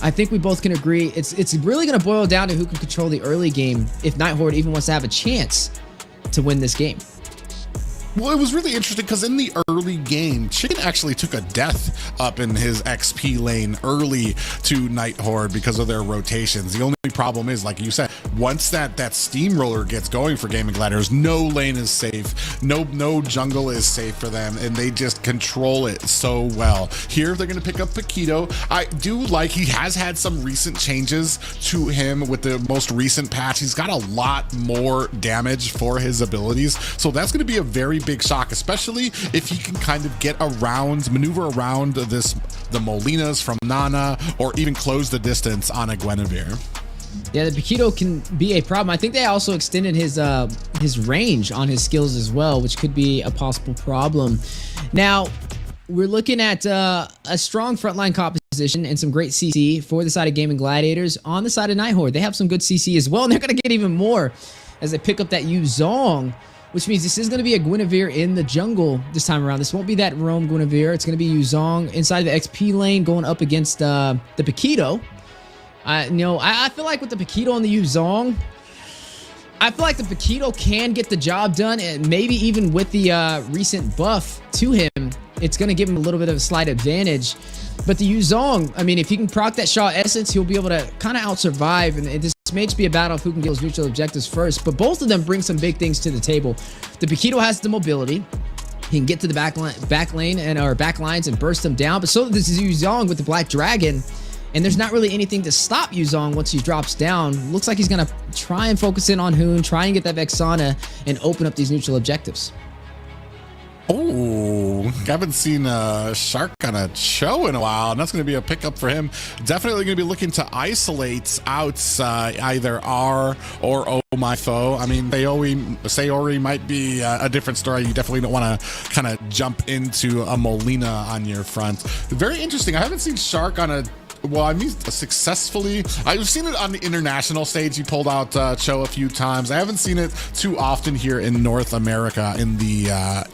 I think we both can agree it's really going to boil down to who can control the early game if Night Horde even wants to have a chance to win this game. Well, it was really interesting because in the early game, Chicken actually took a death up in his XP lane early to Night Horde because of their rotations. The only problem is, like you said, once that steamroller gets going for Gaimin Gladiators, no lane is safe, no jungle is safe for them, and they just control it so well. Here, they're going to pick up Paquito. I do like he has had some recent changes to him with the most recent patch. He's got a lot more damage for his abilities, so that's going to be a very big shock, especially if he can kind of get around, maneuver around the Molinas from Nana, or even close the distance on a Guinevere. Yeah, the Paquito can be a problem. I think they also extended his range on his skills as well, which could be a possible problem. Now, we're looking at a strong frontline composition and some great CC for the side of Gaimin Gladiators. On the side of Night Horde, they have some good CC as well, and they're going to get even more as they pick up that Yu Zong, which means this is going to be a Guinevere in the jungle this time around. This won't be that roam Guinevere. It's going to be Yu Zong inside the XP lane going up against the Paquito. I feel like with the Paquito and the Yu Zong, I feel like the Paquito can get the job done, and maybe even with the recent buff to him, it's going to give him a little bit of a slight advantage. But the Yu Zong, I mean, if he can proc that Shaw Essence, he'll be able to kind of out-survive, and this may just be a battle of who can get those neutral objectives first. But both of them bring some big things to the table. The Paquito has the mobility. He can get to the back lane or back lines and burst them down. But so this is Yu Zong with the Black Dragon. And there's not really anything to stop Yu Zong once he drops down. Looks like he's going to try and focus in on Hoon, try and get that Vexana, and open up these neutral objectives. Oh, I haven't seen Shark on a show in a while, and that's going to be a pickup for him. Definitely going to be looking to isolate out either R or Oh My Foe. I mean, Sayori might be a different story. You definitely don't want to kind of jump into a Molina on your front. Very interesting. I haven't seen Shark on a... Well, I mean, successfully. I've seen it on the international stage. He pulled out Cho a few times. I haven't seen it too often here in North America in the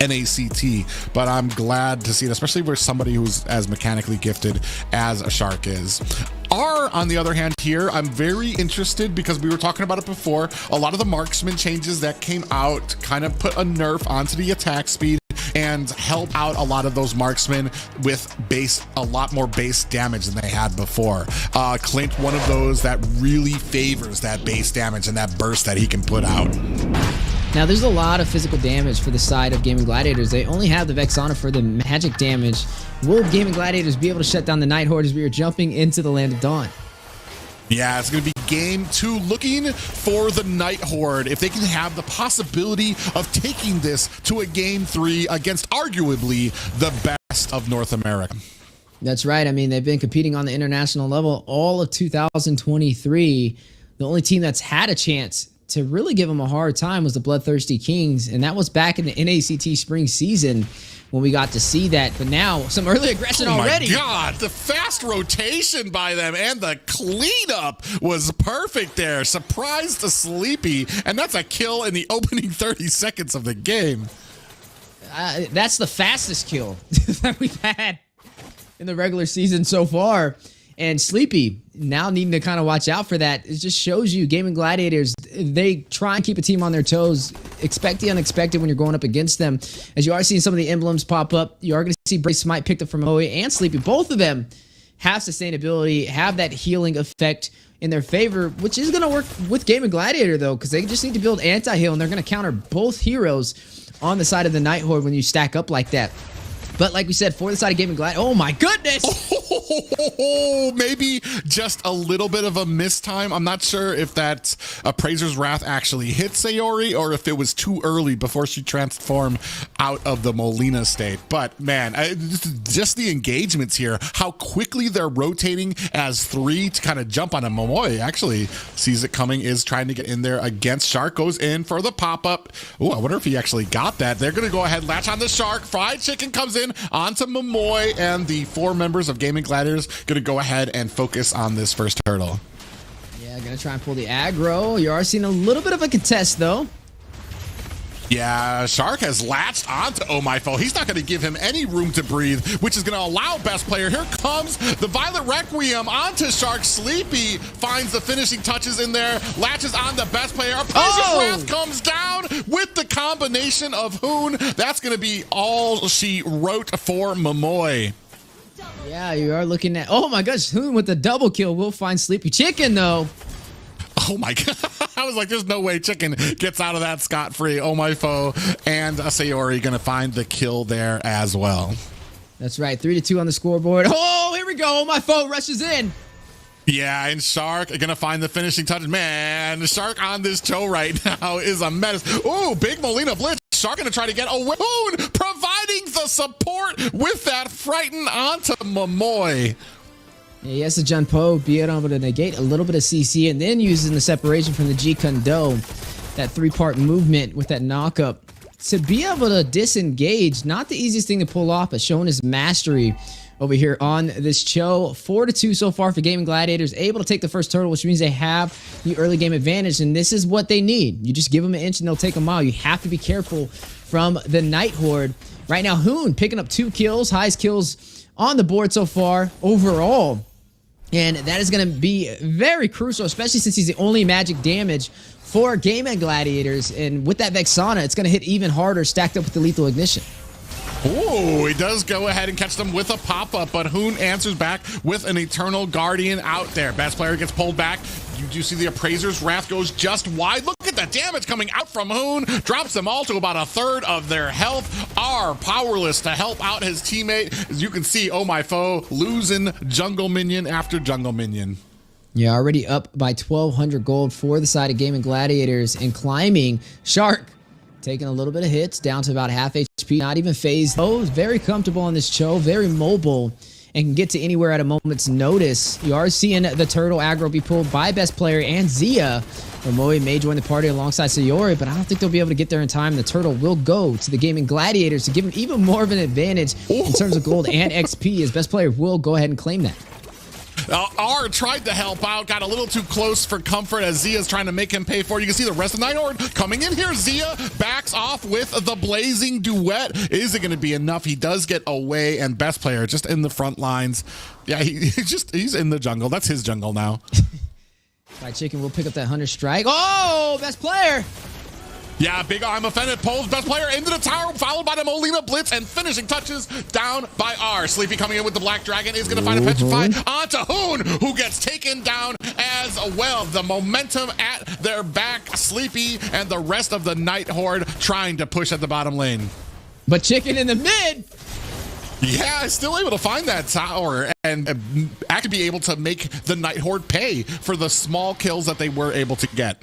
NACT, but I'm glad to see it, especially where somebody who's as mechanically gifted as a Shark is. R, on the other hand, here, I'm very interested because we were talking about it before. A lot of the marksman changes that came out kind of put a nerf onto the attack speed and help out a lot of those marksmen with a lot more base damage than they had before. Clint, one of those that really favors that base damage and that burst that he can put out. Now, there's a lot of physical damage for the side of Gaimin Gladiators. They only have the Vexana for the magic damage. Will Gaimin Gladiators be able to shut down the Night Horde as we are jumping into the Land of Dawn? Yeah, it's going to be game 2, looking for the Night Horde if they can have the possibility of taking this to a game 3 against arguably the best of North America. That's right. I mean, they've been competing on the international level all of 2023. The only team that's had a chance to really give them a hard time was the BloodThirstyKings, and that was back in the NACT Spring season when we got to see that. But now, some early aggression already. Oh my God, the fast rotation by them and the cleanup was perfect there. Surprise to Sleepy, and that's a kill in the opening 30 seconds of the game. That's the fastest kill that we've had in the regular season so far. And Sleepy now needing to kind of watch out for that. It just shows you Gaimin Gladiators, they try and keep a team on their toes. Expect the unexpected when you're going up against them. As you are seeing some of the emblems pop up, you are going to see Brace Smite picked up from Moe and Sleepy. Both of them have sustainability, have that healing effect in their favor, which is going to work with Gaimin Gladiator, though, because they just need to build anti-heal, and they're going to counter both heroes on the side of the Night Horde when you stack up like that. But like we said, for the side of Gaimin Gladiator, oh my goodness! Maybe just a little bit of a mistime. I'm not sure if that Appraiser's Wrath actually hit Sayori or if it was too early before she transformed out of the Molina state. But man, just the engagements here, how quickly they're rotating as 3 to kind of jump on a Momoe. Actually sees it coming, is trying to get in there against Shark, goes in for the pop-up. Oh, I wonder if he actually got that. They're going to go ahead, latch on the Shark. Fried Chicken comes in onto Momoe, and the 4 members of Gaimin Gladiators going to go ahead and focus on this first hurdle. Yeah, going to try and pull the aggro. You are seeing a little bit of a contest, though. Yeah, Shark has latched onto Oh My Foe. He's not going to give him any room to breathe, which is going to allow best player. Here comes the Violet Requiem onto Shark. Sleepy finds the finishing touches in there, latches on the best player. Appraiser's Wrath comes down with the combination of Hoon. That's going to be all she wrote for Momoe. Yeah, you are looking at, oh my gosh, Hoon with the double kill will find Sleepy Chicken, though. Oh my God. I was like, there's no way Chicken gets out of that scot-free. Oh My Foe and Sayori going to find the kill there as well. That's right. 3-2 on the scoreboard. Oh, here we go. Oh My Foe rushes in. Yeah, and Shark going to find the finishing touch. Man, Shark on this Cho right now is a menace. Ooh, big Molina Blitz. Shark going to try to get a Hoon, providing the support with that Frighten onto Momoe. Yeah, he has to jump Po, be able to negate a little bit of CC, and then using the separation from the G Kundo, that 3-part movement with that knockup. To be able to disengage, not the easiest thing to pull off, but showing his mastery over here on this Cho. 4-2 so far for Gaimin Gladiators, able to take the first turtle, which means they have the early game advantage, and this is what they need. You just give them an inch and they'll take a mile. You have to be careful from the Night Horde. Right now, Hoon picking up 2 kills, highest kills on the board so far overall. And that is going to be very crucial, especially since he's the only magic damage for Gaimin Gladiators. And with that Vexana, it's going to hit even harder, stacked up with the Lethal Ignition. Ooh, he does go ahead and catch them with a pop-up, but Hoon answers back with an Eternal Guardian out there. Best player gets pulled back. You do see the Appraiser's Wrath goes just wide. Look at the damage coming out from Hoon. Drops them all to about 1/3 of their health. Are powerless to help out his teammate. As you can see, Oh My Foe losing jungle minion after jungle minion. Yeah, already up by 1,200 gold for the side of Gaimin Gladiators, and climbing. Shark taking a little bit of hits, down to about half HP, not even phased. Oh, very comfortable on this Cho, very mobile, and can get to anywhere at a moment's notice. You are seeing the turtle aggro be pulled by best player and Zia. Momoe may join the party alongside Sayori, but I don't think they'll be able to get there in time. The turtle will go to the Gaimin Gladiators to give them even more of an advantage in terms of gold and XP, as best player will go ahead and claim that. R tried to help out, got a little too close for comfort as Zia's trying to make him pay for it. You can see the rest of the Night Horde coming in here. Zia backs off with the Blazing Duet. Is it going to be enough? He does get away, and best player just in the front lines. Yeah, he's in the jungle. That's his jungle now. Fried Chicken will pick up that Hunter Strike. Oh, best player! Yeah, big arm offended, pulls best player into the tower, followed by the Molina Blitz, and finishing touches down by R. Sleepy coming in with the Black Dragon is going to find a Petrify onto Hoon, who gets taken down as well. The momentum at their back, Sleepy and the rest of the Night Horde trying to push at the bottom lane. But Chicken in the mid! Yeah, still able to find that tower, and actually be able to make the Night Horde pay for the small kills that they were able to get.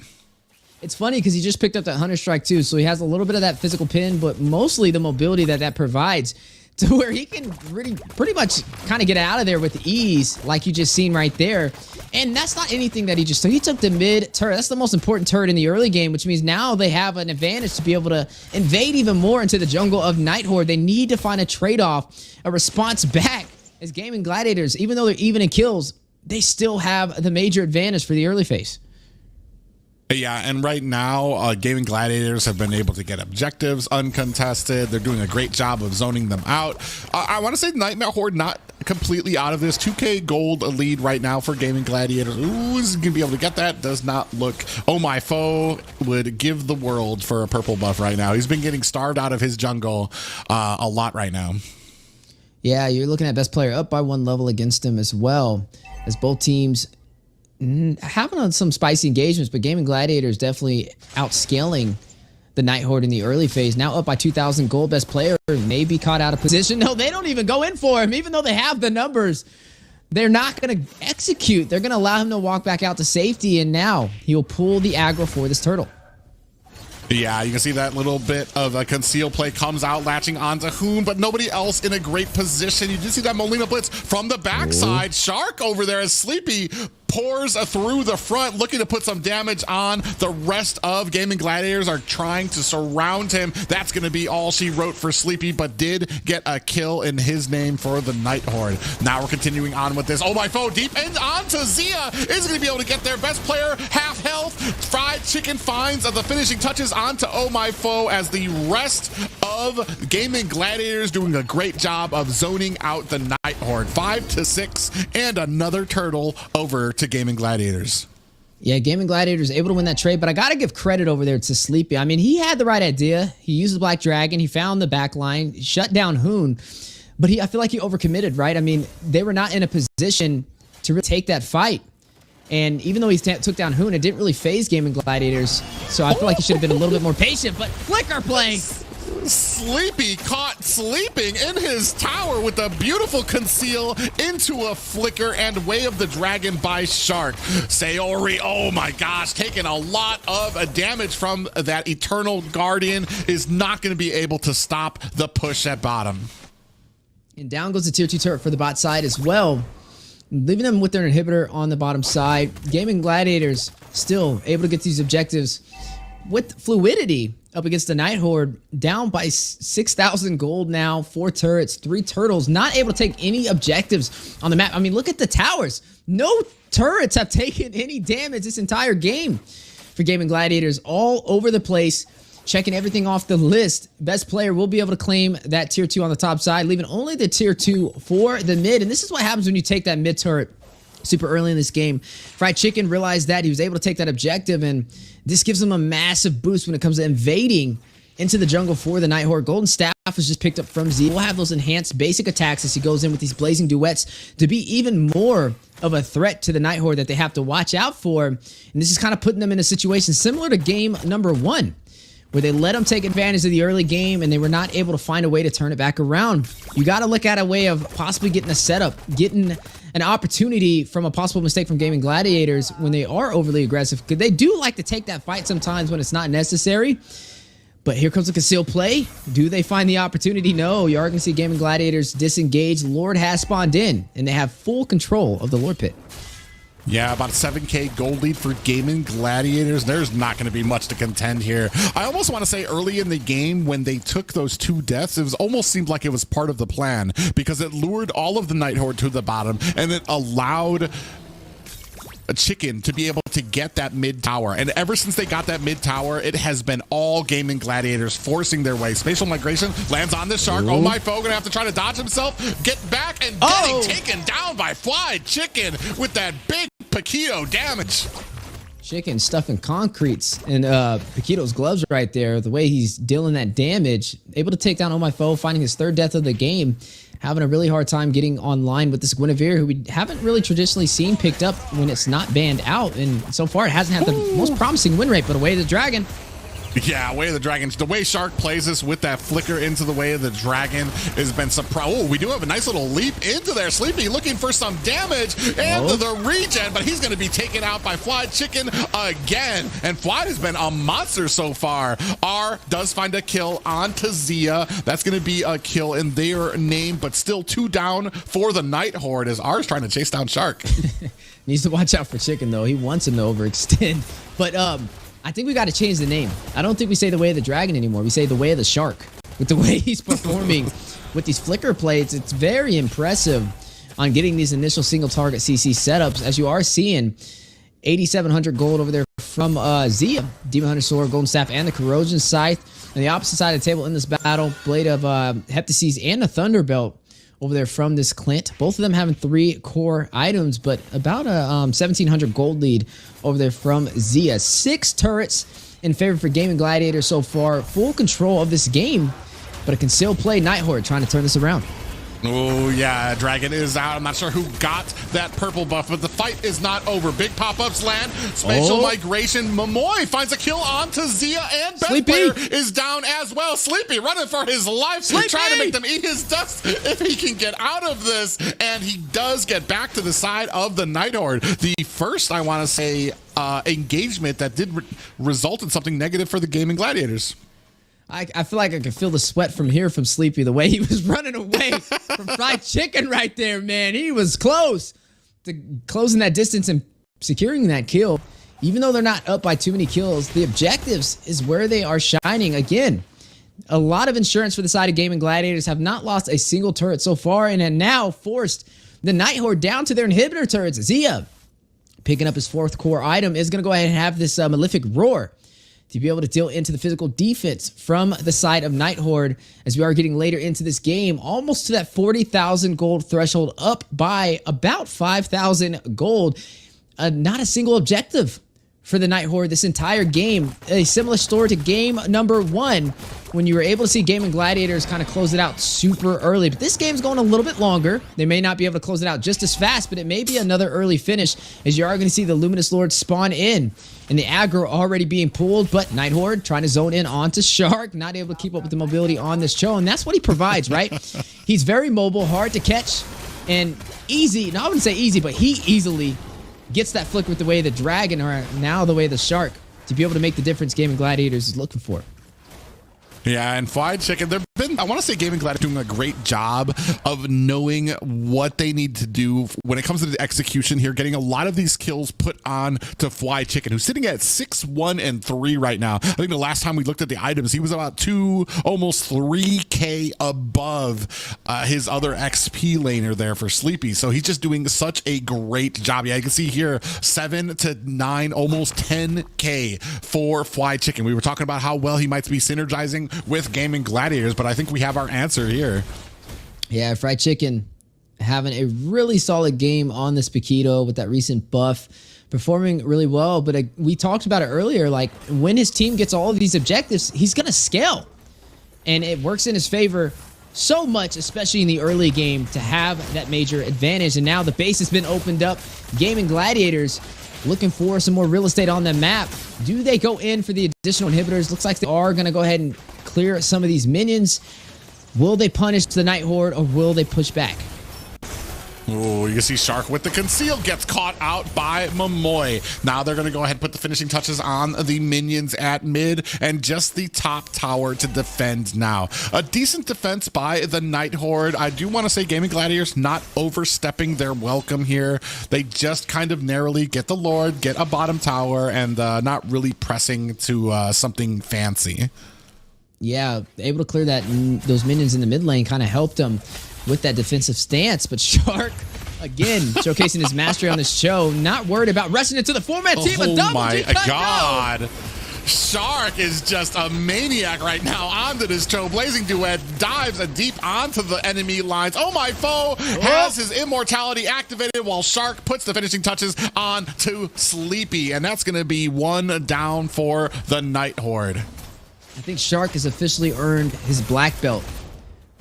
It's funny because he just picked up that Hunter Strike too, so he has a little bit of that physical pin, but mostly the mobility that provides to where he can really pretty much kind of get out of there with ease, like you just seen right there. And that's not anything that he just took. He took the mid turret. That's the most important turret in the early game, which means now they have an advantage to be able to invade even more into the jungle of Night Horde. They need to find a trade-off, a response back. As Gaimin Gladiators, even though they're even in kills, they still have the major advantage for the early phase. Yeah, and right now, Gaimin Gladiators have been able to get objectives uncontested. They're doing a great job of zoning them out. I want to say Nightmare Horde not completely out of this. 2K gold lead right now for Gaimin Gladiators. Ooh, is he going to be able to get that? Does not look... Oh, my foe would give the world for a purple buff right now. He's been getting starved out of his jungle a lot right now. Yeah, you're looking at best player up by 1 level against him as well, as both teams having some spicy engagements, but Gaimin Gladiators definitely outscaling the Night Horde in the early phase. Now up by 2,000 gold. Best player may be caught out of position. No, they don't even go in for him, even though they have the numbers. They're not going to execute. They're going to allow him to walk back out to safety, and now he'll pull the aggro for this turtle. Yeah, you can see that little bit of a conceal play comes out, latching onto Hoon, but nobody else in a great position. You did see that Molina blitz from the backside. Shark over there as Sleepy pours through the front, looking to put some damage on. The rest of Gaimin Gladiators are trying to surround him. That's going to be all she wrote for Sleepy, but did get a kill in his name for the Night Horde. Now we're continuing on with this. Oh, my foe deep and onto Zia is going to be able to get their best player, half health. Fried Chicken finds the finishing touches onto Oh My Foe, as the rest of Gaimin Gladiators doing a great job of zoning out the Night Horde. 5-6 and another turtle over to Gaimin Gladiators. Yeah, Gaimin Gladiators able to win that trade, but I got to give credit over there to Sleepy. I mean, he had the right idea. He used the Black Dragon. He found the back line, shut down Hoon, but I feel like he overcommitted, right? I mean, they were not in a position to really take that fight. And even though he took down Hoon, it didn't really phase Gaimin Gladiators. So I feel like he should have been a little bit more patient, but Flicker playing. Sleepy caught sleeping in his tower with a beautiful conceal into a flicker and Way of the Dragon by Shark. Sayori, oh my gosh, taking a lot of damage from that Eternal Guardian, is not going to be able to stop the push at bottom. And down goes the tier 2 turret for the bot side as well, leaving them with their inhibitor on the bottom side. Gaimin Gladiators still able to get these objectives with fluidity up against the Night Horde, down by 6,000 gold now, 4 turrets, 3 turtles, not able to take any objectives on the map. I mean, look at the towers. No turrets have taken any damage this entire game for Gaimin Gladiators, all over the place, checking everything off the list. Best player will be able to claim that tier 2 on the top side, leaving only the tier 2 for the mid. And this is what happens when you take that mid turret super early in this game. Fried Chicken realized that he was able to take that objective, and this gives him a massive boost when it comes to invading into the jungle for the Night Horde. Golden Staff was just picked up from Z. We'll have those enhanced basic attacks as he goes in with these blazing duets to be even more of a threat to the Night Horde that they have to watch out for. And this is kind of putting them in a situation similar to game number 1, where they let them take advantage of the early game and they were not able to find a way to turn it back around. You got to look at a way of possibly getting a setup, getting an opportunity from a possible mistake from Gaimin Gladiators when they are overly aggressive, because they do like to take that fight sometimes when it's not necessary. But here comes the concealed play. Do they find the opportunity? No. You are going to see Gaimin Gladiators disengage. Lord has spawned in, and they have full control of the Lord Pit. Yeah, about a 7K gold lead for Gaimin Gladiators. There's not going to be much to contend here. I almost want to say early in the game when they took those 2 deaths, it was almost seemed like it was part of the plan, because it lured all of the Night Horde to the bottom and it allowed a Chicken to be able to get that mid tower. And ever since they got that mid tower, it has been all Gaimin Gladiators forcing their way. Spatial migration lands on the Shark. Ooh. Oh my foe, gonna have to try to dodge himself, get back, and getting taken down by Fried Chicken with that big Paquito damage. Chicken stuffing concretes and Paquito's gloves right there. The way he's dealing that damage, able to take down Oh My Foe, finding his 3rd death of the game, having a really hard time getting online with this Guinevere, who we haven't really traditionally seen picked up when it's not banned out. And so far, it hasn't had the most promising win rate, but away the Dragon. Yeah, Way of the Dragon. The way Shark plays this with that flicker into the Way of the Dragon has been surprised. Oh, we do have a nice little leap into there. Sleepy looking for some damage and the regen, but he's going to be taken out by Fly Chicken again. And Fly has been a monster so far. R does find a kill onto Zia. That's going to be a kill in their name, but still 2 down for the Night Horde as R is trying to chase down Shark. Needs to watch out for Chicken, though. He wants him to overextend. But I think we got to change the name. I don't think we say the Way of the Dragon anymore. We say the Way of the Shark. With the way he's performing with these flicker plates, it's very impressive on getting these initial single target CC setups. As you are seeing, 8,700 gold over there from Zia, Demon Hunter Sword, Golden Staff, and the Corrosion Scythe. On the opposite side of the table in this battle, Blade of Heptases and the Thunderbelt over there from this Clint. Both of them having 3 core items, but about a 1,700 gold lead over there from Zia. 6 turrets in favor for Gaimin Gladiators so far. Full control of this game, but a concealed play Night Horde trying to turn this around. Oh, yeah, Dragon is out. I'm not sure who got that purple buff, but the fight is not over. Big pop-ups land. Spatial migration. Momoy finds a kill onto Zia, and Best Player is down as well. Sleepy running for his life. Trying to make them eat his dust if he can get out of this. And he does get back to the side of the Night Horde. The first, I want to say, engagement that did result in something negative for the Gaimin Gladiators. I feel like I could feel the sweat from here from Sleepy, the way he was running away from Fried Chicken right there, man. He was close to closing that distance and securing that kill. Even though they're not up by too many kills, the objectives is where they are shining. Again, a lot of insurance for the side of Gaimin Gladiators, have not lost a single turret so far, and have now forced the Night Horde down to their inhibitor turrets. Zia, picking up his 4th core item, is going to go ahead and have this Malefic Roar to be able to deal into the physical defense from the side of Night Horde as we are getting later into this game, almost to that 40,000 gold threshold, up by about 5,000 gold. Not a single objective for the Night Horde this entire game. A similar story to game number 1, when you were able to see Gaimin Gladiators kind of close it out super early. But this game's going a little bit longer. They may not be able to close it out just as fast, but it may be another early finish, as you are going to see the Luminous Lord spawn in and the aggro already being pulled. But Night Horde trying to zone in onto Shark, not able to keep up with the mobility on this Cho, and that's what he provides, right? He's very mobile, hard to catch, and easy. No, I wouldn't say easy, but he easily gets that flick with the Way of the Dragon, or now the Way of the Shark, to be able to make the difference Gaimin Gladiators is looking for. Yeah, and Fried Chicken, they've been, I want to say Gaimin Gladiators doing a great job of knowing what they need to do when it comes to the execution here, getting a lot of these kills put on to Fly Chicken, who's sitting at 6-1-3 right now. I think the last time we looked at the items, he was about almost 3K above his other XP laner there for Sleepy. So he's just doing such a great job. Yeah, you can see here 7 to 9, almost 10K for Fly Chicken. We were talking about how well he might be synergizing with Gaimin Gladiators, but I think we have our answer here. Yeah, Fried Chicken having a really solid game on this Paquito with that recent buff, performing really well. But we talked about it earlier, like when his team gets all of these objectives, he's going to scale. And it works in his favor so much, especially in the early game, to have that major advantage. And now the base has been opened up. Gaimin Gladiators looking for some more real estate on the map. Do they go in for the additional inhibitors? Looks like they are going to go ahead and clear some of these minions. Will they punish the Night Horde, or will they push back? Oh, you can see Shark with the conceal gets caught out by Momoy. Now they're going to go ahead and put the finishing touches on the minions at mid and just the top tower to defend now. A decent defense by the Night Horde. I do want to say Gaimin Gladiators not overstepping their welcome here. They just kind of narrowly get the Lord, get a bottom tower, and not really pressing to something fancy. Yeah, able to clear those minions in the mid lane kind of helped them with that defensive stance. But Shark, again, showcasing his mastery on this show, not worried about rushing into the four-man team. A double my G cut God. down. Shark is just a maniac right now onto this Trailblazing duet, dives deep onto the enemy lines. Oh, my foe has his immortality activated while Shark puts the finishing touches on to Sleepy, and that's going to be 1 down for the Night Horde. I think Shark has officially earned his black belt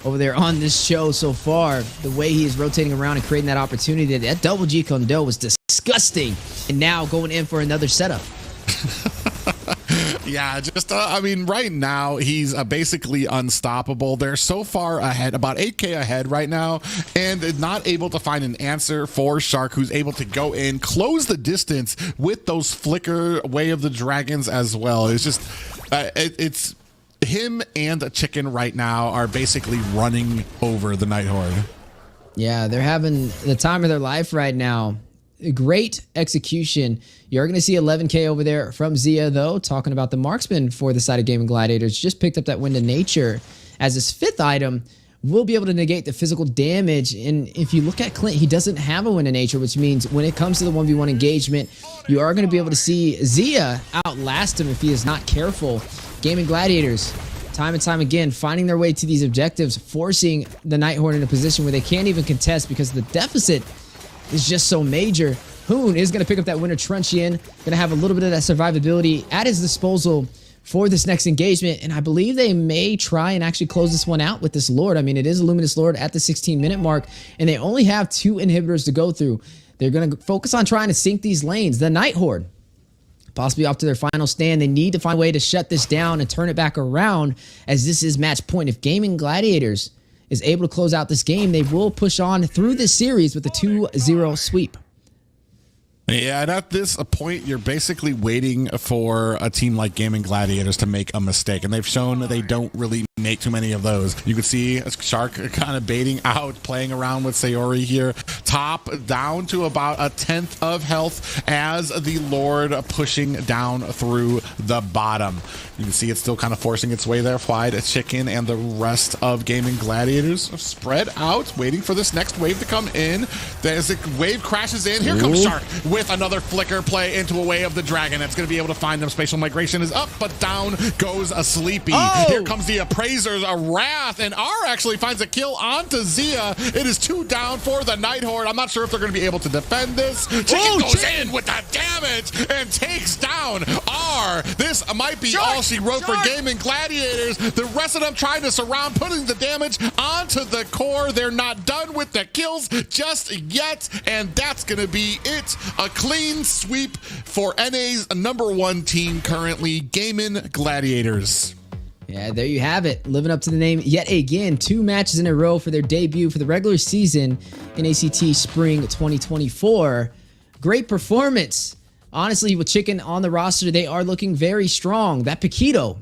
over there on this show so far. The way he is rotating around and creating that opportunity, that double G Kondo was disgusting. And now going in for another setup. Yeah, just, I mean, right now, he's basically unstoppable. They're so far ahead, about 8K ahead right now, and not able to find an answer for Shark, who's able to go in, close the distance with those flicker Way of the Dragons as well. It's just, it's him and Chicken right now are basically running over the Night Horde. Yeah, they're having the time of their life right now. Great execution. You're going to see 11K over there from Zia, though, talking about the marksman for the side of Gaimin Gladiators. Just picked up that Wind of Nature as his 5th item. Will be able to negate the physical damage. And if you look at Clint, he doesn't have a Wind of Nature, which means when it comes to the 1v1 engagement, you are going to be able to see Zia outlast him if he is not careful. Gaimin Gladiators, time and time again, finding their way to these objectives, forcing the Night Horde in a position where they can't even contest because the deficit is just so major. Hoon is going to pick up that Winter Truncheon, going to have a little bit of that survivability at his disposal for this next engagement, and I believe they may try and actually close this one out with this Lord. I mean, it is a Luminous Lord at the 16-minute mark, and they only have 2 inhibitors to go through. They're going to focus on trying to sink these lanes. The Night Horde, possibly off to their final stand. They need to find a way to shut this down and turn it back around, as this is match point. If Gaimin Gladiators is able to close out this game, they will push on through this series with a 2-0 sweep. Yeah, and at this point, you're basically waiting for a team like Gaimin Gladiators to make a mistake, and they've shown that they don't really make too many of those. You can see Shark kind of baiting out, playing around with Sayori here. Top down to about a 10th of health as the Lord pushing down through the bottom. You can see it's still kind of forcing its way there. Wide Chicken and the rest of Gaimin Gladiators spread out, waiting for this next wave to come in. As the wave crashes in, here comes Shark with another flicker play into a Way of the Dragon. That's going to be able to find them. Spatial Migration is up, but down goes a Sleepy. Here comes the Appraiser's Wrath, and R actually finds a kill onto Zia. It is 2 down for the Night Horde. I'm not sure if they're going to be able to defend this. Chicken goes in with the damage and takes down R. This might be all she wrote for Gaimin Gladiators. The rest of them trying to surround, putting the damage onto the core. They're not done with the kills just yet, and that's going to be it. A clean sweep for NA's #1 team currently, Gaimin Gladiators. Yeah, there you have it. Living up to the name yet again. 2 matches in a row for their debut for the regular season in NACT Spring 2024. Great performance. Honestly, with Chicken on the roster, they are looking very strong. That Paquito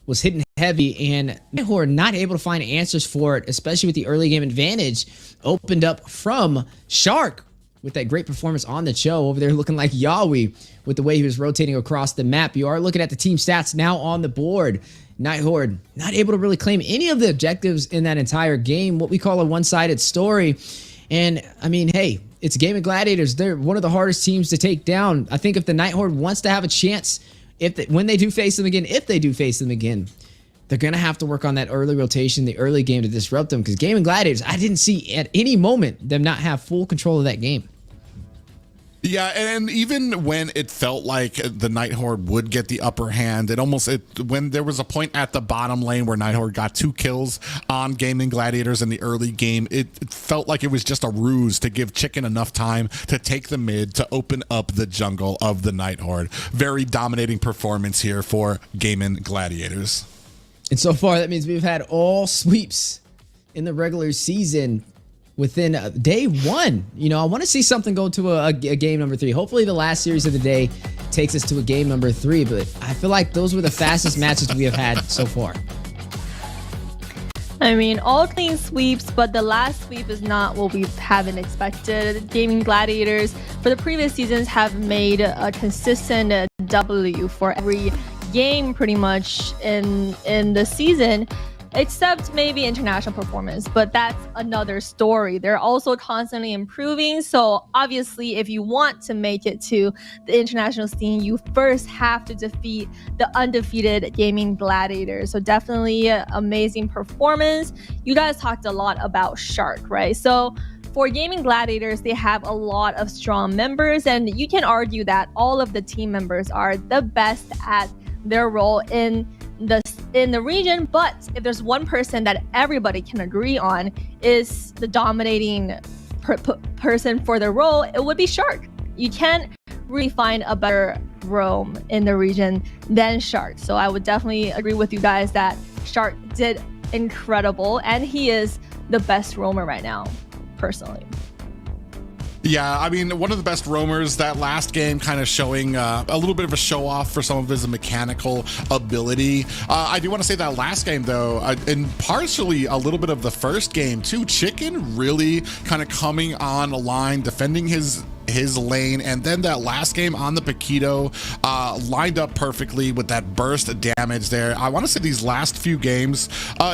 was hitting heavy, and Horde not able to find answers for it, especially with the early game advantage opened up from Shark with that great performance on the show over there, looking like Yahweh with the way he was rotating across the map. You are looking at the team stats now on the board. Night Horde not able to really claim any of the objectives in that entire game, what we call a one-sided story. And I mean, hey, it's Gaimin Gladiators. They're one of the hardest teams to take down. I think if the Night Horde wants to have a chance, when they do face them again, if they do face them again, they're going to have to work on that early rotation, the early game to disrupt them, because Gaimin Gladiators, I didn't see at any moment them not have full control of that game. Yeah, and even when it felt like the Night Horde would get the upper hand, when there was a point at the bottom lane where Night Horde got 2 kills on Gaimin Gladiators in the early game, it felt like it was just a ruse to give Chicken enough time to take the mid to open up the jungle of the Night Horde. Very dominating performance here for Gaimin Gladiators. And so far, that means we've had all sweeps in the regular season within day 1. You know, I want to see something go to a game number 3. Hopefully the last series of the day takes us to a game number 3, but I feel like those were the fastest matches we have had so far. I mean, all clean sweeps, but the last sweep is not what we haven't expected. Gaimin Gladiators for the previous seasons have made a consistent W for every game pretty much in the season, except maybe international performance, but that's another story. They're also constantly improving, so obviously if you want to make it to the international scene, you first have to defeat the undefeated Gaimin Gladiators. So definitely amazing performance. You guys talked a lot about Shark, right? So for Gaimin Gladiators, they have a lot of strong members, and you can argue that all of the team members are the best at their role in the region, but if there's one person that everybody can agree on is the dominating person for the role, it would be Shark. You can't really find a better roam in the region than Shark. So I would definitely agree with you guys that Shark did incredible, and he is the best roamer right now, personally. Yeah, I mean, one of the best roamers. That last game kind of showing a little bit of a show off for some of his mechanical ability. I do want to say that last game, though, and partially a little bit of the first game too, Chicken really kind of coming on a line, defending his lane, and then that last game on the Paquito lined up perfectly with that burst damage there. I want to say these last few games,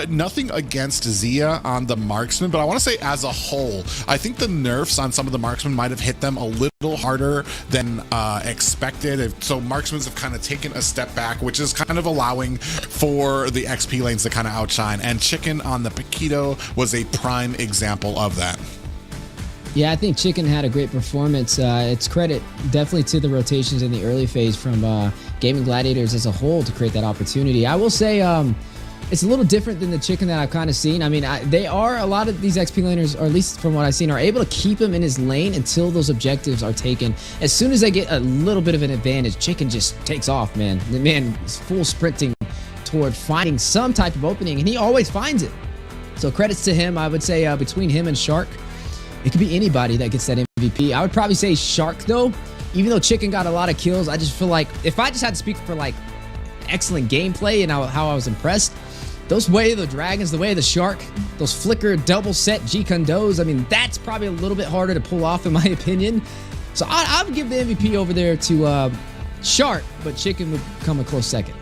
nothing against Zia on the marksman, but I want to say as a whole, I think the nerfs on some of the marksmen might have hit them a little harder than expected. So marksmen have kind of taken a step back, which is kind of allowing for the XP lanes to kind of outshine, and Chicken on the Paquito was a prime example of that. Yeah, I think Chicken had a great performance. It's credit definitely to the rotations in the early phase from Gaimin Gladiators as a whole to create that opportunity. I will say it's a little different than the Chicken that I've kind of seen. I mean, they are, a lot of these XP laners, or at least from what I've seen, are able to keep him in his lane until those objectives are taken. As soon as they get a little bit of an advantage, Chicken just takes off, man. The man is full sprinting toward finding some type of opening, and he always finds it. So credits to him. I would say between him and Shark, it could be anybody that gets that MVP. I would probably say Shark, though. Even though Chicken got a lot of kills, I just feel like if I just had to speak for like excellent gameplay and how I was impressed, those Way of the Dragons, the Way of the Shark, those flicker double set G-Condos, I mean, that's probably a little bit harder to pull off in my opinion. So I would give the MVP over there to Shark, but Chicken would come a close second.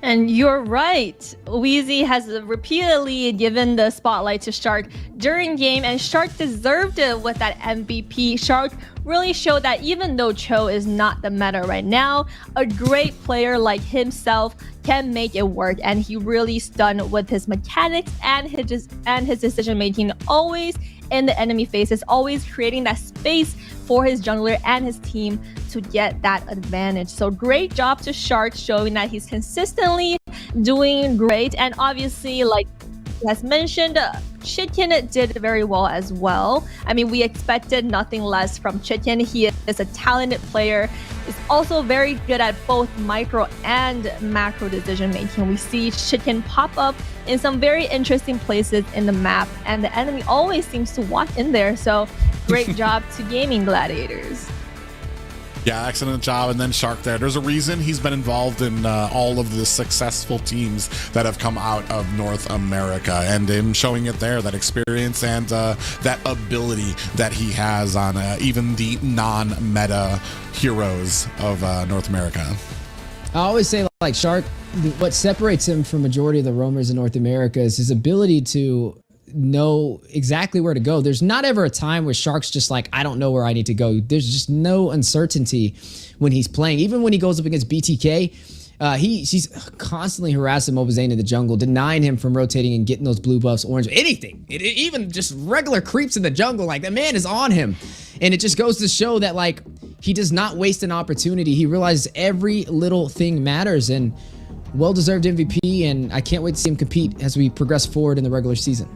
And you're right. Wheezy has repeatedly given the spotlight to Shark during game, and Shark deserved it with that MVP. Shark really showed that even though Cho is not the meta right now, a great player like himself can make it work, and he really stunned with his mechanics and his decision making, always in the enemy faces, always creating that space for his jungler and his team to get that advantage. So great job to Shark, showing that he's consistently doing great. And obviously, like as mentioned, Chicken did very well as well. I mean, we expected nothing less from Chicken. He is a talented player. He's also very good at both micro and macro decision making. We see Chicken pop up in some very interesting places in the map, and the enemy always seems to walk in there. So great job to Gaimin Gladiators. Yeah, excellent job. And then Shark there. There's a reason he's been involved in all of the successful teams that have come out of North America, and him showing it there, that experience and that ability that he has on even the non-meta heroes of North America. I always say, like, Shark, what separates him from majority of the roamers in North America is his ability to know exactly where to go. There's not ever a time where Shark's just like, I don't know where I need to go. There's just no uncertainty when he's playing. Even when he goes up against BTK, he's constantly harassing Mobazane in the jungle, denying him from rotating and getting those blue buffs, orange, anything. Even just regular creeps in the jungle, like, that man is on him. And it just goes to show that, like, he does not waste an opportunity. He realizes every little thing matters, and well-deserved MVP, and I can't wait to see him compete as we progress forward in the regular season.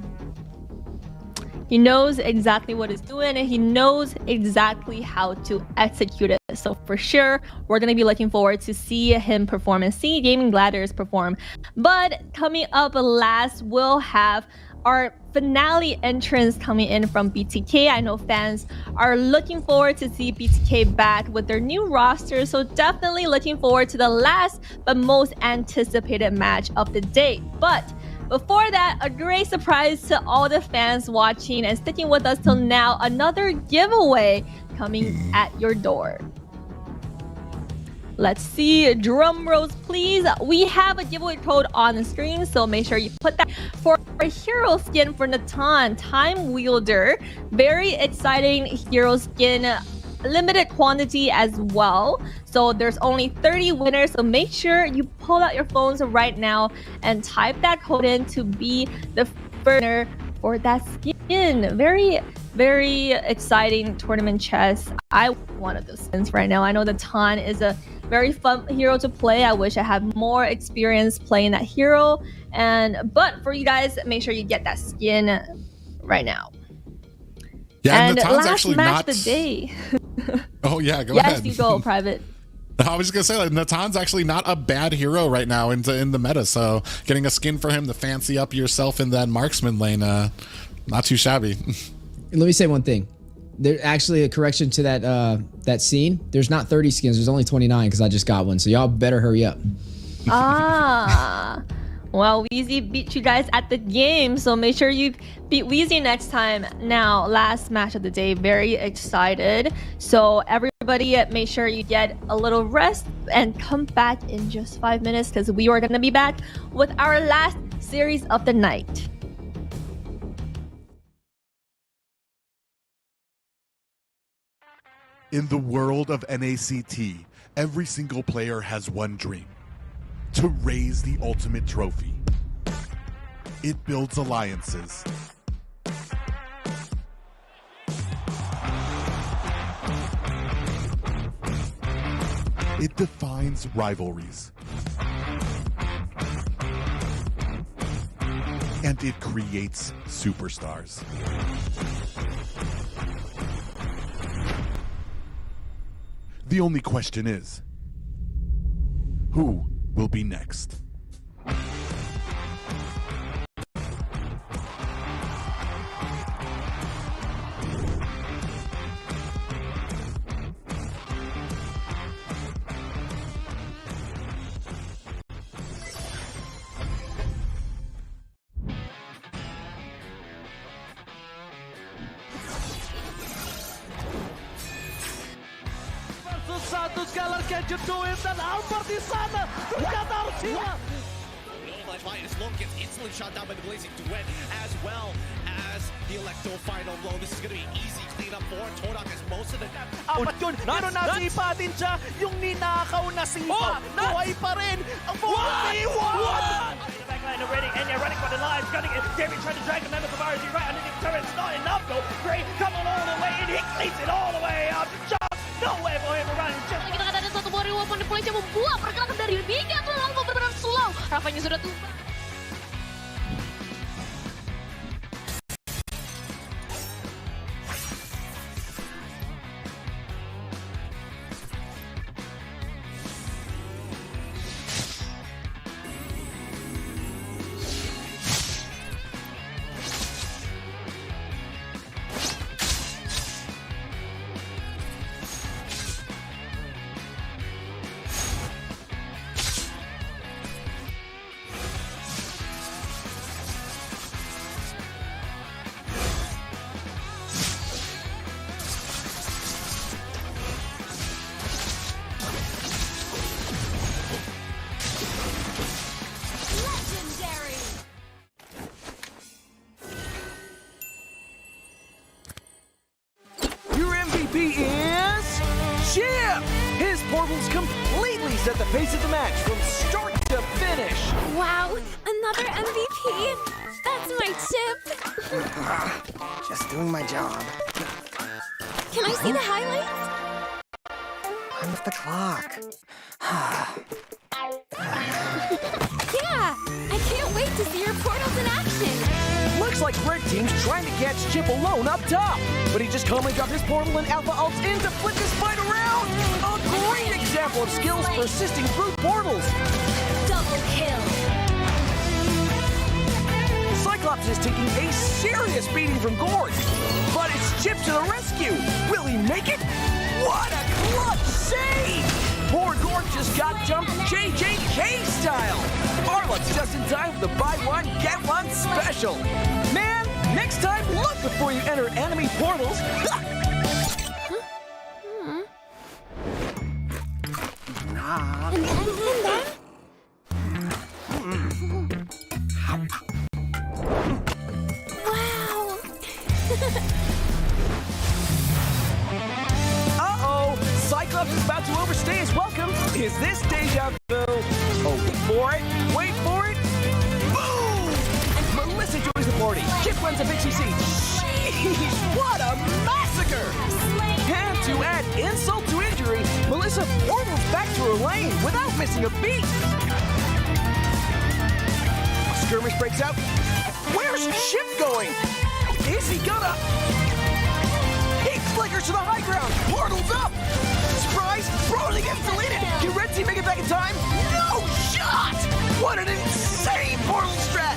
He knows exactly what he's doing, and he knows exactly how to execute it. So for sure, we're going to be looking forward to see him perform and see Gaimin Gladiators perform. But coming up last, we'll have our finale entrance coming in from BTK. I know fans are looking forward to see BTK back with their new roster, so definitely looking forward to the last but most anticipated match of the day. But before that, a great surprise to all the fans watching and sticking with us till now, another giveaway coming at your door. Let's see, drum rolls please. We have a giveaway code on the screen, so make sure you put that for a hero skin for Natan, Time Wielder. Very exciting hero skin, limited quantity as well. So there's only 30 winners, so make sure you pull out your phones right now and type that code in to be the first winner for that skin. Very, very exciting tournament chest. I wanted those skins right now. I know the Tan is a very fun hero to play. I wish I had more experience playing that hero. But for you guys, make sure you get that skin right now. Yeah, and Natan's last actually match not. of the day. Oh yeah, go yes, ahead. you go, Private. I was just gonna say, like, Natan's actually not a bad hero right now in the meta. So getting a skin for him to fancy up yourself in that marksman lane, not too shabby. Let me say one thing. There's actually a correction to that scene. There's not 30 skins. There's only 29 because I just got one. So y'all better hurry up. Well, Weezy beat you guys at the game, so make sure you beat Weezy next time. Now, last match of the day, very excited. So everybody, make sure you get a little rest and come back in just 5 minutes because we are going to be back with our last series of the night. In the world of NACT, every single player has one dream: to raise the ultimate trophy. It builds alliances. It defines rivalries. And it creates superstars. The only question is, who will be next? Santos Galar can you do it? And Albert di sana! Ternyata harus hilang! Is long gets instantly shot down by the Blazing Duet, as well as the Electo final blow. This is going to be easy cleanup for Todak as most of the... Apat yun, pero nasipa din siya yung ninakaw na sipa. Buhay pa rin ang 4v1! The backline already, and you're running for the lives, gunning it. Gaimin trying to drag the members of RG right underneath the turret. It's not enough though. Gray coming all the way, and he cleans it all the way up. Just no way for him to run. Just Kita kata ada satu buah weapon di polisi membuat pergerakan dari Liga lalu benar-benar slow. Rafanya sudah tumbang. Your MVP is Chip! His portals completely set the pace of the match from start to finish. Wow, another MVP? That's my Chip. Just doing my job. Can I see the highlights? I'm off the clock. Yeah, I can't wait to see your portals in action. Looks like Red Team's trying to catch Chip alone up top, but he just calmly dropped his portal and Alpha ults in to flip this fight around. A great example of skills persisting through portals. Double kill. Cyclops is taking a serious beating from Gord, but it's Chip to the rescue. Will he make it? What a clutch save! Poor Gord just got jumped JJK style. Arlot's just in time for the buy one, get one special. Man, next time look before you enter enemy portals. Wow. Uh-oh, Cyclops is about to overstay his welcome. Is this deja vu? Oh, wait for it. Boom! Melissa joins the party. Chip runs a BCC. Sheesh, what a massacre! And to add insult to injury, Melissa portals back to her lane without missing a beat. A skirmish breaks out. Where's Chip going? Is he gonna... Daggers to the high ground. Portal's up. Surprise. Frozen gets deleted. Can Red Team make it back in time? No shot. What an insane portal strat.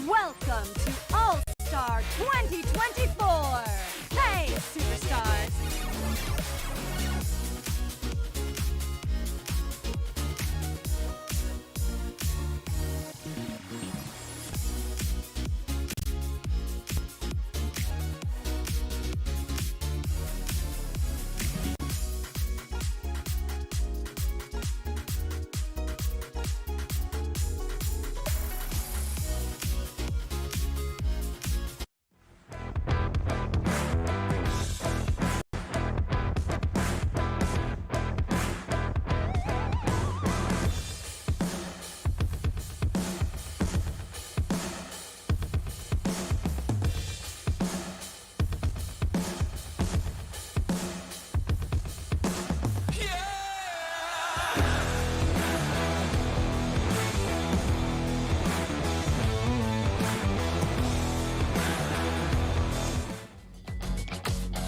Welcome to All-Star 2024! Hey, superstars!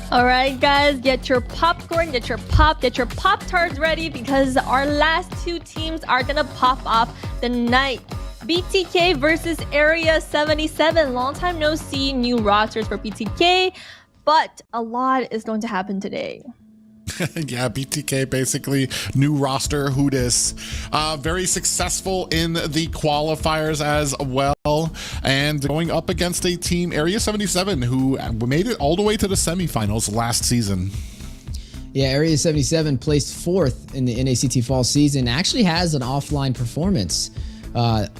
All right, guys, get your popcorn, get your Pop-Tarts ready because our last two teams are gonna pop off the night. BTK versus Area 77. Long time no see, new rosters for BTK, but a lot is going to happen today. Yeah, BTK basically new roster. Hudis very successful in the qualifiers as well, and going up against a team Area 77 who made it all the way to the semifinals last season. Yeah, Area 77 placed 4th in the NACT fall season. Actually has an offline performance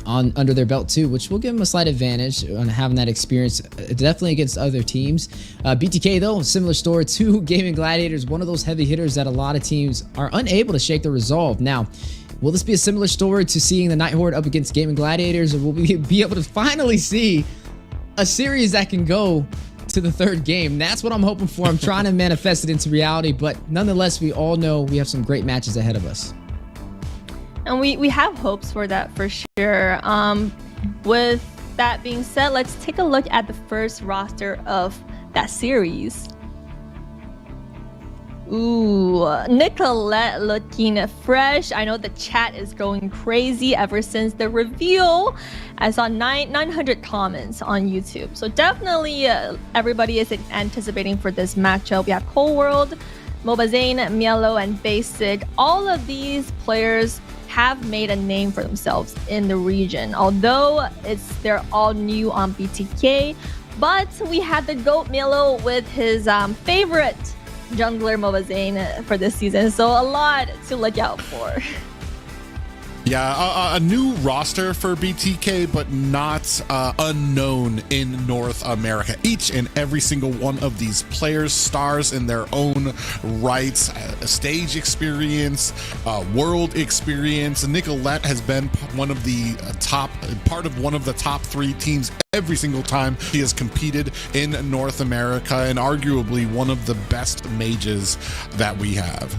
under their belt too, which will give them a slight advantage on having that experience definitely against other teams. BTK though, similar story to Gaimin Gladiators, one of those heavy hitters that a lot of teams are unable to shake their resolve. Now, will this be a similar story to seeing the Night Horde up against Gaimin Gladiators, or will we be able to finally see a series that can go to the 3rd game? That's what I'm hoping for. I'm trying to manifest it into reality, but nonetheless, we all know we have some great matches ahead of us. And we have hopes for that for sure. With that being said, let's take a look at the first roster of that series. Ooh, Nicolette looking fresh. I know the chat is going crazy ever since the reveal. I saw 900 comments on YouTube. So definitely everybody is anticipating for this matchup. We have Cold World, Mobazane, Mielo, and Basic. All of these players have made a name for themselves in the region, although they're all new on BTK. But we had the GOAT Mielo with his favorite jungler Mobazane for this season, so a lot to look out for. Yeah, a new roster for BTK, but not unknown in North America. Each and every single one of these players, stars in their own rights, stage experience, world experience. Nicolette has been one of the part of one of the top 3 teams every single time he has competed in North America, and arguably one of the best mages that we have.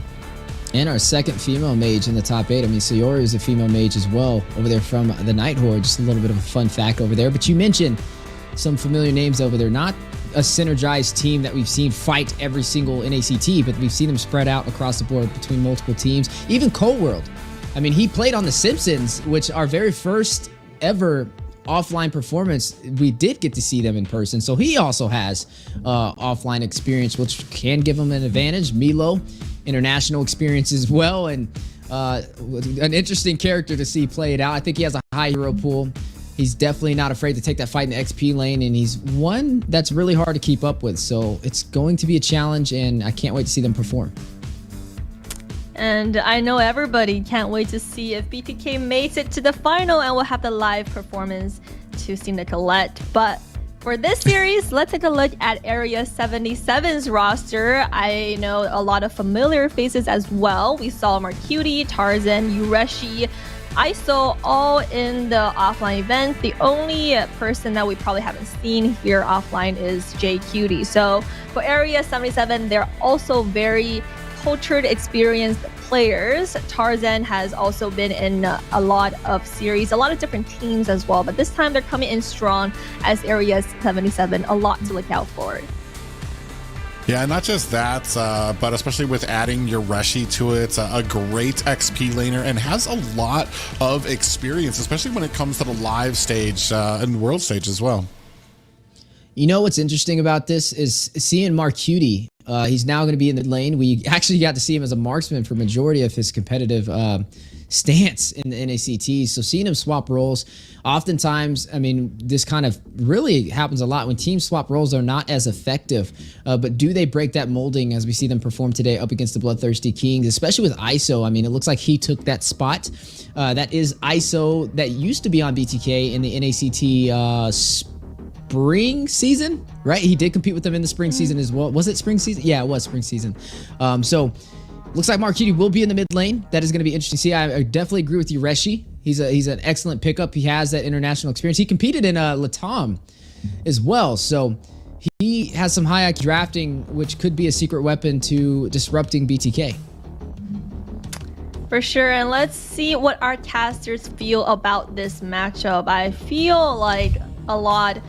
And our second female mage in the top 8. I mean, Sayori is a female mage as well over there from the Night Horde. Just a little bit of a fun fact over there. But you mentioned some familiar names over there. Not a synergized team that we've seen fight every single NACT, but we've seen them spread out across the board between multiple teams. Even Cold World. I mean, he played on The Simpsons, which our very first ever offline performance, we did get to see them in person. So he also has offline experience, which can give him an advantage. Milo, international experience as well, and an interesting character to see play it out. I think he has a high hero pool. He's definitely not afraid to take that fight in the XP lane, and he's one that's really hard to keep up with. So it's going to be a challenge, and I can't wait to see them perform. And I know everybody can't wait to see if BTK makes it to the final, and we'll have the live performance to see Nicolette. But for this series, let's take a look at Area 77's roster. I know a lot of familiar faces as well. We saw Marcuti, Tarzan, Yureshi, ISO all in the offline event. The only person that we probably haven't seen here offline is JQT. So for Area 77, they're also very cultured, experienced players. Tarzan has also been in a lot of series, a lot of different teams as well, but this time they're coming in strong as Area 77. A lot to look out for. Yeah, not just that, but especially with adding Yoreshi to it, a great XP laner and has a lot of experience, especially when it comes to the live stage and world stage as well. You know what's interesting about this is seeing Marcuti. He's now going to be in the lane. We actually got to see him as a marksman for majority of his competitive stance in the NACT. So seeing him swap roles, oftentimes, I mean, this kind of really happens a lot when teams swap roles. They're not as effective, but do they break that molding as we see them perform today up against the BloodThirstyKings, especially with ISO? I mean, it looks like he took that spot. That is ISO that used to be on BTK in the NACT spring season, right? He did compete with them in the spring season as well. Was it spring season? Yeah, it was spring season. So looks like Marcuti will be in the mid lane. That is going to be interesting to see. I definitely agree with you, Reshi. He's an excellent pickup. He has that international experience. He competed in Latam as well. So he has some high IQ drafting, which could be a secret weapon to disrupting BTK. For sure, and let's see what our casters feel about this matchup. I feel like a lot.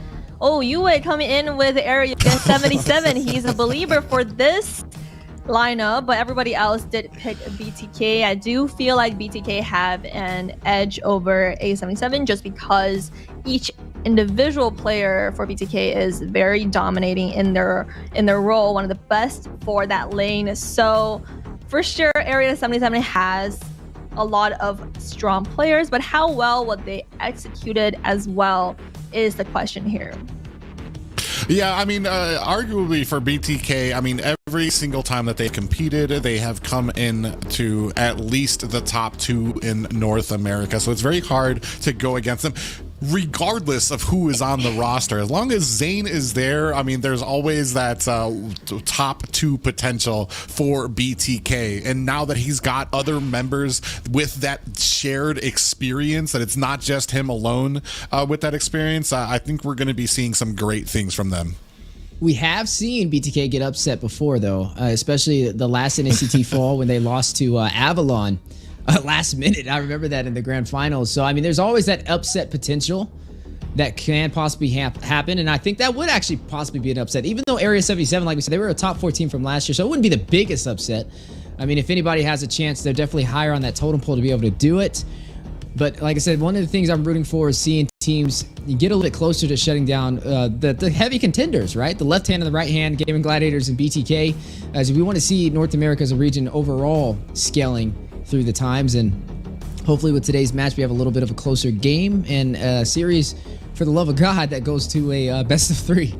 Oh, Yue coming in with Area 77. He's a believer for this lineup, but everybody else did pick BTK. I do feel like BTK have an edge over A77 just because each individual player for BTK is very dominating in their role, one of the best for that lane. So for sure, Area 77 has a lot of strong players, but how well would they execute it as well is the question here. Yeah, I mean, arguably for BTK, I mean, every single time that they competed, they have come in to at least the top 2 in North America. So it's very hard to go against them, regardless of who is on the roster. As long as Zane is there, I mean, there's always that top 2 potential for BTK. And now that he's got other members with that shared experience, that it's not just him alone with that experience, I think we're going to be seeing some great things from them. We have seen BTK get upset before, though, especially the last NACT fall when they lost to Avalon. Last minute. I remember that in the grand finals. So, I mean, there's always that upset potential that can possibly happen. And I think that would actually possibly be an upset. Even though Area 77, like we said, they were a top 4 team from last year. So it wouldn't be the biggest upset. I mean, if anybody has a chance, they're definitely higher on that totem pole to be able to do it. But like I said, one of the things I'm rooting for is seeing teams get a little bit closer to shutting down the heavy contenders, right? The left hand and the right hand, Gaimin, Gladiators, and BTK. As we want to see North America as a region overall scaling through the times, and hopefully with today's match we have a little bit of a closer game and a series, for the love of God, that goes to a best of 3.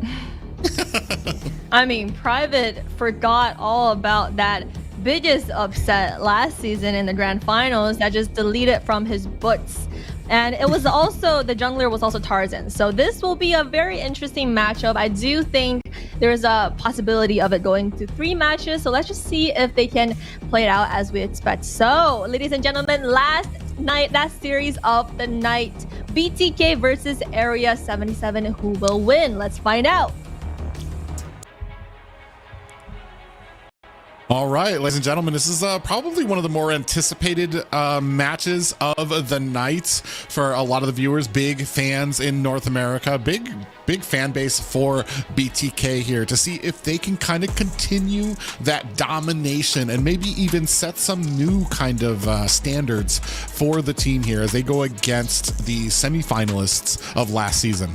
I mean, Private forgot all about that biggest upset last season in the grand finals that just deleted from his books. And it was also, the jungler was also Tarzan. So this will be a very interesting matchup. I do think there's a possibility of it going to 3 matches. So let's just see if they can play it out as we expect. So, ladies and gentlemen, last series of the night, BTK versus Area 77. Who will win? Let's find out. All right, ladies and gentlemen, this is probably one of the more anticipated matches of the night for a lot of the viewers, big fans in North America, big fan base for BTK here, to see if they can kind of continue that domination and maybe even set some new kind of standards for the team here as they go against the semifinalists of last season.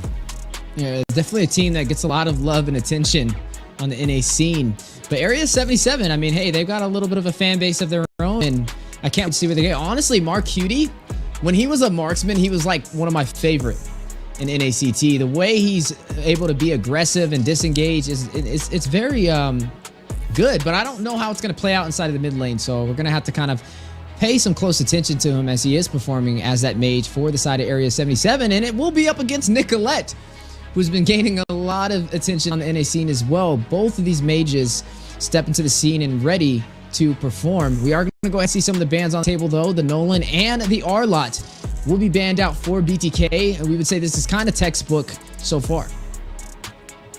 Yeah, definitely a team that gets a lot of love and attention on the NA scene. But Area 77, I mean, hey, they've got a little bit of a fan base of their own, and I can't see where they get. Honestly, Marcuti, when he was a marksman, he was like one of my favorite in NACT. The way he's able to be aggressive and disengage it's very good, but I don't know how it's going to play out inside of the mid lane, so we're going to have to kind of pay some close attention to him as he is performing as that mage for the side of Area 77, and it will be up against Nicolette, who's been gaining a lot of attention on the NA scene as well. Both of these mages step into the scene and ready to perform. We are going to go ahead and see some of the bans on the table, though. The Nolan and the R-Lot will be banned out for BTK, and we would say this is kind of textbook so far.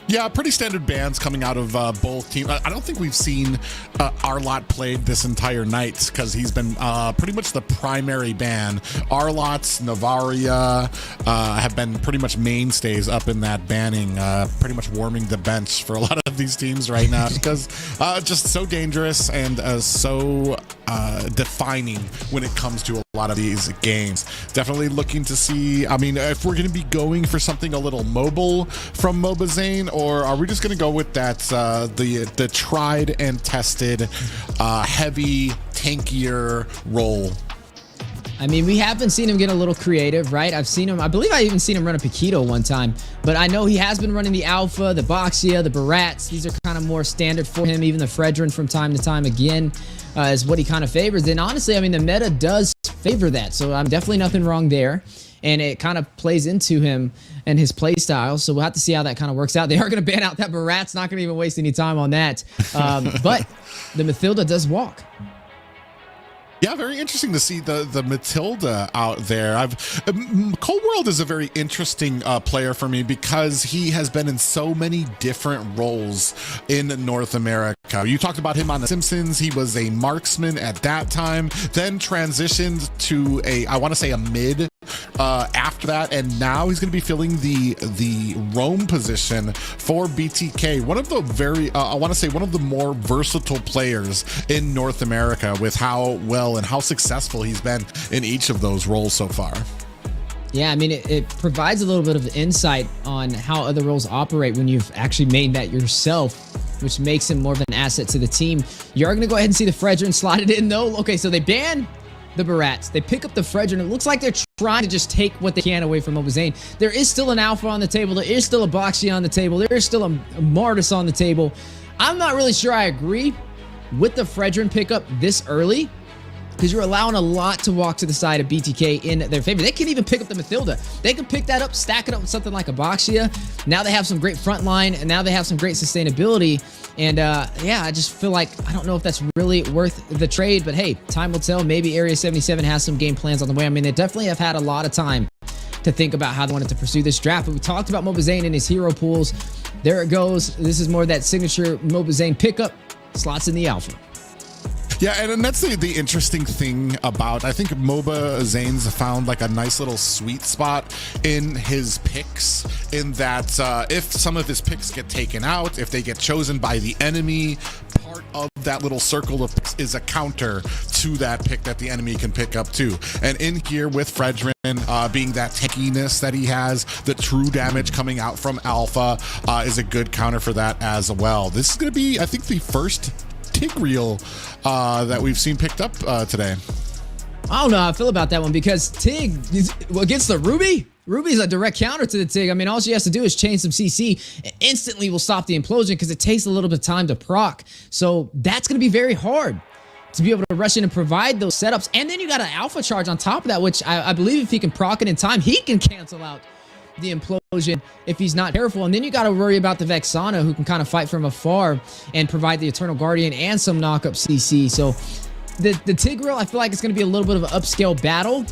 Yeah, pretty standard bans coming out of both teams. I don't think we've seen R-Lot played this entire night because he's been pretty much the primary ban. R-Lots, Navaria have been pretty much mainstays up in that banning, pretty much warming the bench for a lot of these teams right now because just so dangerous and so defining when it comes to a lot of these games. Definitely looking to see, I mean, if we're going to be going for something a little mobile from Mobazane, or are we just going to go with that the tried and tested heavy tankier role? I mean, we have been seeing him get a little creative, right? I've seen him, I believe I even seen him run a Paquito one time, but I know he has been running the Alpha, the Boxia, the Barats. These are kind of more standard for him. Even the Fredrin from time to time again is what he kind of favors. And honestly, I mean, the meta does favor that, so I'm definitely nothing wrong there. And it kind of plays into him and his play style. So we'll have to see how that kind of works out. They are going to ban out that Barat's, not going to even waste any time on that. But the Mathilda does walk. Yeah, very interesting to see the Matilda out there. Cold World is a very interesting player for me because he has been in so many different roles in North America. You talked about him on The Simpsons. He was a marksman at that time, then transitioned to I want to say a mid after that, and now he's going to be filling the roam position for BTK. One of the very, I want to say one of the more versatile players in North America with how well and how successful he's been in each of those roles so far. Yeah, I mean, it provides a little bit of insight on how other roles operate when you've actually made that yourself, which makes him more of an asset to the team. You are going to go ahead and see the Fredrin slotted in, though. Okay, so they ban the Barats. They pick up the Fredrin. It looks like they're trying to just take what they can away from Mobazane. There is still an Alpha on the table. There is still a Boxia on the table. There is still a Martis on the table. I'm not really sure I agree with the Fredrin pickup this early, because you're allowing a lot to walk to the side of BTK in their favor. They can even pick up the Mathilda. They can pick that up, stack it up with something like a Boxia. Now they have some great front line, and now they have some great sustainability. And yeah, I just feel like, I don't know if that's really worth the trade, but hey, time will tell. Maybe Area 77 has some game plans on the way. I mean, they definitely have had a lot of time to think about how they wanted to pursue this draft. But we talked about Mobazane and his hero pools. There it goes. This is more of that signature Mobazane pickup. Slots in the Alpha. Yeah, and that's the interesting thing about, I think Mobazane's found like a nice little sweet spot in his picks, in that if some of his picks get taken out, if they get chosen by the enemy, part of that little circle of picks is a counter to that pick that the enemy can pick up too. And in here with Fredrin being that tankiness that he has, the true damage coming out from Alpha is a good counter for that as well. This is going to be, I think, the first Tigreal that we've seen picked up today. I don't know how I feel about that one, because Tig against the Ruby. Ruby's a direct counter to the Tig. I mean, all she has to do is change some CC and instantly will stop the implosion, because it takes a little bit of time to proc. So that's going to be very hard to be able to rush in and provide those setups. And then you got an Alpha charge on top of that, which I believe if he can proc it in time, he can cancel out the implosion if he's not careful. And then you got to worry about the Vexana, who can kind of fight from afar and provide the Eternal Guardian and some knock-up CC. So the Tigreal, I feel like it's going to be a little bit of an upscale battle.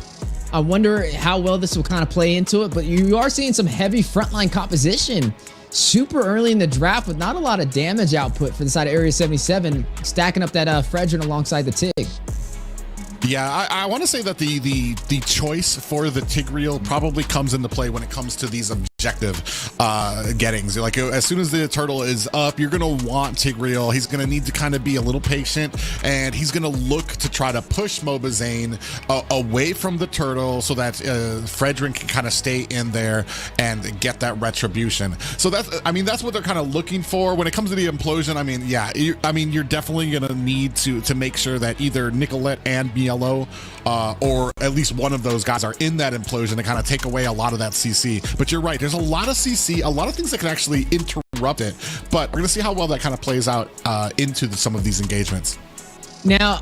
I wonder how well this will kind of play into it, but you are seeing some heavy frontline composition super early in the draft with not a lot of damage output for the side of Area 77, stacking up that Fredrin alongside the Tig. Yeah, I want to say that the choice for the Tigreal probably comes into play when it comes to these objective gettings. Like, as soon as the turtle is up, you're going to want Tigreal. He's going to need to kind of be a little patient, and he's going to look to try to push Mobazane away from the turtle so that Fredrin can kind of stay in there and get that retribution. So that's, I mean, that's what they're kind of looking for when it comes to the implosion. I mean, yeah, you're definitely going to need to make sure that either Nicolette and Biello or at least one of those guys are in that implosion to kind of take away a lot of that CC. But you're right, there's a lot of CC, a lot of things that can actually interrupt it, but we're gonna see how well that kind of plays out into some of these engagements. Now,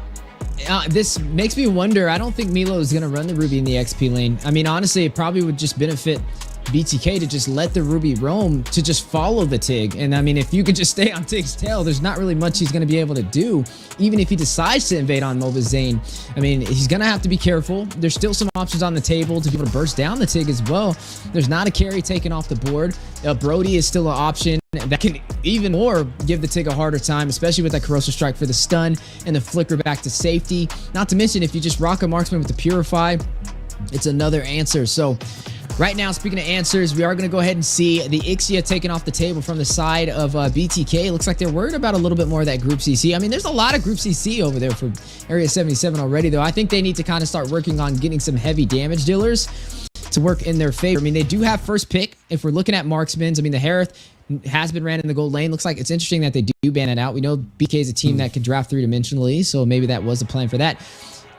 this makes me wonder, I don't think Milo is gonna run the Ruby in the XP lane. I mean, honestly, it probably would just benefit BTK to just let the Ruby roam, to just follow the Tig. And I mean, if you could just stay on Tig's tail, there's not really much he's going to be able to do. Even if he decides to invade on Mobazane, I mean, he's going to have to be careful. There's still some options on the table to be able to burst down the Tig as well. There's not a carry taken off the board. Brody is still an option that can even more give the Tig a harder time, especially with that Corrosive Strike for the stun and the flicker back to safety. Not to mention, if you just rock a marksman with the Purify, it's another answer. So right now, speaking of answers, we are going to go ahead and see the Ixia taken off the table from the side of BTK. It looks like they're worried about a little bit more of that Group CC. I mean, there's a lot of Group CC over there for Area 77 already, though. I think they need to kind of start working on getting some heavy damage dealers to work in their favor. I mean, they do have first pick. If we're looking at marksmans, I mean, the Harith has been ran in the gold lane. Looks like it's interesting that they do ban it out. We know BK is a team that can draft three-dimensionally, so maybe that was a plan for that.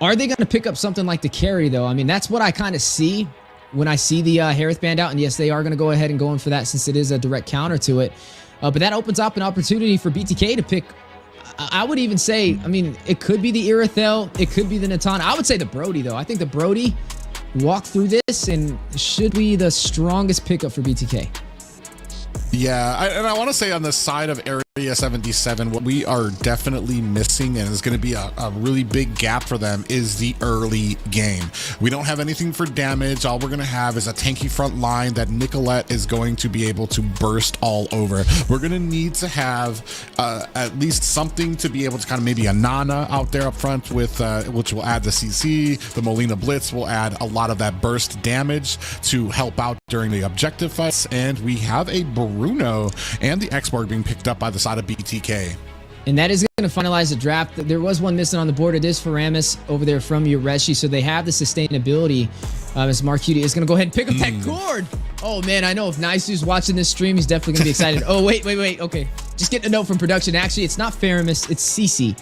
Are they going to pick up something like the carry, though? I mean, that's what I kind of see when I see the Harith banned out. And yes, they are going to go ahead and go in for that since it is a direct counter to it. But that opens up an opportunity for BTK to pick. I would even say, I mean, it could be the Irithel. It could be the Natana. I would say the Brody, though. I think the Brody walked through this and should be the strongest pickup for BTK. Yeah, and I want to say on the side of Area 77, what we are definitely missing and is going to be a really big gap for them is the early game. We don't have anything for damage. All we're going to have is a tanky front line that Nicolette is going to be able to burst all over. We're going to need to have at least something to be able to kind of maybe a Nana out there up front with which will add the CC. The Molina Blitz will add a lot of that burst damage to help out during the objective fights. And we have a Bruno and the X-Borg being picked up by the side of BTK. And that is going to finalize the draft. There was one missing on the board. It is Faramis over there from Ureshi, so they have the sustainability. As Mark Cutie is going to go ahead and pick up that gourd. Oh, man, I know if Naisu's watching this stream, he's definitely going to be excited. Oh, wait. Okay. Just getting a note from production. Actually, it's not Faramis, it's CC.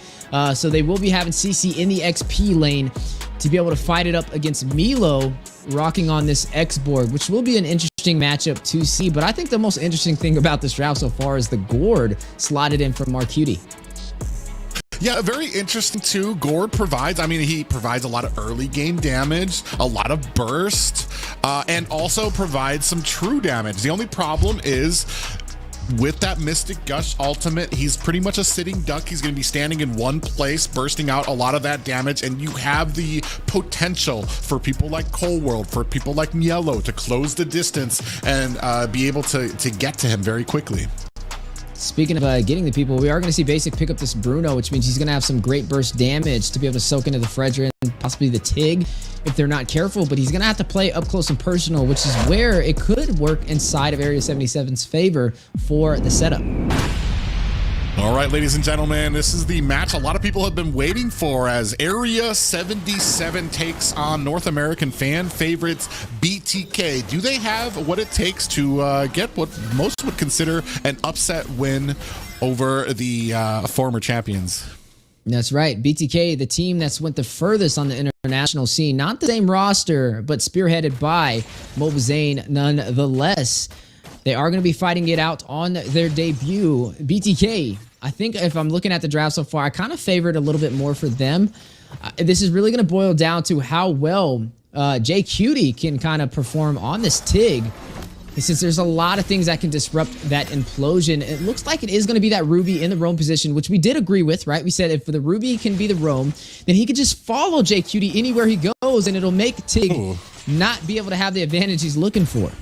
So they will be having CC in the XP lane to be able to fight it up against Milo, rocking on this X-Borg, which will be an interesting matchup to see. But I think the most interesting thing about this draft so far is the gourd slotted in from Marcuti. Yeah, very interesting too. Gord provides, I mean, he provides a lot of early game damage, a lot of burst, and also provides some true damage. The only problem is with that Mystic Gush ultimate, he's pretty much a sitting duck. He's going to be standing in one place, bursting out a lot of that damage, and you have the potential for people like Cold World, for people like Mielo to close the distance and be able to get to him very quickly. Speaking of getting the people, we are going to see Basic pick up this Bruno, which means he's going to have some great burst damage to be able to soak into the Fredra and possibly the Tig if they're not careful, but he's going to have to play up close and personal, which is where it could work inside of Area 77's favor for the setup. All right, ladies and gentlemen, this is the match a lot of people have been waiting for as Area 77 takes on North American fan favorites BTK. Do they have what it takes to get what most would consider an upset win over the former champions? That's right. BTK, the team that's went the furthest on the international scene. Not the same roster, but spearheaded by Mobazane nonetheless. They are going to be fighting it out on their debut. BTK, I think if I'm looking at the draft so far, I kind of favor it a little bit more for them. This is really going to boil down to how well Jay Cutie can kind of perform on this Tig. And since there's a lot of things that can disrupt that implosion, it looks like it is going to be that Ruby in the roam position, which we did agree with, right? We said if the Ruby can be the roam, then he could just follow Jay Cutie anywhere he goes, and it'll make Tig not be able to have the advantage he's looking for.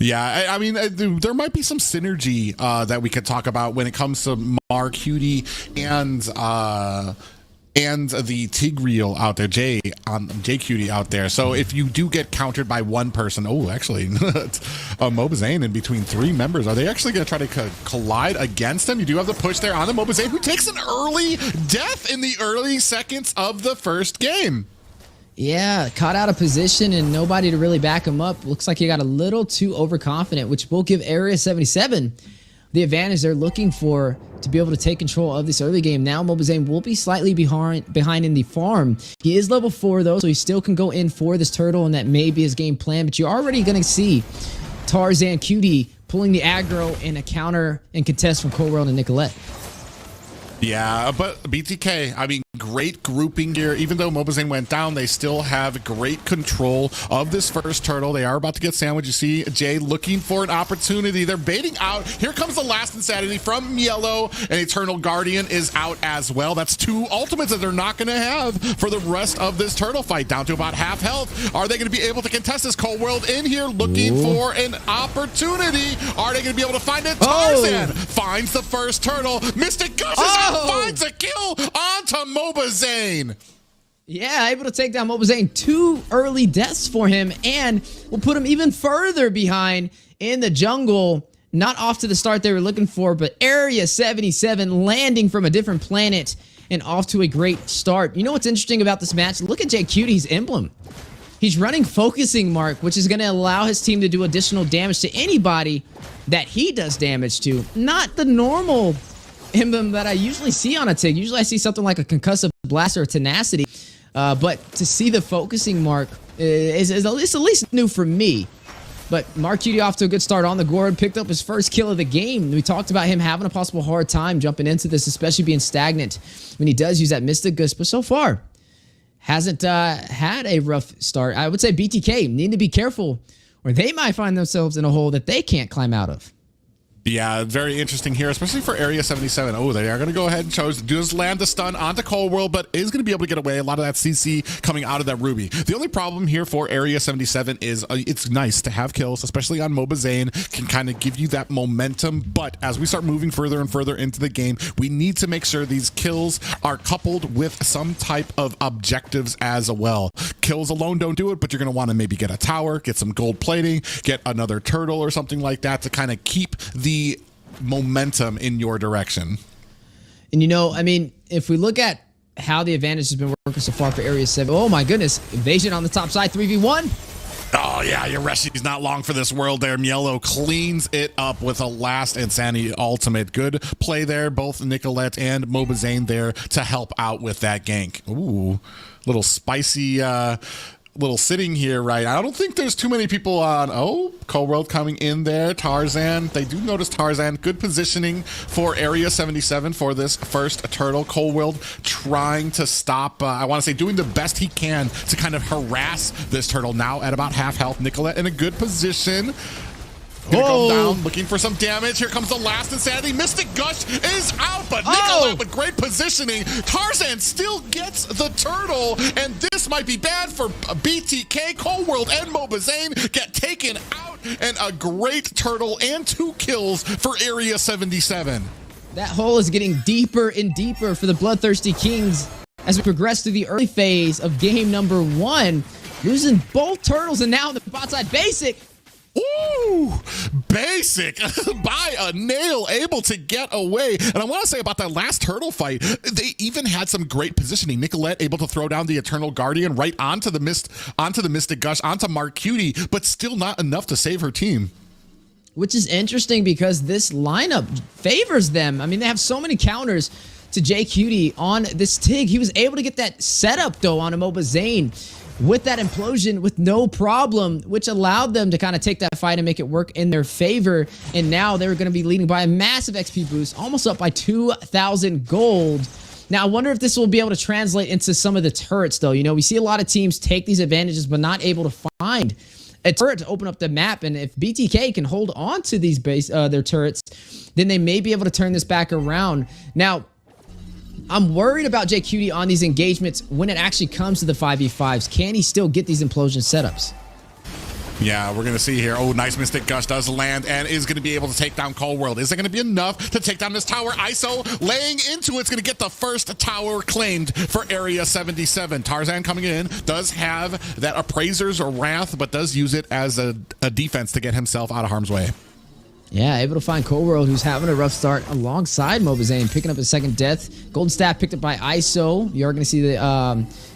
Yeah, I mean, there might be some synergy that we could talk about when it comes to Mark Cutie and the Tigreal out there, Jay Cutie out there. So if you do get countered by one person, actually, Mobazane in between three members, are they actually going to try to collide against him? You do have the push there on the Mobazane, who takes an early death in the early seconds of the first game. Yeah, caught out of position and nobody to really back him up. Looks like he got a little too overconfident, which will give Area 77 the advantage they're looking for to be able to take control of this early game. Now Mobazane will be slightly behind in the farm. He is level 4 though, so he still can go in for this turtle, and that may be his game plan. But you're already going to see Tarzan Cutie pulling the aggro and a counter and contest from Cold World and Nicolette. Yeah, but BTK, I mean, Great grouping here. Even though Mobazane went down, they still have great control of this first turtle. They are about to get sandwiched. You see Jay looking for an opportunity. They're baiting out. Here comes the last insanity from Yellow, and Eternal Guardian is out as well. That's 2 ultimates that they're not going to have for the rest of this turtle fight. Down to about half health. Are they going to be able to contest this? Cold World in here looking for an opportunity. Are they going to be able to find it? Tarzan finds the first turtle. Mystic Gush is out, finds a kill onto Mobazane. Yeah, able to take down Mobazane. 2 early deaths for him, and will put him even further behind in the jungle. Not off to the start they were looking for, but Area 77 landing from a different planet and off to a great start. You know what's interesting about this match? Look at JQT's emblem. He's running Focusing Mark, which is going to allow his team to do additional damage to anybody that he does damage to. Not the normal emblem that I usually see on a TIG. Usually I see something like a Concussive Blast or Tenacity. But to see the Focusing Mark is at least new for me. But Mark Cutie off to a good start on the Gord, picked up his first kill of the game. We talked about him having a possible hard time jumping into this, especially being stagnant when he does use that Mystic Gush. But so far, hasn't had a rough start. I would say BTK need to be careful, or they might find themselves in a hole that they can't climb out of. Yeah, very interesting here, especially for Area 77. Oh, they are going to go ahead and just land the stun onto Cold World, but is going to be able to get away. A lot of that CC coming out of that Ruby. The only problem here for Area 77 is it's nice to have kills, especially on Mobazane, can kind of give you that momentum. But as we start moving further and further into the game, we need to make sure these kills are coupled with some type of objectives as well. Kills alone don't do it, but you're going to want to maybe get a tower, get some gold plating, get another turtle or something like that to kind of keep the momentum in your direction. And you know, I mean, if we look at how the advantage has been working so far for Area 7, oh my goodness, Invasion on the top side, 3v1. Oh yeah, Yoreshi's not long for this world there. Mielo cleans it up with a last Insanity ultimate. Good play there, both Nicolette and Mobazane there to help out with that gank. Ooh, little spicy little sitting here, right? I don't think there's too many people on. Oh, Cold World coming in there. Tarzan. They do notice Tarzan. Good positioning for Area 77 for this first turtle. Cold World trying to stop, I want to say, doing the best he can to kind of harass this turtle. Now at about half health. Nicolette in a good position. Gonna go down, looking for some damage. Here comes the last Insanity. Mystic Gush is out, but Nicolette with great positioning. Tarzan still gets the turtle, and this might be bad for BTK. Cold World and Mobazane get taken out, and a great turtle and 2 kills for Area 77. That hole is getting deeper and deeper for the BloodThirstyKings as we progress through the early phase of game number 1. Losing both turtles, and now the bot side Basic. Ooh, Basic by a nail, able to get away. And I want to say about that last turtle fight, they even had some great positioning. Nicolette able to throw down the Eternal Guardian right onto the Mystic Gush, onto Mark Cutie, but still not enough to save her team. Which is interesting because this lineup favors them. I mean, they have so many counters to JQT on this TIG. He was able to get that setup though on a Mobazane with that implosion with no problem, which allowed them to kind of take that fight and make it work in their favor. And now they're going to be leading by a massive XP boost, almost up by 2,000 gold. Now, I wonder if this will be able to translate into some of the turrets, though. You know, we see a lot of teams take these advantages, but not able to find a turret to open up the map. And if BTK can hold on to these their turrets, then they may be able to turn this back around. Now, I'm worried about JQT on these engagements when it actually comes to the 5v5s. Can he still get these implosion setups? Yeah, we're going to see here. Oh, nice Mystic Gush does land and is going to be able to take down Cold World. Is it going to be enough to take down this tower? ISO laying into it's going to get the first tower claimed for Area 77. Tarzan coming in, does have that Appraiser's Wrath, but does use it as a defense to get himself out of harm's way. Yeah, able to find Cold World, who's having a rough start alongside Mobazane, picking up his second death. Golden Staff picked up by ISO. You're going to see the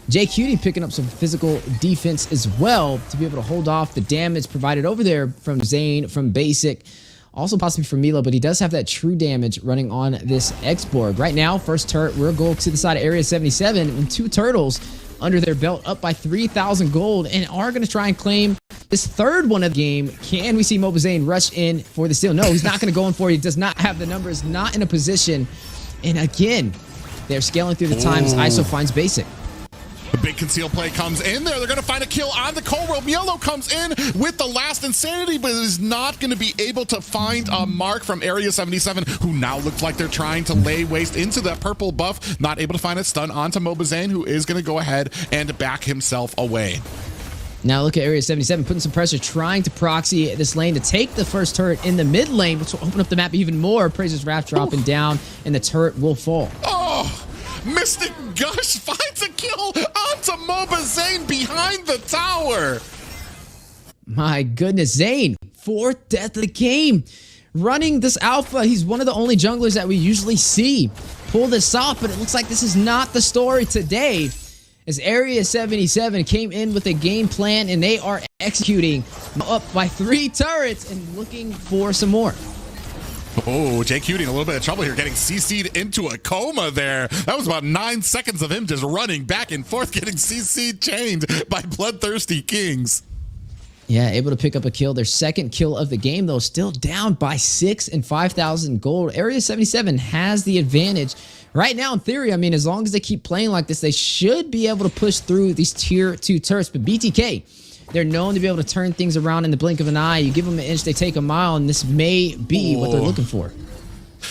JQT picking up some physical defense as well to be able to hold off the damage provided over there from Zane, from Basic, also possibly from Milo, but he does have that true damage running on this X-Borg. Right now, first turret, we'll go to the side of Area 77, and 2 turtles under their belt, up by 3,000 gold, and are going to try and claim this third one of the game. Can we see Mobazane rush in for the steal? No, he's not going to go in for it. He does not have the numbers, not in a position. And again, They're scaling through the times. ISO finds basic. The big conceal play comes in there. They're going to find a kill on the Cold World. Mielo comes in with the last Insanity, but is not going to be able to find a mark from Area 77, who now looks like they're trying to lay waste into that purple buff. Not able to find a stun onto Mobazane, who is going to go ahead and back himself away. Now look at Area 77 putting some pressure, trying to proxy this lane to take the first turret in the mid lane, which will open up the map even more. Praise's Wrath dropping down, and the turret will fall. Oh! Mystic Gush finds a kill onto Mobazane behind the tower. My goodness, Zane, 4th death of the game. Running this alpha, he's one of the only junglers that we usually see pull this off, but it looks like this is not the story today, as Area 77 came in with a game plan and they are executing, up by 3 turrets and looking for some more. Oh, JQT in a little bit of trouble here, getting CC'd into a coma there. That was about 9 seconds of him just running back and forth, getting CC'd chained by BloodThirstyKings. Yeah, able to pick up a kill. Their 2nd kill of the game, though, still down by 6 and 5,000 gold. Area 77 has the advantage. Right now, in theory, I mean, as long as they keep playing like this, they should be able to push through these tier 2 turrets. But BTK, they're known to be able to turn things around in the blink of an eye. You give them an inch, they take a mile, and this may be what they're looking for.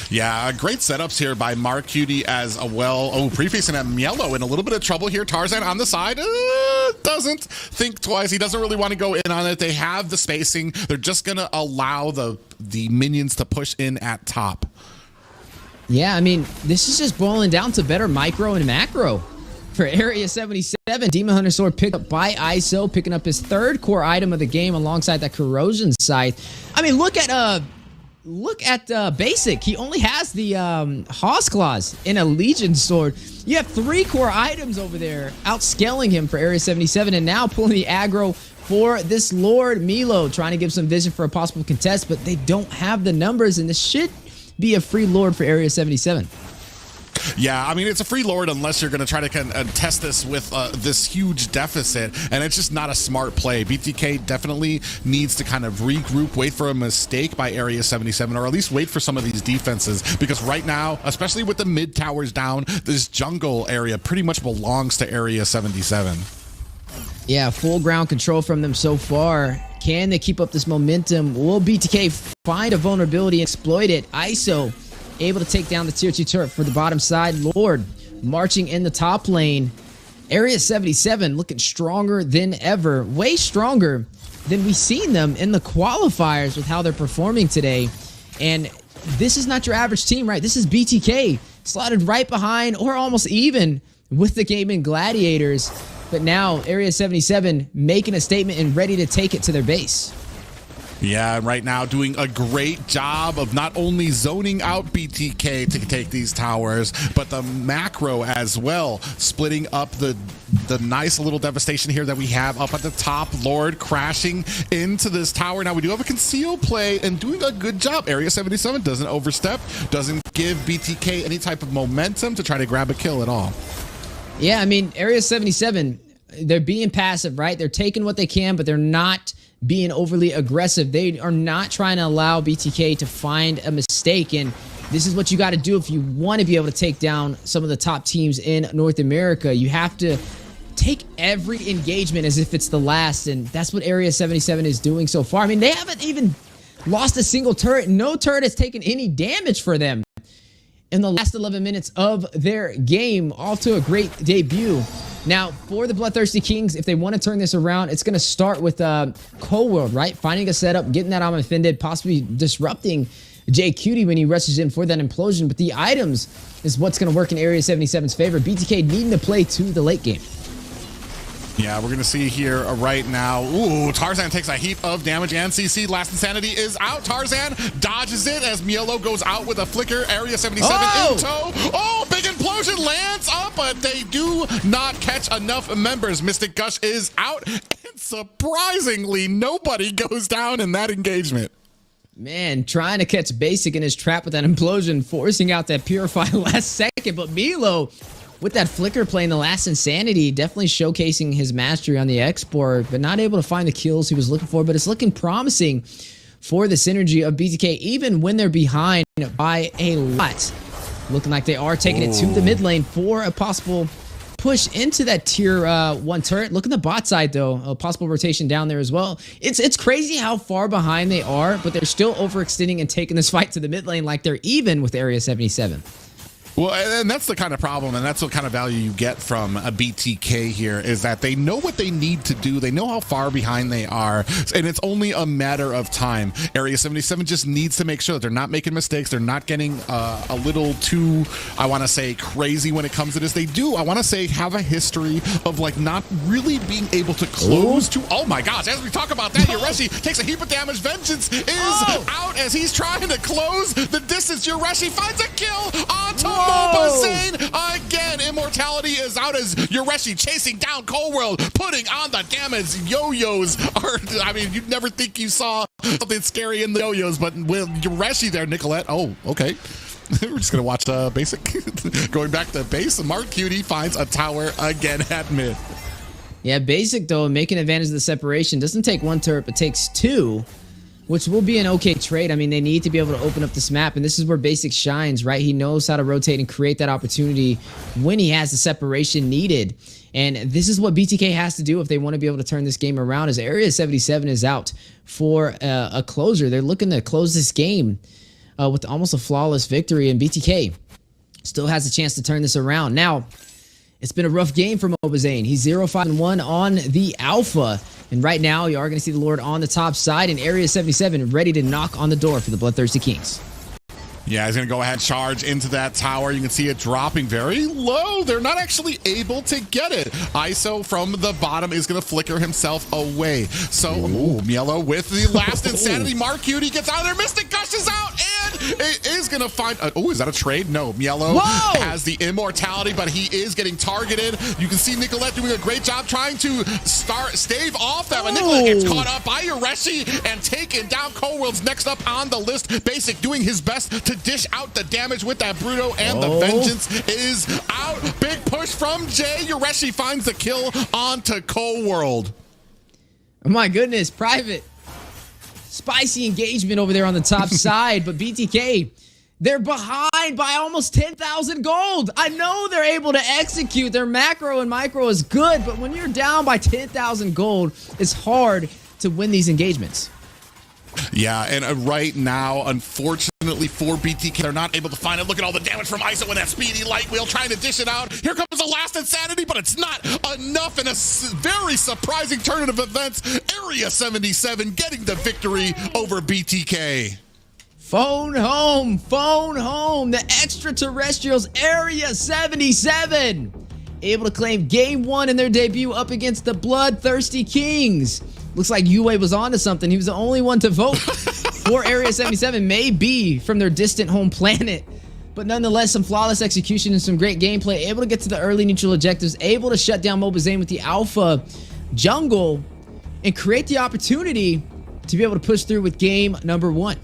Yeah, great setups here by MarQt as well. Oh, prefacing at Mielo in a little bit of trouble here. Tarzan on the side doesn't think twice. He doesn't really want to go in on it. They have the spacing. They're just going to allow the minions to push in at top. Yeah, I mean, this is just boiling down to better micro and macro. For Area 77, Demon Hunter Sword picked up by ISO, picking up his 3rd core item of the game alongside that Corrosion Scythe. I mean, look at Basic. He only has the Hoss Claws in a Legion Sword. You have 3 core items over there, outscaling him for Area 77, and now pulling the aggro for this Lord Mielo, trying to give some vision for a possible contest, but they don't have the numbers, and this should be a free Lord for Area 77. Yeah, I mean, it's a free Lord unless you're going to try to test this with this huge deficit, and it's just not a smart play. BTK definitely needs to kind of regroup, wait for a mistake by Area 77, or at least wait for some of these defenses, because right now, especially with the mid towers down, this jungle area pretty much belongs to Area 77. Yeah, full ground control from them so far. Can they keep up this momentum? Will BTK find a vulnerability and exploit it? ISO able to take down the tier 2 turret for the bottom side. Lord marching in the top lane. Area 77 looking stronger than ever. Way stronger than we've seen them in the qualifiers with how they're performing today. And this is not your average team, right? This is BTK slotted right behind or almost even with the Gaimin Gladiators. But now Area 77 making a statement and ready to take it to their base. Yeah, right now doing a great job of not only zoning out BTK to take these towers, but the macro as well, splitting up the nice little devastation here that we have up at the top. Lord crashing into this tower. Now we do have a conceal play and doing a good job. Area 77 doesn't overstep, doesn't give BTK any type of momentum to try to grab a kill at all. Yeah, I mean, Area 77, they're being passive, right? They're taking what they can, but they're not being overly aggressive. They are not trying to allow BTK to find a mistake, and this is what you got to do if you want to be able to take down some of the top teams in North America. You have to take every engagement as if it's the last, and that's what Area 77 is doing so far. I mean, they haven't even lost a single turret. No turret has taken any damage for them in the last 11 minutes of their game. All to a great debut. Now, for the BloodThirstyKings, if they want to turn this around, it's going to start with Cold World, right? Finding a setup, getting that offended, possibly disrupting JQT when he rushes in for that implosion. But the items is what's going to work in Area 77's favor. BTK needing to play to the late game. Yeah, we're going to see here right now. Ooh, Tarzan takes a heap of damage, and CC Last Insanity is out. Tarzan dodges it as Mielo goes out with a flicker. Area 77 in tow. Oh, big implosion lands up, but they do not catch enough members. Mystic Gush is out, and surprisingly, nobody goes down in that engagement. Man, trying to catch Basic in his trap with that implosion, forcing out that Purify last second, but Mielo with that flicker playing the Last Insanity, definitely showcasing his mastery on the export, but not able to find the kills he was looking for. But it's looking promising for the synergy of BTK, even when they're behind by a lot. Looking like they are taking it to the mid lane for a possible push into that tier 1 turret. Look at the bot side though, a possible rotation down there as well. It's crazy how far behind they are, but they're still overextending and taking this fight to the mid lane like they're even with Area 77. Well, and that's the kind of problem, and that's what kind of value you get from a BTK here, is that they know what they need to do. They know how far behind they are, and it's only a matter of time. Area 77 just needs to make sure that they're not making mistakes. They're not getting a little too, I want to say, crazy when it comes to this. They do, I want to say, have a history of like not really being able to close to, oh my gosh, as we talk about that, Yureshi takes a heap of damage. Vengeance is out as he's trying to close the distance. Yureshi finds a kill onto Mobazane again. Immortality is out as Yureshi chasing down Cold World, putting on the damage. Yo-yos are, I mean, you'd never think you saw something scary in the yo-yos, but with Yureshi there, Nicolette, oh, okay. We're just going to watch basic. Going back to base, Mark Cutie finds a tower again at mid. Yeah, basic though, making advantage of the separation. Doesn't take 1 turret, but takes 2. Which will be an okay trade. I mean, they need to be able to open up this map, and this is where Basic shines, right? He knows how to rotate and create that opportunity when he has the separation needed. And this is what BTK has to do if they want to be able to turn this game around, as Area 77 is out for a closer. They're looking to close this game with almost a flawless victory, and BTK still has a chance to turn this around. Now, it's been a rough game for Mobazane. He's 0-5-1 on the Alpha. And right now, you are going to see the Lord on the top side in Area 77 ready to knock on the door for the Bloodthirsty Kings. Yeah, he's going to go ahead and charge into that tower. You can see it dropping very low. They're not actually able to get it. ISO from the bottom is going to flicker himself away. So, Mielo with the last insanity. Mark Cutie gets out of there. Mystic gushes out, and it is going to find... is that a trade? No, Mielo has the immortality, but he is getting targeted. You can see Nicolette doing a great job trying to stave off that, but Nicolette gets caught up by Yureshi and taken down. Coldworld's next up on the list. Basic doing his best to dish out the damage with that Bruto, and the Vengeance is out. Big push from Jay. Yureshi finds the kill onto Coldworld. Oh my goodness, Private. Spicy engagement over there on the top side, but BTK, they're behind by almost 10,000 gold. I know they're able to execute. Their macro and micro is good, but when you're down by 10,000 gold, it's hard to win these engagements. Yeah, and right now, unfortunately for BTK, they're not able to find it. Look at all the damage from ISO and that speedy light wheel trying to dish it out. Here comes the last insanity, but it's not enough in a very surprising turn of events. Area 77 getting the victory over BTK. Phone home, phone home. The extraterrestrials, Area 77, able to claim game 1 in their debut up against the Bloodthirsty Kings. Looks like UA was onto something. He was the only one to vote for Area 77, maybe from their distant home planet. But nonetheless, some flawless execution and some great gameplay. Able to get to the early neutral objectives. Able to shut down Mobazane with the Alpha jungle and create the opportunity to be able to push through with game number 1.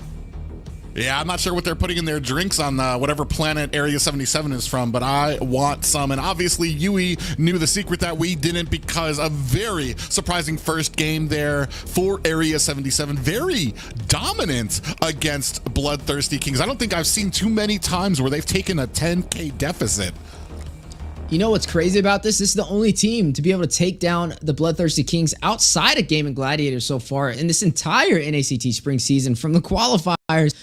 Yeah, I'm not sure what they're putting in their drinks on whatever planet Area 77 is from, but I want some. And obviously, Yui knew the secret that we didn't, because a very surprising first game there for Area 77. Very dominant against Bloodthirsty Kings. I don't think I've seen too many times where they've taken a 10K deficit. You know what's crazy about this? This is the only team to be able to take down the Bloodthirsty Kings outside of Gaimin Gladiators so far in this entire NACT spring season, from the qualifiers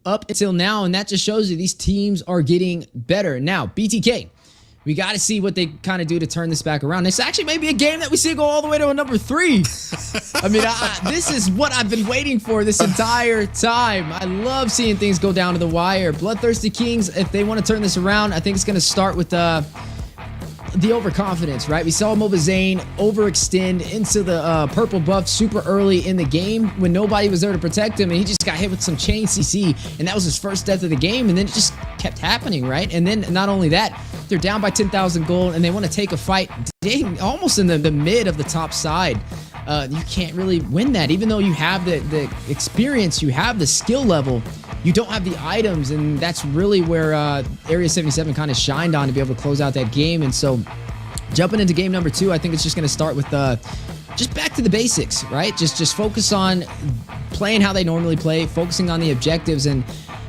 up until now, and that just shows you these teams are getting better. Now, BTK, we got to see what they kind of do to turn this back around. This actually may be a game that we see go all the way to a number 3. I mean, this is what I've been waiting for this entire time. I love seeing things go down to the wire. Bloodthirsty Kings, if they want to turn this around, I think it's going to start with the overconfidence, right? We saw Mobazane overextend into the purple buff super early in the game when nobody was there to protect him, and he just got hit with some chain CC, and that was his first death of the game, and then it just kept happening, right? And then not only that, they're down by 10,000 gold, and they want to take a fight almost in the mid of the top side. You can't really win that, even though you have the experience, you have the skill level. You don't have the items, and that's really where Area 77 kind of shined on to be able to close out that game. And so jumping into game number 2, I think it's just going to start with just back to the basics, right? Just focus on playing how they normally play, focusing on the objectives, and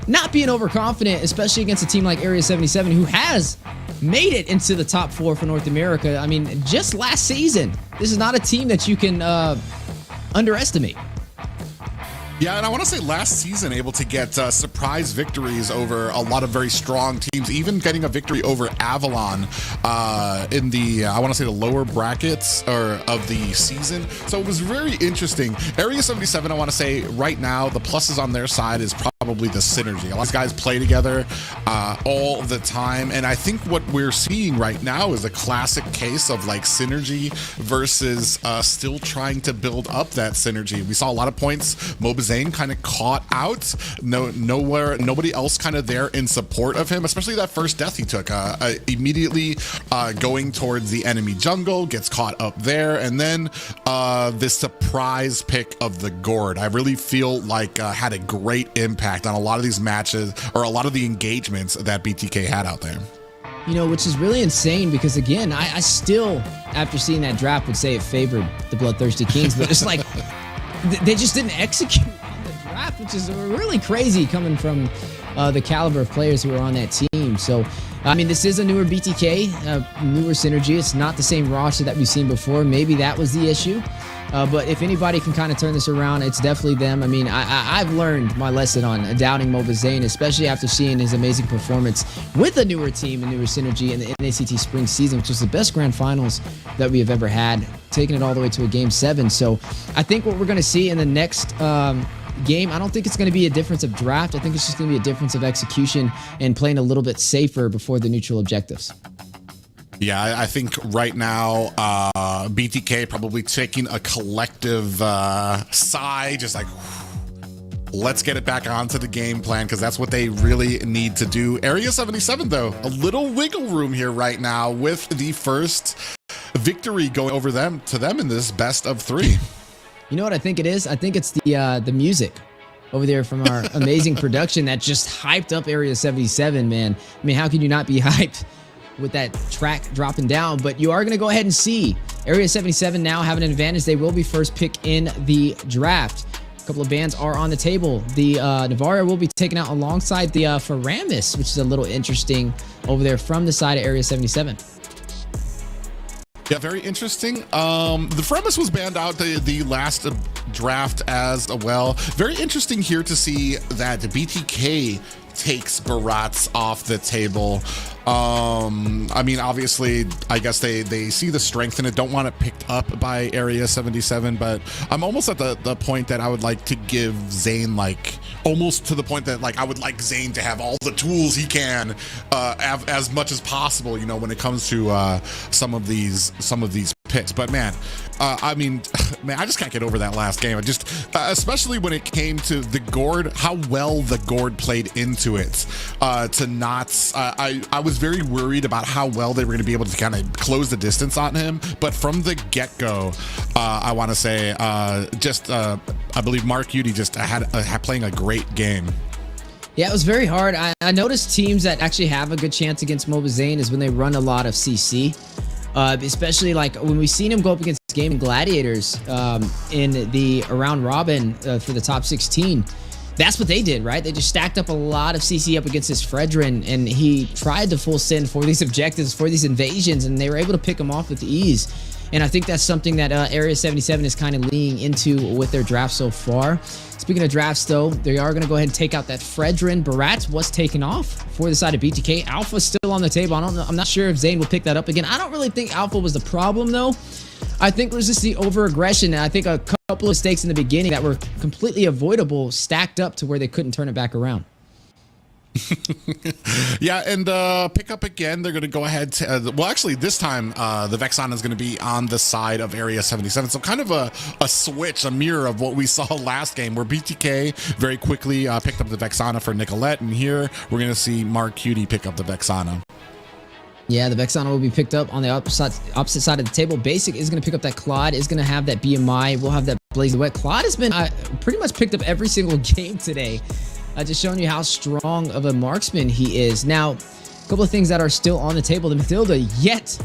not being overconfident, especially against a team like Area 77, who has made it into the top 4 for North America. I mean, just last season. This is not a team that you can underestimate. Yeah, and I want to say last season able to get surprise victories over a lot of very strong teams, even getting a victory over Avalon in the, I want to say the lower brackets of the season. So it was very interesting. Area 77, I want to say right now, the pluses on their side is probably the synergy. A lot of these guys play together all the time. And I think what we're seeing right now is a classic case of like synergy versus still trying to build up that synergy. We saw a lot of points. Mobazane kind of caught out. Nobody else kind of there in support of him, especially that first death he took. Immediately going towards the enemy jungle, gets caught up there, and then this surprise pick of the Gord, I really feel like had a great impact on a lot of these matches, or a lot of the engagements that BTK had out there. You know, which is really insane because, again, I still, after seeing that draft, would say it favored the BloodThirstyKings, but it's like they just didn't execute on the draft, which is really crazy coming from the caliber of players who are on that team. So, I mean, this is a newer BTK, newer synergy. It's not the same roster that we've seen before. Maybe that was the issue. But if anybody can kind of turn this around, it's definitely them. I mean, I've learned my lesson on doubting Mobazane, especially after seeing his amazing performance with a newer team, a newer synergy in the NACT Spring season, which was the best grand finals that we have ever had, taking it all the way to a Game 7. So I think what we're going to see in the next game, I don't think it's going to be a difference of draft. I think it's just going to be a difference of execution and playing a little bit safer before the neutral objectives. Yeah, I think right now, BTK probably taking a collective sigh, just like, let's get it back onto the game plan, because that's what they really need to do. Area 77, though, a little wiggle room here right now with the first victory going over them in this best of 3. You know what I think it is? I think it's the music over there from our amazing production that just hyped up Area 77, man. I mean, how can you not be hyped with that track dropping down? But you are going to go ahead and see Area 77 now have an advantage. They will be first pick in the draft. A couple of bans are on the table. The Navaria will be taken out alongside the Faramis, which is a little interesting over there from the side of Area 77. Yeah, very interesting. The Fremis was banned out the last draft as well. Very interesting here to see that the BTK takes Barats off the table. I mean, obviously, I guess they see the strength in it, don't want it picked up by Area 77, but I'm almost at the point that I would like to give Zane, like, almost to the point that, like, I would like Zane to have all the tools he can, as much as possible, you know, when it comes to some of these picks. But man, I mean, man, I just can't get over that last game. I just, especially when it came to the Gord, how well the Gord played into it. To not, I was very worried about how well they were going to be able to kind of close the distance on him. But from the get-go, I want to say, I believe Mark Udy just had playing a great game. Yeah, it was very hard. I noticed teams that actually have a good chance against Mobazane is when they run a lot of CC. Especially like when we've seen him go up against Gaimin Gladiators in the round robin for the top 16. That's what they did, right? They just stacked up a lot of CC up against this Fredrin, and he tried to full send for these objectives, for these invasions, and they were able to pick him off with ease. And I think that's something that Area 77 is kind of leaning into with their draft so far. Speaking of drafts, though, they are going to go ahead and take out that Fredrin. Barat was taken off for the side of BTK. Alpha's still on the table. I'm not sure if Zane will pick that up again. I don't really think Alpha was the problem, though. I think it was just the over-aggression, and I think a couple of mistakes in the beginning that were completely avoidable stacked up to where they couldn't turn it back around. Yeah, and pick up again. They're going to go ahead to, well, actually, this time the Vexana is going to be on the side of Area 77. So kind of a switch, a mirror of what we saw last game, where BTK very quickly picked up the Vexana for Nicolette, and here we're going to see Mark Cutie pick up the Vexana. Yeah, the Vexana will be picked up on the opposite side of the table. Basic is going to pick up that Claude, is going to have that BMI. We'll have that Blaze the Wet. Claude has been pretty much picked up every single game today. Just showing you how strong of a marksman he is. Now, a couple of things that are still on the table. The Mathilda yet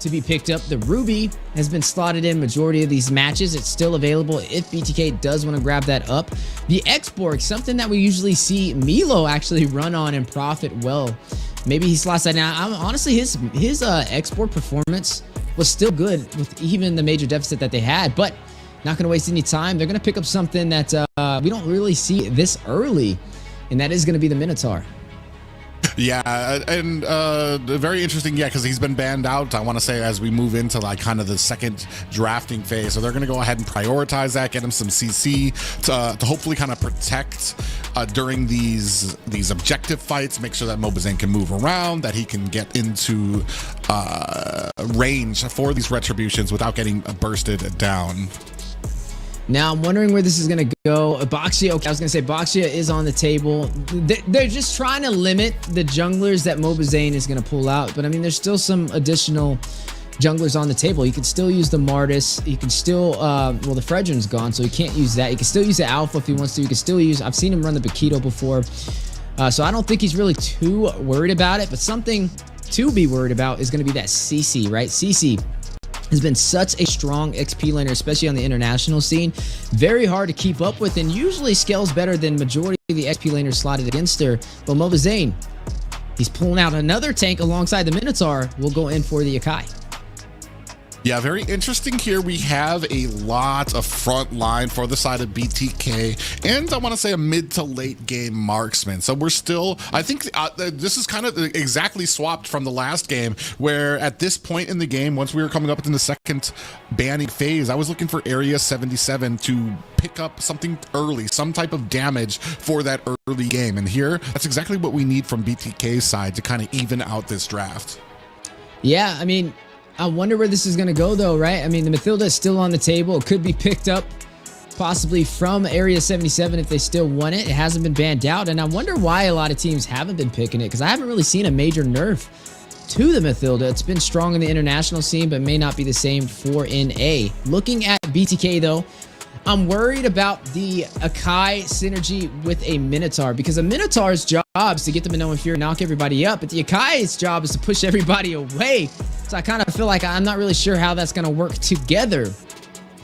to be picked up. The Ruby has been slotted in majority of these matches. It's still available if BTK does want to grab that up. The X-Borg, something that we usually see Milo actually run on and profit well. Maybe he slots that down. Honestly, his X-Borg performance was still good with even the major deficit that they had, but not going to waste any time. They're going to pick up something that we don't really see this early, and that is going to be the Minotaur. Yeah, and very interesting, yeah, because he's been banned out, I want to say, as we move into like kind of the second drafting phase. So they're going to go ahead and prioritize that, get him some CC to hopefully kind of protect during these objective fights, make sure that Mobazane can move around, that he can get into range for these retributions without getting bursted down. Now, I'm wondering where this is going to go. Boxia, okay, I was going to say Boxia is on the table. They're just trying to limit the junglers that Mobazane is going to pull out. But, I mean, there's still some additional junglers on the table. You can still use the Martis. You can still, well, the Fredrin's gone, so you can't use that. You can still use the Alpha if he wants to. You can still use, I've seen him run the Bakito before. So I don't think he's really too worried about it. But something to be worried about is going to be that CC, right? CC has been such a strong XP laner, especially on the international scene. Very hard to keep up with and usually scales better than majority of the XP laners slotted against her. But Mobazane, he's pulling out another tank alongside the Minotaur. We'll go in for the Akai. Yeah, very interesting here. We have a lot of front line for the side of BTK, and I want to say a mid to late game marksman. So we're still, I think this is kind of exactly swapped from the last game, where at this point in the game, once we were coming up in the second banning phase, I was looking for Area 77 to pick up something early, some type of damage for that early game. And here, that's exactly what we need from BTK's side to kind of even out this draft. Yeah, I mean, I wonder where this is going to go, though, right? I mean, the Mathilda is still on the table. It could be picked up possibly from Area 77 if they still want it. It hasn't been banned out, and I wonder why a lot of teams haven't been picking it, because I haven't really seen a major nerf to the Mathilda. It's been strong in the international scene, but may not be the same for NA. Looking at BTK, though, I'm worried about the Akai synergy with a Minotaur, because a Minotaur's job is to get them to know Fury and knock everybody up, but the Akai's job is to push everybody away. So I kind of feel like I'm not really sure how that's going to work together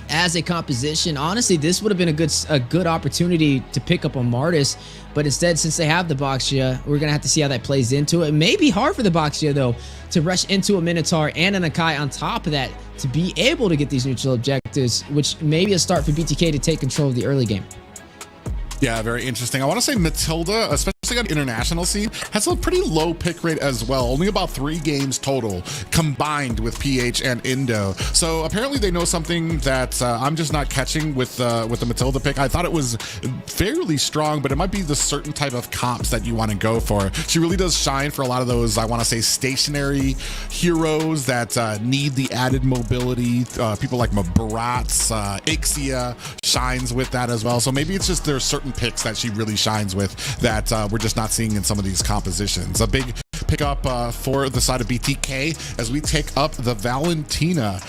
as a composition. Honestly, this would have been a good opportunity to pick up a Martis, but instead, since they have the Boxia, we're going to have to see how that plays into it. It may be hard for the Boxia, though, to rush into a Minotaur and an Akai on top of that to be able to get these neutral objectives, which may be a start for BTK to take control of the early game. Yeah, very interesting. I want to say Mathilda, especially on the international scene, has a pretty low pick rate as well. Only about 3 games total combined with PH and Indo. So apparently they know something that I'm just not catching with the Mathilda pick. I thought it was fairly strong, but it might be the certain type of comps that you want to go for. She really does shine for a lot of those, I want to say, stationary heroes that need the added mobility. People like Barats, Ixia shines with that as well. So maybe it's just there's certain picks that she really shines with that we're just not seeing in some of these compositions. A big pickup for the side of BTK as we take up the Valentina,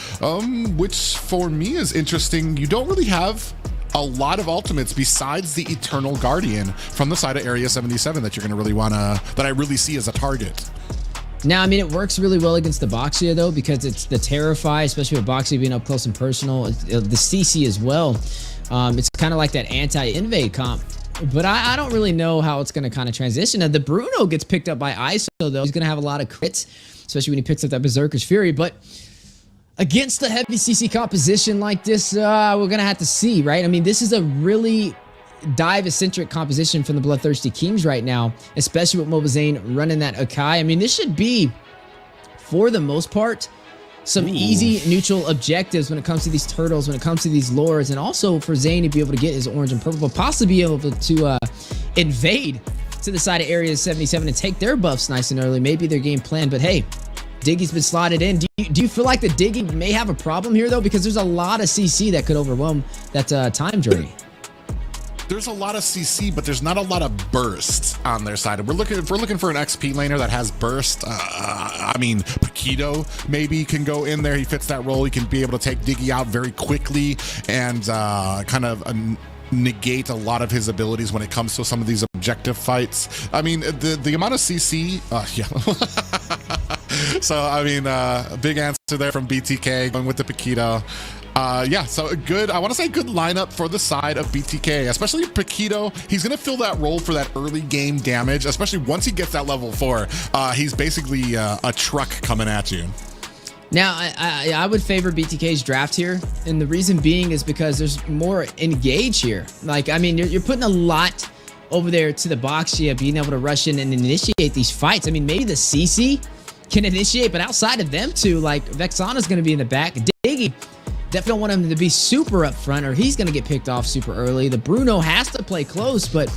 which for me is interesting. You don't really have a lot of ultimates besides the Eternal Guardian from the side of Area 77 that you're going to really want to, that I really see as a target. Now, I mean, it works really well against the Boxia, though, because it's the Terrify, especially with Boxia being up close and personal, the CC as well. It's kind of like that anti-invade comp, but I don't really know how it's going to kind of transition. Now, the Bruno gets picked up by ISO, though. He's going to have a lot of crits, especially when he picks up that Berserker's Fury, but against the heavy CC composition like this, we're going to have to see, right? I mean, this is a really dive-centric composition from the BloodThirstyKings right now, especially with Mobazane running that Akai. I mean, this should be, for the most part, some easy neutral objectives when it comes to these turtles, when it comes to these lures, and also for Zane to be able to get his orange and purple, but possibly be able to invade to the side of Area 77 and take their buffs nice and early. Maybe their game plan, but hey, Diggy's been slotted in. Do you feel like the Diggy may have a problem here, though? Because there's a lot of CC that could overwhelm that time journey. There's a lot of CC, but there's not a lot of burst on their side. If we're looking for an XP laner that has burst, I mean, Paquito maybe can go in there. He fits that role. He can be able to take Diggy out very quickly and kind of negate a lot of his abilities when it comes to some of these objective fights. I mean, the amount of CC, yeah. So, I mean, a big answer there from BTK going with the Paquito. Yeah, so good, I want to say good lineup for the side of BTK, especially Paquito. He's going to fill that role for that early game damage, especially once he gets that level 4. He's basically a truck coming at you. Now, I would favor BTK's draft here, and the reason being is because there's more engage here. Like, I mean, you're putting a lot over there to the box, being able to rush in and initiate these fights. I mean, maybe the CC can initiate, but outside of them two, like, Vexana's going to be in the back. Diggy, definitely don't want him to be super up front, or he's going to get picked off super early. The Bruno has to play close, but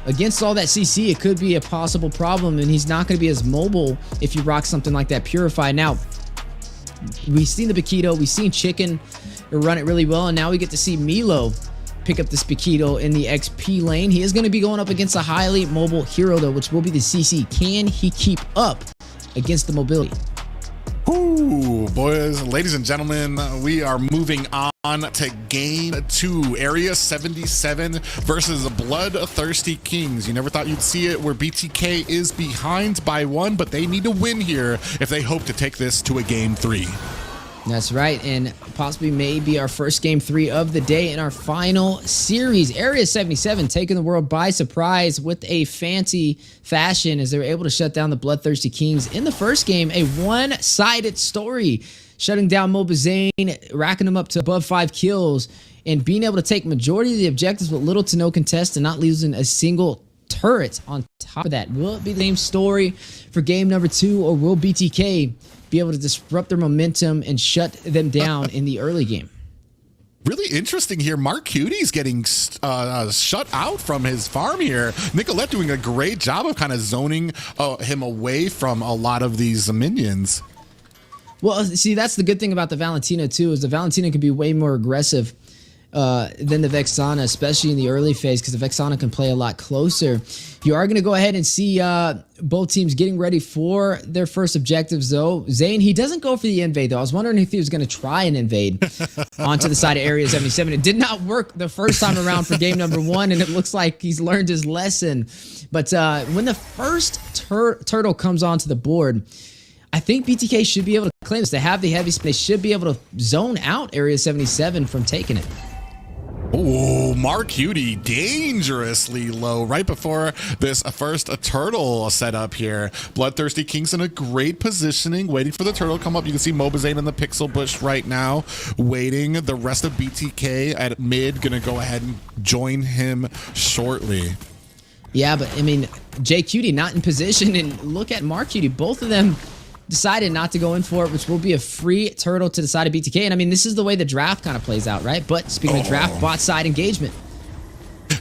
against all that CC, it could be a possible problem, and he's not going to be as mobile if you rock something like that Purify. Now, we've seen the Paquito, we've seen Chicken run it really well, and now we get to see Milo pick up this Paquito in the XP lane. He is going to be going up against a highly mobile hero, though, which will be the CC. Can he keep up against the mobility? Ooh, boys, ladies and gentlemen, we are moving on to game 2, Area 77 versus BloodThirstyKings. You never thought you'd see it where BTK is behind by 1, but they need to win here if they hope to take this to a game 3. That's right, and possibly maybe our first game 3 of the day in our final series. Area 77 taking the world by surprise with a fancy fashion as they were able to shut down the BloodThirstyKings in the first game. A one-sided story, shutting down Mobazane, racking them up to above 5 kills, and being able to take majority of the objectives with little to no contest and not losing a single turret on top of that. Will it be the same story for game number 2, or will BTK be able to disrupt their momentum and shut them down in the early game? Really interesting here. Mark Cutie's getting shut out from his farm here. Nicolette doing a great job of kind of zoning him away from a lot of these minions. Well, see, that's the good thing about the Valentina too, is the Valentina can be way more aggressive than the Vexana, especially in the early phase, because the Vexana can play a lot closer. You are going to go ahead and see both teams getting ready for their first objectives, though. Zane, he doesn't go for the invade, though. I was wondering if he was going to try and invade onto the side of Area 77. It did not work the first time around for game number 1, and it looks like he's learned his lesson. But when the first turtle comes onto the board, I think BTK should be able to claim this. They have the heavy spin. They should be able to zone out Area 77 from taking it. Oh, Mark Cutie dangerously low right before this first turtle setup here. BloodThirstyKings in a great positioning, waiting for the turtle to come up. You can see Mobazane in the pixel bush right now, waiting. The rest of BTK at mid gonna go ahead and join him shortly. Yeah, but I mean, J Cutie not in position, and look at Mark Cutie. Both of them decided not to go in for it, which will be a free turtle to the side of BTK. And I mean, this is the way the draft kind of plays out, right? But speaking of draft, bot side engagement.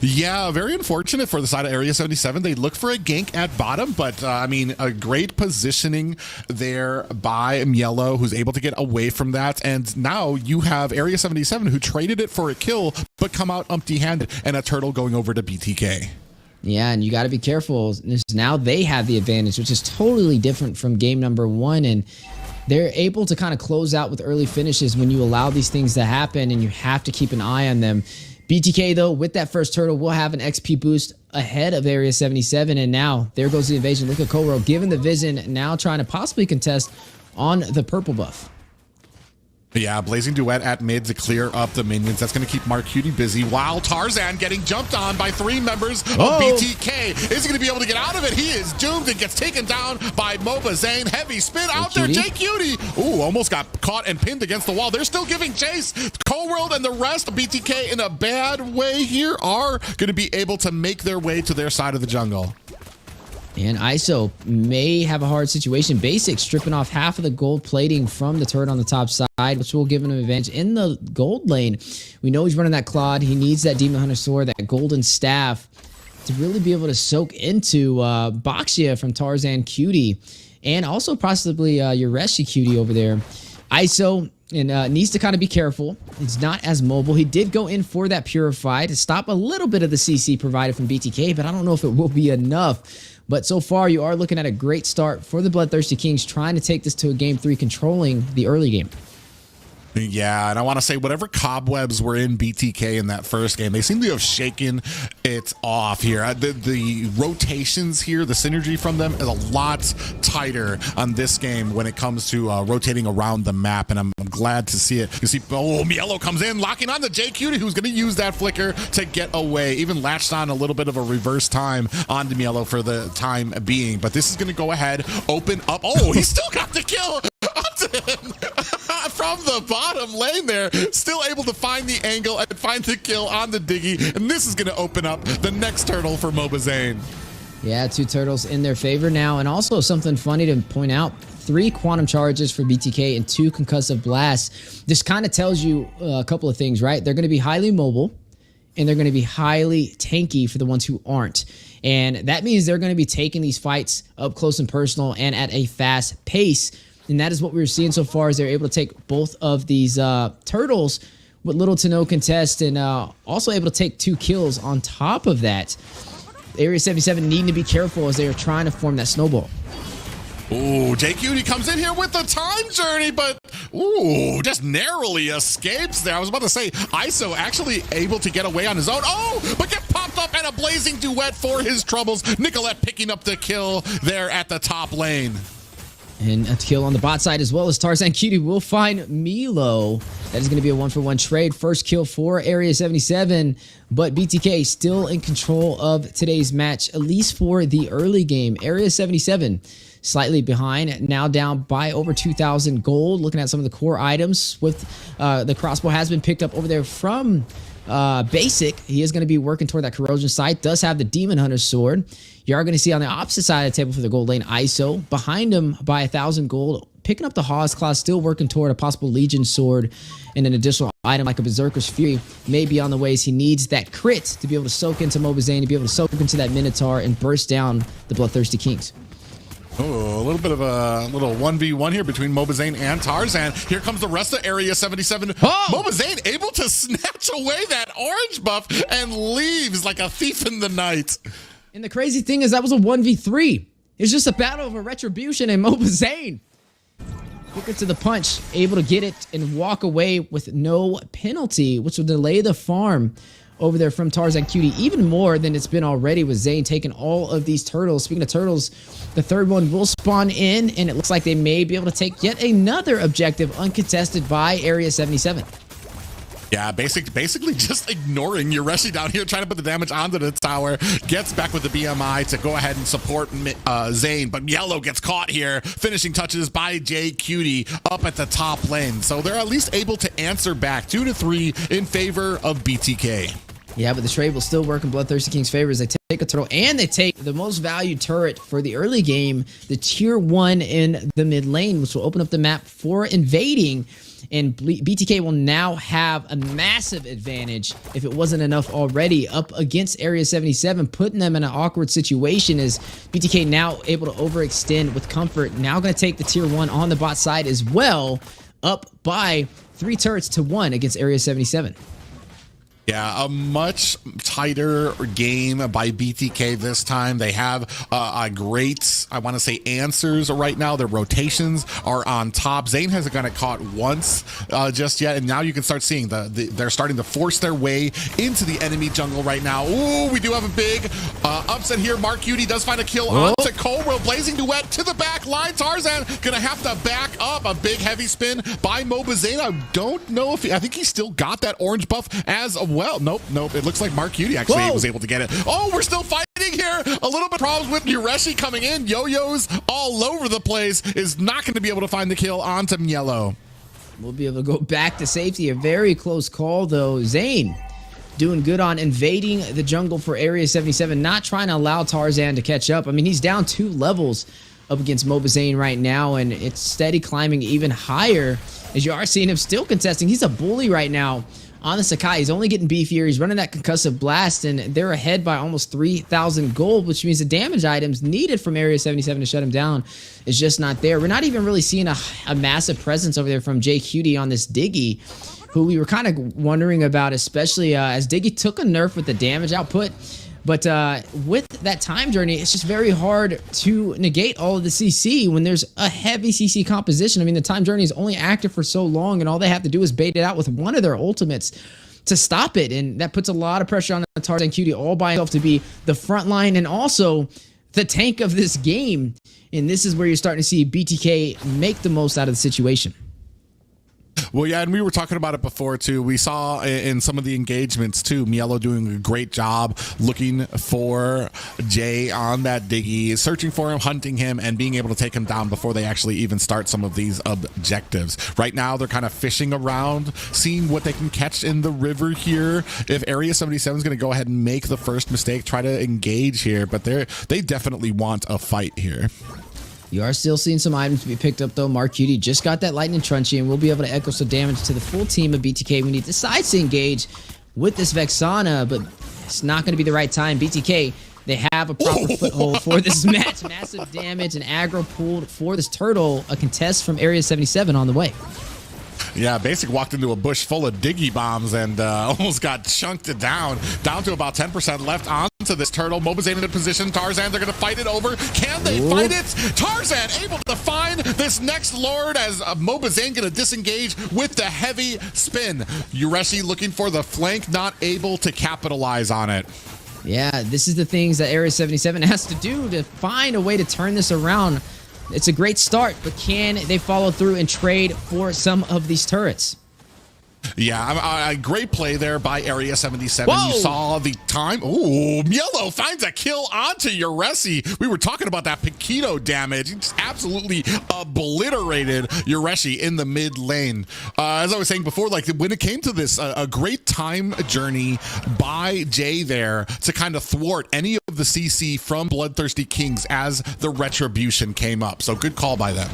Yeah, very unfortunate for the side of Area 77. They look for a gank at bottom, but I mean, a great positioning there by Mielo, who's able to get away from that. And now you have Area 77, who traded it for a kill, but come out empty-handed, and a turtle going over to BTK. Yeah, and you got to be careful. Now they have the advantage, which is totally different from game number 1, and they're able to kind of close out with early finishes when you allow these things to happen, and you have to keep an eye on them. BTK, though, with that first turtle, will have an XP boost ahead of Area 77, and now there goes the invasion. Look at Koro given the vision, now trying to possibly contest on the purple buff. Yeah, Blazing Duet at mid to clear up the minions. That's going to keep Mark Cutie busy, while Tarzan getting jumped on by 3 members of BTK. Is he going to be able to get out of it? He is doomed and gets taken down by Mobazane. Heavy spin out there, J Cutie. Ooh, almost got caught and pinned against the wall. They're still giving chase. Coworld and the rest of BTK in a bad way here are going to be able to make their way to their side of the jungle. And ISO may have a hard situation. Basic stripping off half of the gold plating from the turret on the top side, which will give him an advantage in the gold lane. We know he's running that Claude. He needs that Demon Hunter sword, that golden staff, to really be able to soak into Boxia from Tarzan Cutie, and also possibly Ureshi Cutie over there. ISO and needs to kind of be careful. He's not as mobile. He did go in for that Purify to stop a little bit of the CC provided from BTK, but I don't know if it will be enough. But so far, you are looking at a great start for the BloodThirstyKings, trying to take this to a game 3, controlling the early game. Yeah, and I want to say whatever cobwebs were in BTK in that first game, they seem to have shaken it off here. The rotations here, the synergy from them is a lot tighter on this game when it comes to rotating around the map, and I'm glad to see it. You see, oh, Mielo comes in, locking on the JQ, who's going to use that flicker to get away. Even latched on a little bit of a reverse time onto Mielo for the time being, but this is going to go ahead, open up. Oh, he still got the kill from the bottom lane there, still able to find the angle and find the kill on the Diggy, and this is going to open up the next turtle for Mobazane. Yeah, 2 turtles in their favor now, and also something funny to point out, 3 quantum charges for BTK and 2 concussive blasts. This kind of tells you a couple of things, right? They're going to be highly mobile, and they're going to be highly tanky for the ones who aren't. And that means they're going to be taking these fights up close and personal and at a fast pace. And that is what we were seeing so far, as they're able to take both of these turtles with little to no contest, and also able to take 2 kills on top of that. Area 77 needing to be careful as they are trying to form that snowball. Ooh, JQ comes in here with the time journey, but ooh, just narrowly escapes there. I was about to say, ISO actually able to get away on his own. Oh, but get popped up and a blazing duet for his troubles. Nicolette picking up the kill there at the top lane. And a kill on the bot side, as well as Tarzan Cutie will find Milo. That is going to be a 1-for-1 trade. First kill for Area 77, but BTK still in control of today's match, at least for the early game. Area 77 slightly behind, now down by over 2,000 gold. Looking at some of the core items, with the crossbow has been picked up over there from Basic. He is going to be working toward that corrosion site. Does have the Demon Hunter sword. You are going to see on the opposite side of the table for the gold lane, ISO behind him by 1,000 gold, picking up the Hawes class, still working toward a possible Legion sword, and an additional item like a Berserker's Fury may be on the ways. He needs that crit to be able to soak into Mobazane, to be able to soak into that Minotaur and burst down the Bloodthirsty Kings. Oh, a little bit of a little 1v1 here between Mobazane and Tarzan. Here comes the rest of Area 77. Oh! Mobazane able to snatch away that orange buff and leaves like a thief in the night. And the crazy thing is that was a 1v3. It's just a battle of a retribution, and Mobazane quicker to the punch, able to get it and walk away with no penalty, which will delay the farm over there from Tarzan Cutie even more than it's been already, with Zane taking all of these turtles. Speaking of turtles, the third one will spawn in, and it looks like they may be able to take yet another objective uncontested by Area 77. Yeah, basically just ignoring Yureshi down here, trying to put the damage onto the tower. Gets back with the BMI to go ahead and support Zane, but Yellow gets caught here. Finishing touches by J Cutie up at the top lane. So they're at least able to answer back 2-3 in favor of BTK. Yeah, but the trade will still work in Bloodthirsty Kings' favor as they take a turtle, and they take the most valued turret for the early game, the tier 1 in the mid lane, which will open up the map for invading. And BTK will now have a massive advantage, if it wasn't enough already, up against Area 77, putting them in an awkward situation as BTK now able to overextend with comfort. Now going to take the tier 1 on the bot side as well, up by 3 turrets to 1 against Area 77. Yeah, a much tighter game by BTK this time. They have a great, I want to say, answers right now. Their rotations are on top. Zane hasn't got it caught once just yet, and now you can start seeing they're starting to force their way into the enemy jungle right now. Ooh, we do have a big upset here. Mark Cutie does find a kill onto Cobra. Blazing duet to the back line. Tarzan gonna have to back up. A big heavy spin by Mobazane. I don't know if I think he still got that orange buff as well. Nope. It looks like Mark Cutie actually was able to get it. Oh, we're still fighting here. A little bit of problems with Yureshi coming in. Yo-yos all over the place. Is not going to be able to find the kill onto Mielo. We'll be able to go back to safety. A very close call, though. Zane doing good on invading the jungle for Area 77. Not trying to allow Tarzan to catch up. I mean, he's down 2 levels up against Mobazane right now, and it's steady climbing even higher as you are seeing him still contesting. He's a bully right now on the Sakai. He's only getting beefier. He's running that concussive blast, and they're ahead by almost 3,000 gold, which means the damage items needed from Area 77 to shut him down is just not there. We're not even really seeing a massive presence over there from J Cutie on this Diggy, who we were kind of wondering about, especially as Diggy took a nerf with the damage output. But with that time journey, it's just very hard to negate all of the CC when there's a heavy CC composition. I mean, the time journey is only active for so long, and all they have to do is bait it out with one of their ultimates to stop it. And that puts a lot of pressure on Tarzan Cutie all by himself to be the front line and also the tank of this game. And this is where you're starting to see BTK make the most out of the situation. Well, yeah, and we were talking about it before, too. We saw in some of the engagements, too, Mielo doing a great job looking for Jay on that Diggy, searching for him, hunting him, and being able to take him down before they actually even start some of these objectives. Right now, they're kind of fishing around, seeing what they can catch in the river here. If Area 77 is going to go ahead and make the first mistake, try to engage here, but they definitely want a fight here. You are still seeing some items to be picked up, though. Mark Cutie just got that Lightning Truncheon and we'll be able to echo some damage to the full team of BTK when he decides to engage with this Vexana, but it's not going to be the right time. BTK, they have a proper foothold for this match. Massive damage and aggro pulled for this turtle. A contest from Area 77 on the way. Yeah, Basic walked into a bush full of Diggy bombs and almost got chunked down to about 10% left onto this turtle. Mobazane in position. Tarzan, they're going to fight it over. Can they fight it? Tarzan able to find this next Lord as Mobazane going to disengage with the heavy spin. Ureshi looking for the flank, not able to capitalize on it. Yeah, this is the things that Area 77 has to do to find a way to turn this around. It's a great start, but can they follow through and trade for some of these turrets? Yeah, a great play there by Area 77. Whoa! You saw the time. Ooh, Mielo finds a kill onto Ureshi. We were talking about that Paquito damage. He just absolutely obliterated Ureshi in the mid lane. As I was saying before, like when it came to this, a great time journey by Jay there to kind of thwart any of the CC from BloodThirstyKings as the retribution came up. So good call by them.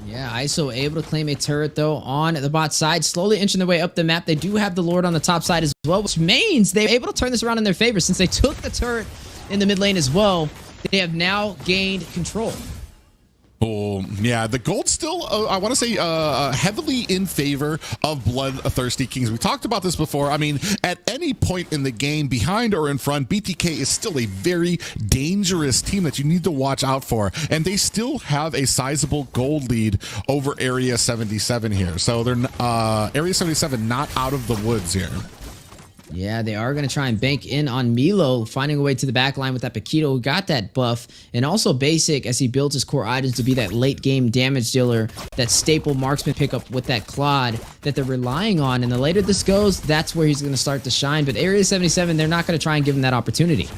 Yeah, ISO able to claim a turret, though, on the bot side, slowly inching their way up the map. They do have the Lord on the top side as well, which means they're able to turn this around in their favor. Since they took the turret in the mid lane as well, they have now gained control. Oh, yeah, the gold still, I want to say, heavily in favor of BloodThirstyKings. We talked about this before. I mean, at any point in the game, behind or in front, BTK is still a very dangerous team that you need to watch out for. And they still have a sizable gold lead over Area 77 here. So they're Area 77 not out of the woods here. Yeah, they are going to try and bank in on Milo, finding a way to the back line with that Paquito who got that buff. And also Basic as he builds his core items to be that late game damage dealer, that staple marksman pickup with that Claude that they're relying on. And the later this goes, that's where he's going to start to shine. But Area 77, they're not going to try and give him that opportunity.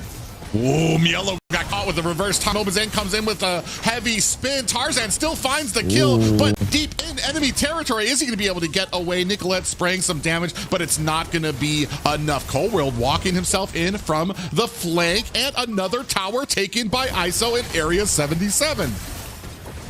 Oh, Mielo got caught with the reverse. Mobazane comes in with a heavy spin. Tarzan still finds the kill, but deep in enemy territory. Is he going to be able to get away? Nicolette spraying some damage, but it's not going to be enough. Coleworld walking himself in from the flank, and another tower taken by ISO in Area 77.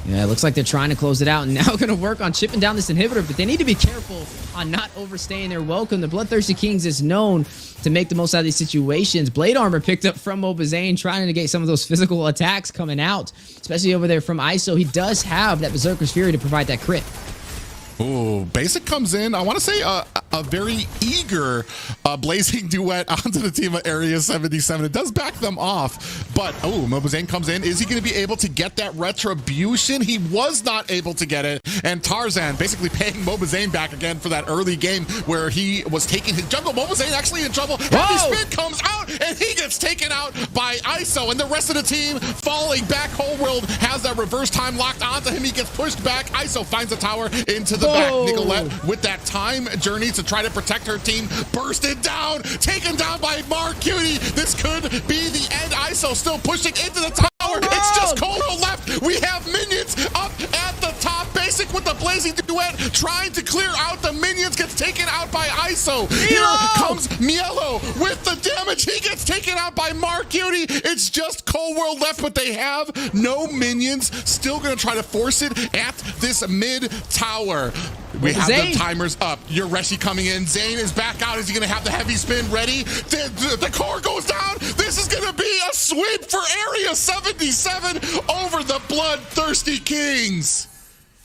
Yeah, it looks like they're trying to close it out and now going to work on chipping down this inhibitor, but they need to be careful on not overstaying their welcome. The BloodThirstyKings is known to make the most out of these situations. Blade armor picked up from Mobazane, trying to negate some of those physical attacks coming out, especially over there from ISO. He does have that Berserker's Fury to provide that crit. Ooh, Basic comes in. I want to say a very eager blazing duet onto the team of Area 77. It does back them off, but Mobazane comes in. Is he going to be able to get that retribution? He was not able to get it, and Tarzan basically paying Mobazane back again for that early game where he was taking his jungle. Mobazane actually in trouble. Heavy spin comes out, and he gets taken out by ISO, and the rest of the team falling back. Homeworld has that reverse time locked onto him. He gets pushed back. ISO finds a tower into the back. Nicolette with that time journey to try to protect her team, bursted down, taken down by Mark Cutie. This could be the end. ISO still pushing into the tower. It's just Coleworld left. We have minions up at the top. Basic with the blazing duet, trying to clear out the minions, gets taken out by ISO. Here comes Mielo with the damage. He gets taken out by Mark Cutie. It's just Coleworld left, but they have no minions. Still going to try to force it at this mid tower. We have the timers up. Ureshi coming in. Zane is back out. Is he going to have the heavy spin ready? The core goes down. This is going to be a sweep for Area 77 over the BloodThirstyKings.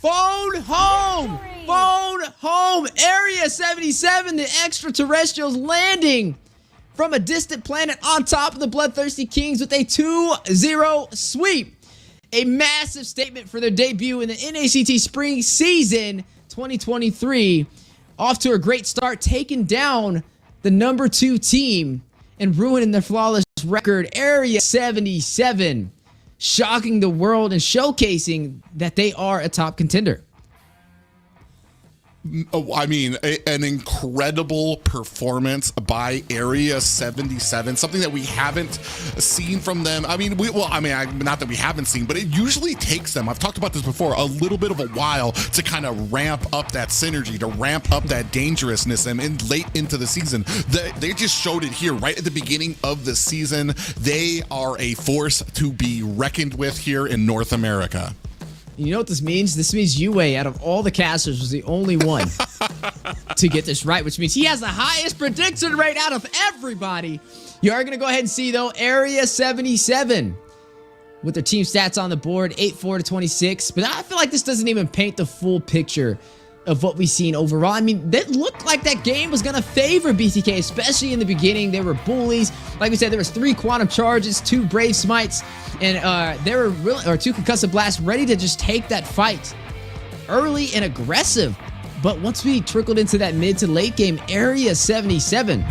Phone home! Phone home! Area 77, the extraterrestrials landing from a distant planet on top of the Bloodthirsty Kings with a 2-0 sweep. A massive statement for their debut in the NACT Spring Season 2023. Off to a great start, taking down the number 2 team and ruining their flawless record, Area 77. Shocking the world and showcasing that they are a top contender. I mean, an incredible performance by Area 77, something that we haven't seen from them. I mean, not that we haven't seen, but it usually takes them, I've talked about this before, a little bit of a while to kind of ramp up that synergy, to ramp up that dangerousness. And late into the season, they just showed it here right at the beginning of the season. They are a force to be reckoned with here in North America. You know what this means? This means Yue, out of all the casters, was the only one to get this right, which means he has the highest prediction rate out of everybody. You are going to go ahead and see, though, Area 77 with their team stats on the board, 8-4-26. But I feel like this doesn't even paint the full picture of what we've seen overall. I mean, it looked like that game was going to favor BTK, especially in the beginning. They were bullies. Like we said, there was 3 Quantum Charges, 2 Brave Smites, and they were really, or 2 Concussive Blasts, ready to just take that fight early and aggressive. But once we trickled into that mid to late game, Area 77,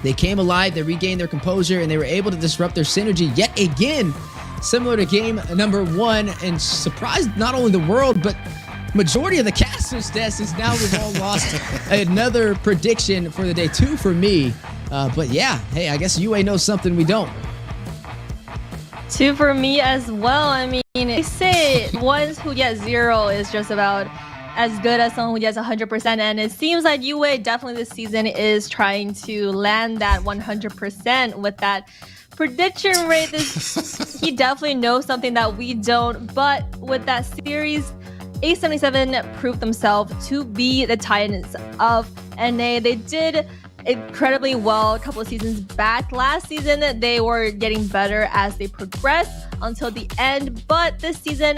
they came alive, they regained their composure, and they were able to disrupt their synergy yet again, similar to game number 1, and surprised not only the world, but majority of the casters' desk is now we've all lost another prediction for the day. 2 for me. But yeah, hey, I guess UA knows something we don't. 2 for me as well. I mean, they say ones who get 0 is just about as good as someone who gets 100%. And it seems like UA definitely this season is trying to land that 100% with that prediction rate. He definitely knows something that we don't. But with that series, A77 proved themselves to be the Titans of NA. They did incredibly well a couple of seasons back. Last season, they were getting better as they progressed until the end. But this season,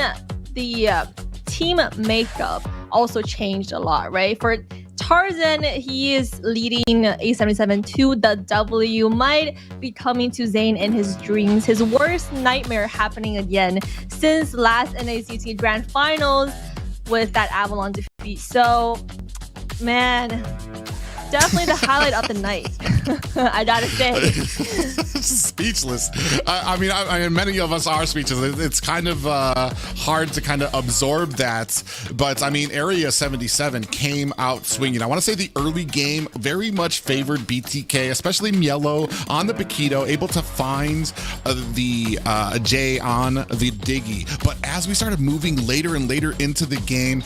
the team makeup also changed a lot, right? For Tarzan, he is leading A77 to the W. Might be coming to Zayn in his dreams. His worst nightmare happening again since last NACT Grand Finals with that Avalon defeat. So, man, definitely the highlight of the night. I gotta say. Speechless. I mean, many of us are speechless. It's kind of hard to kind of absorb that. But I mean, Area 77 came out swinging. I want to say the early game very much favored BTK, especially Mielo on the Paquito, able to find the J on the Diggy. But as we started moving later and later into the game,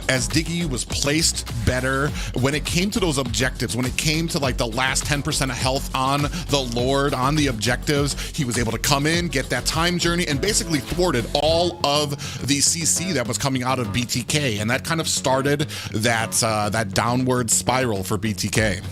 as Diggy was placed better, when it came to those objectives, when it came to like the last 10% of health on the Lord, on the objectives, he was able to come in, get that time journey, and basically thwarted all of the CC that was coming out of BTK. And that kind of started that downward spiral for BTK.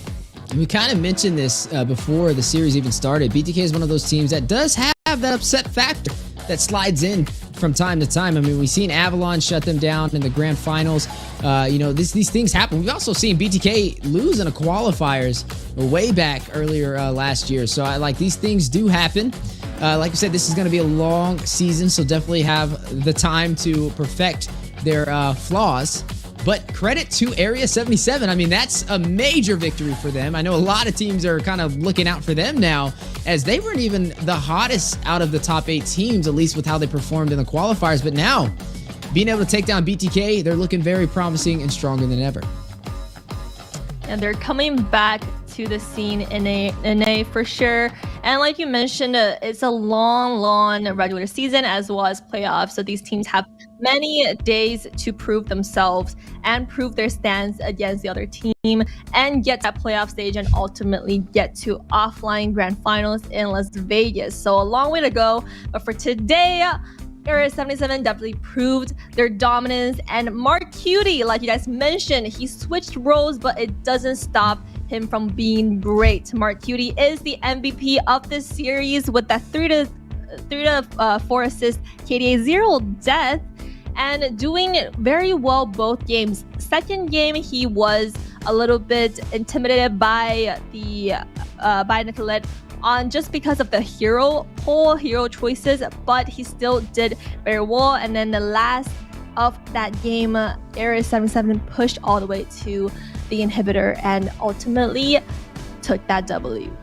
We kind of mentioned this before the series even started. BTK is one of those teams that does have that upset factor that slides in from time to time. I mean, we've seen Avalon shut them down in the grand finals. These things happen. We've also seen BTK lose in the qualifiers way back earlier last year. So these things do happen. Like I said, this is going to be a long season, so definitely have the time to perfect their flaws. But credit to Area 77. I mean, that's a major victory for them. I know a lot of teams are kind of looking out for them now, as they weren't even the hottest out of the top 8 teams, at least with how they performed in the qualifiers. But now, being able to take down BTK, they're looking very promising and stronger than ever. And they're coming back to the scene in NA for sure. And like you mentioned, it's a long regular season as well as playoffs. So these teams have many days to prove themselves and prove their stance against the other team and get that playoff stage and ultimately get to offline grand finals in Las Vegas. So a long way to go. But for today, Area 77 definitely proved their dominance. And Mark Cutie, like you guys mentioned, he switched roles, but it doesn't stop him from being great. Mark Cutie is the MVP of this series with that 3 to 4 assist, KDA 0 death, and doing very well both games. Second game, he was a little bit intimidated by the by Nicolette on just because of the hero choices, but he still did very well. And then the last of that game, Area 77 pushed all the way to the inhibitor and ultimately took that W.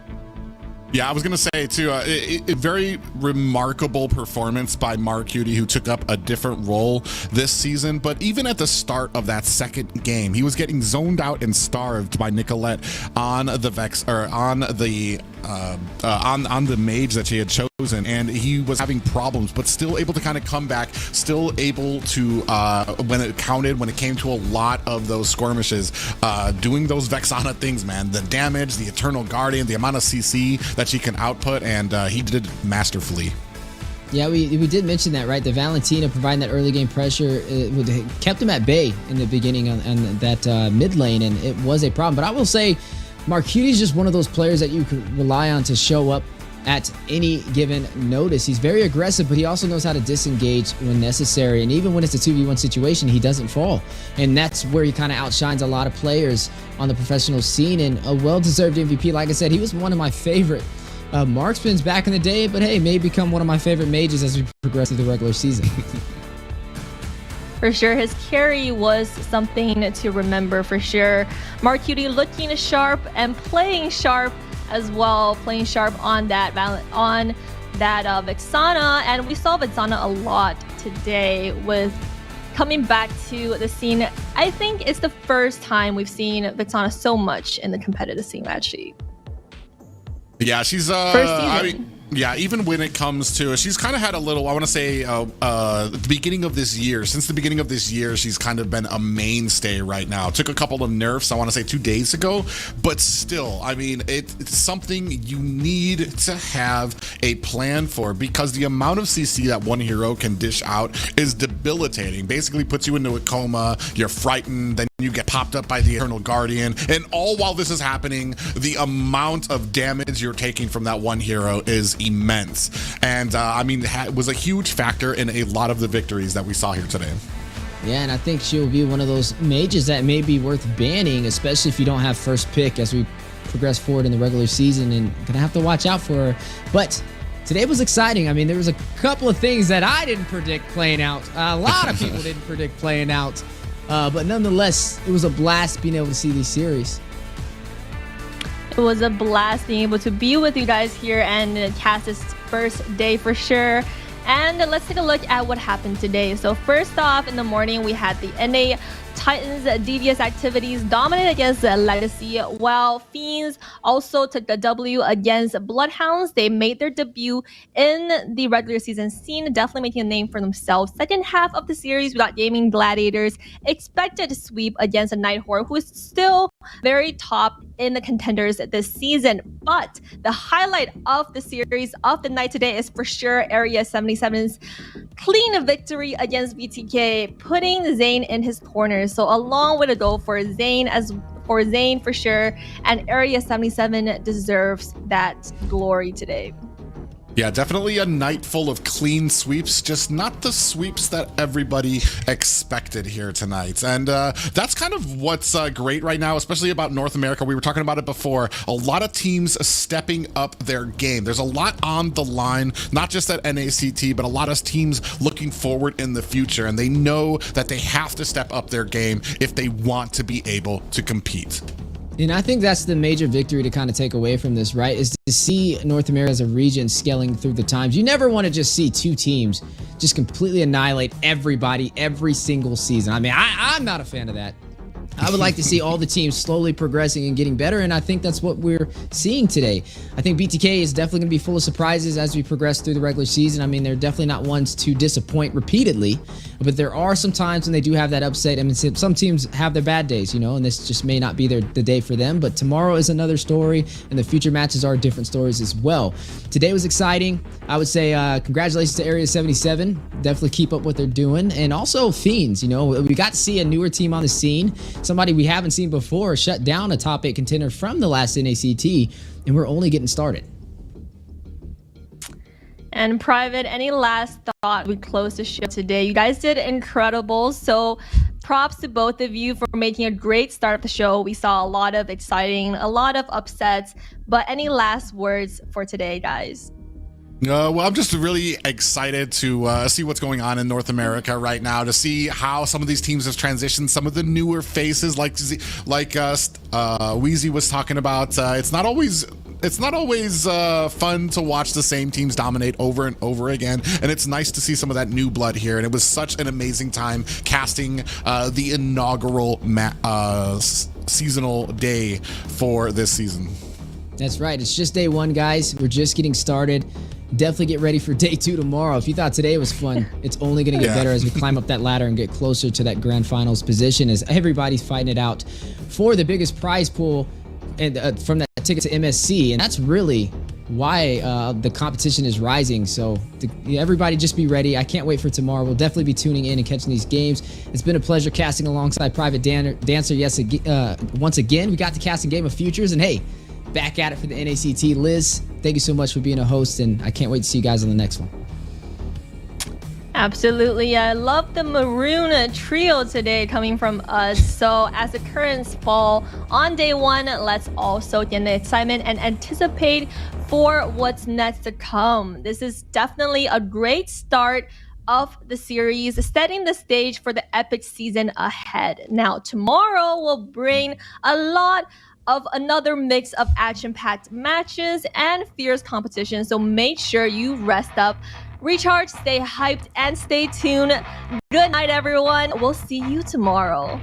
Yeah, I was going to say, too, a very remarkable performance by Marcuti, who took up a different role this season. But even at the start of that second game, he was getting zoned out and starved by Nicolette on the Vex, or on the mage that she had chosen, and he was having problems, but still able to kind of come back, still able to, when it counted, when it came to a lot of those skirmishes, doing those Vexana things, man. The damage, the Eternal Guardian, the amount of CC that she can output, and he did it masterfully. Yeah, we did mention that, right? The Valentina providing that early game pressure kept him at bay in the beginning on that mid lane, and it was a problem. But I will say, Marcuti is just one of those players that you can rely on to show up at any given notice. He's very aggressive, but he also knows how to disengage when necessary. And even when it's a 2v1 situation, he doesn't fall. And that's where he kind of outshines a lot of players on the professional scene, and a well-deserved MVP. Like I said, he was one of my favorite marksmen back in the day, but hey, may become one of my favorite mages as we progress through the regular season. For sure, his carry was something to remember for sure. Marcuti looking sharp and playing sharp as well, playing sharp on that Vexana, and we saw Vexana a lot today with coming back to the scene. I think it's the first time we've seen Vexana so much in the competitive scene, actually. Yeah, she's I mean, yeah, even when it comes to, she's kind of had a little, I want to say, the beginning of this year, since the beginning of this year, she's kind of been a mainstay right now. Took a couple of nerfs, I want to say 2 days ago, but still, I mean, it's something you need to have a plan for, because the amount of CC that one hero can dish out is debilitating. Basically puts you into a coma, you're frightened, then you get popped up by the Eternal Guardian, and all while this is happening, the amount of damage you're taking from that one hero is immense. And I mean, it was a huge factor in a lot of the victories that we saw here today. Yeah, and I think she'll be one of those mages that may be worth banning, especially if you don't have first pick as we progress forward in the regular season, and gonna have to watch out for her. But today was exciting. I mean, there was a couple of things that I didn't predict playing out. A lot of people didn't predict playing out. But nonetheless, it was a blast being able to see these series. It was a blast being able to be with you guys here and cast this first day for sure. And let's take a look at what happened today. So first off, in the morning, we had the NA Titans Devious activities dominate against LEGACi, while Fiends also took the W against BloodHounds. They made their debut in the regular season scene, definitely making a name for themselves. Second half of the series, we got Gaimin Gladiators expected to sweep against a Night Horde, who is still very top in the contenders this season. But the highlight of the series of the night today is for sure Area 77's clean victory against BTK, putting Zane in his corner. So a long way to go for Zane for sure, and Area 77 deserves that glory today. Yeah, definitely a night full of clean sweeps, just not the sweeps that everybody expected here tonight. And that's kind of what's great right now, especially about North America. We were talking about it before. A lot of teams stepping up their game. There's a lot on the line, not just at NACT, but a lot of teams looking forward in the future. And they know that they have to step up their game if they want to be able to compete. And I think that's the major victory to kind of take away from this, right? Is to see North America as a region scaling through the times. You never want to just see two teams just completely annihilate everybody every single season. I mean, I'm not a fan of that. I would like to see all the teams slowly progressing and getting better, and I think that's what we're seeing today. I think BTK is definitely going to be full of surprises as we progress through the regular season. I mean, they're definitely not ones to disappoint repeatedly, but there are some times when they do have that upset. I mean, some teams have their bad days, you know, and this just may not be the day for them, but tomorrow is another story, and the future matches are different stories as well. Today was exciting. I would say congratulations to Area 77. Definitely keep up what they're doing, and also Fiends. You know, we got to see a newer team on the scene. Somebody we haven't seen before shut down a top 8 contender from the last NACT, and we're only getting started. And Private, any last thought? We close the show today. You guys did incredible. So props to both of you for making a great start of the show. We saw a lot of exciting, a lot of upsets. But any last words for today, guys? Well, I'm just really excited to see what's going on in North America right now, to see how some of these teams have transitioned, some of the newer faces like Wheezy was talking about. It's not always fun to watch the same teams dominate over and over again, and it's nice to see some of that new blood here. And it was such an amazing time casting the inaugural seasonal day for this season. That's right. It's just day one, guys. We're just getting started. Definitely get ready for day 2 tomorrow. If you thought today was fun, it's only going to get better as we climb up that ladder and get closer to that grand finals position, as everybody's fighting it out for the biggest prize pool and from that ticket to MSC. And that's really why the competition is rising. So everybody just be ready. I can't wait for tomorrow. We'll definitely be tuning in and catching these games. It's been a pleasure casting alongside Private Dancer. Yes, once again, we got the casting game of futures, and hey, back at it for the NACT. Liz, thank you so much for being a host, and I can't wait to see you guys on the next one. Absolutely. I love the maroon trio today coming from us. So as the curtains fall on day 1, let's all soak in the excitement and anticipate for what's next to come. This is definitely a great start of the series, setting the stage for the epic season ahead. Now, tomorrow will bring a lot of another mix of action-packed matches and fierce competition. So make sure you rest up, recharge, stay hyped, and stay tuned. Good night, everyone. We'll see you tomorrow.